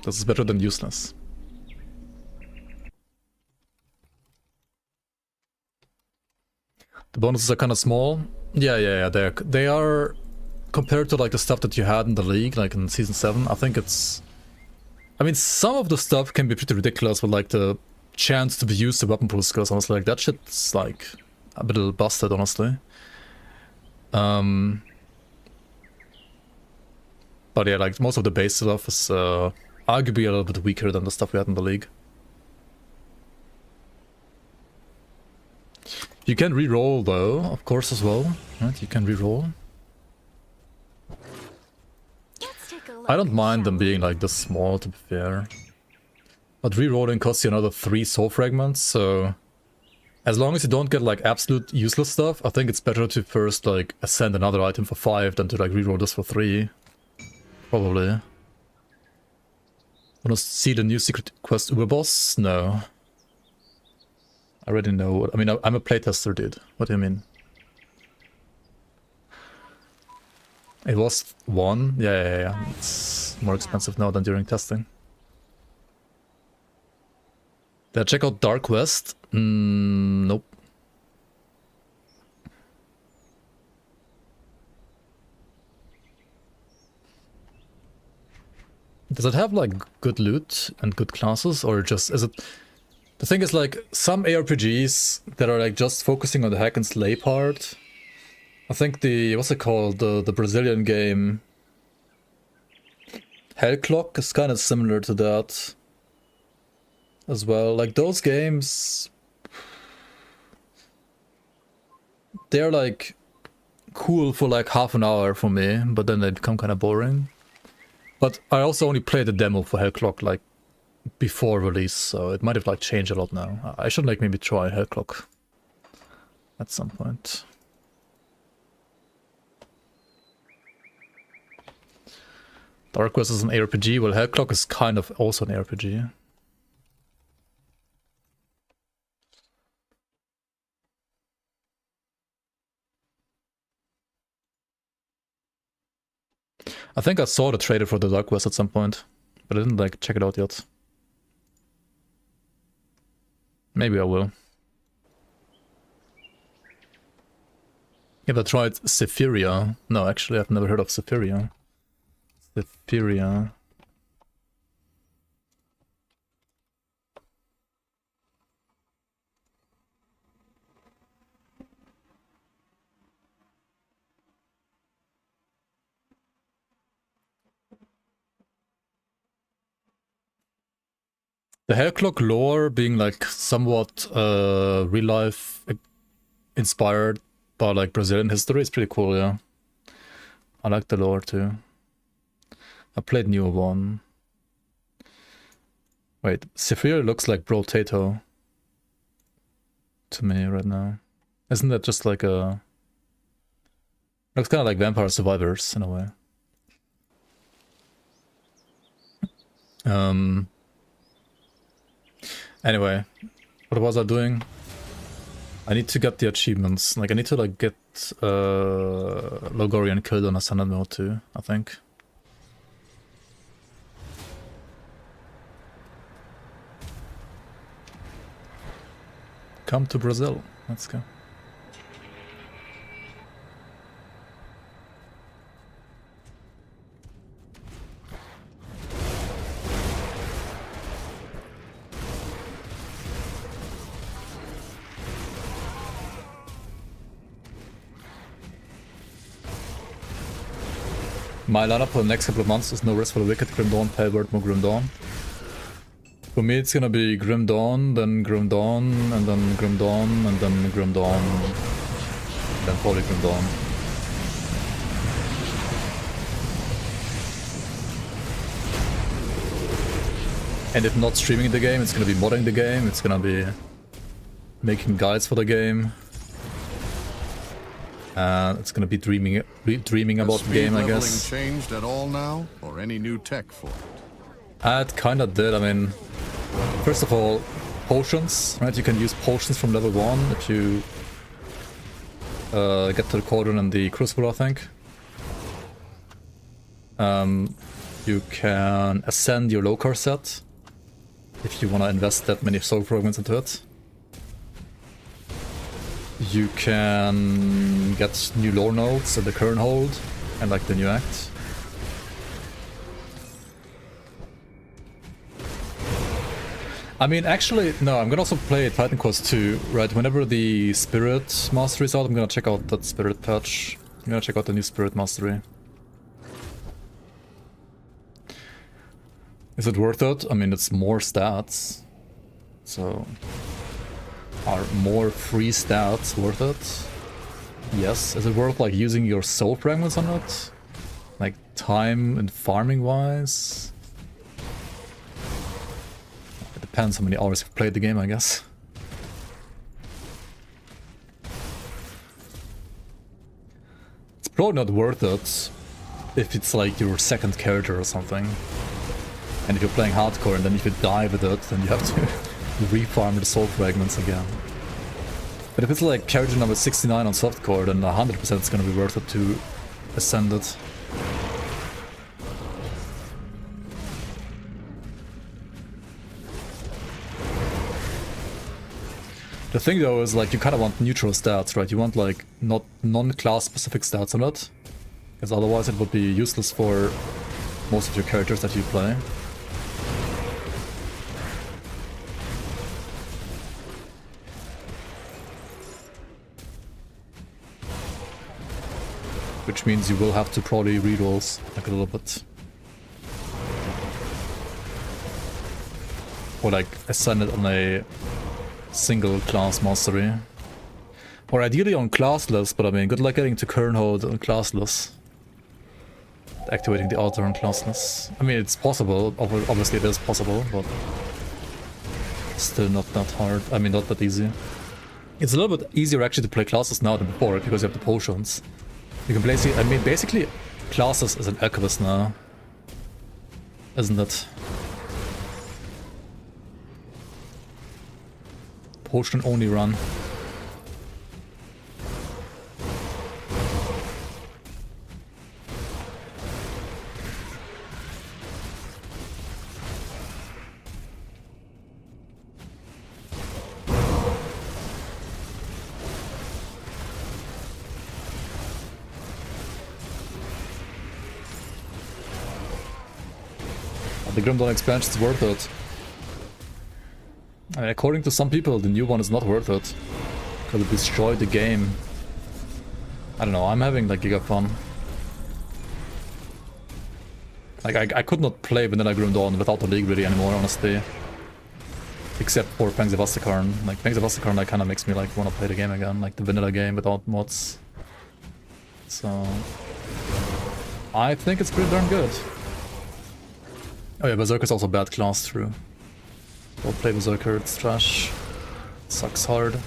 This is better than useless. The bonuses are kind of small. Yeah. They are compared to like the stuff that you had in the league, like in season 7. I think it's. I mean, some of the stuff can be pretty ridiculous, with like the chance to be used to weapon pool skills. Honestly, like that shit's like a bit busted, honestly. But yeah, like most of the base stuff is arguably a little bit weaker than the stuff we had in the league. You can re-roll though, of course, as well. Right? You can re-roll. I don't mind them being like this small, to be fair. But re-rolling costs you another 3 soul fragments, so as long as you don't get like absolute useless stuff, I think it's better to first like ascend another item for 5 than to like re-roll this for 3. Probably. Wanna see the new secret quest Uber boss? No. I already know. I mean, I'm a playtester, dude. What do you mean? It was 1? Yeah. It's more expensive now than during testing. Did I check out Dark West? Nope. Does it have like good loot and good classes, or just is it? The thing is, like, some ARPGs that are like just focusing on the hack and slay part. I think the what's it called? The Brazilian game Hellclock is kind of similar to that as well. Like those games, they're like cool for like half an hour for me, but then they become kind of boring. But I also only played the demo for Hellclock like before release, so it might have like changed a lot now. I should like maybe try Hellclock at some point. Dark Quest is an ARPG, well Hellclock is kind of also an ARPG. I think I saw the trailer for the Dark Quest at some point, but I didn't like check it out yet. Maybe I will. Have I tried Sephiria? No, actually I've never heard of Sephiria. Sephiria. The Hellclock lore being like somewhat real life inspired by like Brazilian history is pretty cool, yeah. I like the lore too. I played newer one. Wait, Sephir looks like Brotato to me right now. Isn't that just like a... Looks kind of like Vampire Survivors in a way. Anyway, what was I doing? I need to get the achievements. Like I need to like get Logorian killed on Ascendant mode too, I think. Come to Brazil. Let's go. My lineup for the next couple of months is No Rest for the Wicked, Grim Dawn, Pale Word, more Grim Dawn. For me it's gonna be Grim Dawn, then Grim Dawn, and then Grim Dawn, and then Grim Dawn, and then probably Grim Dawn. And if not streaming the game, it's gonna be modding the game, it's gonna be making guides for the game. It's gonna be dreaming about the game, I guess. Changed at all now, or any new tech for it? It kinda did. I mean, first of all, potions, right? You can use potions from level 1 if you get to the Cauldron and the Crucible, I think. You can ascend your Lokar set if you wanna invest that many soul fragments into it. You can get new lore nodes at the current hold and like the new act. I mean, actually, no, I'm gonna also play Titan Quest 2, right? Whenever the Spirit Mastery is out, I'm gonna check out that Spirit patch. I'm gonna check out the new Spirit Mastery. Is it worth it? I mean, it's more stats. So... Are more free stats worth it? Yes. Is it worth like using your soul fragments on it? Like time and farming wise? It depends how many hours you've played the game, I guess. It's probably not worth it if it's like your second character or something. And if you're playing hardcore and then if you die with it, then you have to refarm the soul fragments again. But if it's like character number 69 on softcore, then 100% it's gonna be worth it to ascend it. The thing though is like you kinda want neutral stats, right? You want like not non-class specific stats on it, because otherwise it would be useless for most of your characters that you play. Which means you will have to probably rerolls like a little bit. Or like ascend it on a single class mastery. Or ideally on classless, but I mean good luck getting to Kernhold on classless. Activating the altar on classless. I mean it's possible, obviously it is possible, but still not that hard. I mean not that easy. It's a little bit easier actually to play classes now than before, because you have the potions. You can play, I mean, basically, classes is an alchemist now, isn't it? Potion only run. The Grim Dawn expansion is worth it. I mean, according to some people, the new one is not worth it. Because it destroyed the game. I don't know, I'm having like giga fun. Like, I could not play Vanilla Grim Dawn without the League really anymore, honestly. Except for Fangs of Asterkarn. Like, Fangs of Asterkarn, that kind of makes me like want to play the game again, like the vanilla game without mods. So I think it's pretty darn good. Oh yeah, Berserker's also bad class through. Don't play Berserker, it's trash. Sucks hard.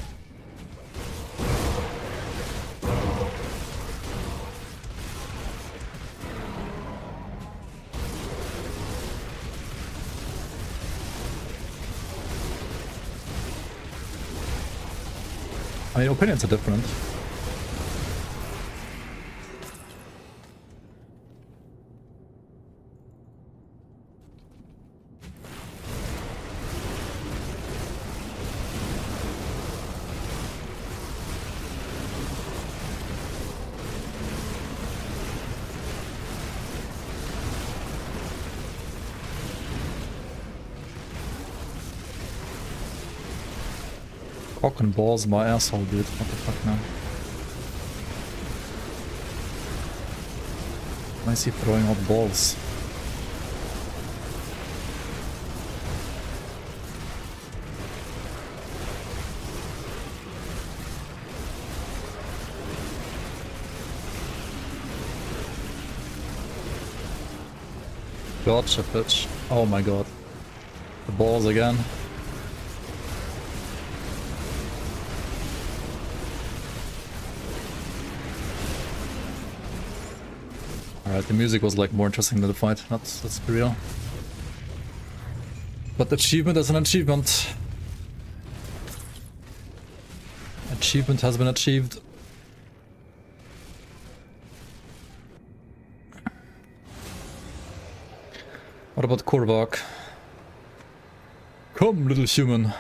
I mean, opinions are different. Cock and balls my asshole, dude. What the fuck now? Why is he throwing out balls? Gotcha, bitch. Oh my god. The balls again. Alright, the music was like more interesting than the fight, let's be real. But achievement is an achievement. Achievement has been achieved. What about Korvac? Come, little human.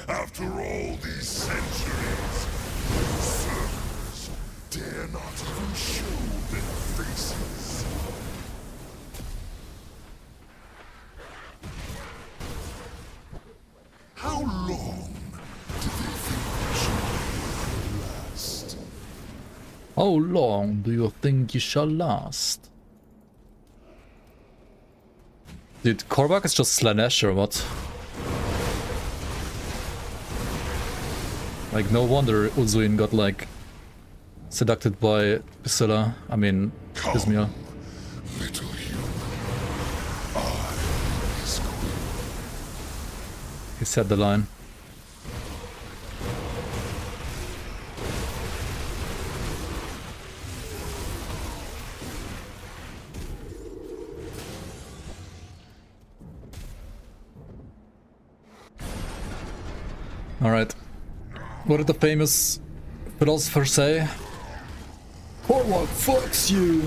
After all these centuries, the servers dare not even show their faces. How long do they think we shall last? How long do you think you shall last? Dude, Korvac is just Slanesh or what? Like, no wonder Uzuin got, like, seducted by Priscilla. I mean, Ismir. Little human, I is queen. He said the line. Alright. What did the famous philosopher say? Korvac fucks you!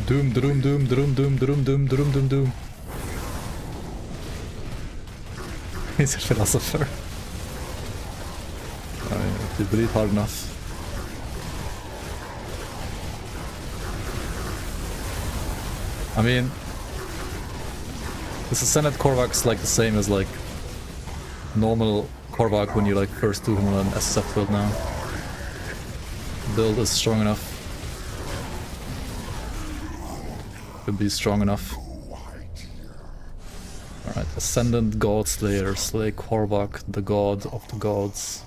Doom, doom, doom, doom, doom, doom, doom, doom, doom, doom. He's a philosopher. If you believe hard enough. I mean, this Ascendant Korvac's like the same as like normal Korvac when you like first do him on an SSF build now. Build is strong enough. Could be strong enough. Alright, Ascendant God Slayer, slay Korvac, the god of the gods.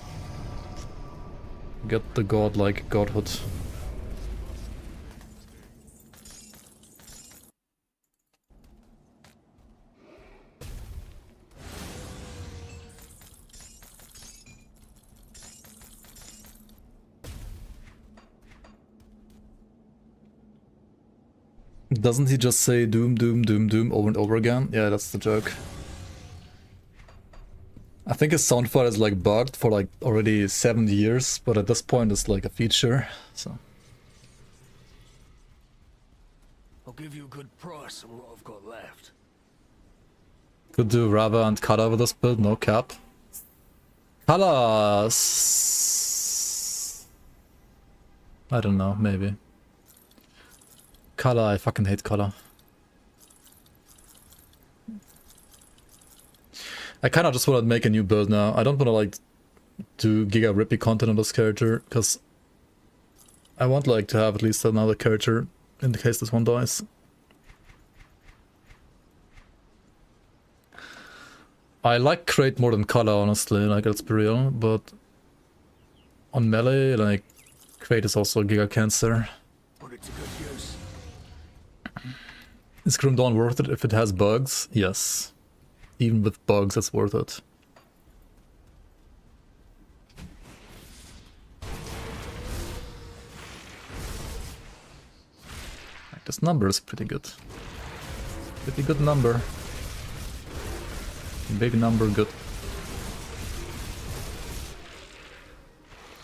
Get the godlike godhood. Doesn't he just say doom, doom, doom, doom over and over again? Yeah, that's the joke. I think his sound file is like bugged for like already 7 years, but at this point it's like a feature, so. I'll give you a good price on what I've got left. Could do Rava and Kala with this build, no cap. Kala... I don't know, maybe. Kala, I fucking hate Kala. I kinda just wanna make a new build now. I don't wanna like do Giga Rippy content on this character, because I want like to have at least another character in the case this one dies. I like Crate more than Kala, honestly, like let's be real, but on melee, like Crate is also Giga Cancer. Put it to good use. Is Grim Dawn worth it if it has bugs? Yes. Even with bugs, it's worth it. Like, this number is pretty good. Pretty good number. Big number, good.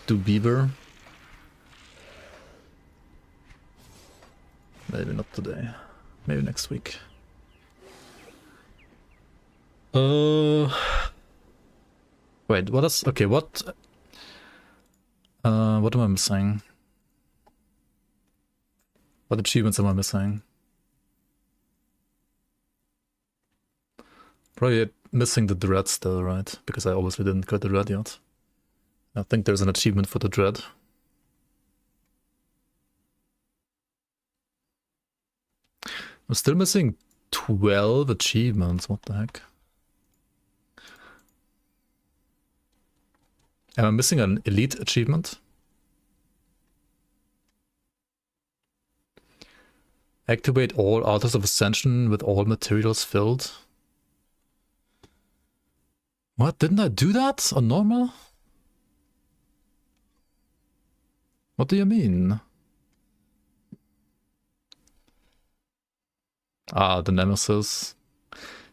Do Beaver. Maybe not today. Maybe next week. Wait, what is... Okay, what am I missing? What achievements am I missing? Probably missing the Dread still, right? Because I obviously didn't get the Dread yet. I think there's an achievement for the Dread. I'm still missing 12 achievements, what the heck? Am I missing an elite achievement? Activate all altars of ascension with all materials filled. What? Didn't I do that on normal? What do you mean? Ah, the Nemesis.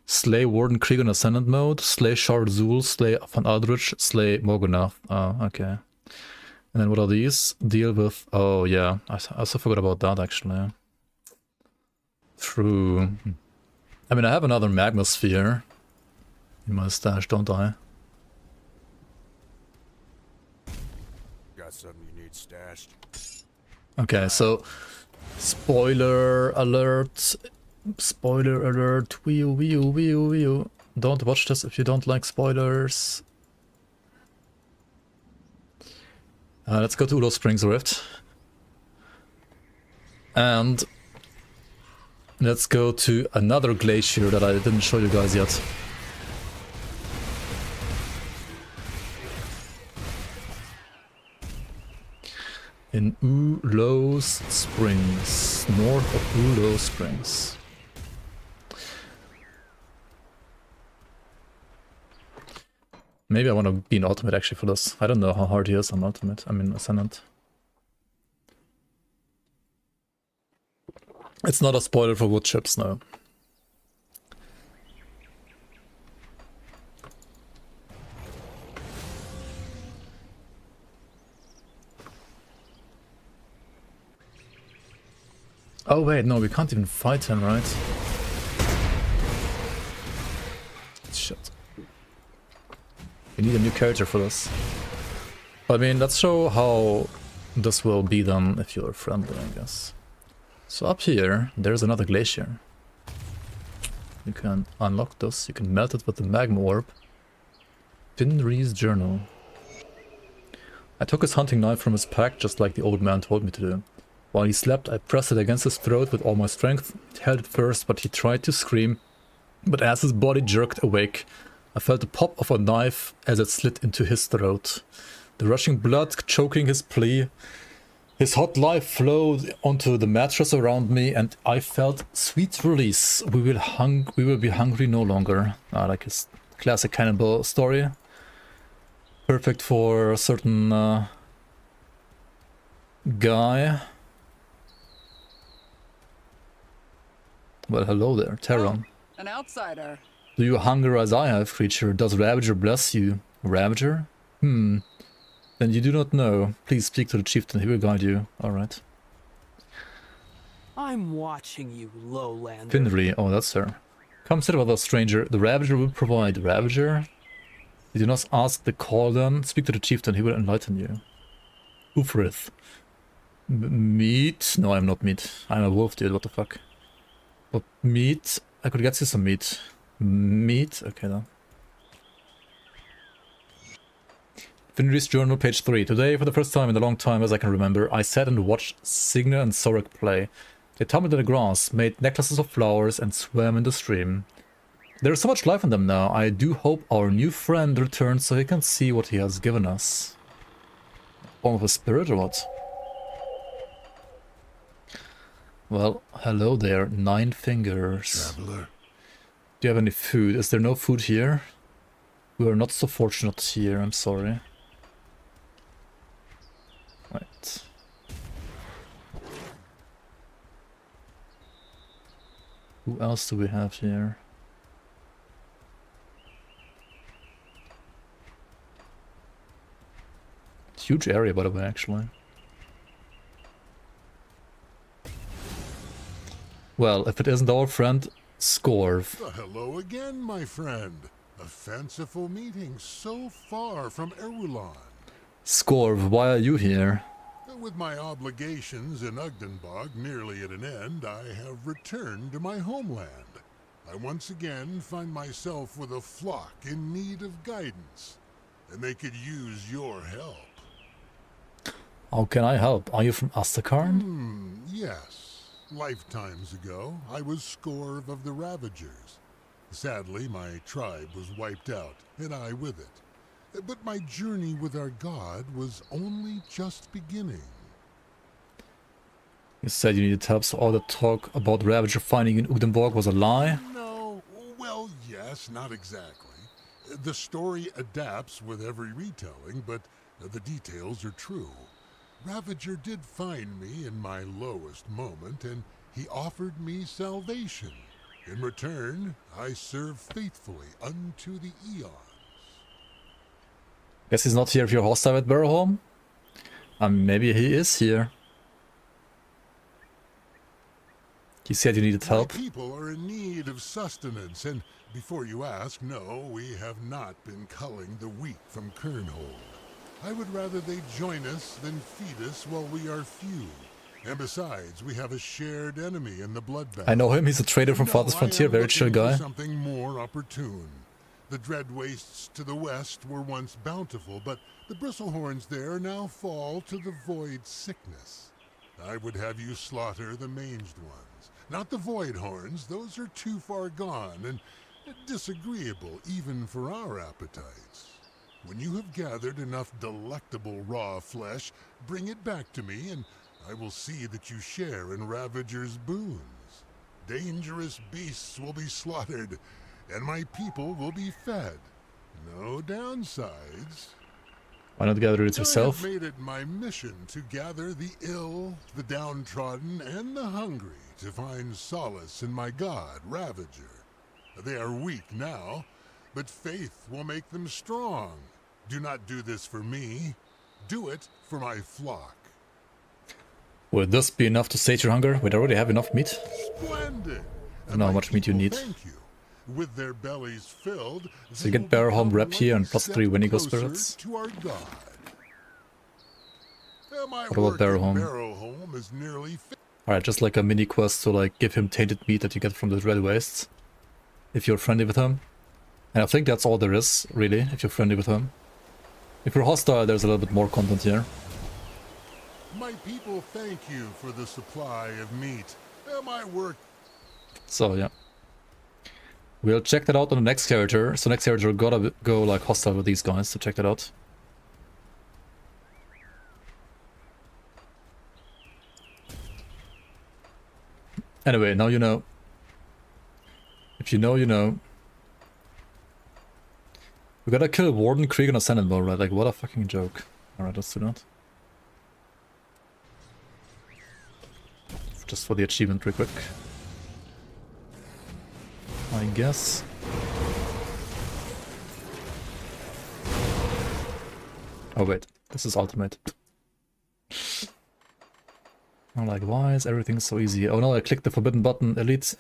Slay Warden Krieg on Ascendant mode, slay Shard Zul, slay Van Aldrich, slay Morgonath. Oh, okay. And then what are these? Deal with... Oh, yeah. I also forgot about that, actually. True. I mean, I have another Magma Sphere in my stash, don't I? Got something you need stashed? Okay, so... Spoiler alert... Spoiler alert, wee-oo. Don't watch this if you don't like spoilers. Let's go to Ulo Springs Rift. And let's go to another glacier that I didn't show you guys yet. In Ulo Springs, north of Ulo Springs. Maybe I want to be an ultimate actually for this. I don't know how hard he is on ultimate. I mean Ascendant. It's not a spoiler for wood chips, no. Oh wait, no, we can't even fight him, right? Shit. We need a new character for this. I mean, let's show how this will be done if you're friendly, I guess. So up here, there's another glacier. You can unlock this, you can melt it with the magma orb. Finree's journal. I took his hunting knife from his pack, just like the old man told me to do. While he slept, I pressed it against his throat with all my strength. It held it first, but he tried to scream. But as his body jerked awake, I felt the pop of a knife as it slid into his throat. The rushing blood choking his plea. His hot life flowed onto the mattress around me, and I felt sweet release. We will be hungry no longer. Like his classic cannibal story. Perfect for a certain guy. Well, hello there, Terran. An outsider. Do you hunger as I have, creature? Does Ravager bless you? Ravager? Then you do not know. Please speak to the chieftain, he will guide you. Alright. I'm watching you, lowlander. Finri, oh that's her. Come sit with us, stranger. The Ravager will provide. Ravager? You do not ask the Cauldron. Speak to the chieftain, he will enlighten you. Ufrith. Meat? No, I'm not meat. I'm a wolf, dude, what the fuck. But meat? I could get you some meat. Meat? Okay, then. Finri's journal, page 3. Today, for the first time in a long time as I can remember, I sat and watched Signe and Sorek play. They tumbled in the grass, made necklaces of flowers, and swam in the stream. There is so much life in them now. I do hope our new friend returns so he can see what he has given us. Form of a spirit or what? Well, hello there, 9 fingers. Traveler. Do you have any food? Is there no food here? We are not so fortunate here, I'm sorry. Right. Who else do we have here? Huge area, by the way, actually. Well, if it isn't our friend, Scorv. Hello again, my friend. A fanciful meeting so far from Erulon. Scorv, why are you here? With my obligations in Ugdenbog nearly at an end, I have returned to my homeland. I once again find myself with a flock in need of guidance, and they could use your help. How can I help? Are you from Asterkarn? Yes. Lifetimes ago, I was Scorv of the Ravagers. Sadly, my tribe was wiped out, and I with it. But my journey with our god was only just beginning. You said you needed help, so all the talk about Ravager finding in Ugdenborg was a lie? No, well, yes, not exactly. The story adapts with every retelling, but the details are true. Ravager did find me in my lowest moment, and he offered me salvation. In return, I serve faithfully unto the eons. Guess he's not here if you're hostile at Barrowholm? Maybe he is here. He said you needed help. My people are in need of sustenance, and before you ask, no, we have not been culling the weak from Kernhold. I would rather they join us than feed us while we are few. And besides, we have a shared enemy in the bloodbath. I know him, he's a trader from Father's Frontier, very chill guy. Something more opportune. The dread wastes to the west were once bountiful, but the bristlehorns there now fall to the void sickness. I would have you slaughter the manged ones, not the void horns. Those are too far gone and disagreeable even for our appetites. When you have gathered enough delectable raw flesh, bring it back to me, and I will see that you share in Ravager's boons. Dangerous beasts will be slaughtered, and my people will be fed. No downsides. Why not gather it yourself? I have made it my mission to gather the ill, the downtrodden, and the hungry to find solace in my god, Ravager. They are weak now, but faith will make them strong. Do not do this for me. Do it for my flock. Will this be enough to sate your hunger? We'd already have enough meat. Splendid. I don't know how much meat you need. Thank you. With their bellies filled, so you get Barrowholm rep here and +3 Wendigo spirits. To our god. What about Barrowholm? Alright, just like a mini quest to like give him tainted meat that you get from the Red Wastes. If you're friendly with him. And I think that's all there is, really, if you're friendly with him. If you're hostile, there's a little bit more content here. My people thank you for the supply of meat. My work. So yeah. We'll check that out on the next character. So next character gotta go like hostile with these guys to check that out. Anyway, now you know. If you know, you know. We gotta kill Warden, Krieg, and Ascendant though, right? Like, what a fucking joke. Alright, let's do that. Just for the achievement real quick. I guess. Oh wait, this is ultimate. I'm like, why is everything so easy? Oh no, I clicked the forbidden button, elite.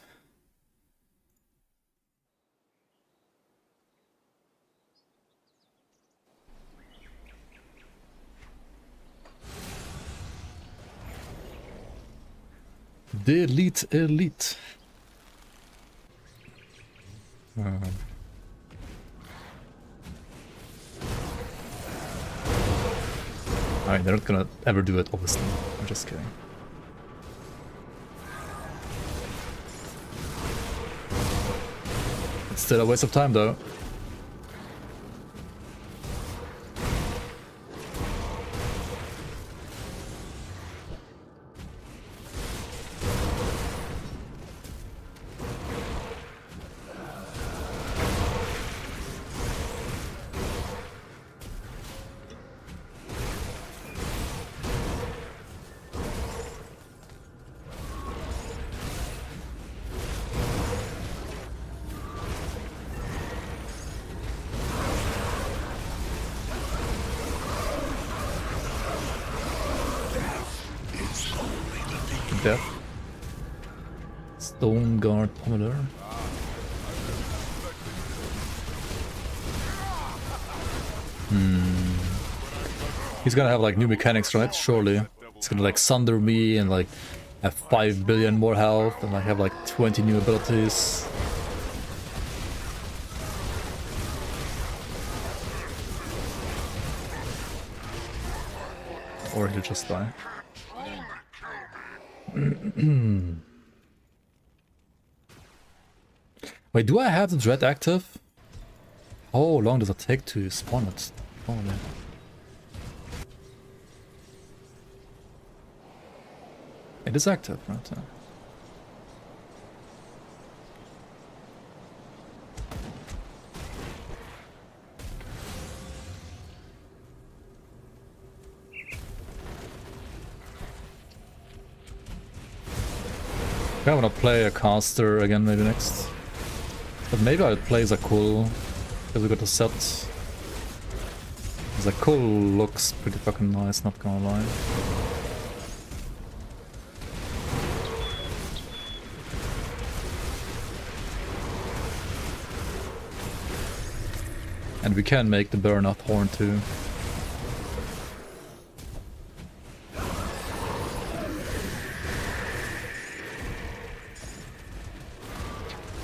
Delete elite. I mean, they're not gonna ever do it, obviously. I'm just kidding. It's still a waste of time, though. Death. Stone Guard Pommeler. He's gonna have like new mechanics, right? Surely. He's gonna like sunder me and like have 5 billion more health and like have like 20 new abilities. Or he'll just die. Wait, do I have the dread active? How long does it take to spawn it? Oh man. It is active, right? I wanna play a caster again maybe next. But maybe I'll play Zakul, because we got a set. Zakul looks pretty fucking nice, not gonna lie. And we can make the Burnout Horn too.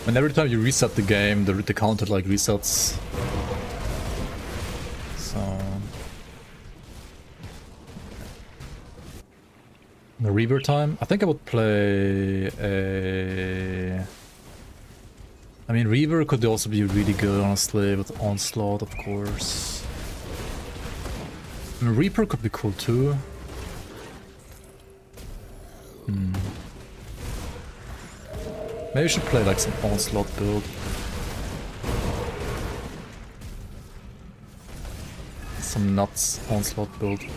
And every time you reset the game, the counter like resets. So the Reaver time. I think I would play a. I mean, Reaver could also be really good, honestly, with Onslaught, of course. I mean, Reaper could be cool too. Maybe we should play like some Onslaught build. Some nuts Onslaught build. You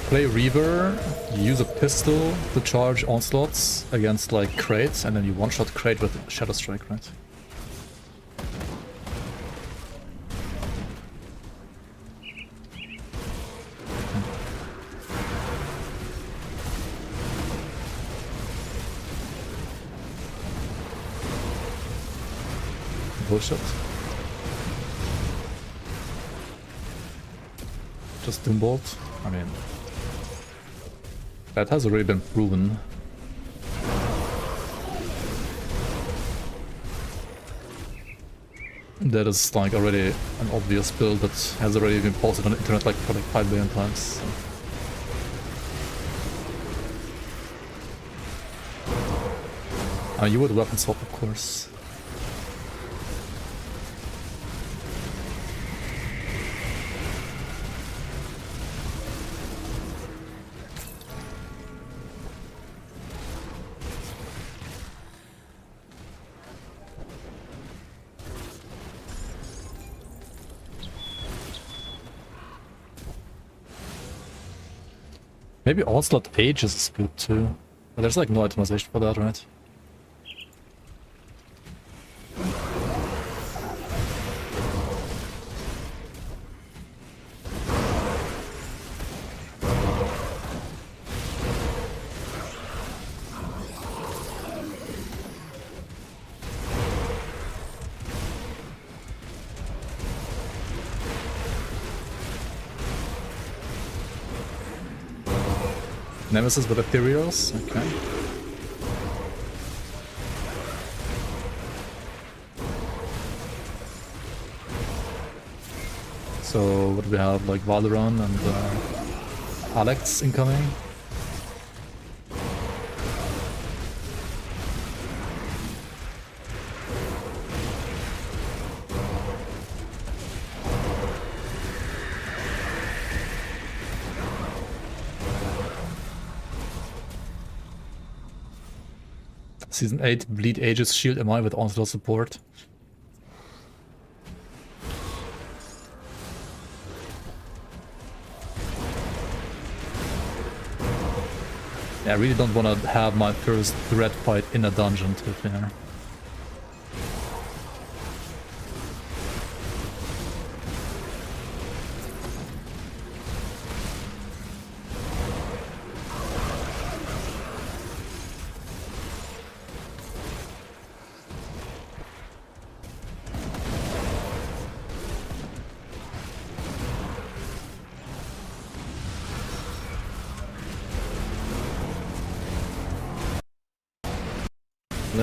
play Reaver, you use a pistol to charge Onslaughts against like crates, and then you one-shot crate with Shadow Strike, right? Bullshit. Just Doombolt. I mean, that has already been proven. That is like already an obvious build that has already been posted on the internet like for like 5 billion times. So. You would weapon swap, of course. Maybe Onslaught Ages is good too. But there's like no itemization for that, right? Nemesis with Ethereals, okay. So what do we have, like Valoran and Alex incoming? Season 8 Bleed Aegis Shield MI with Onslaught support. Yeah, I really don't want to have my first threat fight in a dungeon, to be fair.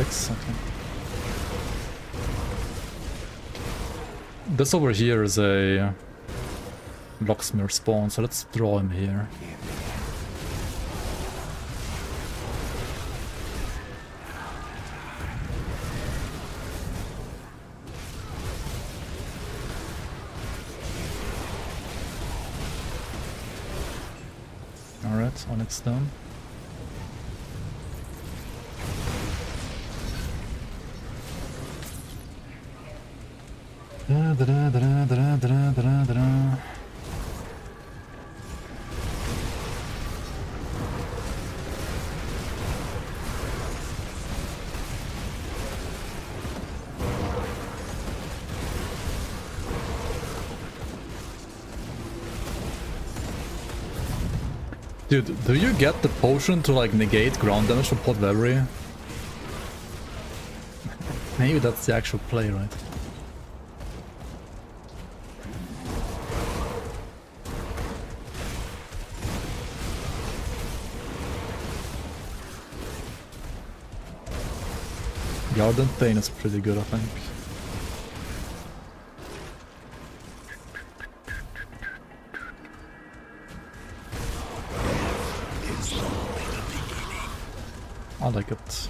Okay. This over here is a locksmith spawn, so let's draw him here. Alright, Onyx done. Dude, do you get the potion to like negate ground damage from Pot Reverie? Maybe that's the actual play, right? Garden Thane is pretty good, I think. I like it.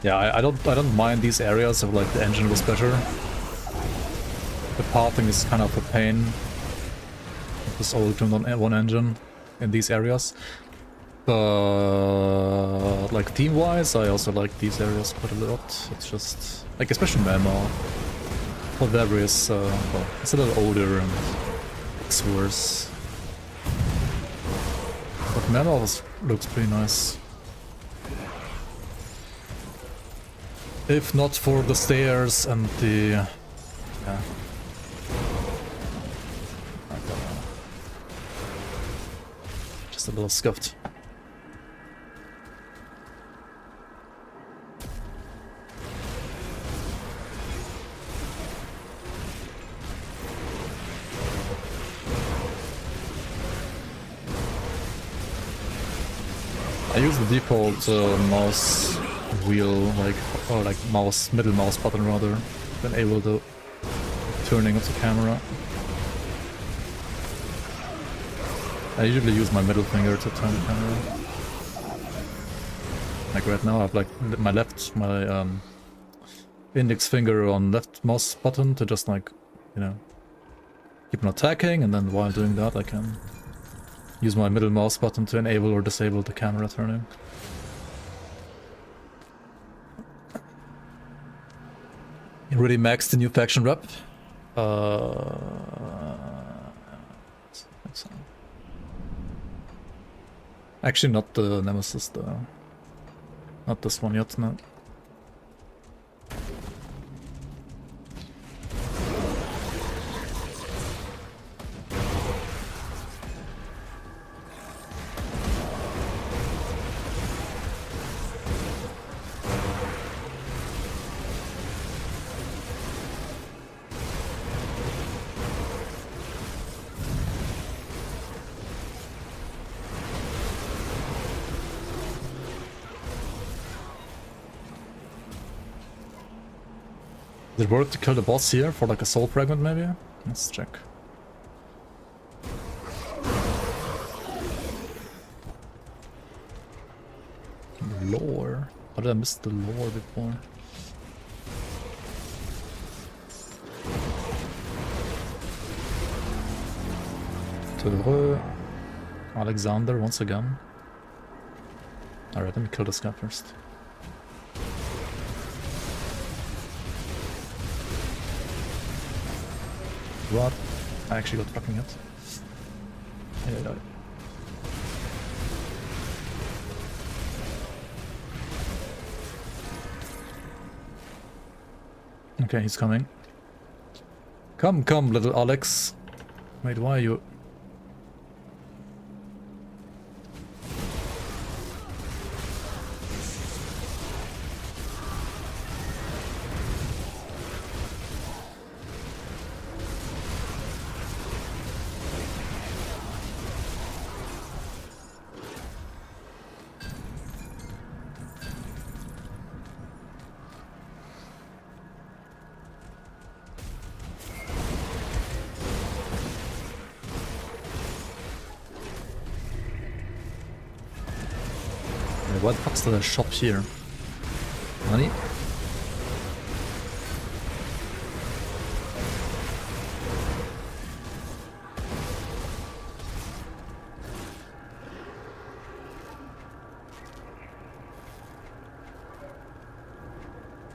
Yeah, I don't mind these areas if like the engine was better. The pathing is kind of a pain. Just all turned on one engine in these areas. But like team-wise, I also like these areas quite a lot. It's just like especially Memo. Whatever is well, it's a little older and looks worse. But Memo looks pretty nice. If not for the stairs and the... yeah. Just a little scuffed. I use the default mouse wheel, or middle mouse button rather, to enable the turning of the camera. I usually use my middle finger to turn the camera. Like right now I have like my index finger on left mouse button to just like, you know, keep on attacking, and then while doing that I can use my middle mouse button to enable or disable the camera turning. You really maxed the new faction rep? Actually not the Nemesis though. Not this one yet, no. Did it work to kill the boss here for like a soul fragment maybe? Let's check. Lore? How did I miss the lore before? Heureux. Alexander once again. Alright, let me kill this guy first. What? I actually got fucking hit. Yeah. Okay, he's coming. Come, little Alex. Wait, why are you... What the fuck's the shop here? Money?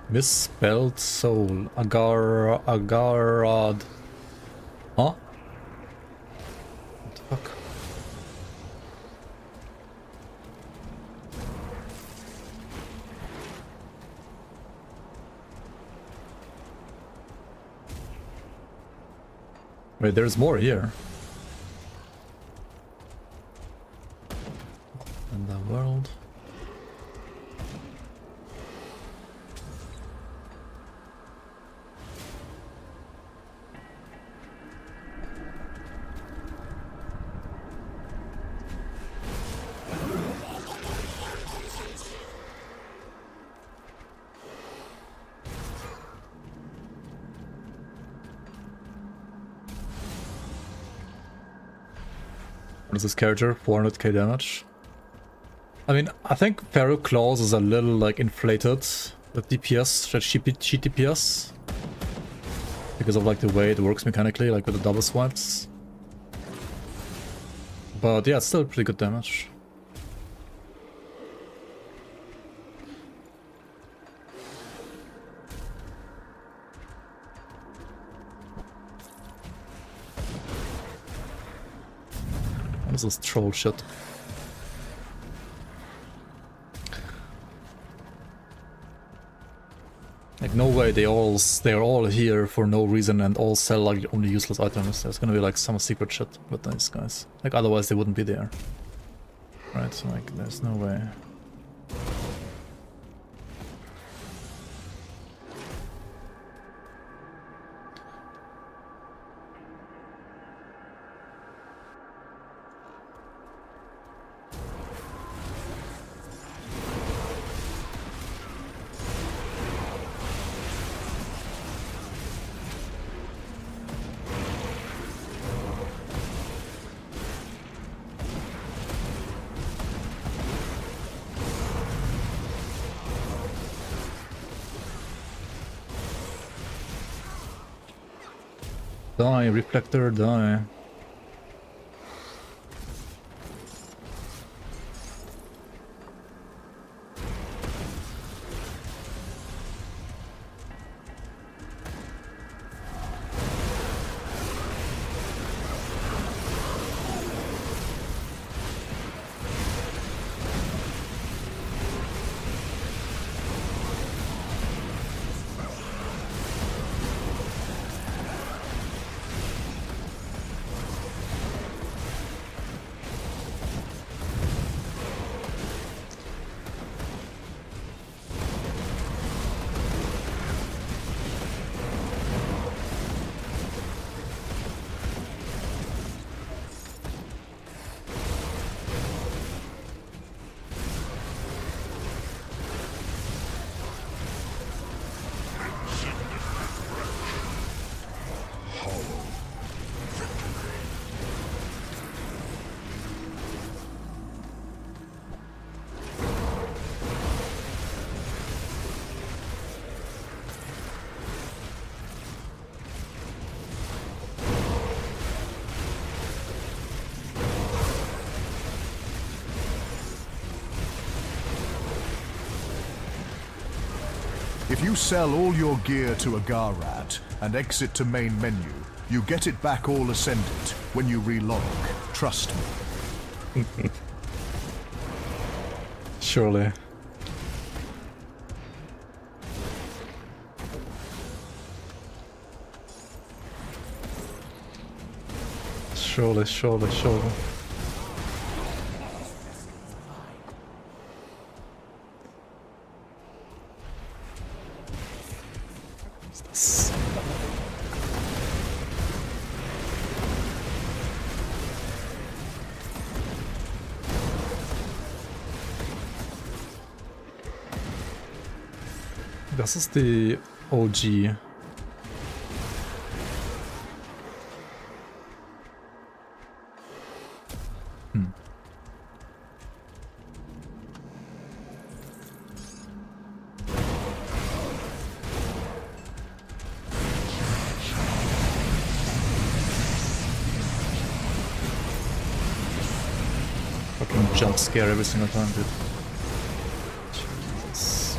Misspelled soul. Agarad. Huh? What the fuck? Wait, there's more here. In the world. What is this character? 400k damage. I mean, I think Pharaoh Claws is a little like inflated with DPS, cheat DPS. Because of like the way it works mechanically, like with the double swipes. But yeah, it's still pretty good damage. What is this troll shit? Like no way they are all here for no reason and all sell like only useless items. There's gonna be like some secret shit with these guys. Like otherwise they wouldn't be there. Right, so like there's no way. Die, reflector, die. If you sell all your gear to a Garrat and exit to main menu, you get it back all Ascendant when you relog. Trust me. Surely. Surely. Das ist die OG. Fucking jump scare every single time, dude. Jesus.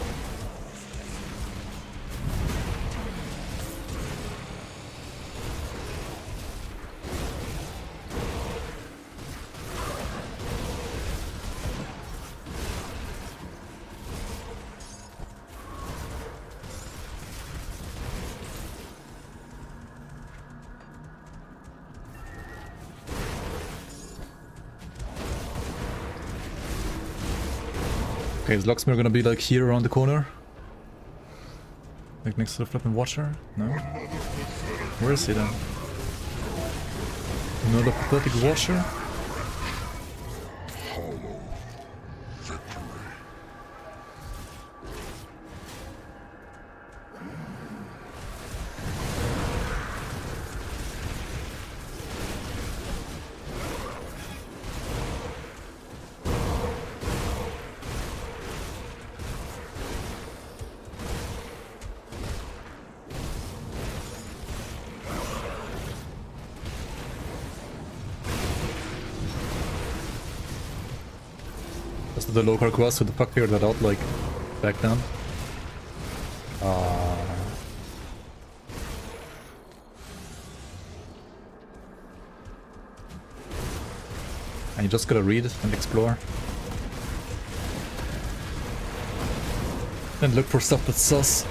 Okay, is Locksmith gonna be like here around the corner? Like next to the flipping watcher? No? Where is he then? Another pathetic watcher? Just the local quest with the fuck figured that out like back then. And you just gotta read and explore. And look for stuff that's sus.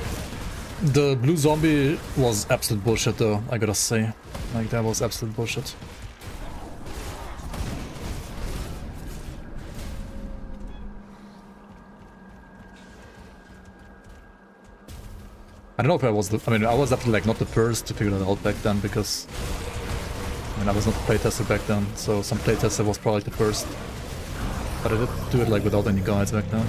The blue zombie was absolute bullshit though, I gotta say. Like, that was absolute bullshit. I don't know if I was I mean, I was definitely like not the first to figure that out back then, because I mean, I was not a playtester back then, so some playtester was probably the first. But I did do it like without any guides back then.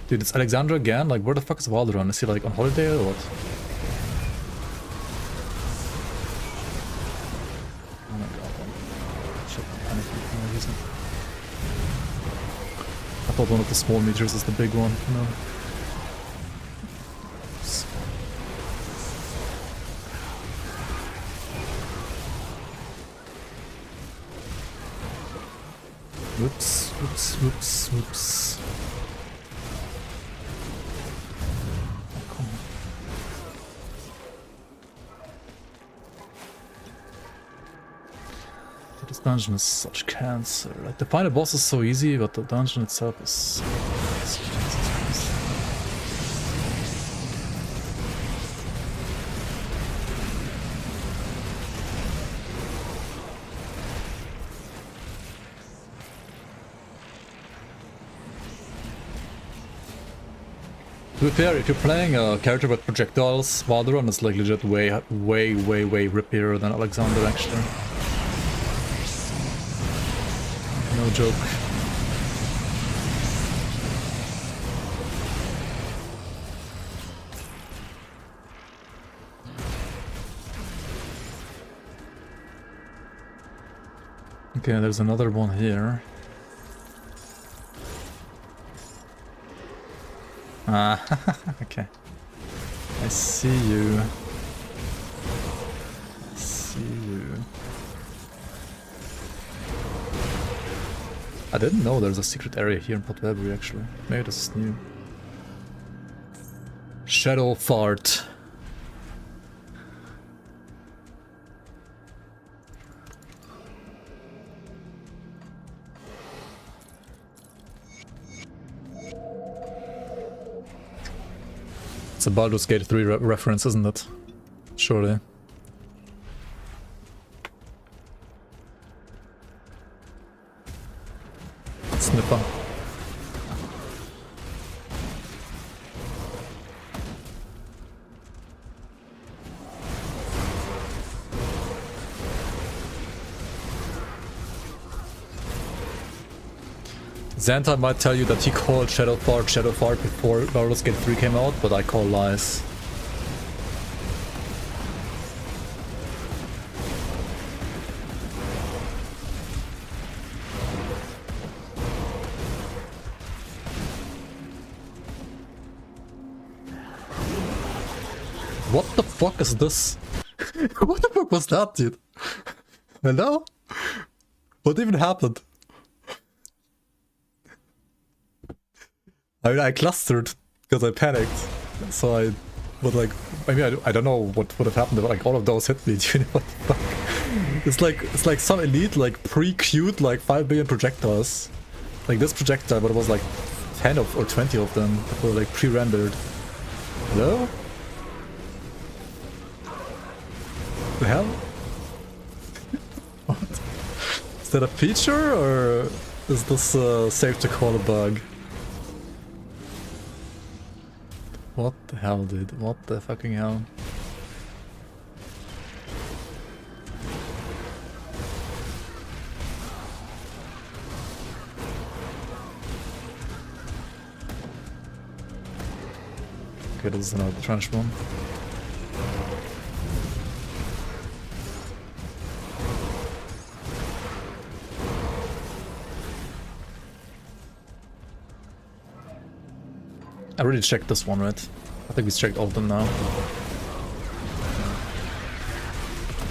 Dude, it's Alexander again? Like, where the fuck is Walderon? Is he like on holiday or what? Oh my god. Shit, I'm panicking for no reason. I thought one of the small meters is the big one, you know? Whoops, whoops, whoops, whoops. This dungeon is such cancer. Like, the final boss is so easy, but the dungeon itself is so Jesus Christ. To be fair, if you're playing a character with projectiles, Walderon is like legit way rippier than Alexander actually. No joke. Okay, there's another one here. Ah, okay. I see you. I see you. I didn't know there's a secret area here in Potwebri actually. Maybe this is new. Shadow Fart. It's a Baldur's Gate 3 reference, isn't it? Surely. Snipper. Xanta might tell you that he called Shadow Fart before Baldur's Gate 3 came out, but I call lies. What the fuck is this? What the fuck was that, dude? Hello? What even happened? I mean, I clustered because I panicked, so I would like, maybe I don't know what would have happened if like all of those hit me, dude. What the fuck? It's like some elite, like pre-queued like 5 billion projectiles. Like this projectile, but it was like 10 or 20 of them that were like pre-rendered. Hello? The hell? What? Is that a feature or is this safe to call a bug? What the hell, dude? What the fucking hell? Okay, this is another trench bomb. I already checked this one, right? I think we checked all of them now.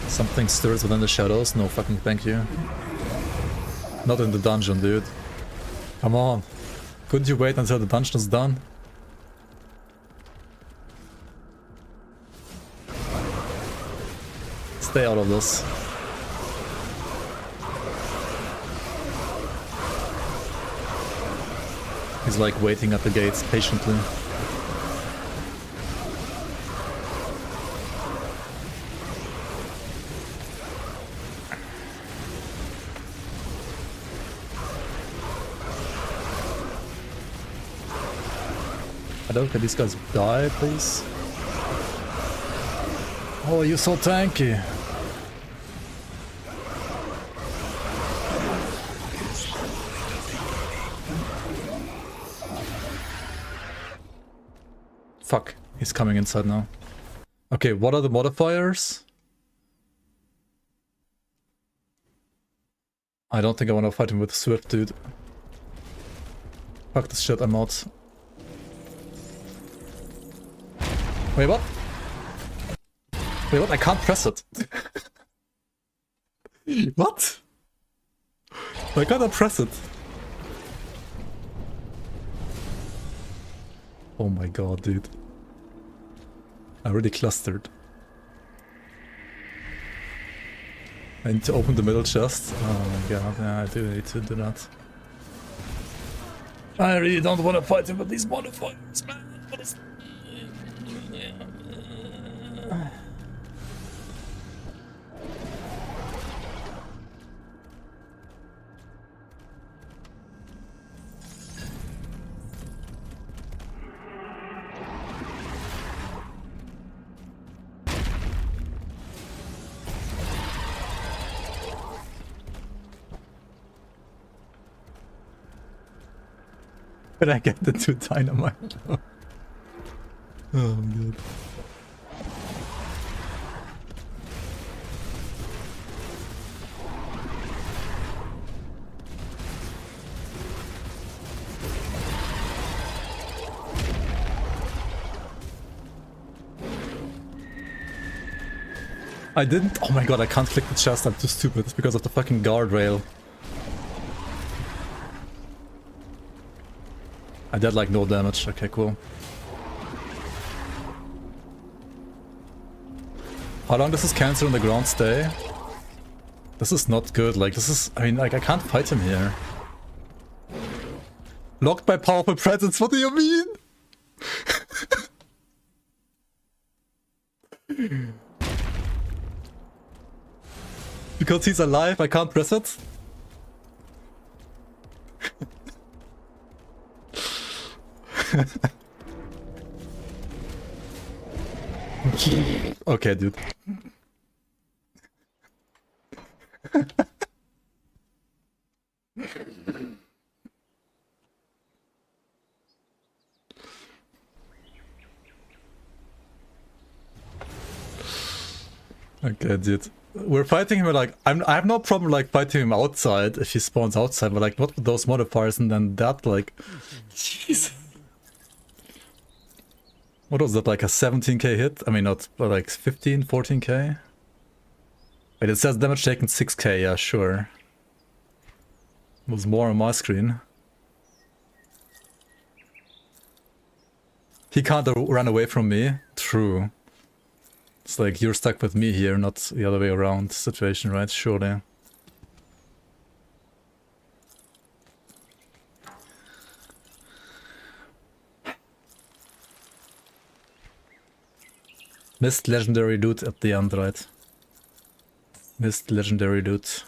Something stirs within the shadows? No fucking thank you. Not in the dungeon, dude. Come on. Couldn't you wait until the dungeon is done? Stay out of this. He's like waiting at the gates patiently. Can these guys die, please? Oh, you're so tanky. Fuck, he's coming inside now. Okay, what are the modifiers? I don't think I want to fight him with Swift, dude. Fuck this shit, I'm out. Wait, what? Wait, what? I can't press it. What? Why can't I press it? Oh my god, dude. I already clustered. I need to open the middle chest. Oh my god, yeah, I do need to do that. I really don't want to fight him with these modifiers, man. What is... Can I get the 2 dynamite? Oh god. I didn't. Oh my god, I can't click the chest. I'm too stupid. It's because of the fucking guardrail. I did like no damage. Okay, cool. How long does this cancer on the ground stay? This is not good. Like, this is... I mean, like, I can't fight him here. Locked by powerful presence? What do you mean? Because he's alive, I can't press it? Okay, dude. Okay, dude. We're fighting him like I have no problem like fighting him outside if he spawns outside, but like not with those modifiers and then that like jeez. What was that, like a 17k hit? I mean not but like 15, 14k? Wait, it says damage taken 6k, yeah sure. It was more on my screen. He can't run away from me. True. It's like you're stuck with me here, not the other way around situation, right? Surely. Missed legendary loot at the end, right? Missed legendary loot.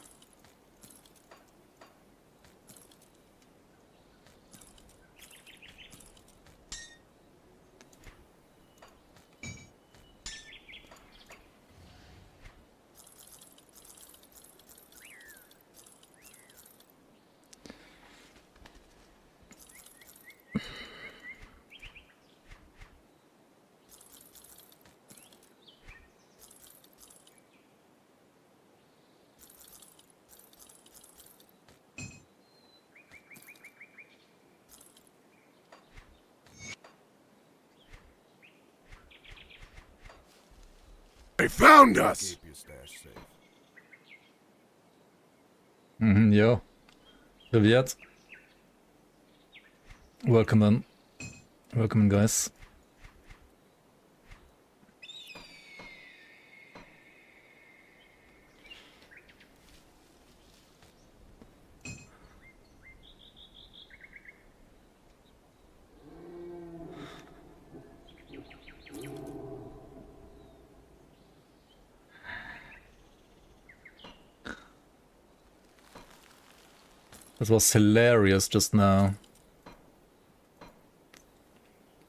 They found us! Keep your stash safe. Yo. Привет. Welcome in. Welcome in, guys. That was hilarious just now.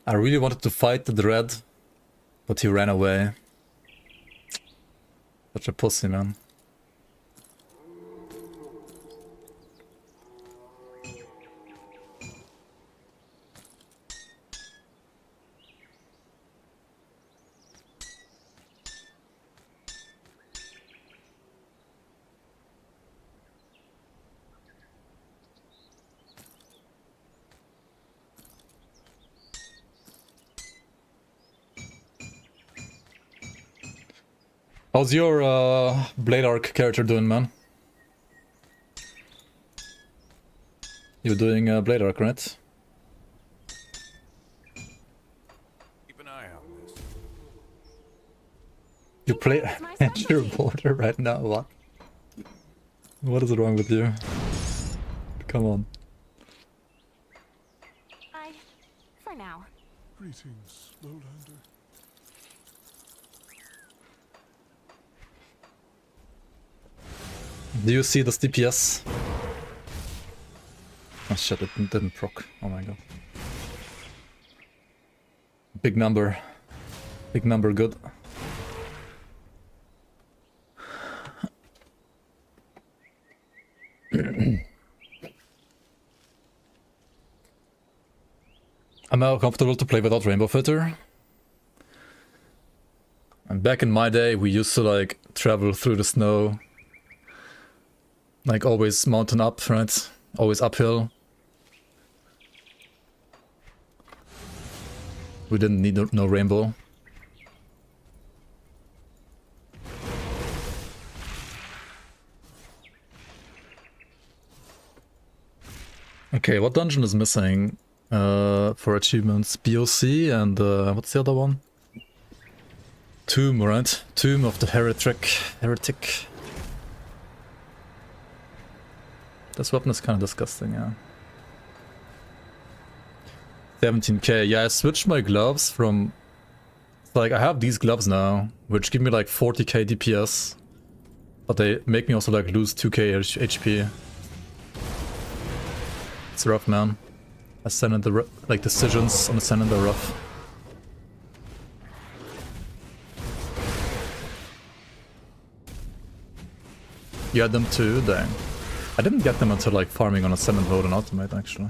I really wanted to fight the Dread, but he ran away. Such a pussy, man. How's your Blade Arc character doing, man? You're doing Blade Arc, right? Keep an eye on this. You play at your border right now, what? What is wrong with you? Come on. For now. Greetings, Lowlander. Do you see this DPS? Oh shit, it didn't proc. Oh my god. Big number. Big number, good. I'm now comfortable to play without Rainbow Fitter. And back in my day, we used to like travel through the snow. Like always mountain up, right? Always uphill. We didn't need no rainbow. Okay, what dungeon is missing for achievements? BOC and what's the other one? Tomb, right? Tomb of the Heretic. This weapon is kind of disgusting, yeah. 17k. Yeah, I switched my gloves from... Like, I have these gloves now, which give me like 40k DPS. But they make me also like lose 2k HP. It's rough, man. Ascendant, like decisions on Ascendant are rough. You had them too? Dang. I didn't get them until like farming on Ascendant mode and Ultimate, actually.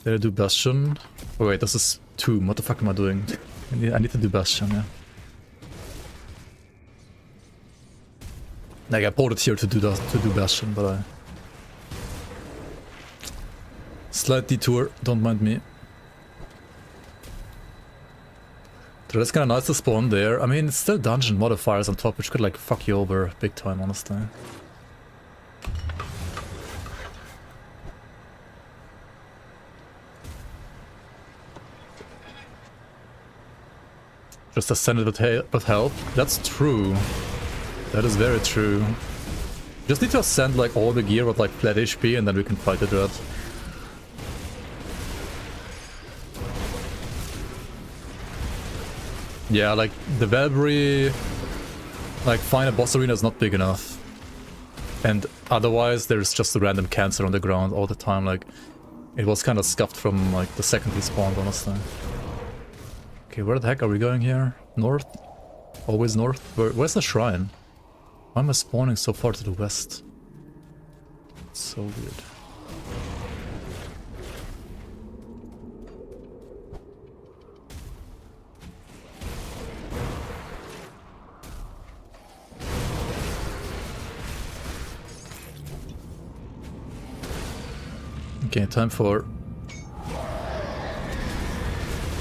Did I do Bastion? Oh wait, this is Tomb. What the fuck am I doing? I need to do Bastion, yeah. Like I bought it here to do Bastion, but I... Slight detour, don't mind me. So that's kinda nice to spawn there. I mean, it's still dungeon modifiers on top, which could like fuck you over big time, honestly. Just Ascended with help. That's true. That is very true. Just need to ascend like all the gear with like flat HP and then we can fight the Dread. Yeah, like the Valkyrie, like final boss arena is not big enough. And otherwise there's just a random cancer on the ground all the time. Like it was kind of scuffed from like the second he spawned, honestly. Okay, where the heck are we going here? North? Always north? Where's the shrine? Why am I spawning so far to the west? It's so weird. Okay, time for...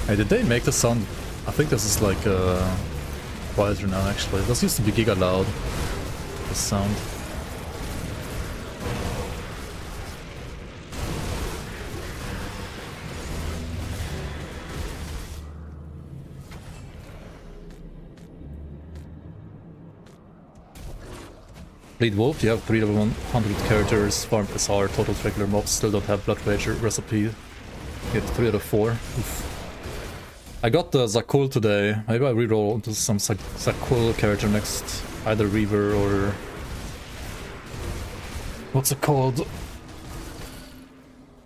Hey, did they make the sound? I think this is like quieter now, actually. This used to be giga loud, the sound. Bleed Wolf, you have 3 level 100 characters, farmed SR, total regular mobs, still don't have Blood Rager recipe. Get 3 out of 4. Oof. I got the Zakul today. Maybe I reroll into some Zakul character next. Either Reaver or... What's it called?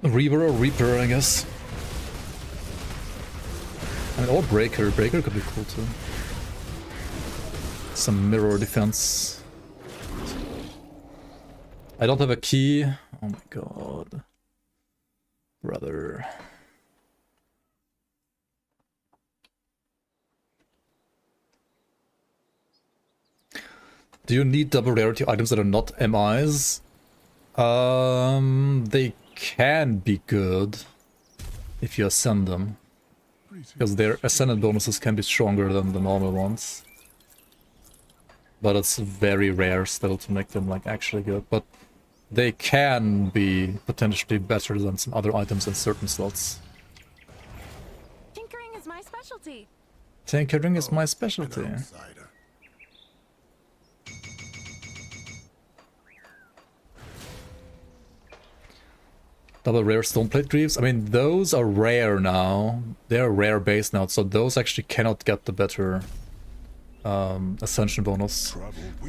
Reaver or Reaper, I guess. I mean, or Breaker. Breaker could be cool too. Some mirror defense. I don't have a key. Oh my god. Brother. Do you need double rarity items that are not MIs? They can be good if you ascend them. Because their Ascendant bonuses can be stronger than the normal ones. But it's very rare still to make them like actually good. But they can be potentially better than some other items in certain slots. Tinkering is my specialty. Tinkering is my specialty. Double rare Stoneplate Greaves. I mean, those are rare now. They're rare base now, so those actually cannot get the better Ascension bonus.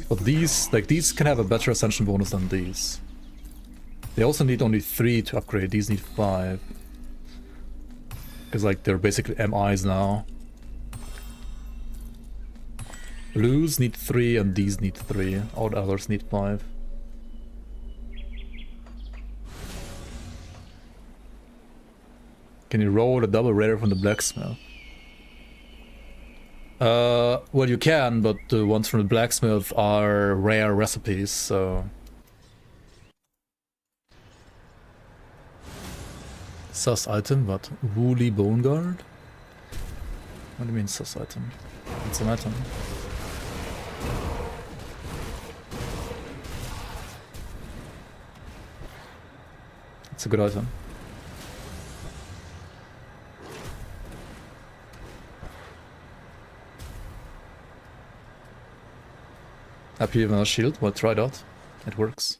But these, like, these can have a better Ascension bonus than these. They also need only 3 to upgrade. These need 5. Because, like, they're basically MIs now. Blues need 3 and these need 3. All the others need 5. Can you roll a double rare from the blacksmith? Well, you can, but the ones from the blacksmith are rare recipes, so... Sus item, what? Woolly Bone Guard? What do you mean sus item? It's an item. It's a good item. Happy with a shield? Well, try it out. It works.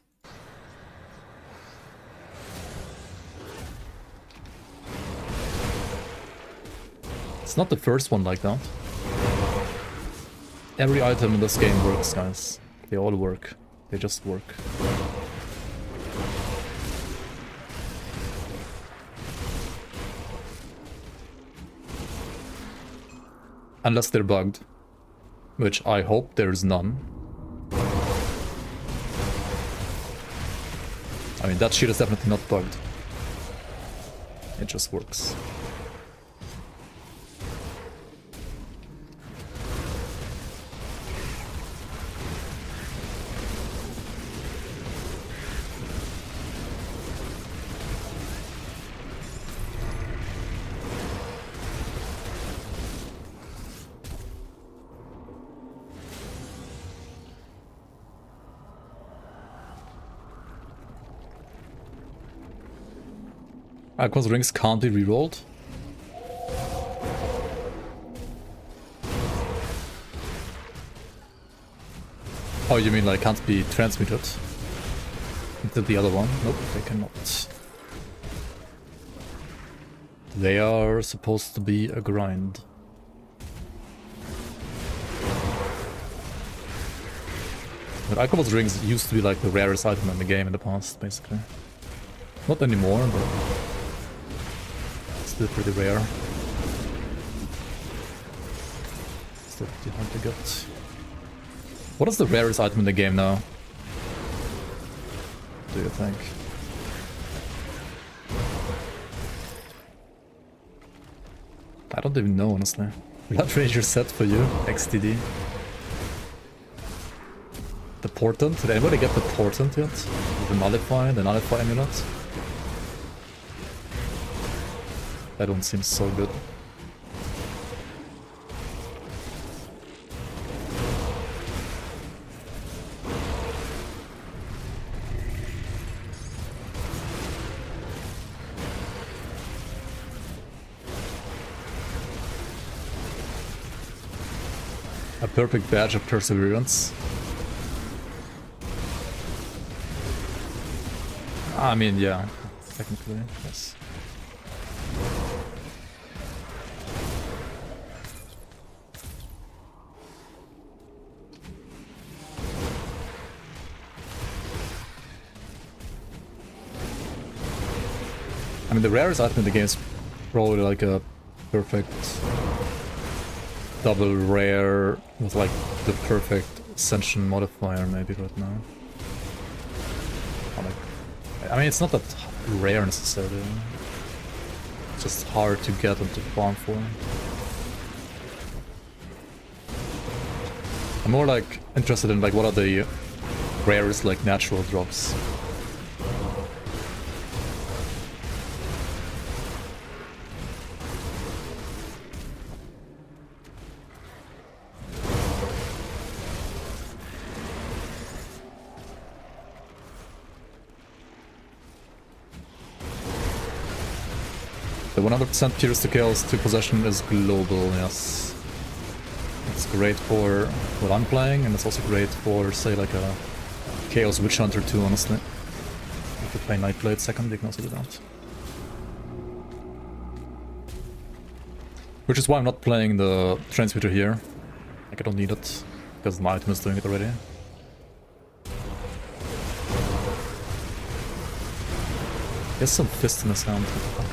It's not the first one like that. Every item in this game works, guys. They all work. They just work. Unless they're bugged. Which I hope there's none. I mean, that shield is definitely not bugged. It just works. Icon's rings can't be rerolled. Oh, you mean like can't be transmuted into the other one? Nope, they cannot. They are supposed to be a grind. But Icon's rings used to be like the rarest item in the game in the past, basically. Not anymore, but still pretty rare. Still pretty hard to get. What is the rarest item in the game now? Do you think? I don't even know, honestly. Blood Ranger set for you, XTD. The Portent? Did anybody get the Portent yet? The Nullify amulet? That one seems so good. A perfect badge of perseverance. I mean, yeah, technically, yes. I mean, the rarest item in the game is probably like a perfect double rare with like the perfect Ascension modifier maybe right now. Or like, I mean, it's not that rare necessarily. It's just hard to get and to farm for. I'm more like interested in like what are the rarest like natural drops. The 100% Pierce to Chaos to Possession is global, yes. It's great for what I'm playing, and it's also great for, say, like a Chaos Witch Hunter too, honestly. If you play Nightblade second, you can also do that. Which is why I'm not playing the Transmuter here. Like, I don't need it, because my item is doing it already. He has some fist in his hand, what the fuck.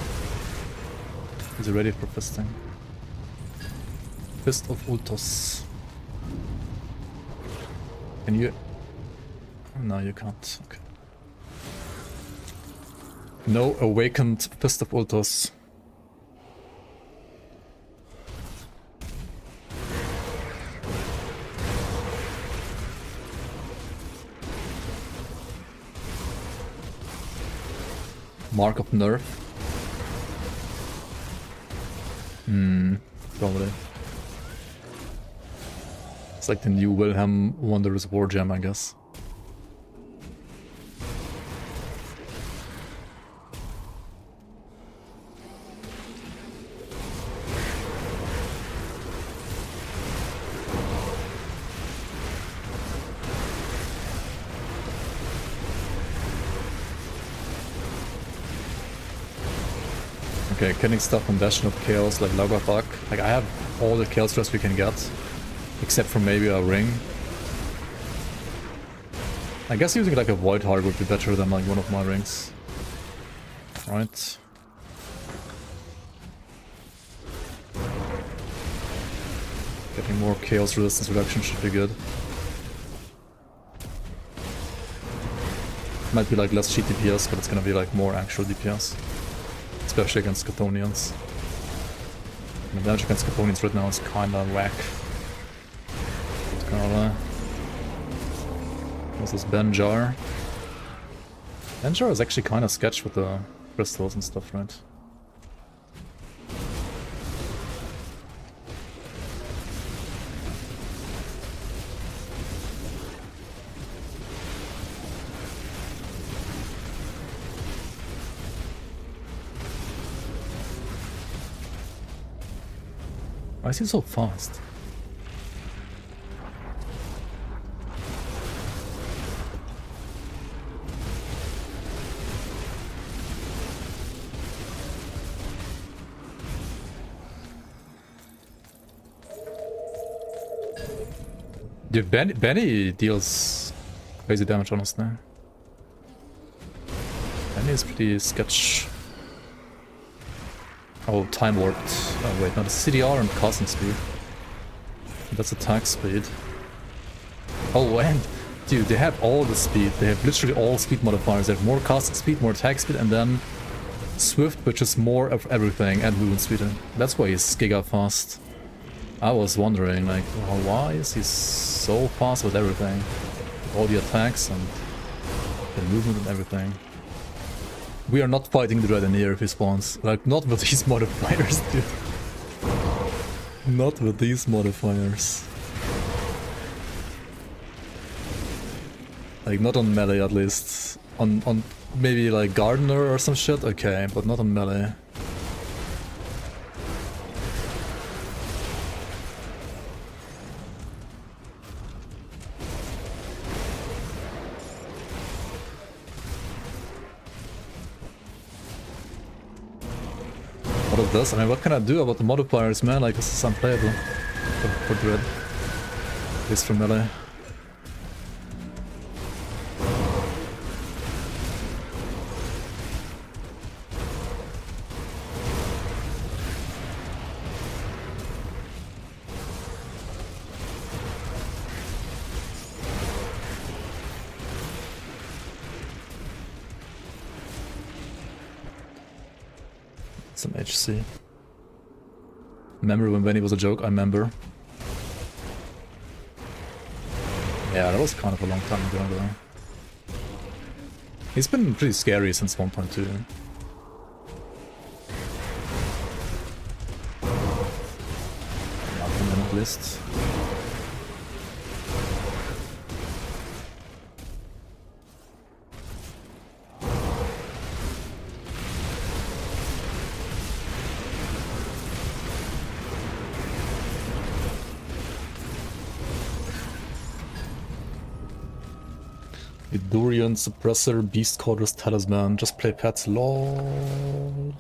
Is he ready for fisting? Fist of Ultos. Can you... No, you can't. Okay. No awakened Fist of Ultos. Mark of Nerf. Probably. It's like the new Wilhelm Wondrous War Gem, I guess. Okay, killing stuff from Bastion of Chaos like Lagavak. Like, I have all the Chaos Dress we can get, except for maybe a ring. I guess using like a Void Heart would be better than like one of my rings. Right. Getting more Chaos Resistance reduction should be good. Might be like less cheat DPS, but it's gonna be like more actual DPS. Especially against Chthonians. The damage against Chthonians right now is kinda whack. What's this Benjar? Benjar is actually kinda sketch with the crystals and stuff, right? Why is he so fast? Dude, Benny deals crazy damage, honestly. Benny is pretty sketch. Oh, time warped. Oh wait, no, the CDR and casting speed. That's attack speed. Oh, and dude, they have all the speed. They have literally all speed modifiers. They have more casting speed, more attack speed, and then Swift, which is more of everything, and movement speed. That's why he's giga fast. I was wondering, like, well, why is he so fast with everything? With all the attacks and the movement and everything. We are not fighting the Dreadineer if he spawns. Like, not with these modifiers, dude. Not with these modifiers. Like, not on melee at least. On maybe like Gardener or some shit, okay, but not on melee. What is this? I mean, what can I do about the modifiers, man? Like, this is unplayable for Dread. At least for melee. Some HC. Remember when Benny was a joke? I remember. Yeah, that was kind of a long time ago though. He's been pretty scary since 1.2. Nothing in the list. Durian, Suppressor, Beast Quarters, Talisman, just play pets, lol.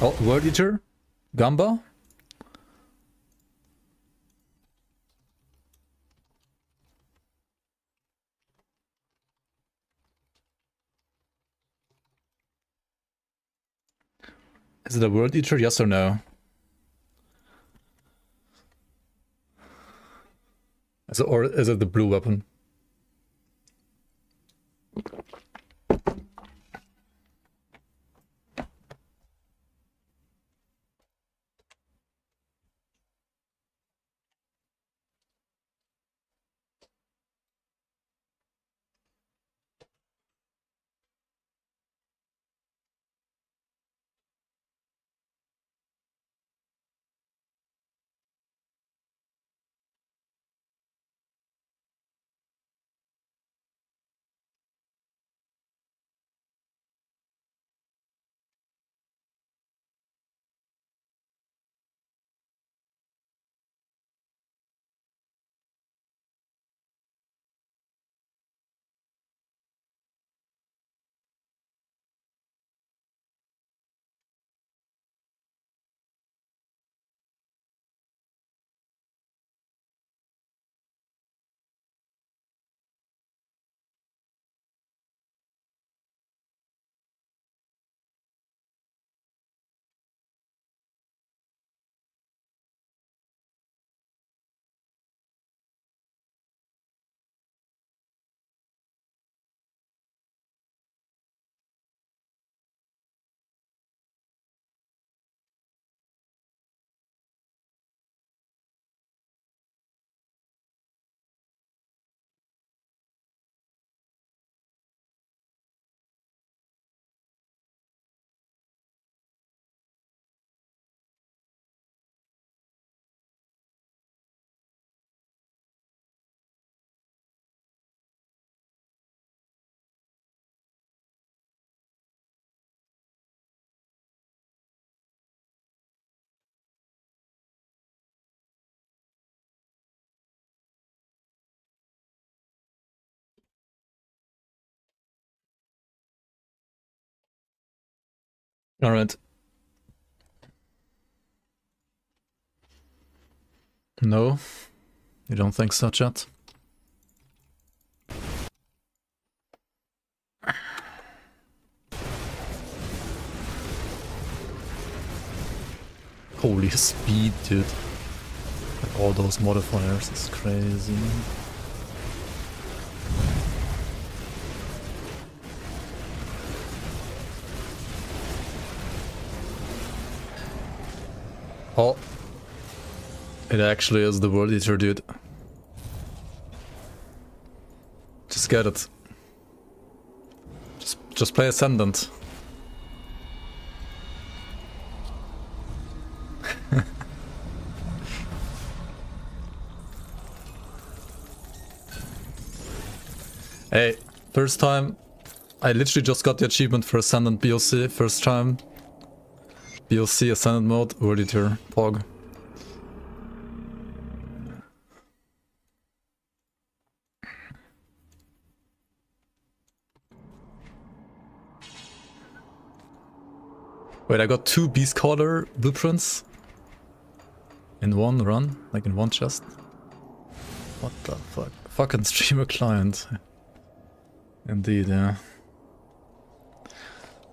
Oh, Word Eater? Gamba? Is it a Word Eater, yes or no? Or is it the blue weapon? Alright. No, you don't think so, chat? Holy speed, dude. Like all those modifiers, it's crazy. Oh. It actually is the World Eater, dude. Just get it. Just play Ascendant. Hey, first time. I literally just got the achievement for Ascendant BOC, first time. BOC Ascendant mode, World Eater, Pog. Wait, I got 2 Beast Caller blueprints in one run, like in one chest. What the fuck? Fucking streamer client. Indeed, yeah.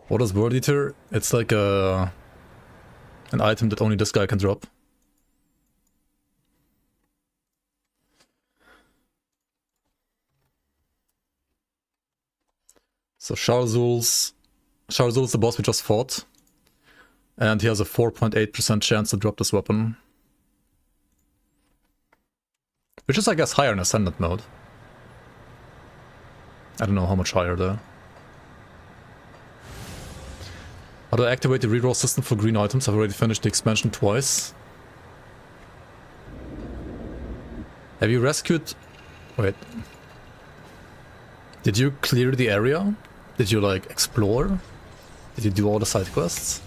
What is World Eater? It's like an item that only this guy can drop. So Sharzul's the boss we just fought. And he has a 4.8% chance to drop this weapon. Which is, I guess, higher in Ascendant mode. I don't know how much higher though. How do I activate the reroll system for green items? I've already finished the expansion twice. Have you rescued... Wait. Did you clear the area? Did you, like, explore? Did you do all the side quests?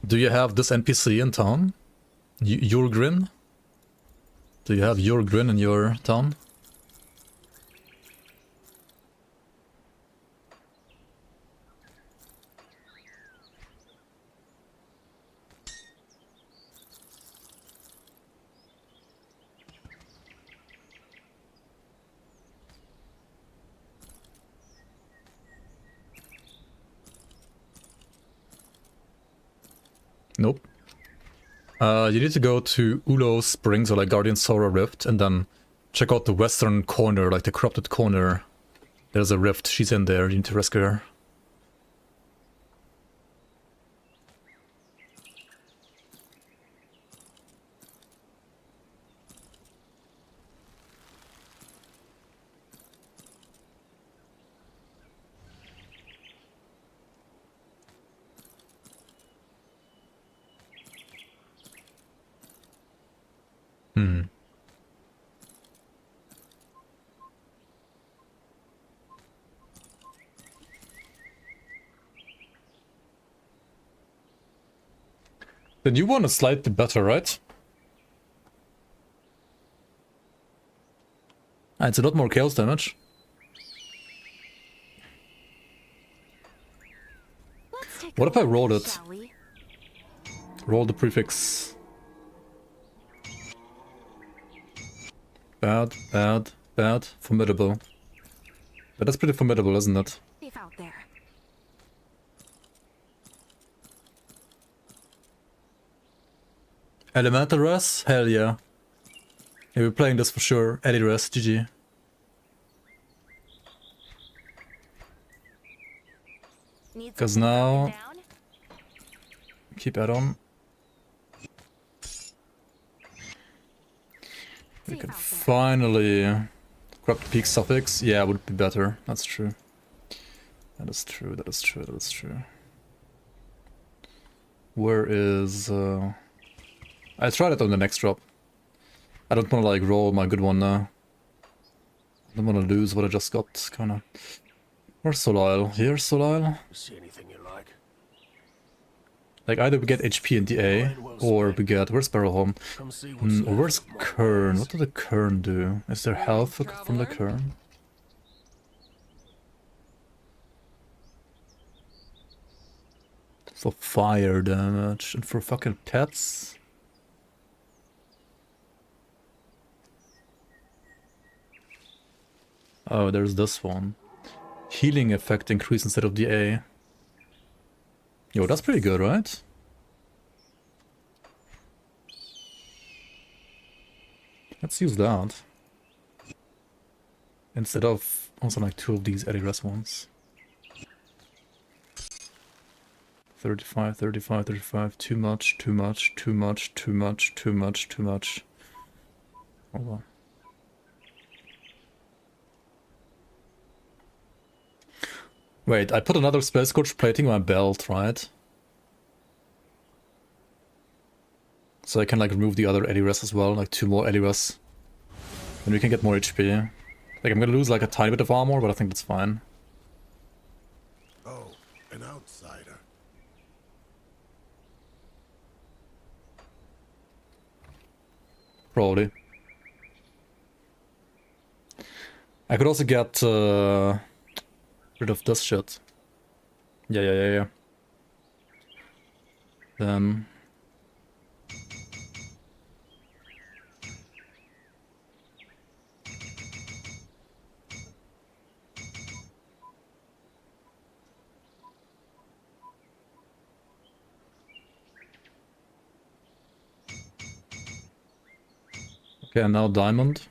Do you have this NPC in town? Your Grin? Do you have Your Grin in your town? Nope. You need to go to Ulo Springs or like Guardian Sora Rift and then check out the western corner, like the corrupted corner. There's a rift, she's in there, you need to rescue her. The new one is slightly better, right? Ah, it's a lot more chaos damage. What if I rolled it? Roll the prefix. Bad, bad, bad, formidable. But that's pretty formidable, isn't it? Safe out there. Elemental Res? Hell yeah. Yeah, we're playing this for sure. Ellie Res, GG. Because now... Keep add-on. We can finally grab the peak suffix. Yeah, would be better. That's true. That is true, that is true, that is true. Where is... I'll try that on the next drop. I don't want to like roll my good one now. I don't want to lose what I just got, kinda. Where's Solile? Here's Solile. See anything you like? Like either we get HP in DA, or we get... Where's Barrelholm? Or where's Kern? What did the Kern do? Is there health from the Kern? For fire damage, and for fucking pets? Oh, there's this one. Healing effect increase instead of DA. Yo, that's pretty good, right? Let's use that. Instead of also like 2 of these Eddie-Res ones. 35, 35, 35, too much, too much, too much, too much, too much, too much. Hold on. Wait, I put another Spell Scorch plating on my belt, right? So I can like remove the other Eddie-Res as well, like 2 more Eddie-Res. And we can get more HP. Like I'm gonna lose like a tiny bit of armor, but I think that's fine. Oh, an outsider. Probably. I could also get rid of this shit. Yeah. Then... Okay, and now diamond.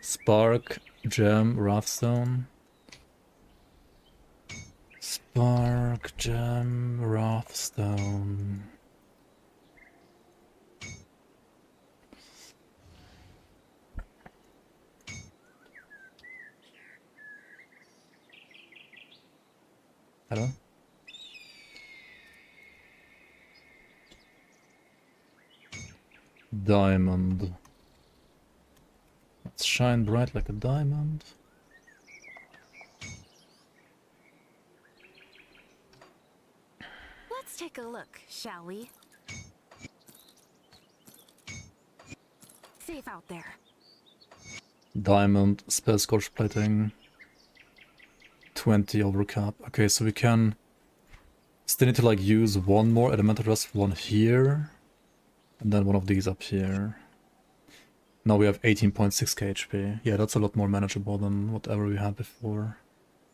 Spark, gem, wrathstone. Spark, gem, wrathstone. Hello? Diamond. Let's shine bright like a diamond. Let's take a look, shall we? Safe out there. Diamond, spell scorch plating. 20 overcap. Okay, so we can still need to like use one more elemental rust, one here, and then one of these up here. Now we have 18.6k HP. Yeah, that's a lot more manageable than whatever we had before.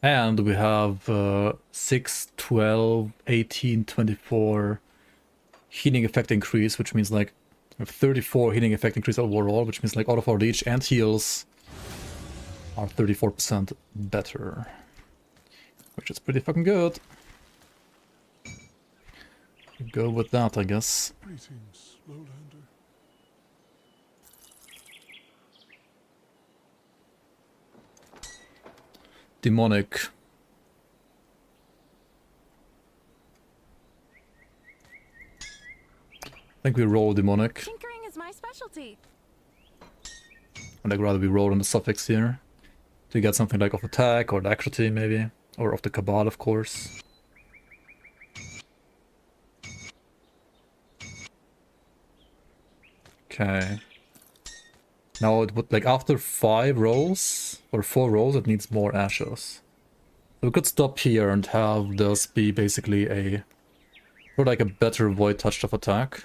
And we have 6, 12, 18, 24 healing effect increase, which means like 34 healing effect increase overall, which means like all of our leech and heals are 34% better. Which is pretty fucking good. Go with that, I guess. Greetings, Lowlander. Demonic. I think we roll demonic. Tinkering is my specialty. I'd rather we roll on the suffix here. To get something like of attack or dexterity maybe. Or of the Cabal, of course. Okay. Now it would, like, after 5 rolls, or 4 rolls, it needs more ashes. So we could stop here and have this be basically a, or like a better void touched of attack.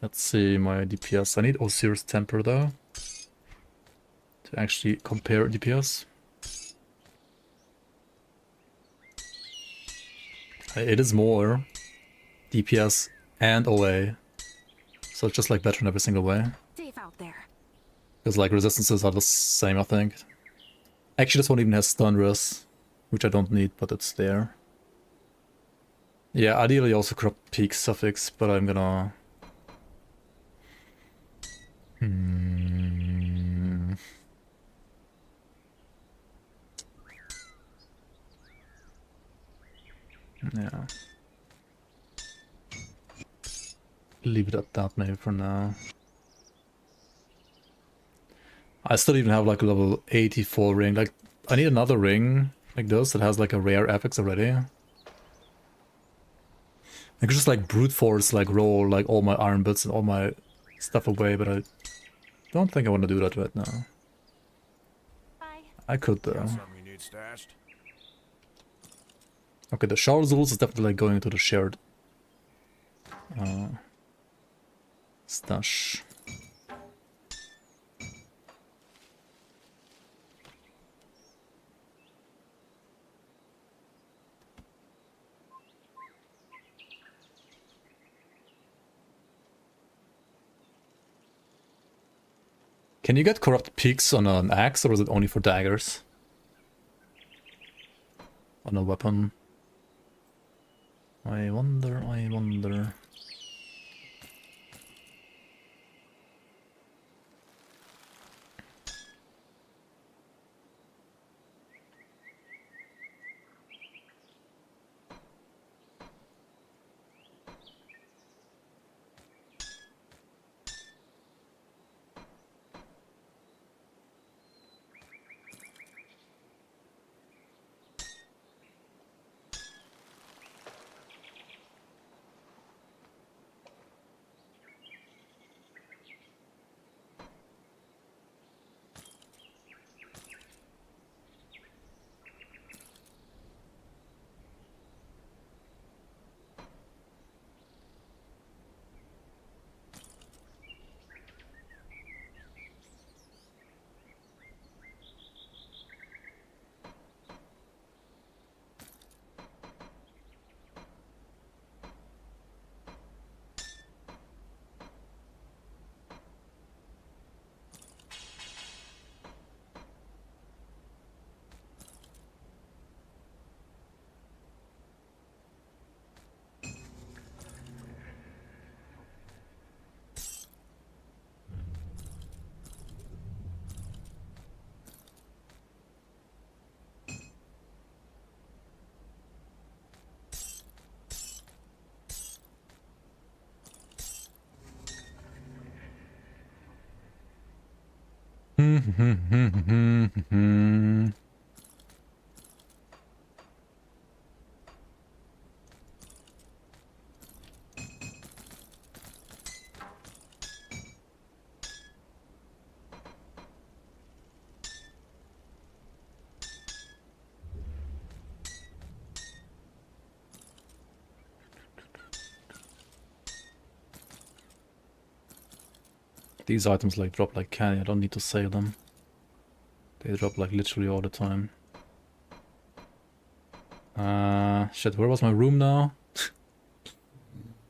Let's see my DPS. I need Osiris Temper though, to actually compare DPS. It is more DPS and OA, so it's just like better in every single way. Safe out there. Because like resistances are the same, I think. Actually, this one even has stun res, which I don't need, but it's there. Yeah, ideally also corrupt peak suffix, but I'm gonna... Yeah. Leave it at that maybe for now. I still even have like a level 84 ring. Like, I need another ring like this that has like a rare affix already. I could just like brute force, like roll like all my iron bits and all my stuff away, but I don't think I want to do that right now. I could though. Something you need stashed? Okay, the shower rules is definitely like going into the shared stash. Can you get corrupt peaks on an axe, or is it only for daggers? On a weapon? I wonder, I wonder. These items like drop like candy, I don't need to save them. They drop like literally all the time. Shit, where was my room now?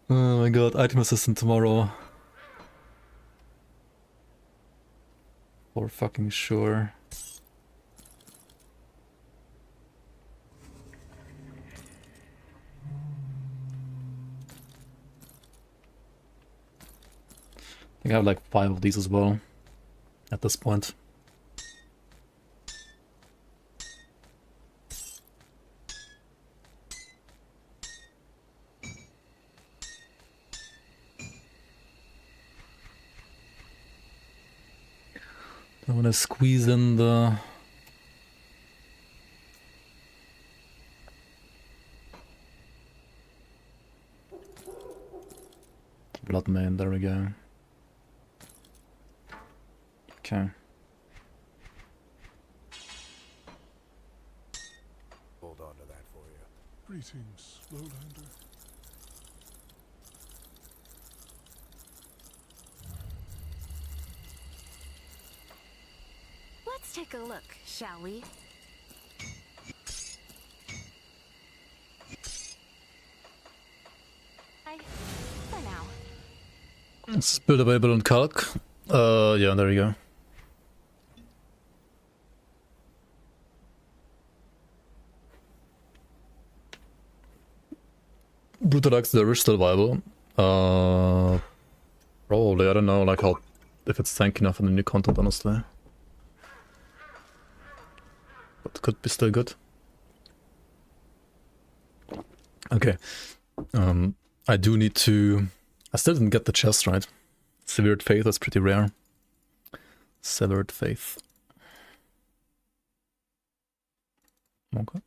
Oh my god, item assistant tomorrow. For fucking sure. I think I have like 5 of these as well at this point. I want to squeeze in the blood main, there we go. Okay. Hold on to that for you. Greetings, Lowlander. Let's take a look, shall we? For now. It's build available on Calc. Yeah, there you go. Brutal Axe there is still viable. Probably, I don't know, like how, if it's tanky enough in the new content, honestly. But could be still good. Okay. I do need to... I still didn't get the chest right. Severed Faith, that's pretty rare. Severed Faith. Okay.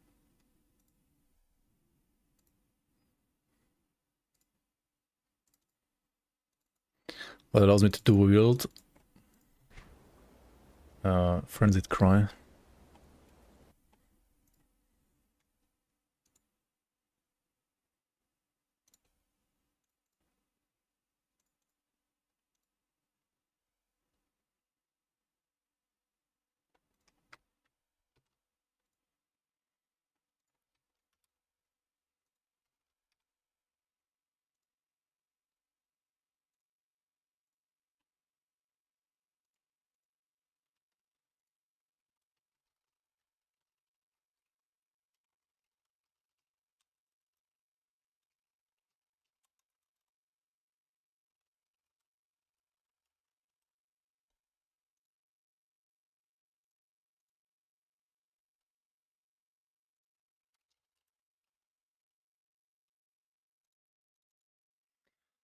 Well, it allows me to do wield. Frenzied Cry.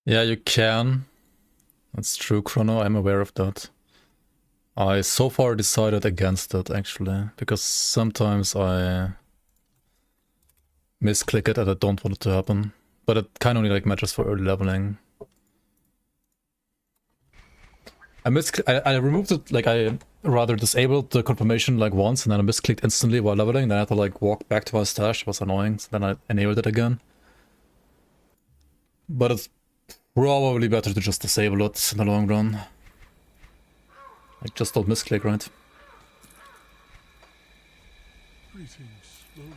Yeah, you can. That's true, Chrono. I'm aware of that. I so far decided against it, actually, because sometimes I misclick it and I don't want it to happen. But it kind of only like matters for early leveling. I removed it, like I rather disabled the confirmation like once and then I misclicked instantly while leveling. Then I had to like walk back to my stash. It was annoying. So then I enabled it again. But it's probably better to just disable it in the long run. Like, just don't misclick, right? Greetings, Lowlander.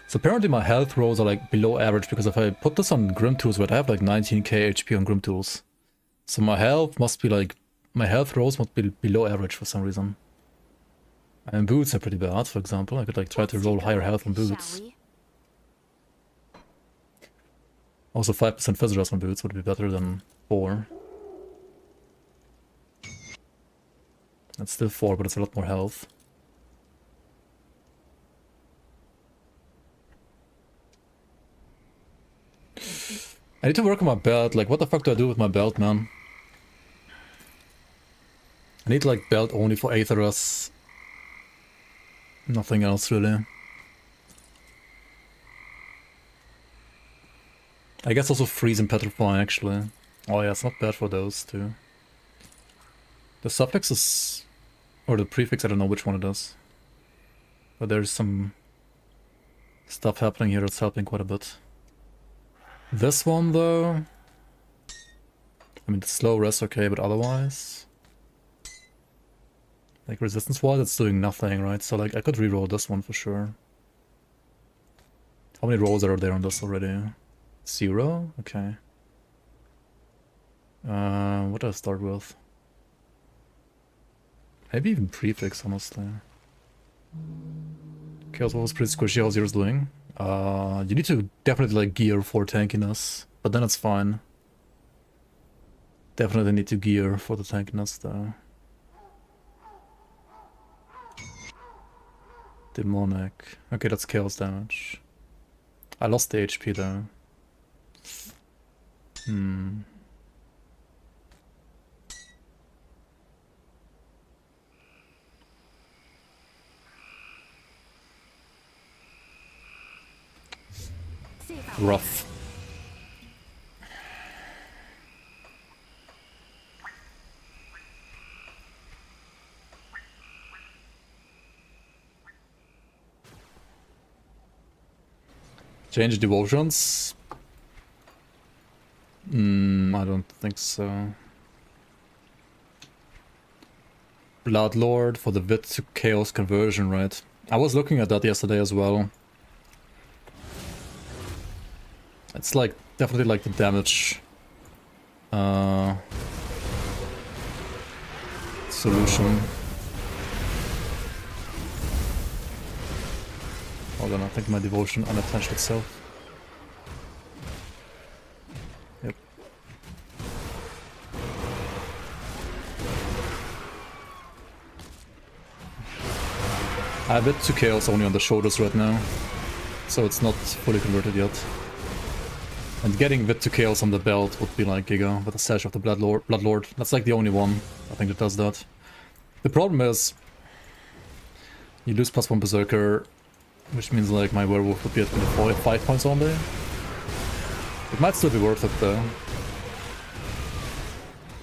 So apparently my health rolls are like below average, because if I put this on Grim Tools, where I have like 19k HP on Grim Tools. So my health must be like, my health rolls must be below average for some reason. And boots are pretty bad, for example. I could like try to roll higher health on boots. Also 5% Fizz on boots would be better than 4. That's still 4, but it's a lot more health. I need to work on my belt. Like, what the fuck do I do with my belt, man? I need like belt only for Aetheros. Nothing else really. I guess also freeze and petrify actually. Oh yeah, it's not bad for those too. The suffix is... or the prefix, I don't know which one it is. But there's some stuff happening here that's helping quite a bit. This one though... I mean, the slow rest okay, but otherwise... like resistance-wise, it's doing nothing, right? So like, I could reroll this one for sure. How many rolls are there on this already? 0? Okay. What do I start with? Maybe even prefix, honestly. Chaos Wolf is pretty squishy. How's yours doing? You need to definitely like gear for tankiness, but then it's fine. Definitely need to gear for the tankiness though. Demonic. Okay, that's chaos damage. I lost the HP though. Rough. Change devotions? I don't think so. Bloodlord for the Wit to Chaos conversion, right? I was looking at that yesterday as well. It's like, definitely like the damage solution. Hold on, I think my devotion unattached itself. Yep. I have it to chaos only on the shoulders right now, so it's not fully converted yet. And getting Wit to chaos on the belt would be like Giga with a sash of the Bloodlord. That's like the only one I think that does that. The problem is you lose +1 Berserker, which means like my Werewolf would be at 5 points only. It might still be worth it though.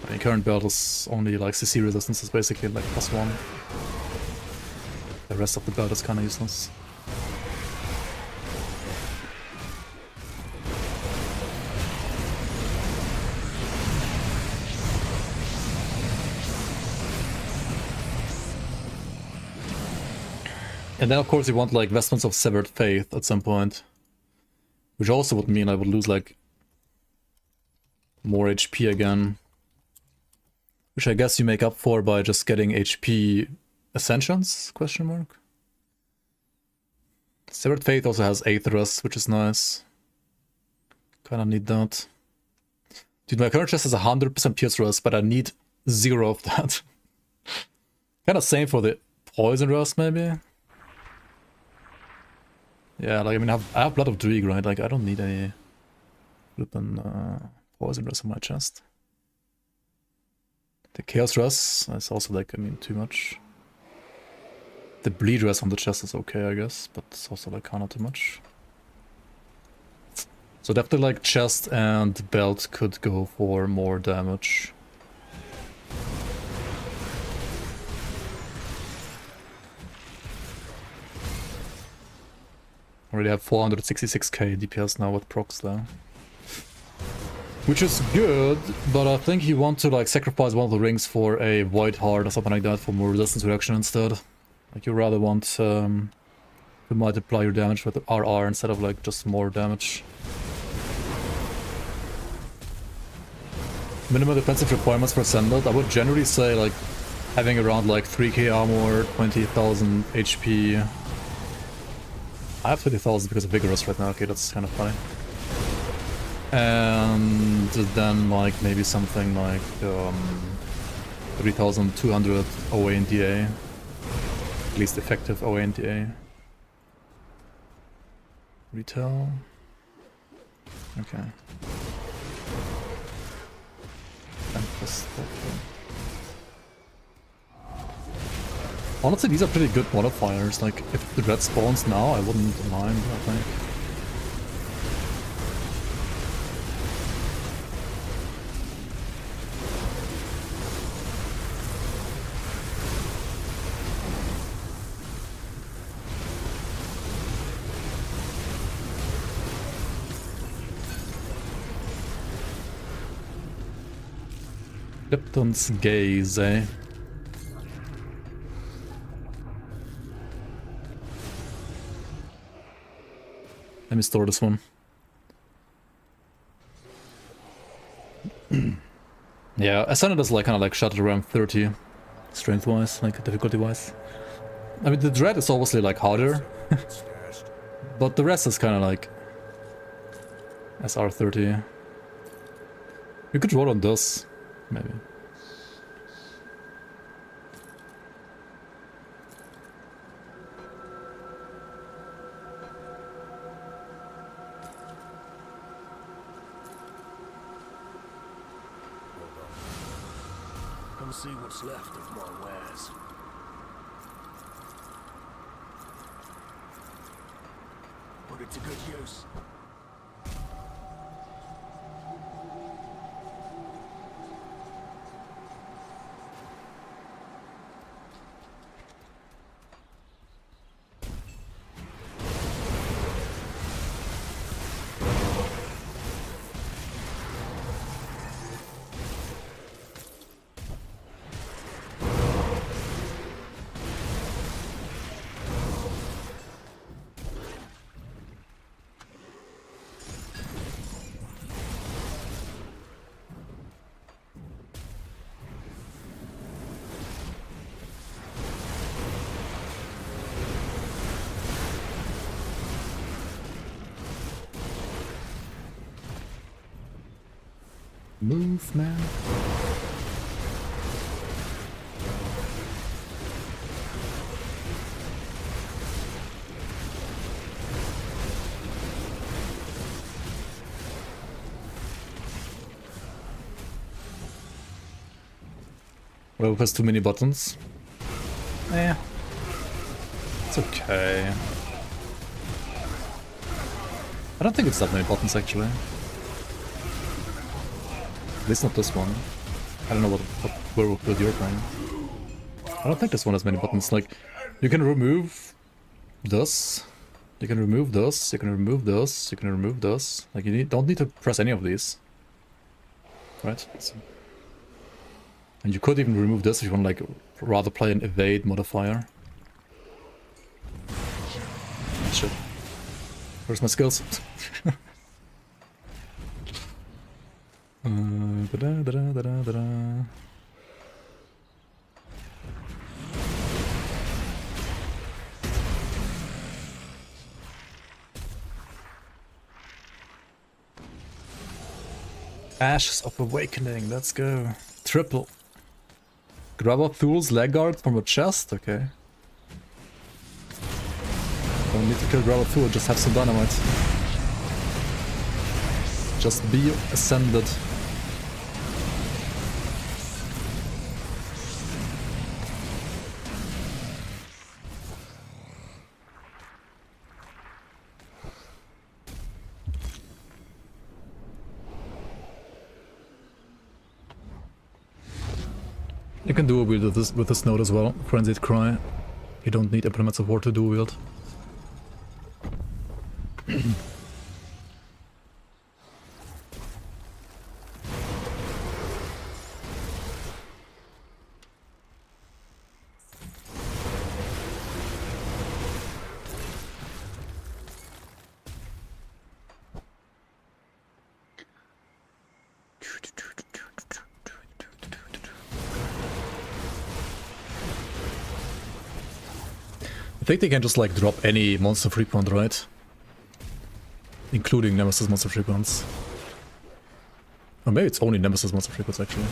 I mean, current belt is only like CC resistance is basically like +1. The rest of the belt is kinda useless. And then of course you want like Vestments of Severed Faith at some point. Which also would mean I would lose like more HP again. Which I guess you make up for by just getting HP Ascensions? Question mark. Severed Faith also has Aetheros, which is nice. Kinda need that. Dude, my current chest has 100% Pierce Rust, but I need 0 of that. Kinda same for the Poison Rust maybe? Yeah, like, I mean, I have Blood of Dreeg, right? Like, I don't need any flippin' Poison Rust on my chest. The Chaos Rust is also, like, I mean, too much. The Bleed Rust on the chest is okay, I guess, but it's also, like, kinda too much. So definitely, like, chest and belt could go for more damage. Already have 466k DPS now with procs though. Which is good, but I think you want to like sacrifice one of the rings for a Void Heart or something like that for more resistance reduction instead. Like you rather want to multiply your damage with RR instead of like just more damage. Minimum defensive requirements for Ascendant, I would generally say like having around like 3k armor, 20,000 HP. I have 20,000 because of Vigorous right now, okay, that's kind of funny. And then like maybe something like 3,200 OA and DA. At least effective OA and DA. Retail. Okay. Honestly, these are pretty good modifiers. Like, if the red spawns now, I wouldn't mind, I think. Lipton's gaze, eh? Let me store this one. Yeah, Ascendant is like kind of like shut at around 30 strength-wise, like difficulty-wise. I mean, the Dread is obviously like harder, but the rest is kind of like SR30. We could roll on this, maybe. Come see what's left of my wares. Put it to good use. Move, man. Werewolf has too many buttons. Eh. It's okay. I don't think it's that many buttons actually. At least not this one. I don't know what Werewolf build you're playing. I don't think this one has many buttons. Like, you can remove this. You can remove this. You can remove this. You can remove this. Like, you don't need to press any of these. Right? So, and you could even remove this if you want to, like, rather play an evade modifier. Shit. Where's my skills? Ashes of Awakening, let's go. Triple. Grab up Thul's leg guard from a chest, okay. Don't need to kill Grab up Thul, just have some dynamite. Just be ascended. You can dual wield with this node as well, Frenzied Cry. You don't need Implements of War to dual wield. I think they can just like drop any monster frequent, right? Including Nemesis monster frequents. Or maybe it's only Nemesis monster frequents actually.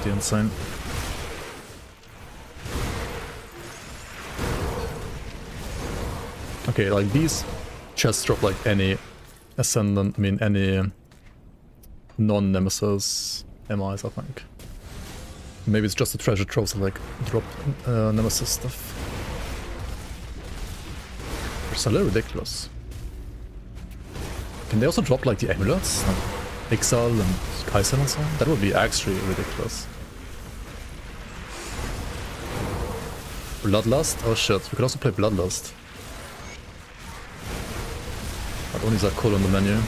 Pretty insane. Okay, like these chests drop like any Ascendant, I mean any non-Nemesis MIs, I think. Maybe it's just the treasure troves that like drop Nemesis stuff. It's a little ridiculous. Can they also drop like the amulets? Like Ixal and Kaiser and so on? That would be actually ridiculous. Bloodlust? Oh shit, we could also play Bloodlust. But only that cool on the menu.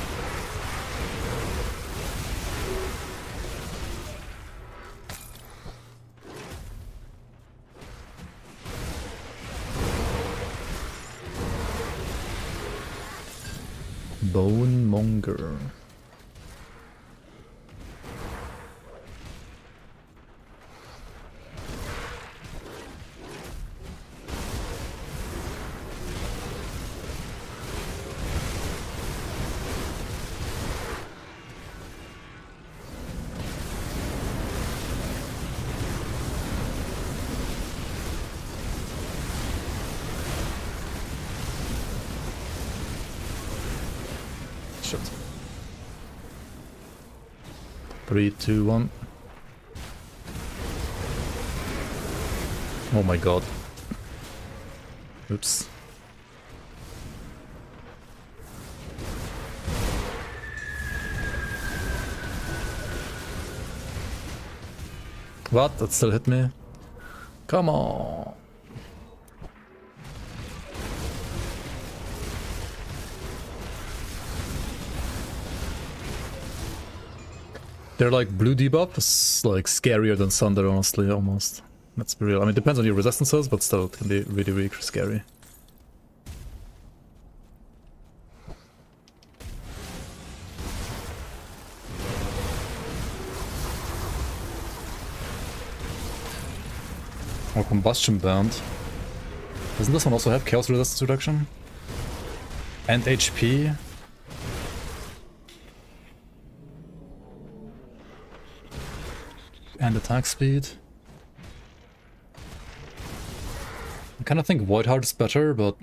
Bone Monger. Shit. 3, 2, 1. Oh my god. Oops. What? That still hit me? Come on! They're like blue debuff is like scarier than Thunder, honestly, almost. Let's be real. I mean, it depends on your resistances, but still, it can be really, really scary. Or Combustion Band. Doesn't this one also have Chaos Resistance Reduction? And HP? And attack speed. I kind of think Void Heart is better, but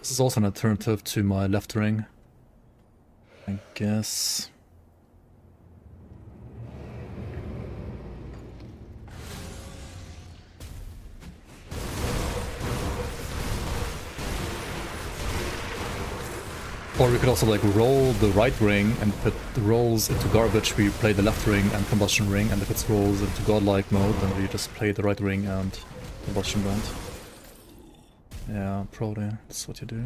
this is also an alternative to my left ring, I guess. Or we could also like roll the right ring and put the rolls into garbage, we play the left ring and combustion ring, and if it rolls into godlike mode, then we just play the right ring and combustion band. Yeah, probably that's what you do.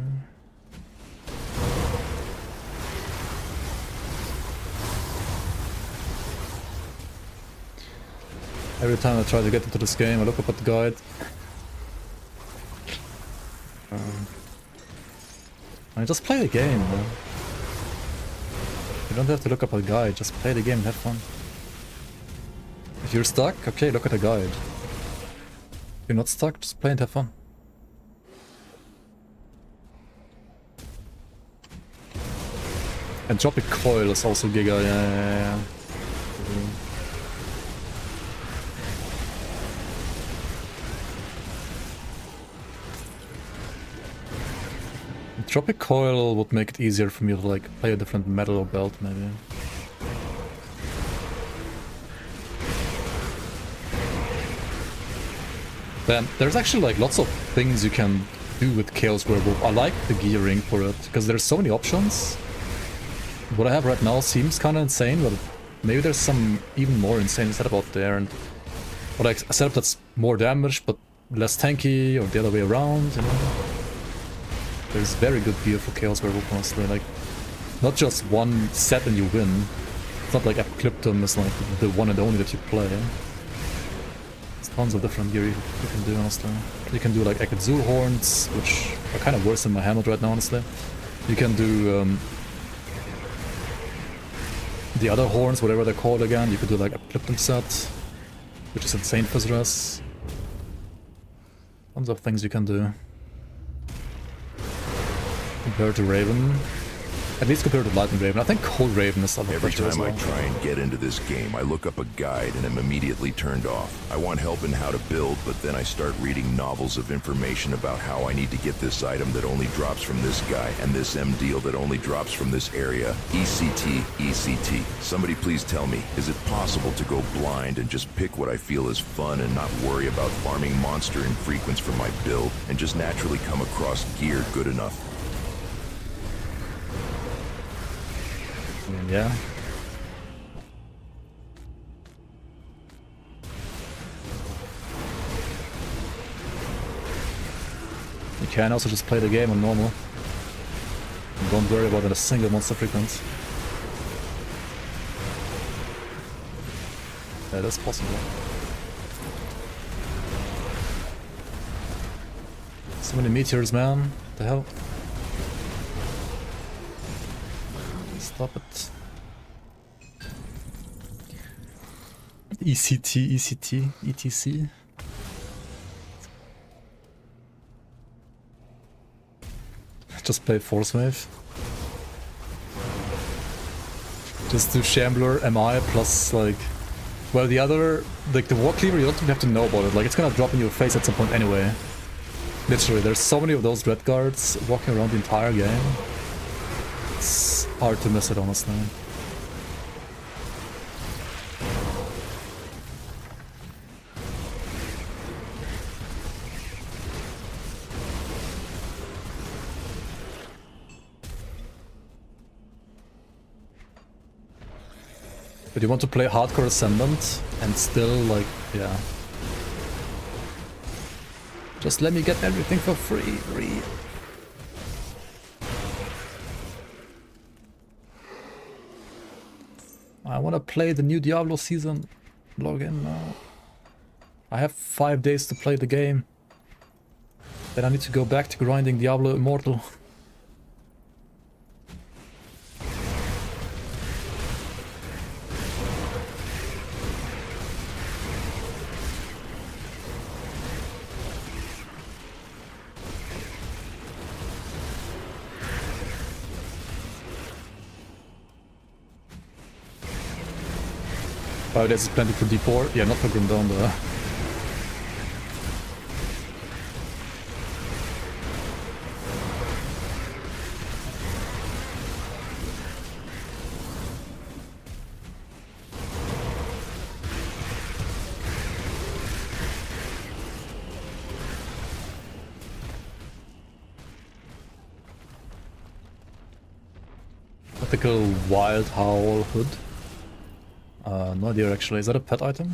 Every time I try to get into this game, I look up at the guide. I mean, just play the game, man. You don't have to look up a guide, just play the game and have fun. If you're stuck, okay, look at a guide. If you're not stuck, just play and have fun. And Tropic Coil is also Giga, yeah. Tropic Coil would make it easier for me to like play a different metal belt, maybe. Then there's actually like lots of things you can do with Chaos Werewolf. I like the gearing for it because there's so many options. What I have right now seems kind of insane, but maybe there's some even more insane setup out there, and or like a setup that's more damage but less tanky, or the other way around, you know. There's very good gear for Chaos Werewolf, honestly. Like, not just one set and you win. It's not like Ecliptum is like the one and only that you play. There's tons of different gear you can do, honestly. You can do like Ekazul horns, which are kind of worse than my helmet right now, honestly. You can do the other horns, whatever they're called again. You could do like a Ecliptum set, which is insane for Zres. Tons of things you can do. Compared to Raven. At least compared to Lightning Raven. I think Cold Raven is something Every better as time I well. try and get into this game, I look up a guide and am immediately turned off. I want help in how to build, but then I start reading novels of information about how I need to get this item that only drops from this guy, and this M deal that only drops from this area. ECT, ECT. Somebody please tell me, is it possible to go blind and just pick what I feel is fun and not worry about farming monster infrequents for my build, and just naturally come across gear good enough? I mean, yeah. You can also just play the game on normal. And don't worry about a single monster frequency. Yeah, that's possible. So many meteors, man. What the hell? Stop it. ECT, ECT, ETC. Just play Force Wave. Just do Shambler, MI plus like... Well, the other... Like the War Cleaver, you don't even have to know about it. Like it's gonna drop in your face at some point anyway. Literally, there's so many of those red guards walking around the entire game. It's hard to miss it, honestly. But you want to play hardcore Ascendant and still like, yeah. Just let me get everything for free. I want to play the new Diablo season. Log in now. I have 5 days to play the game. Then I need to go back to grinding Diablo Immortal. Oh, there's plenty for D4. Yeah, not for Grim Dawn though. Ethical Wild Howl Hood. No idea actually. Is that a pet item?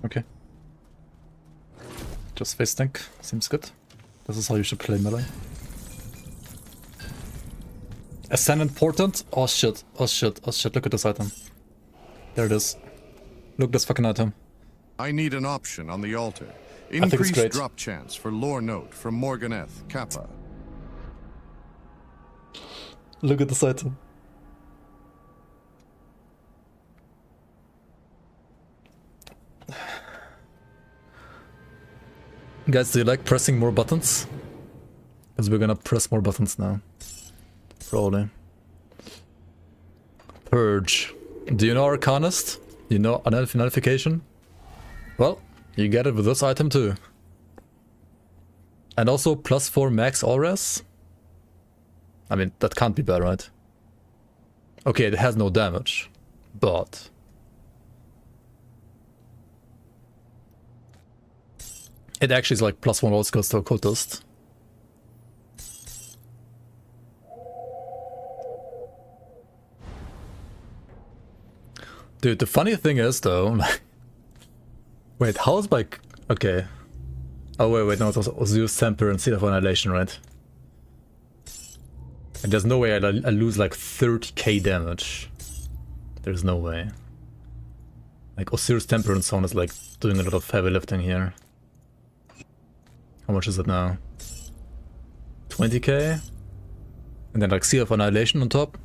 Okay. Just face tank. Seems good. This is how you should play melee. Ascendant Portent? Oh shit. Oh shit. Oh shit. Look at this item. There it is. Look at this fucking item. I need an option on the altar. I think it's Increased great. drop chance for lore note from Morganeth, Kappa. Look at this item. Guys, do you like pressing more buttons? Because we're gonna press more buttons now. Probably. Purge. Do you know Arcanist? You know Nullification? Well, you get it with this item too. And also +4 max Ores. I mean, that can't be bad, right? Okay, it has no damage. But... it actually is like +1 all skills to Occultist. Dude, the funny thing is though... wait, how is my... okay. Oh wait, no, it was Zeus Temper and Seed of Annihilation, right? And there's no way I lose like 30k damage. There's no way. Like Osiris Temperance Zone is like doing a lot of heavy lifting here. How much is it now? 20k? And then like Seal of Annihilation on top.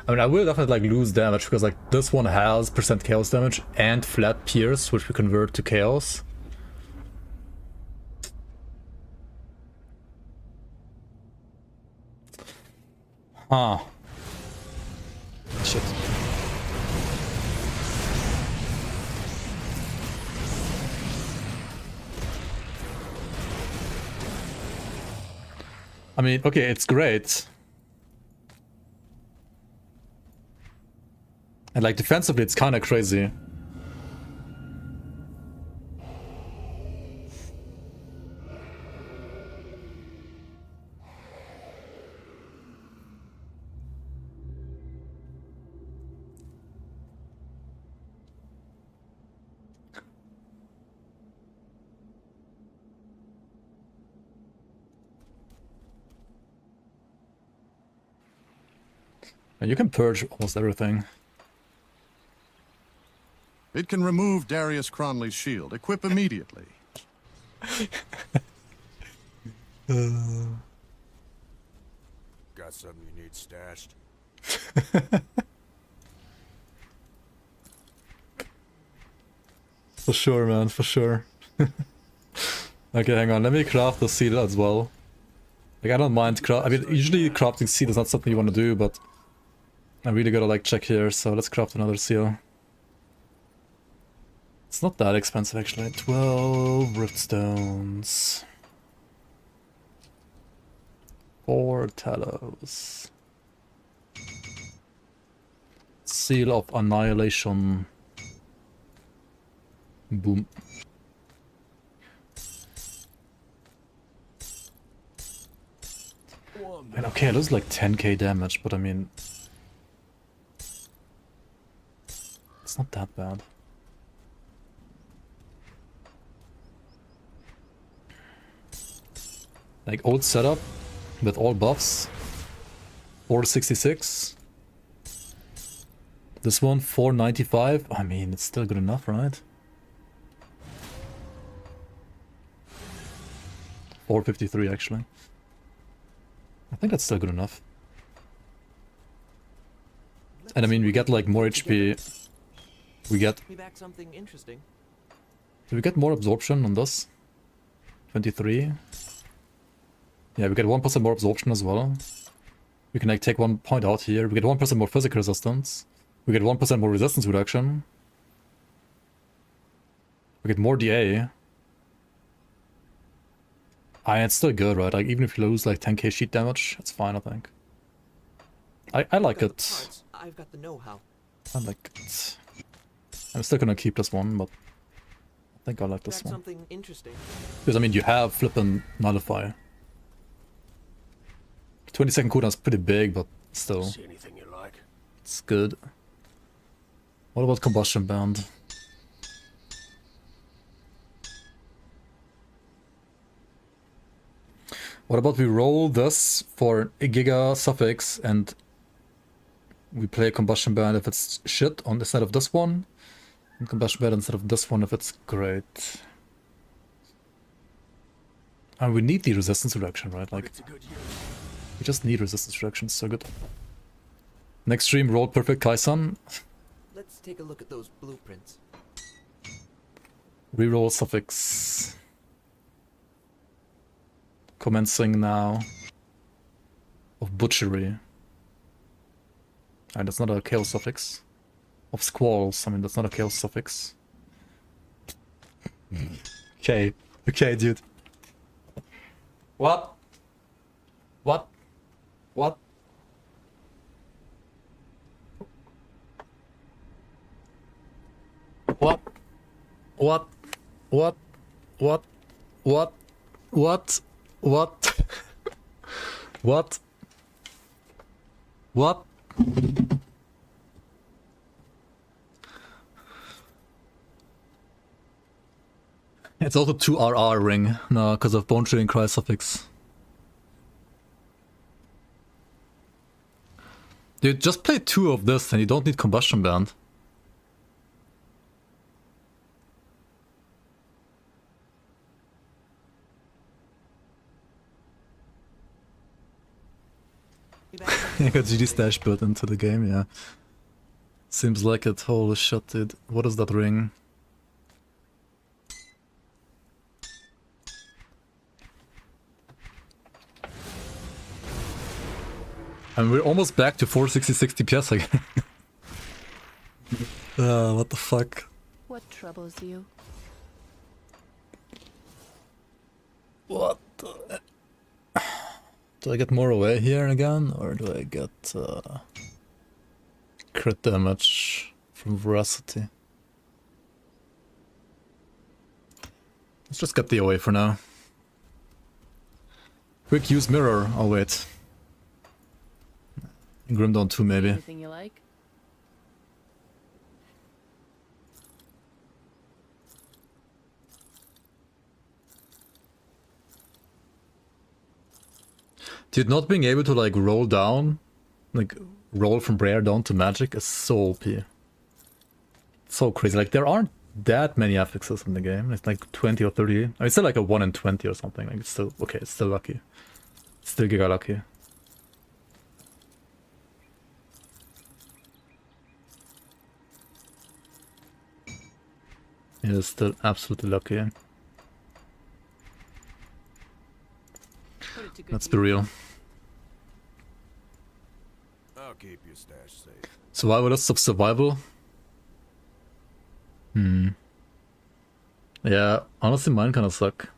I mean, I will definitely like lose damage because like this one has % chaos damage and flat pierce, which we convert to chaos. Huh. Shit. I mean, okay, it's great. And like defensively, it's kind of crazy. And you can purge almost everything. It can remove Darius Cronley's shield. Equip immediately. Got something you need stashed? For sure, man, for sure. Okay, hang on, let me craft the seal as well. Like, I don't mind I mean, usually crafting seal is not something you want to do, but I really gotta like check here, so let's craft another seal. It's not that expensive actually. 12 riftstones. 4 talos. Seal of Annihilation. Boom. And okay, it looks like 10k damage, but I mean... it's not that bad. Like old setup with all buffs. 466. This one 495. I mean, it's still good enough, right? 453 actually. I think that's still good enough. And I mean, we get like more HP. We get... Me back something interesting. do we get more absorption on this? 23. Yeah, we get 1% more absorption as well. We can like take 1 point out here. We get 1% more physical resistance. We get 1% more resistance reduction. We get more DA. It's still good, right? Like even if you lose like 10k sheet damage, it's fine, I think. I like it. I've got the know-how. I like it. I'm still gonna keep this one, but I think I like this one. Something interesting. Because I mean, you have flippin' nullify. 20-second cooldown is pretty big, but still. See anything you like? It's good. What about combustion band? What about we roll this for a Giga suffix and we play combustion band if it's shit on the side of this one, and combustion band instead of this one if it's great. And we need the resistance reduction, right? Like, we just need resistance reduction, so good. Next stream, roll perfect Kaisan. Let's take a look at those blueprints. Reroll suffix. Commencing now. Of butchery. And that's not a chaos suffix. Of squalls, I mean that's not a chaos suffix. Okay, okay, dude. What? What? What? What? What? What? What? What? What? What? What? What? It's also 2 RR ring, no, because of Bone Chilling Cry suffix. Dude, just play 2 of this and you don't need Combustion Band. I got GD stash built into the game, yeah. Seems like it. Holy shit, dude. What is that ring? And we're almost back to 460 DPS again. What the fuck? What troubles you? What the... Do I get more away here again, or do I get crit damage from Veracity? Let's just get the away for now. Quick use mirror, I'll wait. Grim Dawn 2 maybe. Anything you like? Dude, not being able to like roll down, like roll from rare down to magic is so OP. So crazy. Like there aren't that many affixes in the game. It's like 20 or 30. I mean, it's still like a 1 in 20 or something. Like it's still okay. It's still lucky. Still giga lucky. It is still absolutely lucky. Let's be real. I'll keep your stash safe. Survivalists of survival. Yeah, honestly mine kinda suck.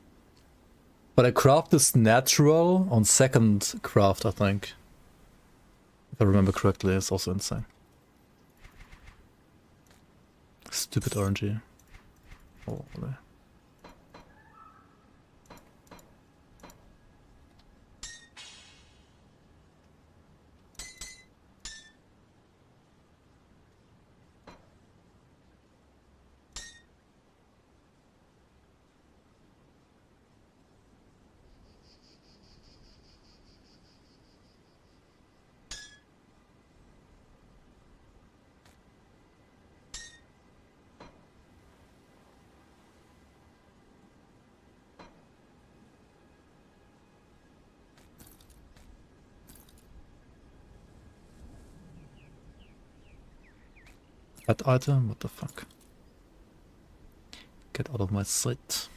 But I craft this natural on second craft, I think. If I remember correctly, it's also insane. Stupid RNG. Holy. That item? What the fuck? Get out of my sight.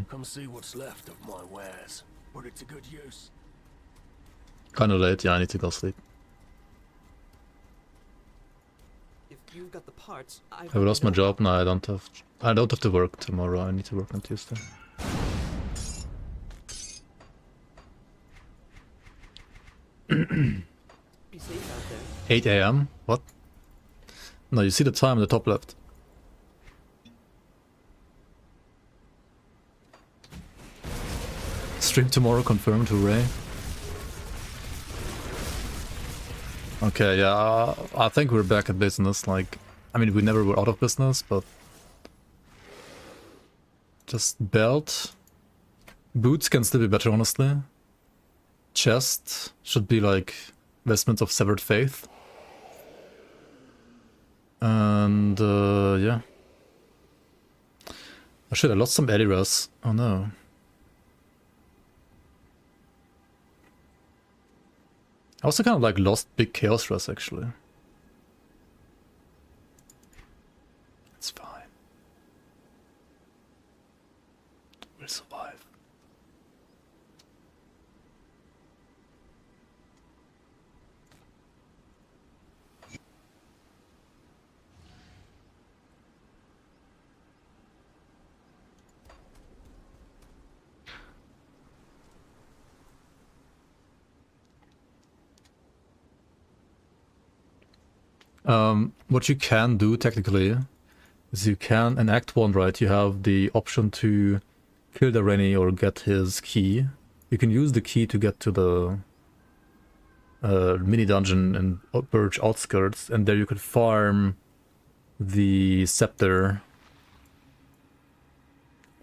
Come see what's left of my wares. Put it to good use. Kinda late, yeah, I need to go sleep. If you've got the parts, Have I lost my job? No, I don't have to work tomorrow. I need to work on Tuesday. Be safe out there. 8 AM? What? No, you see the time on the top left. Stream tomorrow confirmed, hooray. Okay, yeah, I think we're back at business, like, I mean, we never were out of business, but... Just belt. Boots can still be better, honestly. Chest should be like vestments of severed faith. And, yeah. Oh shit, I lost some Ediras. Oh no. I also kind of like lost big Chaos Rush actually. It's fine. We'll survive. What you can do technically is you can, in Act 1, right, you have the option to kill the Rennie or get his key. You can use the key to get to the mini dungeon in Birch Outskirts, and there you could farm the scepter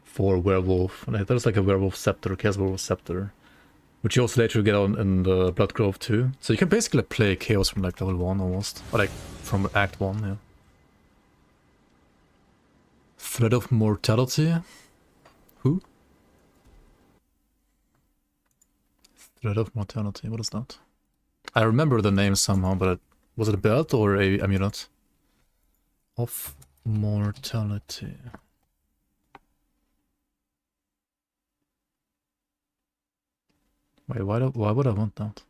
for Werewolf. And there's like a Werewolf scepter, Chaos Werewolf scepter, which you also later get on in the Blood Grove too. So you can basically play Chaos from like level 1 almost, or like from Act 1, yeah. Thread of Mortality? Who? Thread of Mortality, what is that? I remember the name somehow, but was it a belt or a amulet? Of Mortality. Wait, why would I want that?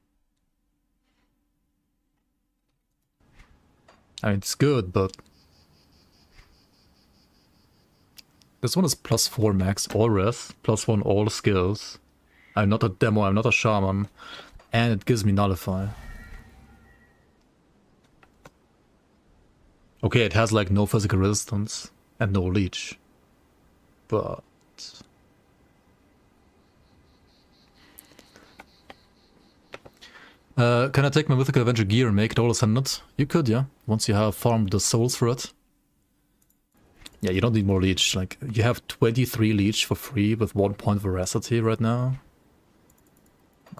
I mean, it's good, but this one is +4 max, all res, +1 all skills. I'm not a demo, I'm not a shaman, and it gives me nullify. Okay, it has like no physical resistance and no leech, but can I take my Mythical Avenger gear and make it all Ascendant? You could, yeah, once you have farmed the souls for it. Yeah, you don't need more leech. Like, you have 23 leech for free with 1 point veracity right now.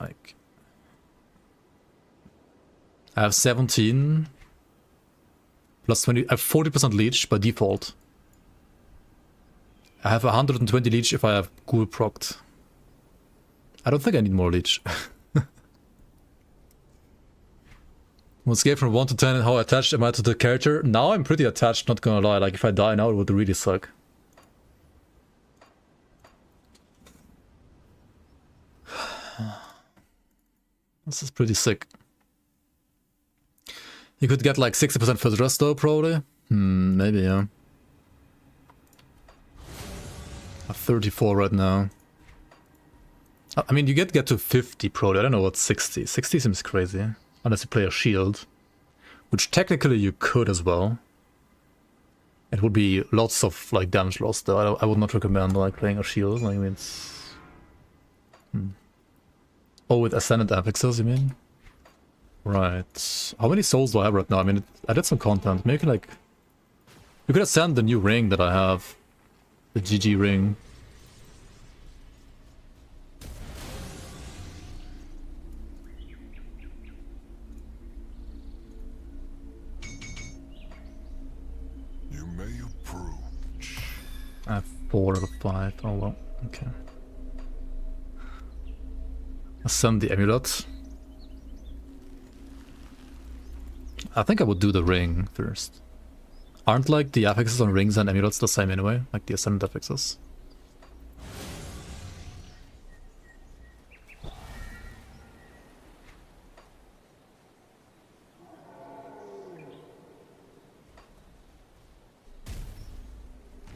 Like, I have 17 plus 20. I have 40% leech by default. I have 120 leech if I have ghoul procced. I don't think I need more leech. One scale from 1 to 10, how attached am I to the character? Now I'm pretty attached, not gonna lie. Like, if I die now, it would really suck. This is pretty sick. You could get like 60% for the rest though, probably. Maybe, yeah. I have 34 right now. I mean, you get to 50 probably. I don't know what 60. 60 seems crazy. Unless you play a shield. Which technically you could as well. It would be lots of like damage loss though. I would not recommend like playing a shield. Like, I mean, it's... Oh, with Ascendant affixes, you mean? Right. How many souls do I have right now? I mean, I did some content. Maybe like... You could ascend the new ring that I have. The GG ring. You may approach. I have 4 out of 5. Oh well, okay. Ascend the amulet. I think I would do the ring first. Aren't like the affixes on rings and amulets the same anyway? Like the Ascendant affixes?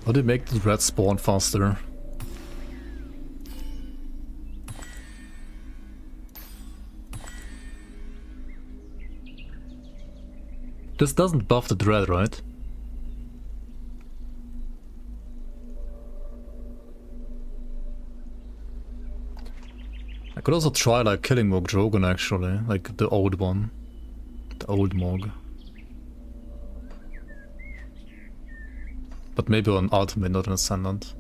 How do you make the red spawn faster? This doesn't buff the dread, right? I could also try like killing Mog Drogon actually, like the old one. The old Mog. But maybe on Ultimate, not an Ascendant.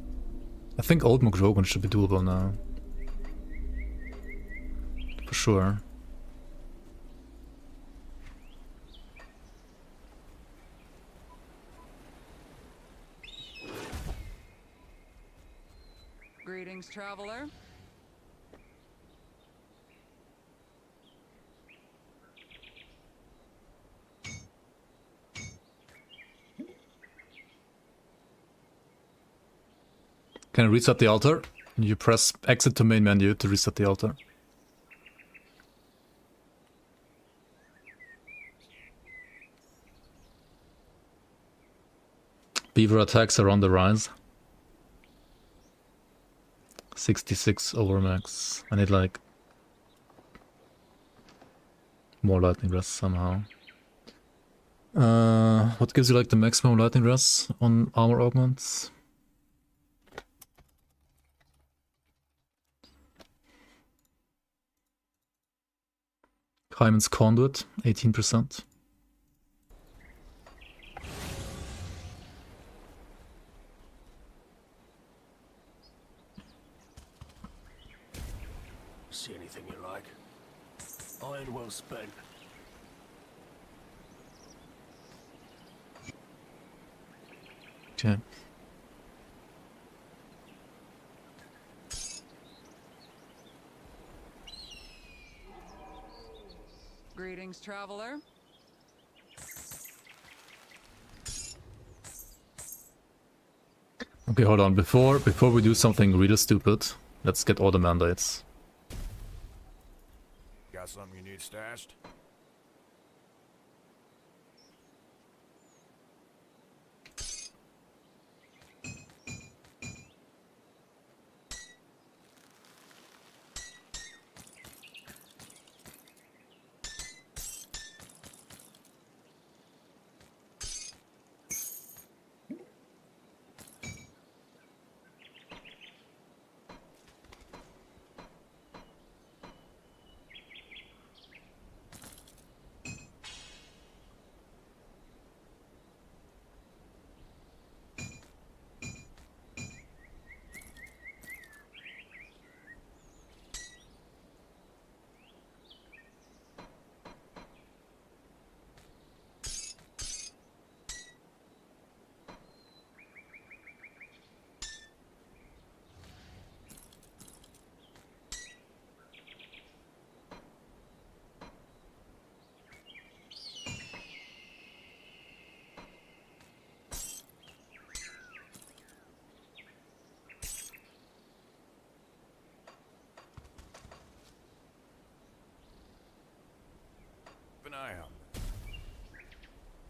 I think old Mog Drogon should be doable now. For sure. Greetings, traveler. Can I reset the altar? You press exit to main menu to reset the altar. Beaver attacks are on the rise. 66 over max. I need like more lightning breaths somehow. What gives you like the maximum lightning res on armor augments? Hyman's Conduit, 18%. See anything you like? Iron well spent. Okay. Greetings, traveler. Okay, hold on. Before we do something really stupid, let's get all the mandates. Got something you need stashed? Keep an eye out.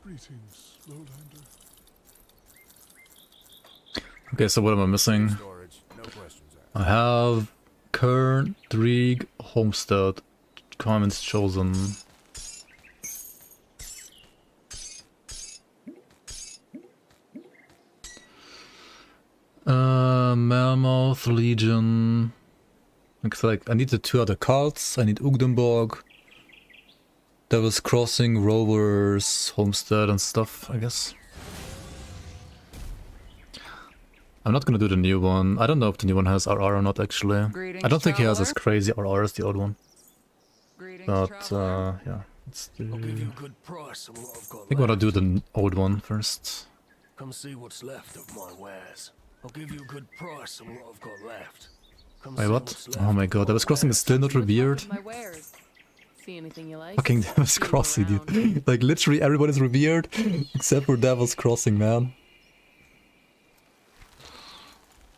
Greetings, Lowlander. Okay, so what am I missing? Storage, no questions asked. I have Kern, Drieg, Homestead, Comments Chosen. Mammoth, Legion. Looks like I need the 2 other cults. I need Ugdenborg, Devil's Crossing, Rovers, Homestead and stuff, I guess. I'm not gonna do the new one. I don't know if the new one has RR or not, actually. I don't think he has as crazy RR as the old one. But, yeah. Let's do... I'll give you a good price on what I've got I think I wanna do the old one first. Come see what's left of my wares. I'll give you a good price on what I've got left. Come Wait, see what? what's left Oh my god, Devil's Crossing is still not revered? My wares. See anything you like? Fucking Devil's Crossing, dude. Like, literally everyone is revered except for Devil's Crossing, man.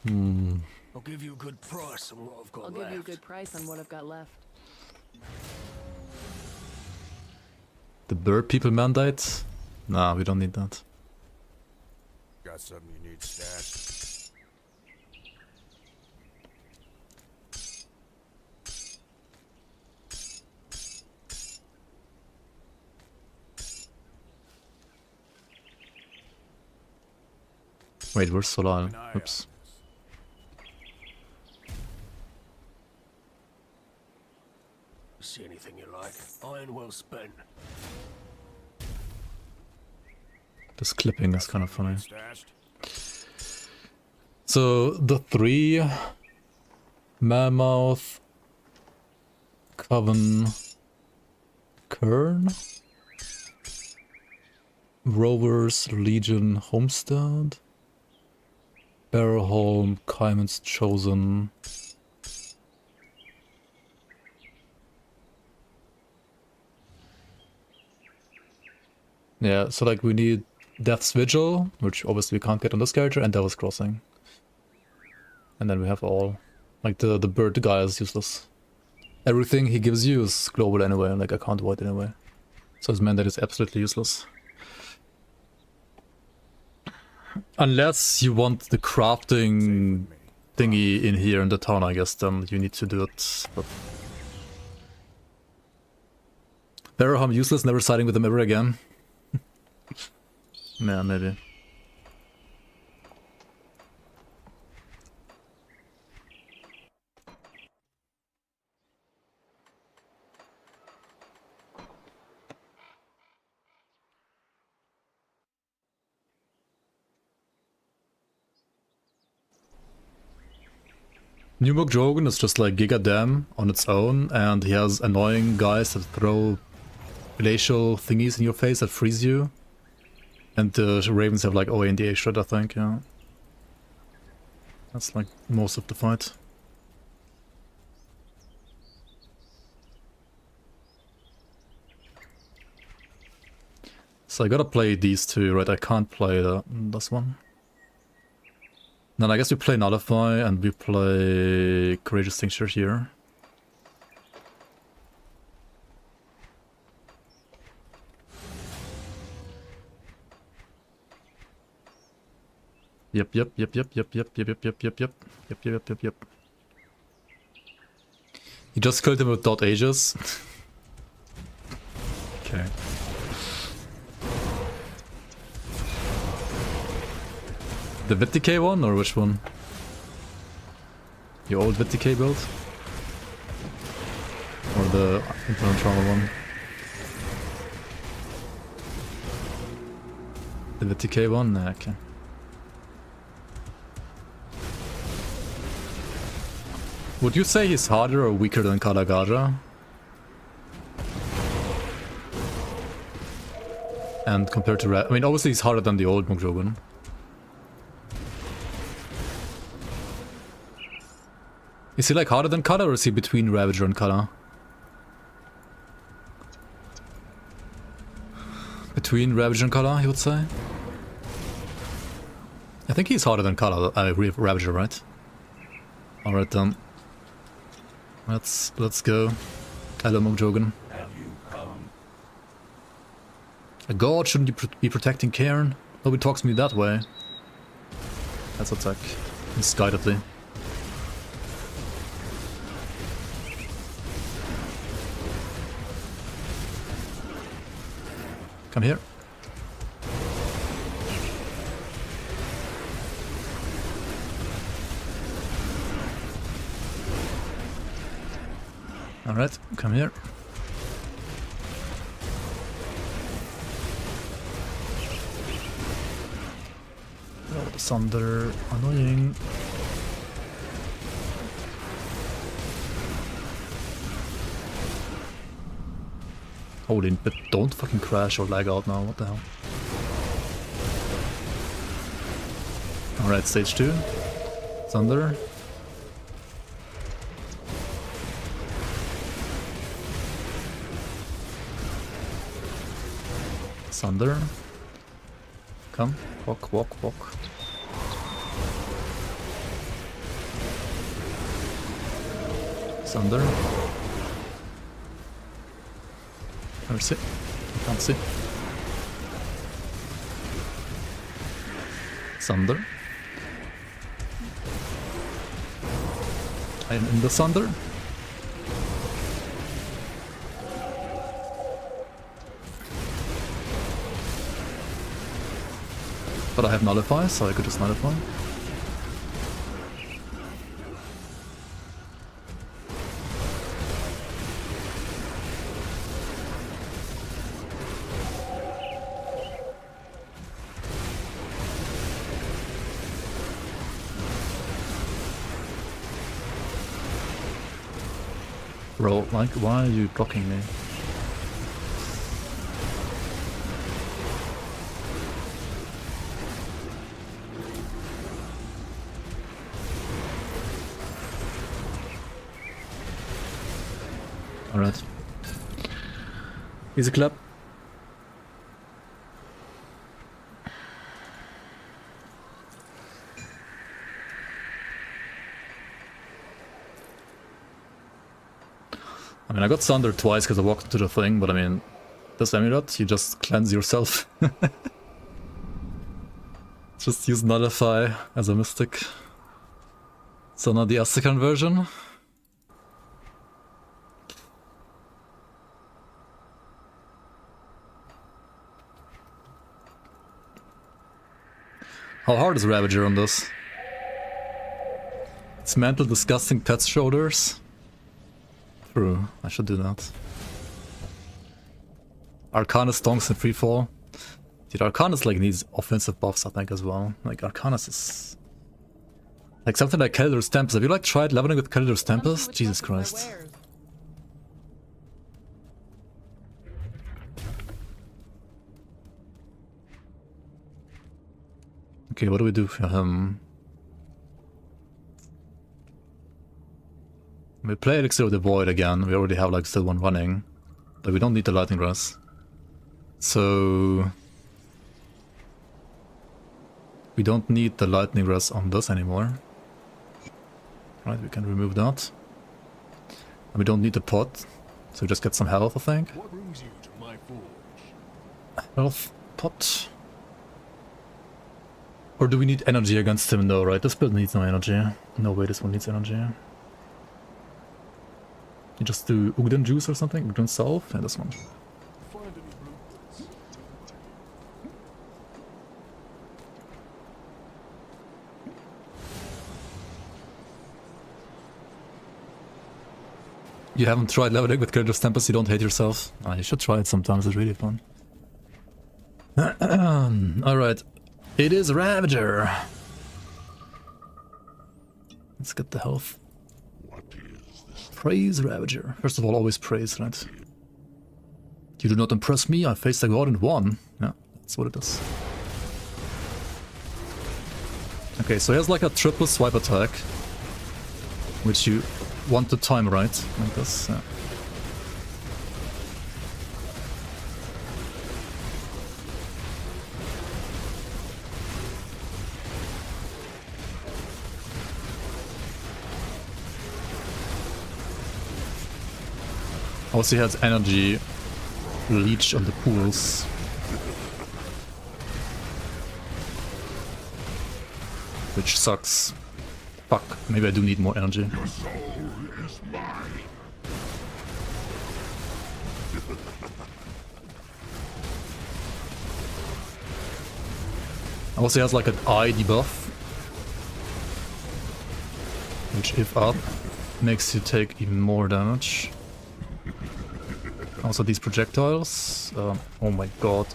I'll give you a good price on what I've got I'll left. give you a good price on what I've got left. The bird people mandate? Nah, we don't need that. Got something you need stashed? Wait, where's Solal? Oops. See anything you like? Iron well spent. This clipping is kind of funny. So, the 3... Mammoth... Coven... Kern... Rovers, Legion, Homestead... Barrowholm, Kaiman's Chosen... Yeah, so like we need Death's Vigil, which obviously we can't get on this character, and Devil's Crossing. And then we have all. Like the bird guy is useless. Everything he gives you is global anyway, like I can't avoid anyway. So his mandate is absolutely useless. Unless you want the crafting thingy in here in the town, I guess, then you need to do it. But Barrowholm useless, never siding with him ever again. Yeah, maybe. New Jogan is just like Giga Dam on its own, and he has annoying guys that throw glacial thingies in your face that freeze you. And the Ravens have like OA and DA shred, I think, yeah. That's like most of the fight. So I gotta play these two, right? I can't play this one. Then I guess we play Nullify and we play Courageous Tincture here. Yep. You just killed him with dot ages. Okay. The VidDK one or which one? The old VidDK build? Or the internal trauma one? The VidDK one? Nah, okay. Would you say he's harder or weaker than Kalagaja? And compared to I mean, obviously he's harder than the old Mokjogun. Is he like harder than Kala or is he between Ravager and Kala? Between Ravager and Kala, you would say? I think he's harder than Kala, Ravager, right? Alright then. Let's go. Hello, Mokjogun. A god shouldn't be protecting Cairn. Nobody talks to me that way. Let's attack. Misguidedly. Come here. Alright, come here. Oh, the Sunder, annoying. Holy, but don't fucking crash or lag out now, what the hell. Alright, stage 2. Thunder. Thunder. Come, walk. Thunder. Never see. I can't see. Thunder. I am in the thunder. But I have Nullify, so I could just Nullify. Bro, like, why are you blocking me? Alright. Easy clap. I mean, I got sundered twice because I walked into the thing, but I mean, this Amulet, you just cleanse yourself. Just use Nullify as a mystic. So now the Asterkarn version. How hard is Ravager on this? Dismantle disgusting pet's shoulders. True, I should do that. Arcanus stonks in freefall. Dude, Arcanus like needs offensive buffs, I think, as well. Like Arcanus is like something like Calidor's Tempest. Have you like tried leveling with Calidor's Tempest? Jesus Christ. Okay, what do we do for him? We play Elixir of the Void again. We already have like still one running, but we don't need the Lightning Grass. So we don't need the Lightning Grass on this anymore. Right, we can remove that. And we don't need the pot, so we just get some health, I think. What brings you to my forge? Health pot. Or do we need energy against him? No, right? This build needs no energy. No way, this one needs energy. You just do Ugden Juice or something? Ugden Salve? And this one. You haven't tried leveling with Calidor's Tempest, you don't hate yourself? Ah, you should try it sometimes, it's really fun. Alright. It is Ravager. Let's get the health. Praise Ravager. First of all, always praise, right? You do not impress me, I faced a god and won. Yeah, that's what it is. Okay, so he has like a triple swipe attack, which you want to time right, like this. Yeah. Also, he has energy leech on the pools. Which sucks. Fuck, maybe I do need more energy. Your soul is mine. Also, he has like an eye debuff, which, if up, makes you take even more damage. Also, these projectiles. Oh my god.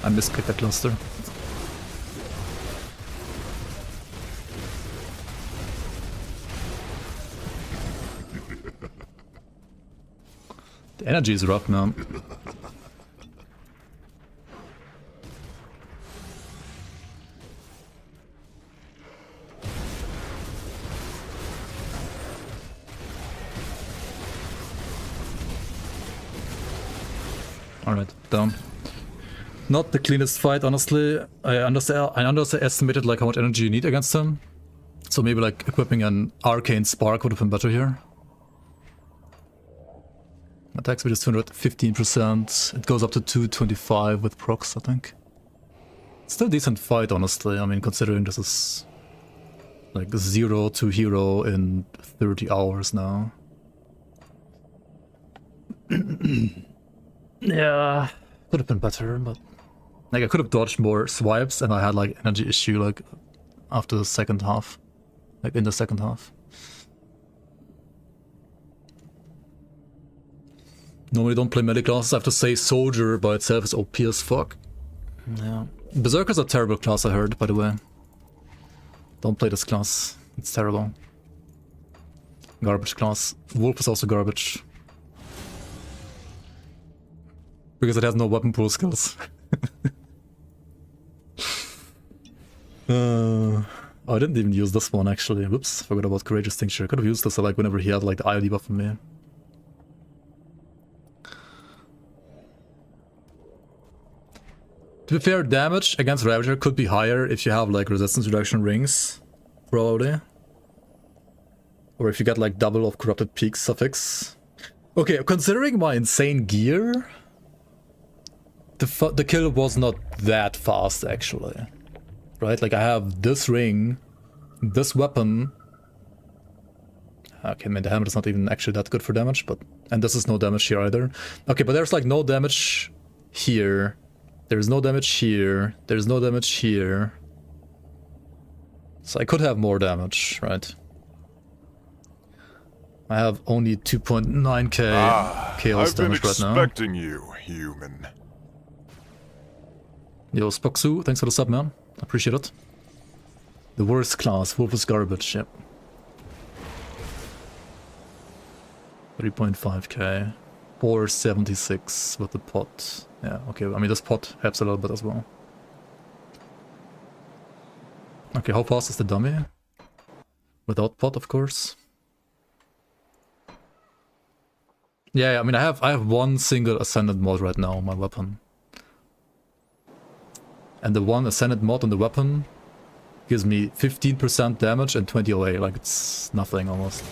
I misclicked that cluster. The energy is rough, man. Alright, down. Not the cleanest fight, honestly. I underestimated like how much energy you need against him. So maybe like equipping an Arcane Spark would have been better here. Attack speed is 215%. It goes up to 225 with procs, I think. Still a decent fight, honestly. I mean, considering this is like 0 to hero in 30 hours now. Yeah, could have been better, but like I could have dodged more swipes and I had like energy issue like after the second half. Like in the second half. Normally don't play melee classes. I have to say Soldier by itself is OP as fuck. Yeah. Berserker's a terrible class, I heard, by the way. Don't play this class. It's terrible. Garbage class. Wolf is also garbage. Because it has no weapon pool skills. I didn't even use this one actually. Whoops, forgot about Courageous Tincture. I could have used this like whenever he had like the eye debuff on me. To be fair, damage against Ravager could be higher if you have like resistance reduction rings, probably. Or if you get like double of Corrupted Peak suffix. Okay, considering my insane gear, the kill was not that fast actually, right? Like I have this ring, this weapon. Okay, I mean the hammer is not even actually that good for damage, but and this is no damage here either. Okay, but there's like no damage here. There's no damage here. There's no damage here. So I could have more damage, right? I have only 2.9k chaos damage right now. I've been expecting you, human. Yo, Spoksu, thanks for the sub, man. Appreciate it. The worst class, Wolf is garbage, yep. 3.5k. 476 with the pot. Yeah, okay, I mean this pot helps a little bit as well. Okay, how fast is the dummy? Without pot, of course. Yeah, I mean I have one single Ascendant mod right now on my weapon. And the one Ascendant mod on the weapon gives me 15% damage and 20 OA, like it's nothing almost.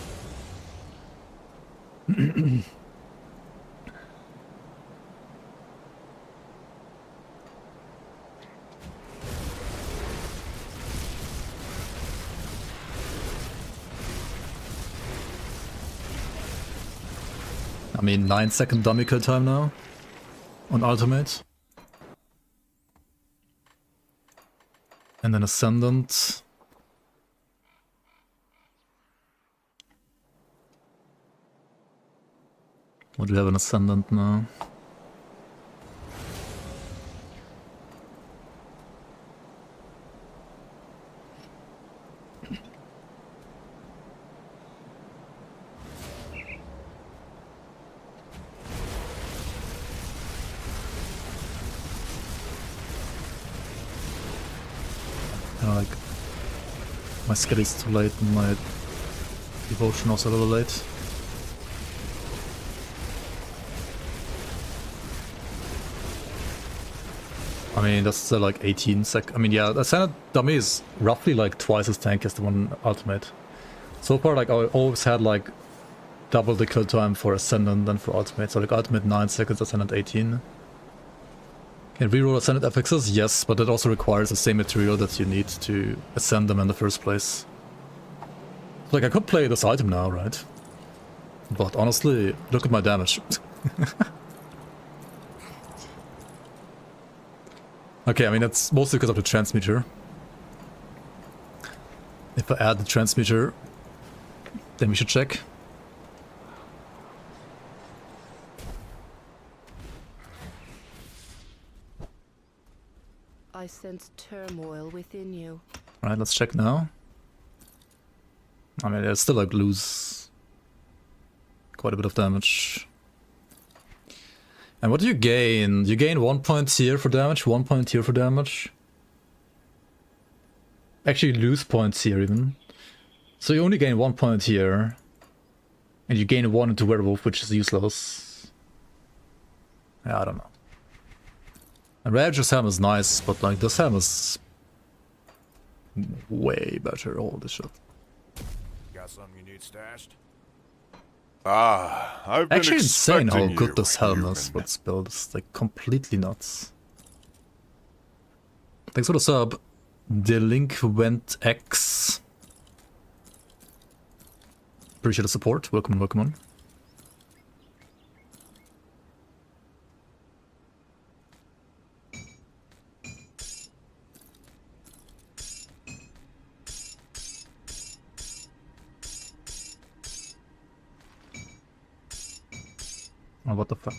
I mean 9-second dummy kill time now on ultimate. And then Ascendant. What do we have in Ascendant now? Like my skill is too late and my devotion also a little late. I mean that's like 18 sec. I mean yeah, the Ascendant dummy is roughly like twice as tanky as the one ultimate. So far like I always had like double the kill time for Ascendant than for ultimate. So like ultimate 9 seconds, Ascendant 18. Can reroll Ascendant FXs? Yes, but it also requires the same material that you need to ascend them in the first place. Like, I could play this item now, right? But honestly, look at my damage. Okay, I mean, that's mostly because of the transmitter. If I add the transmitter, then we should check. I sense turmoil within you. Alright, let's check now. I mean, I still like lose quite a bit of damage. And what do you gain? You gain 1 point here for damage, 1 point here for damage. Actually, you lose points here even. So you only gain 1 point here. And you gain 1 into Werewolf, which is useless. Yeah, I don't know. And Ravager's helm is nice, but like this helm is way better. Holy shit. Got something you need stashed? I've been actually insane how expecting good you, this helm human. is. What's built? It's like completely nuts. Thanks for the sub. Delinquent X. Appreciate the support. Welcome, welcome on. Oh, what the fuck?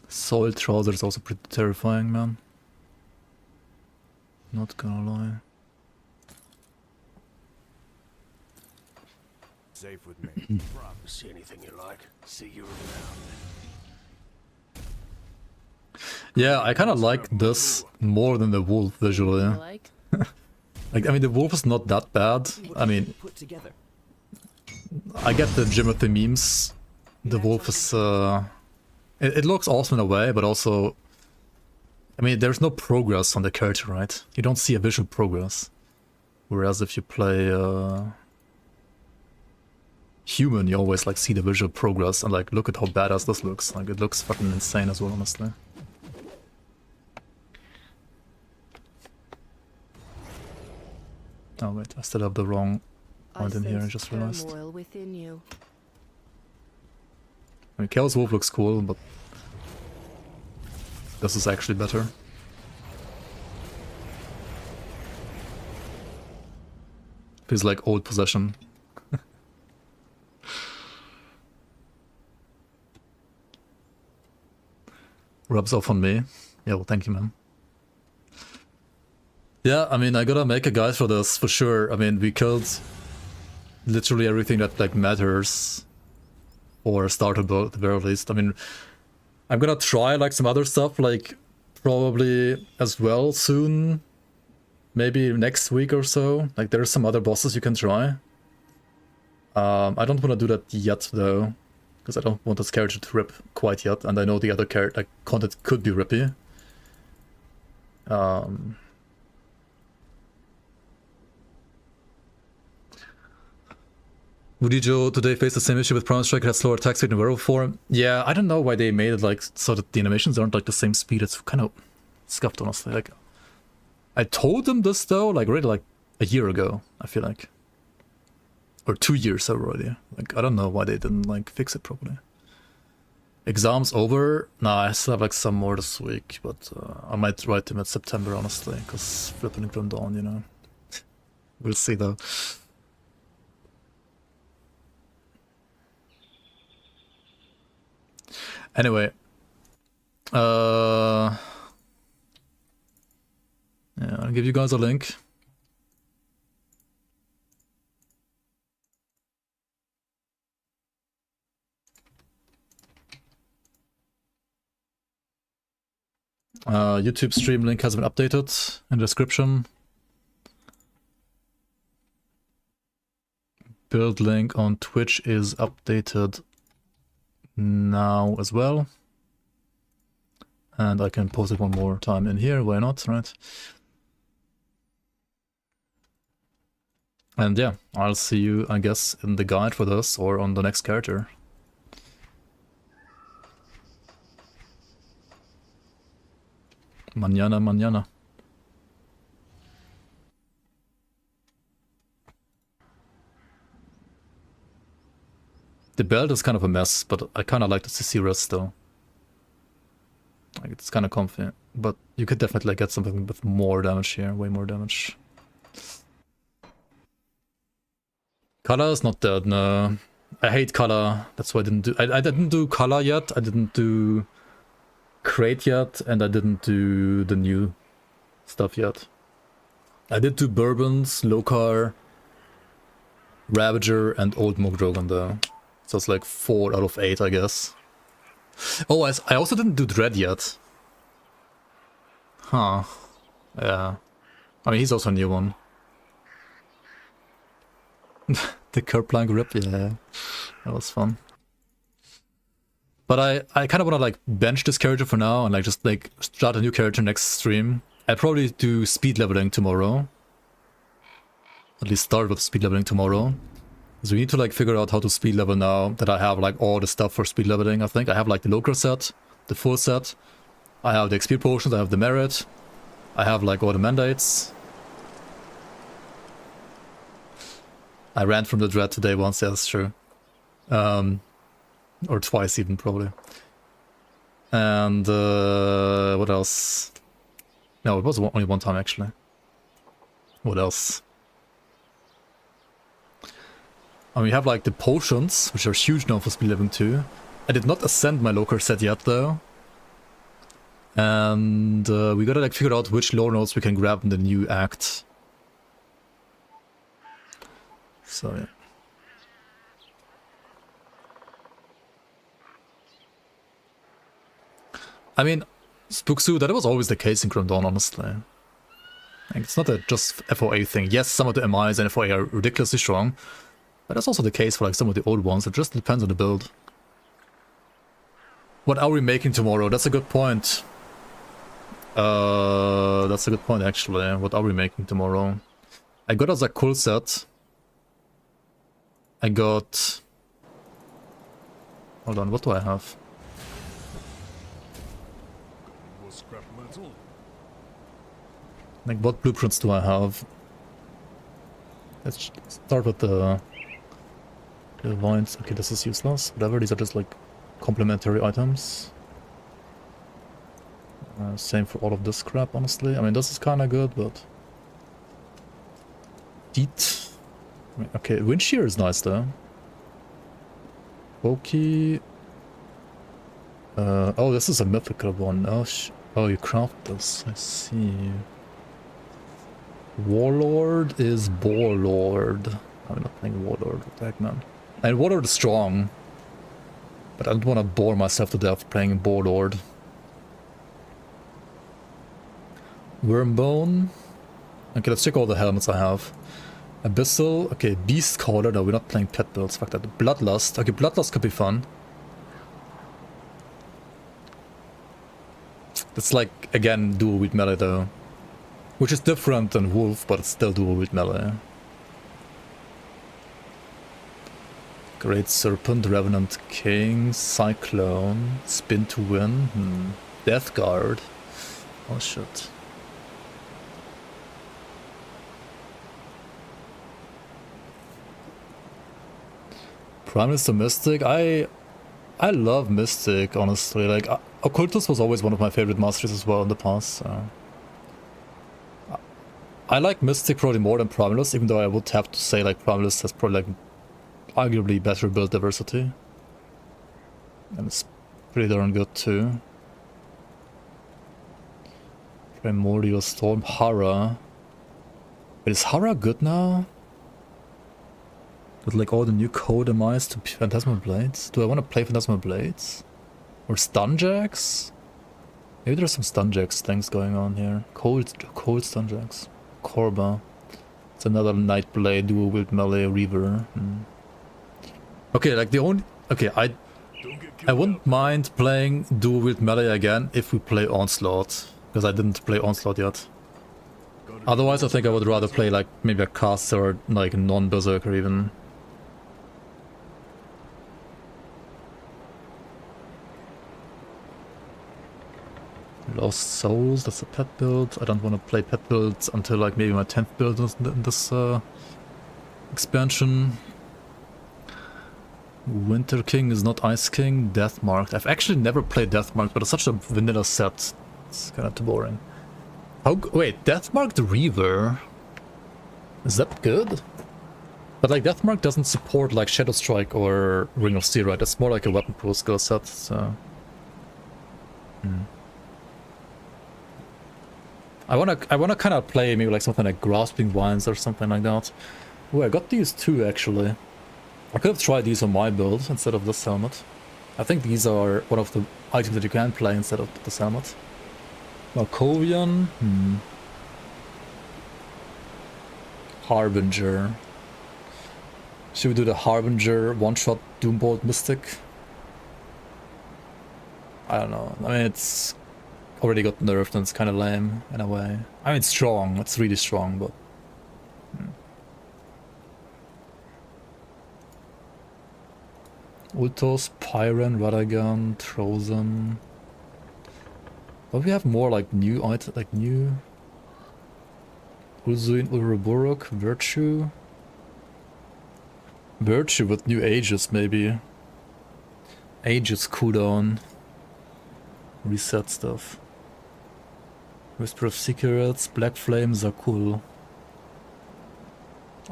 Soil Trouser is also pretty terrifying, man. Not gonna lie. Safe with me. See anything you like. See you around. Yeah, I kind of like this more than the wolf visually. Like? Like, I mean, the wolf is not that bad. I mean, I get the Jimothy memes. The wolf is, it looks awesome in a way, but also I mean, there's no progress on the character, right? You don't see a visual progress. Whereas if you play human, you always like see the visual progress and like look at how badass this looks. Like it looks fucking insane as well, honestly. Oh wait, I still have the wrong point in here, I just realized. Within you. I mean, Chaos Wolf looks cool, but this is actually better. Feels like old possession. Rubs off on me. Yeah, well, thank you, man. Yeah, I mean, I gotta make a guide for this, for sure. I mean, we killed literally everything that, like, matters. Or starter build, at the very least. I mean, I'm gonna try, like, some other stuff, like, probably as well soon. Maybe next week or so. Like, there's some other bosses you can try. I don't want to do that yet, though. Because I don't want this character to rip quite yet. And I know the other character, like, content could be rippy. Woody Joe today faced the same issue with Promise Striker, has slower attack speed in Werewolf form. Yeah, I don't know why they made it like so that the animations aren't like the same speed. It's kind of scuffed, honestly. Like, I told them this though, like already like a year ago, I feel like. Or 2 years already. Like, I don't know why they didn't like fix it properly. Exams over? Nah, I still have like some more this week, but I might write them in September, honestly, because flipping Grim Dawn, you know. We'll see though. Anyway, yeah, I'll give you guys a link. YouTube stream link has been updated in the description. Build link on Twitch is updated now as well. And I can post it one more time in here, why not, right? And yeah, I'll see you, I guess, in the guide for this or on the next character. Mañana, mañana. The belt is kind of a mess, but I kind of like the CC rest though. Like, it's kind of comfy, but you could definitely get something with more damage here, way more damage. Color is not dead, no. I hate color, that's why I didn't do... I didn't do color yet, I didn't do crate yet, and I didn't do the new stuff yet. I did do Bourbons, Lokar, Ravager, and Old Mogdrogan though. So it's like 4 out of 8, I guess. Oh, I also didn't do Dread yet. Huh. Yeah. I mean, he's also a new one. The Kerplank rip, yeah. That was fun. But I kind of want to like bench this character for now and like just like start a new character next stream. I'll probably do speed leveling tomorrow. At least start with speed leveling tomorrow. So we need to like figure out how to speed level now that I have like all the stuff for speed leveling. I think I have like the Local set, the full set. I have the XP potions, I have the merit. I have like all the mandates. I ran from the Dread today once, yeah, that's true. Or twice even, probably. And what else? No, it was only one time actually. What else? And we have like the potions, which are huge now for speed leveling too. I did not ascend my Local set yet though. And we gotta like figure out which lore nodes we can grab in the new act. So yeah. I mean, Spooksu, that was always the case in Grim Dawn, honestly. Like, it's not a just FOA thing. Yes, some of the MIs and FOA are ridiculously strong, but that's also the case for like some of the old ones. It just depends on the build. What are we making tomorrow? That's a good point. That's a good point actually. What are we making tomorrow? I got us a cool set. I got... Hold on, what do I have? More scrap metal. Like, what blueprints do I have? Let's start with the vines. Okay, this is useless. Whatever, these are just like complementary items. Same for all of this crap, honestly. I mean, this is kind of good, but... Deet. Okay, wind shear is nice though. Pokey. Oh, this is a mythical one. Oh, you craft this. I see. Warlord is Boarlord. I'm not playing Warlord. What the heck, man? And Warlord is strong. But I don't want to bore myself to death playing Boarlord. Wormbone. Okay, let's check all the helmets I have. Abyssal. Okay, Beast Caller. No, we're not playing pet builds. Fuck that. Bloodlust. Okay, Bloodlust could be fun. It's like, again, dual wield melee though. Which is different than Wolf, but it's still dual wield melee. Great Serpent, Revenant King, Cyclone, Spin to Win, Death Guard. Oh shit. Primalist or Mystic? I love Mystic, honestly. Like, Occultus was always one of my favorite masters as well in the past, so... I like Mystic probably more than Primalist, even though I would have to say like Primalist has probably like arguably better build diversity. And it's pretty darn good too. Primordial Storm, Hara. Wait, is Hara good now? With like all the new code demise to Phantasmal Blades? Do I want to play Phantasmal Blades? Or Stunjacks? Maybe there's some Stunjacks things going on here. Cold Stunjacks. Korba. It's another Nightblade, dual wield melee, Reaver. Okay, like the only... Okay, I wouldn't mind playing dual wield melee again if we play Onslaught. Because I didn't play Onslaught yet. Otherwise I think I would rather play like maybe a caster or like a non-berserker even. Lost Souls, that's a pet build. I don't want to play pet builds until like maybe my 10th build in this expansion. Winter King is not Ice King. Deathmarked. I've actually never played Deathmarked, but it's such a vanilla set. It's kind of too boring. Wait, Deathmarked Reaver? Is that good? But like Deathmark doesn't support like Shadow Strike or Ring of Steel, right? It's more like a weapon pool skill set, so... I wanna kind of play maybe like something like Grasping Vines or something like that. Oh, I got these two actually. I could have tried these on my build instead of this helmet. I think these are one of the items that you can play instead of this helmet. Malkovian. Harbinger. Should we do the Harbinger one-shot Doombolt Mystic? I don't know. I mean, it's already got nerfed and it's kind of lame in a way. I mean, it's strong. It's really strong, but... Ultos, Pyren, Radagon, Trozen. But we have more like new items, like new... Ulzuin, Uruburuk, Virtue. Virtue with new Aegis, maybe. Aegis cooldown. Reset stuff. Whisper of Secrets, Black Flame, Zakul.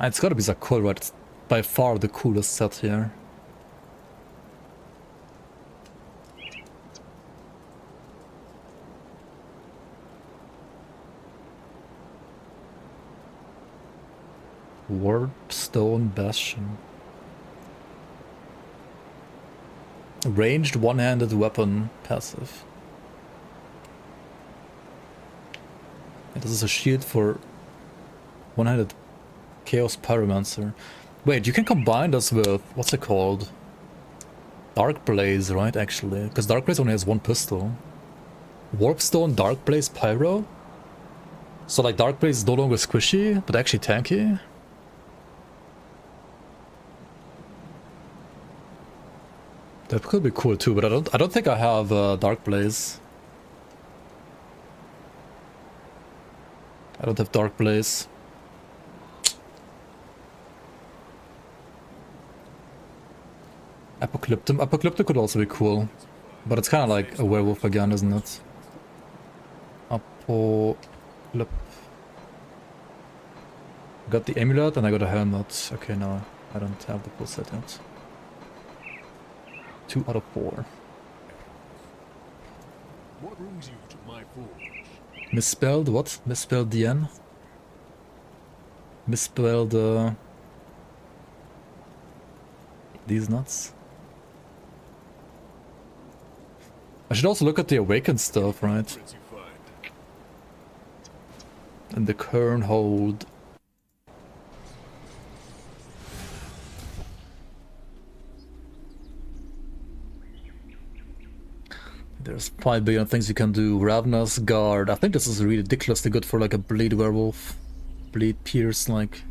It's gotta be Zakul, right? It's by far the coolest set here. Warpstone Bastion. Ranged one-handed weapon passive. This is a shield for one-handed Chaos Pyromancer. Wait, you can combine this with, what's it called? Dark Blaze, right, actually? Because Dark Blaze only has one pistol. Warpstone, Dark Blaze, Pyro? So like Dark Blaze is no longer squishy, but actually tanky? That could be cool too, but I don't think I have Dark Blaze. I don't have Dark Blaze. Apocalyptum. Apocalyptum could also be cool. But it's kind of like a werewolf again, isn't it? Apocalyptum. Got the amulet and I got a helmet. Okay, no, I don't have the full set yet. 2 out of 4. What brings you to my forge? Misspelled what? Misspelled DN? Misspelled these nuts? I should also look at the awakened stuff, right? And the Kern hold. There's 5 billion things you can do. Ravenous Guard. I think this is really ridiculously good for like a bleed werewolf. Bleed pierce, like.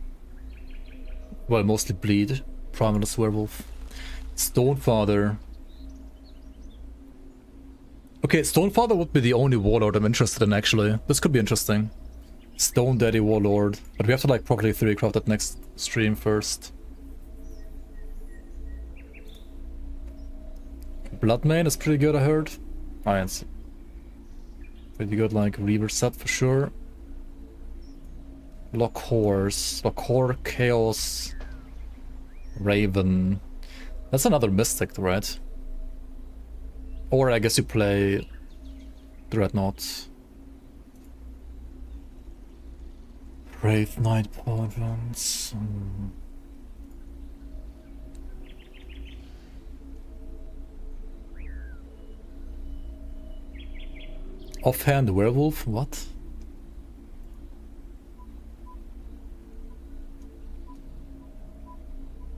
Well, mostly bleed. Primalist werewolf. Stonefather. Okay, Stonefather would be the only warlord I'm interested in actually. This could be interesting. Stone Daddy Warlord. But we have to like properly 3D craft that next stream first. Bloodmane is pretty good, I heard. It's pretty good, like Reaver set for sure. Lockhorse, Chaos, Raven. That's another Mystic, right? Or I guess you play Dreadnought. Wraith Knight Poisons. Offhand Werewolf? What?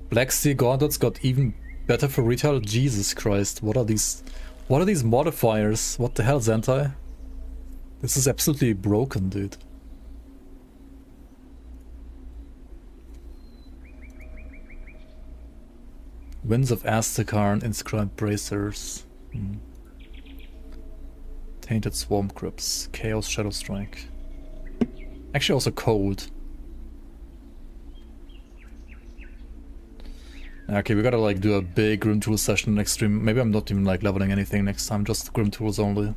Black Sea Gauntlets got even better for retail? Jesus Christ, what are these modifiers? What the hell, Zentai? This is absolutely broken, dude. Winds of Asterkarn, inscribed bracers. Tainted Swamp Crypts, Chaos Shadow Strike. Actually also cold. Okay, we gotta like do a big Grim Tool session next stream. Maybe I'm not even like leveling anything next time, just Grim Tools only.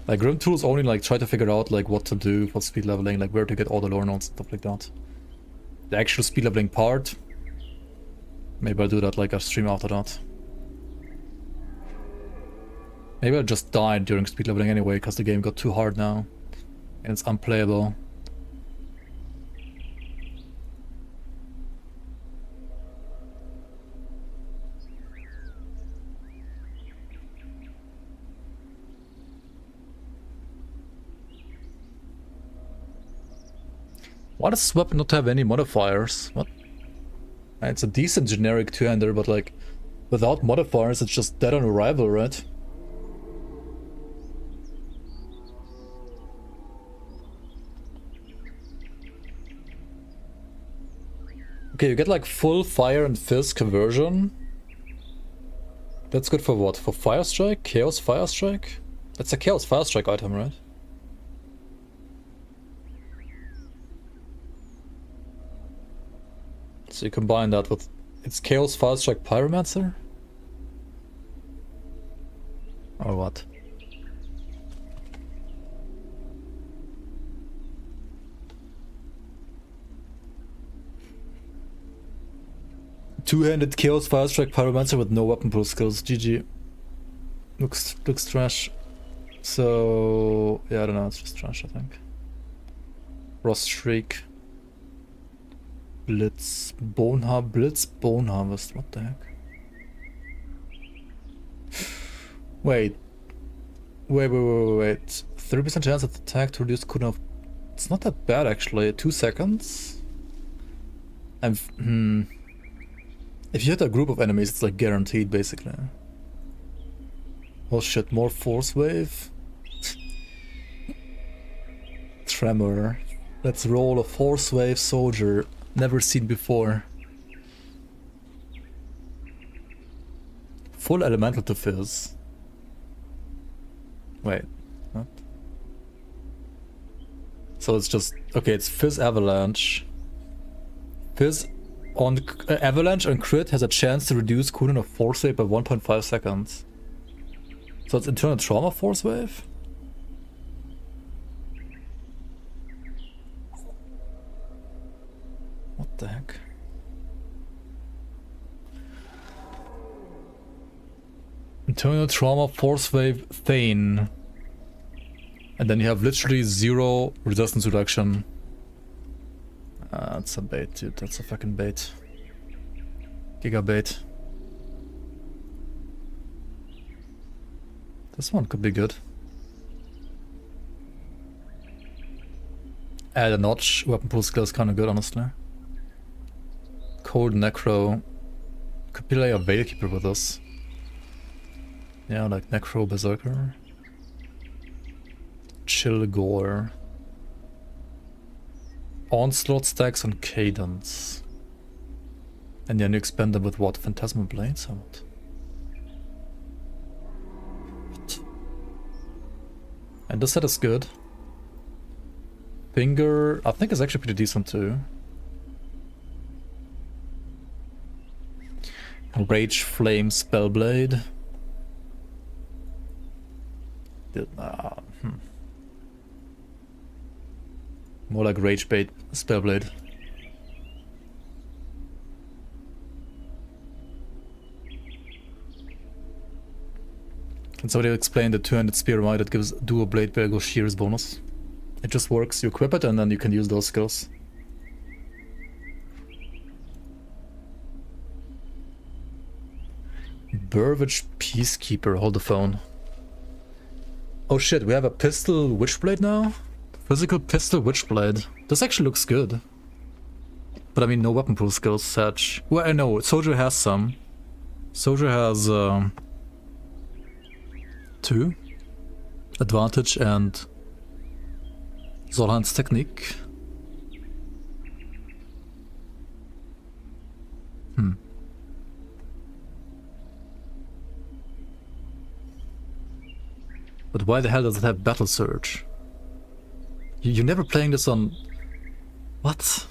Like Grim Tools only like try to figure out like what to do for speed leveling, like where to get all the lore nodes and stuff like that. The actual speed leveling part, maybe I'll do that like a stream after that. Maybe I just died during speed leveling anyway because the game got too hard now and it's unplayable. Why does this weapon not have any modifiers? What? It's a decent generic two-hander, but like without modifiers it's just dead on arrival, right? Okay, you get like full fire and fizz conversion. That's good for what? For Fire Strike? Chaos Fire Strike? That's a Chaos Fire Strike item, right? So you combine that with... It's Chaos Fire Strike Pyromancer? Or what? Two-handed Chaos Fire Strike Pyromancer with no weapon pull skills. GG. Looks trash. So... yeah, I don't know, it's just trash, I think. Frost Shriek. Blitz Bone Harvest, what the heck? Wait. 30% chance of attack to reduce cooldown of It's not that bad actually. 2 seconds. And if you hit a group of enemies, it's like guaranteed basically. Oh shit, more force wave. Tremor. Let's roll a force wave soldier. Never seen before. Full elemental to fizz. Wait, what? So it's just, okay, it's fizz avalanche. Fizz on avalanche and crit has a chance to reduce cooldown of force wave by 1.5 seconds. So it's internal trauma force wave? What the heck? Internal trauma force wave Thane. And then you have literally 0 resistance reduction. That's a bait, dude. That's a fucking bait. Giga bait. This one could be good. Add a notch. Weapon pool skill is kind of good, honestly. Cold Necro. Could be like a Veilkeeper with us. Yeah, like Necro Berserker. Chill Gore. Onslaught stacks on Cadence. And then you expand them with what? Phantasmal Blades or what? And this set is good. Finger, I think is actually pretty decent too. Rage Flame Spellblade. More like Rage Bait Spellblade. Can somebody explain the 200 spear why that gives dual blade Virgo shears bonus? It just works, you equip it and then you can use those skills. Burvage Peacekeeper, hold the phone. Oh shit, we have a pistol Witchblade now? Physical pistol Witchblade. This actually looks good. But I mean, no weapon pool skills, such. Well, I know, Soldier has some. Soldier has 2. Advantage and Solheim's Technique. But why the hell does it have Battle Surge? You're never playing this on... What?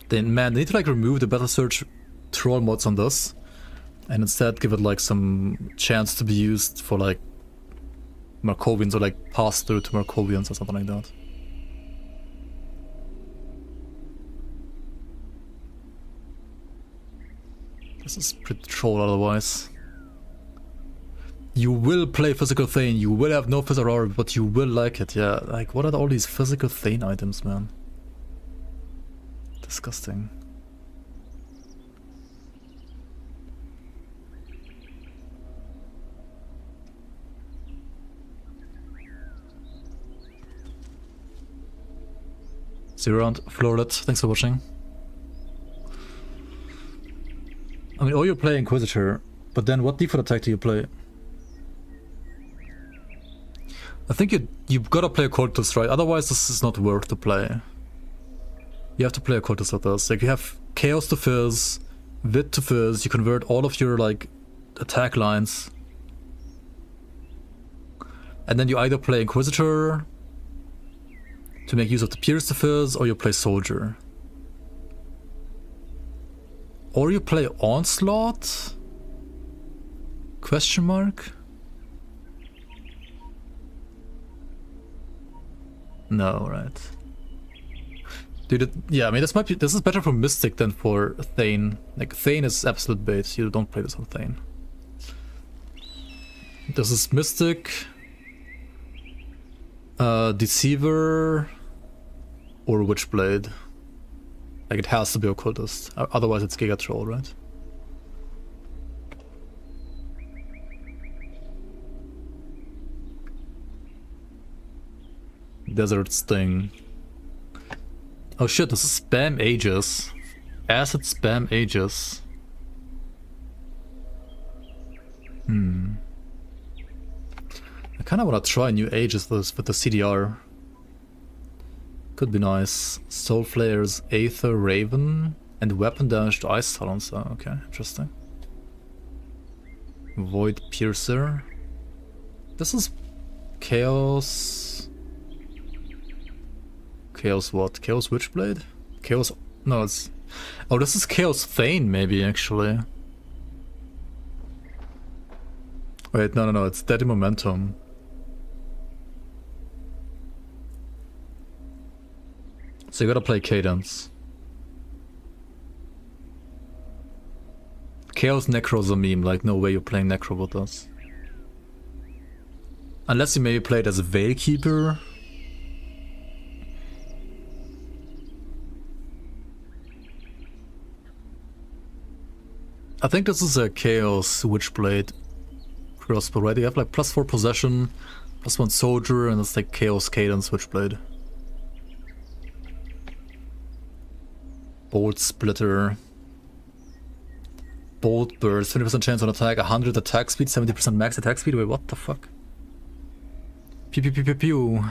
Then man, they need to like remove the Battle Surge troll mods on this. And instead give it like some chance to be used for like Markovians or like pass through to Markovians or something like that. This is pretty troll otherwise. You will play Physical Thane, you will have no Fizz Aurora, but you will like it, yeah. Like, what are all these Physical Thane items, man? Disgusting. See you around, Floret, thanks for watching. I mean, oh, you play Inquisitor, but then what default attack do you play? I think you've gotta play a Cultist, right? Otherwise this is not worth to play. You have to play a Cultist with this. Like you have Chaos to Fizz, Wit to Fizz, you convert all of your like attack lines. And then you either play Inquisitor to make use of the Pierce to Fizz, or you play Soldier. Or you play Onslaught? Question mark? No, right. Dude, yeah, I mean this is better for Mystic than for Thane. Like Thane is absolute bait. You don't play this on Thane. This is Mystic, Deceiver, or Witchblade. Like it has to be Occultist. Otherwise it's Giga Troll, right? Desert Sting. Oh shit, this is spam Aegis. Acid spam Aegis. I kinda wanna try new Aegis with the CDR. Could be nice. Soul Flares, Aether, Raven, and weapon damage to Ice Talons. Oh, okay, interesting. Void Piercer. This is Chaos... Chaos what? Chaos Witchblade? Chaos... No, it's... Oh, this is Chaos Thane, maybe, actually. Wait, no, it's Steady Momentum. So you gotta play Cadence. Chaos Necro's a meme, like no way you're playing Necro with us. Unless you maybe play it as a Veilkeeper. I think this is a Chaos Witchblade crossbow, right? You have like +4 possession, +1 soldier, and it's like Chaos Cadence Witchblade. Bolt Splitter. Bolt Burst, 20% chance on attack, 100 attack speed, 70% max attack speed. Wait, what the fuck? Pew pew pew pew pew.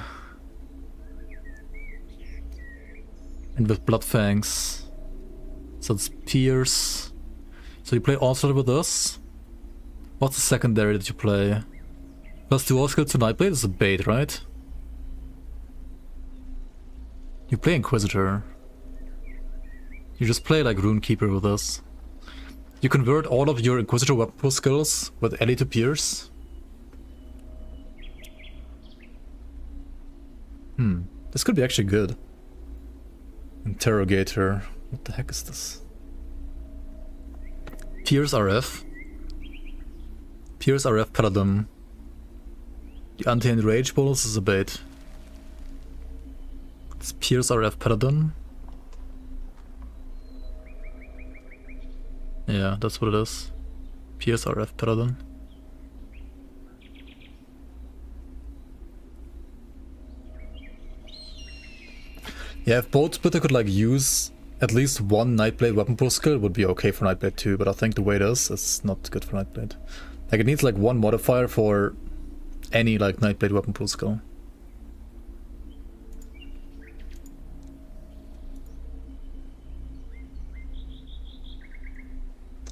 And with Blood Fangs. So it's Pierce. So you play Onslaught with us. What's the secondary that you play? +2 all skill to Nightblade is a bait, right? You play Inquisitor. You just play like Runekeeper with us. You convert all of your Inquisitor weapon pool skills with Ellie to Pierce. This could be actually good. Interrogator. What the heck is this? Pierce RF. Pierce RF Paladin. The Untamed Rage bonus is a bait. It's Pierce RF Paladin. Yeah, that's what it is. Pierce RF Paladin. Yeah, if Bolt Splitter could like use at least one Nightblade weapon pool skill, it would be okay for Nightblade too, but I think the way it is, it's not good for Nightblade. Like it needs like one modifier for any like Nightblade weapon pool skill.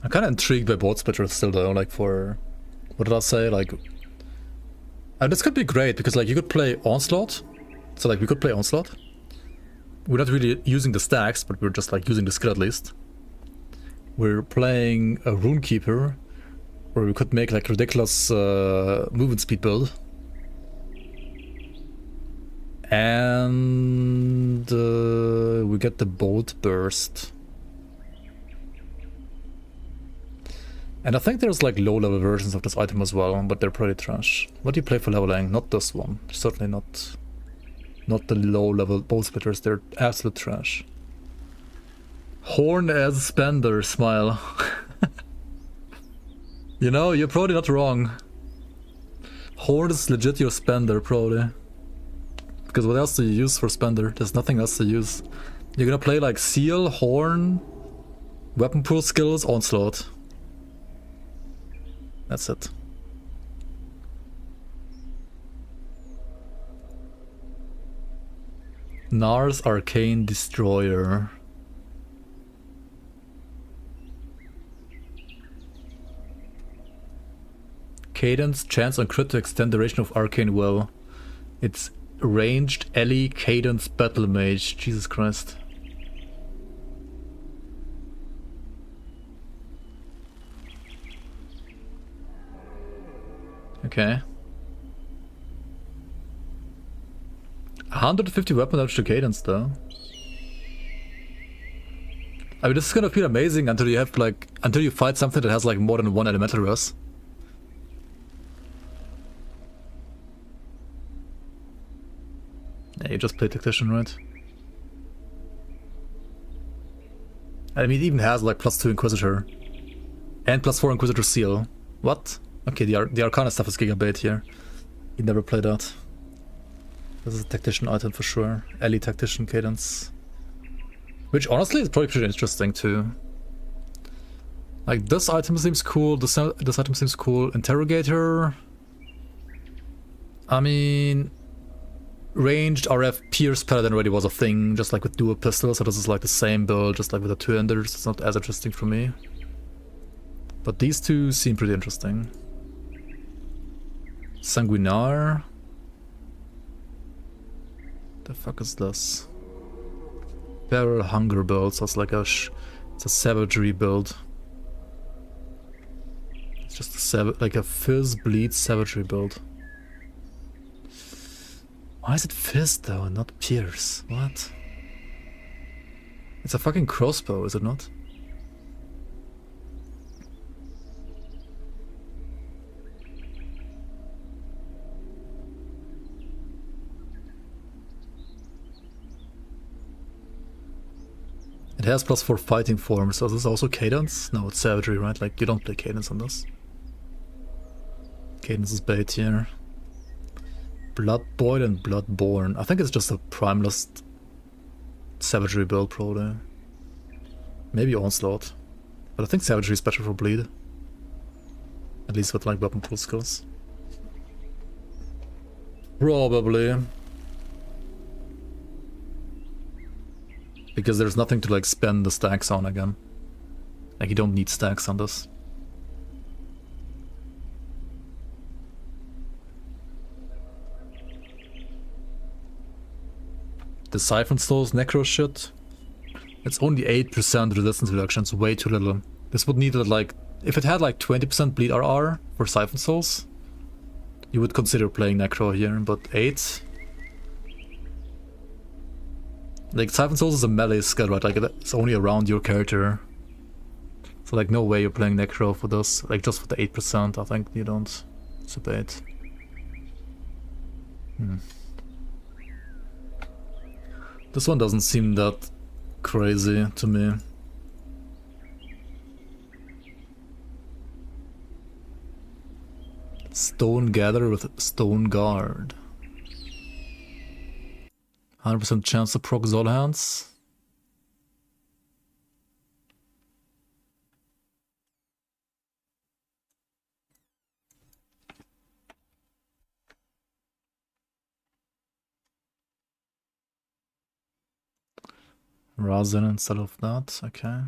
I'm kind of intrigued by Bolt Splitter still though, like for... What did I say? Like... this could be great, because like you could play Onslaught. So like we could play Onslaught. We're not really using the stacks, but we're just like using the skill at least. We're playing a Runekeeper, where we could make like ridiculous movement speed build. And we get the Bolt Burst. And I think there's like low-level versions of this item as well, but they're pretty trash. What do you play for leveling? Not this one. Certainly not. Not the low-level Bolt Splitters. They're absolute trash. Horn as Spender, smile. You know, you're probably not wrong. Horn is legit your Spender, probably. Because what else do you use for Spender? There's nothing else to use. You're gonna play like Seal, Horn, Weapon Pool Skills, Onslaught. That's it. Nars Arcane Destroyer. Cadence, chance on crit to extend duration of Arcane Will. It's ranged Ellie Cadence Battle Mage. Jesus Christ. Okay. 150 weapon damage to Cadence though. I mean, this is gonna feel amazing until you have like, until you fight something that has like more than one elemental res. Yeah, you just play Tactician, right? I mean, it even has like +2 Inquisitor. And +4 Inquisitor Seal. What? Okay, the Arcana stuff is gigabait here. You never played that. This is a tactician item for sure. Alley tactician cadence. Which honestly is probably pretty interesting too. Like this item seems cool, this item seems cool. Interrogator. I mean, ranged RF Pierce Paladin already was a thing, just like with dual pistols, so this is like the same build, just like with the two-enders. It's not as interesting for me. But these two seem pretty interesting. Sanguinar. The fuck is this? Feral Hunger build, so it's like it's a savagery build. It's just like a Fizz Bleed savagery build. Why is it Fizz though and not Pierce? What? It's a fucking crossbow, is it not? It has +4 fighting form, so this is also cadence? No, it's savagery, right? Like, you don't play cadence on this. Cadence is bait here. Blood Boiled and Bloodborne. I think it's just a primeless savagery build, probably. Maybe Onslaught. But I think savagery is better for bleed. At least with, like, weapon pool skills. Probably. Because there's nothing to like spend the stacks on again. Like you don't need stacks on this. The Siphon Souls Necro shit. It's only 8% resistance reduction, it's way too little. This would need like, if it had like 20% bleed RR for Siphon Souls, you would consider playing Necro here, but 8? Like, Siphon Souls is a melee skill, right? Like, it's only around your character. So, like, no way you're playing Necro for this. Like, just for the 8%, I think you don't. It's a bait. This one doesn't seem that crazy to me. Stone Gather with Stone Guard. 100% chance to proc Zol Hands. Razen instead of that, okay.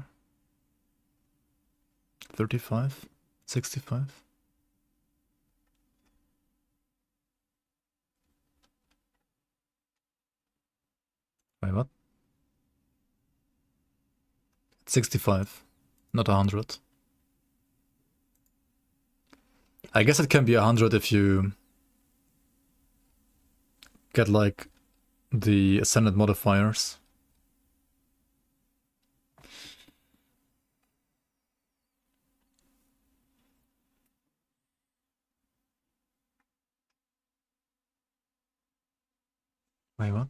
35, 65. Wait, what? 65, not 100. I guess it can be 100 if you get like the Ascendant modifiers. Wait, what?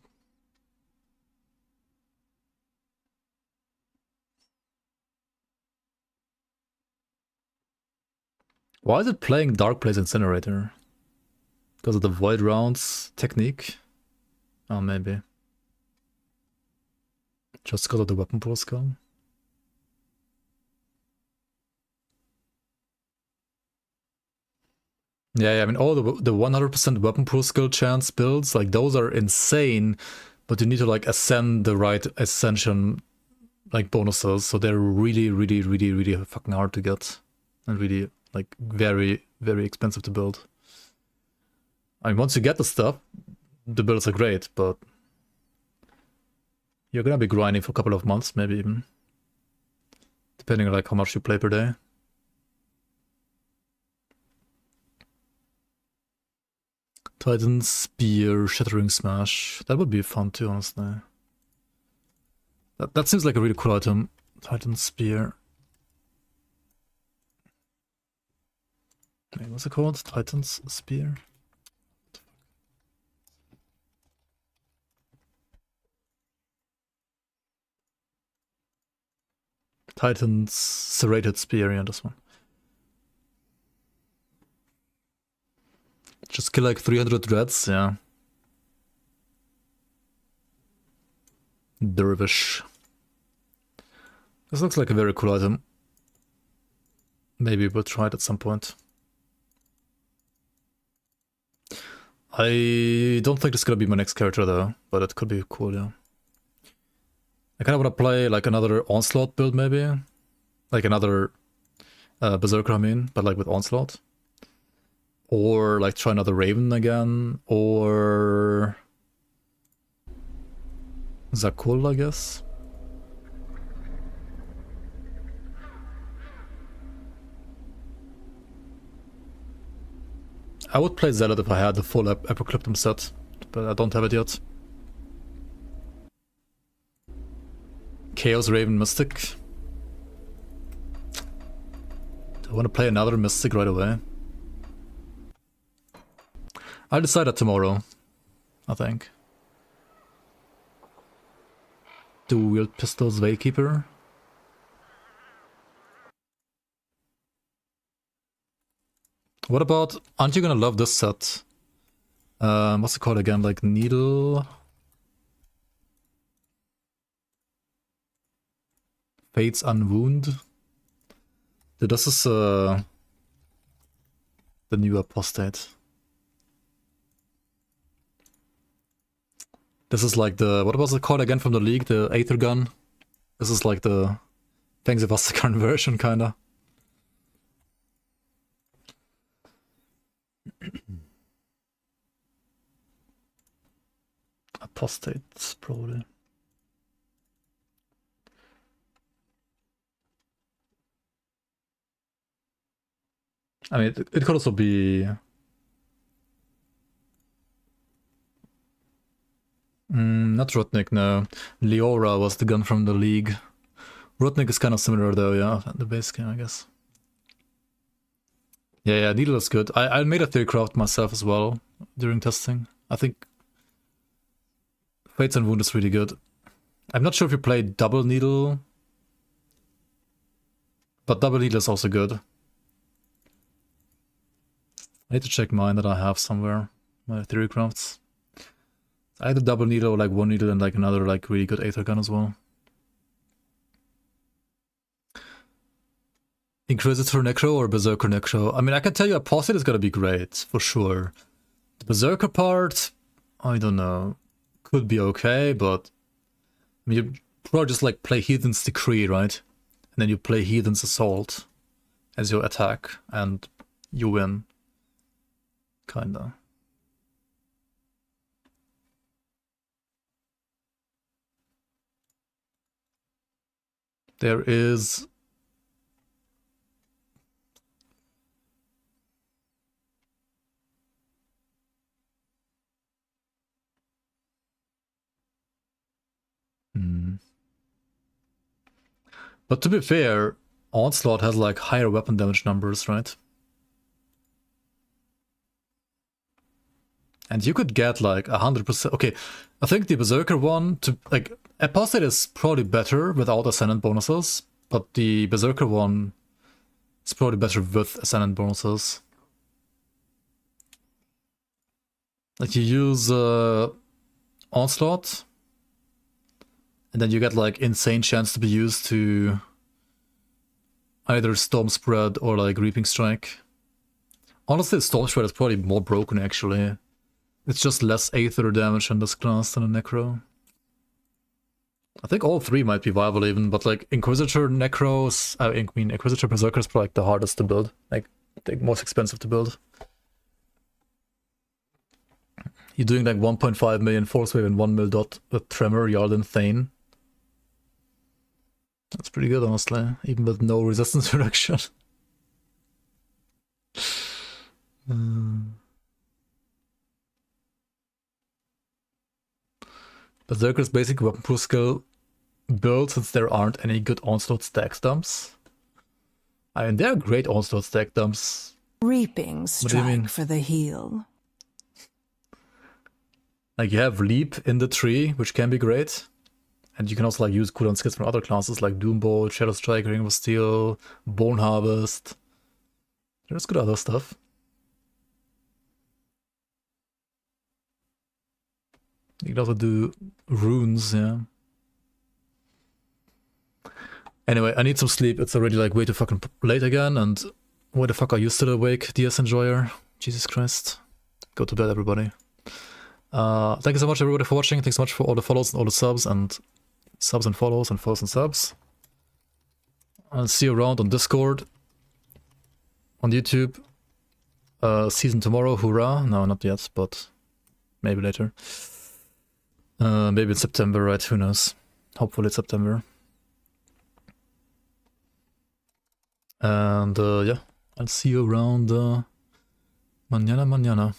Why is it playing Dark Blaze Incinerator? Because of the Void Rounds technique? Oh, maybe. Just because of the weapon pool skill? Yeah, I mean, all the 100% weapon pool skill chance builds, like, those are insane, but you need to, like, ascend the right ascension, like, bonuses, so they're really, really, really, really fucking hard to get. And really, like, very, very expensive to build. I mean, once you get the stuff, the builds are great, but you're gonna be grinding for a couple of months, maybe even. Depending on, like, how much you play per day. Titan Spear, Shattering Smash. That would be fun too, honestly. That seems like a really cool item. Titan Spear. Wait, what's it called? Titan's Spear? Titan's Serrated Spear, yeah, this one. Just kill like 300 dreads, yeah. Dervish. This looks like a very cool item. Maybe we'll try it at some point. I don't think this is gonna be my next character though, but it could be cool, yeah. I kind of want to play like another Onslaught build maybe. Like another Berserker, I mean, but like with Onslaught. Or like try another Raven again, or Zakul, I guess. I would play Zealot if I had the full Apocalyptum set, but I don't have it yet. Chaos Raven Mystic. Do I want to play another Mystic right away? I'll decide that tomorrow, I think. Dual Pistols Veilkeeper. What about, aren't you gonna love this set? What's it called again? Like Needle? Fates Unwound? This is the new Apostate. This is like the, what was it called again from the League? The Aether Gun? This is like the Fangs of Asterkarn version, kinda. Apostates, probably. I mean, it could also be... not Rotnik, no. Leora was the gun from the League. Rotnik is kind of similar though, yeah, the base game, I guess. Yeah, Needle is good. I made a Theorycraft myself as well during testing. I think Fates and Wound is really good. I'm not sure if you played Double Needle, but Double Needle is also good. I need to check mine that I have somewhere, my Theorycrafts. Either Double Needle or like one needle and like another like really good Aether Gun as well. Inquisitor Necro or Berserker Necro? I mean, I can tell you Apostate is gonna be great, for sure. The Berserker part, I don't know. Could be okay, but... I mean, you probably just like play Heathen's Decree, right? And then you play Heathen's Assault as your attack, and you win. Kinda. There is... But to be fair, Onslaught has like higher weapon damage numbers, right? And you could get like 100%. Okay, I think the Berserker one, to like, Apostate is probably better without Ascendant bonuses, but the Berserker one is probably better with Ascendant bonuses. Like you use Onslaught, and then you get like insane chance to be used to either Storm Spread or like Reaping Strike. Honestly, Storm Spread is probably more broken actually. It's just less Aether damage in this class than a Necro. I think all three might be viable even, but like Inquisitor Necros, I mean Inquisitor Berserker is probably like the hardest to build, like the most expensive to build. You're doing like 1.5 million Force Wave and 1 mil dot with Tremor, Yarden, Thane. That's pretty good, honestly, even with no resistance reduction. Berserker's basic weapon pool skill build, since there aren't any good Onslaught stack dumps. I mean, there are great Onslaught stack dumps. Reaping strike for the heal. Like you have Leap in the tree, which can be great. And you can also like use cooldown skills from other classes like Doombolt, Shadow Strike, Ring of Steel, Bone Harvest. There's good other stuff. You can also do runes, yeah. Anyway, I need some sleep. It's already like way too fucking late again, and why the fuck are you still awake, DS Enjoyer? Jesus Christ. Go to bed, everybody. Thank you so much, everybody, for watching. Thanks so much for all the follows and all the subs and follows and follows and subs. I'll see you around on Discord, on YouTube. Season tomorrow, hoorah. No, not yet, but maybe later. Maybe in September, right? Who knows? Hopefully it's September. And yeah, I'll see you around mañana.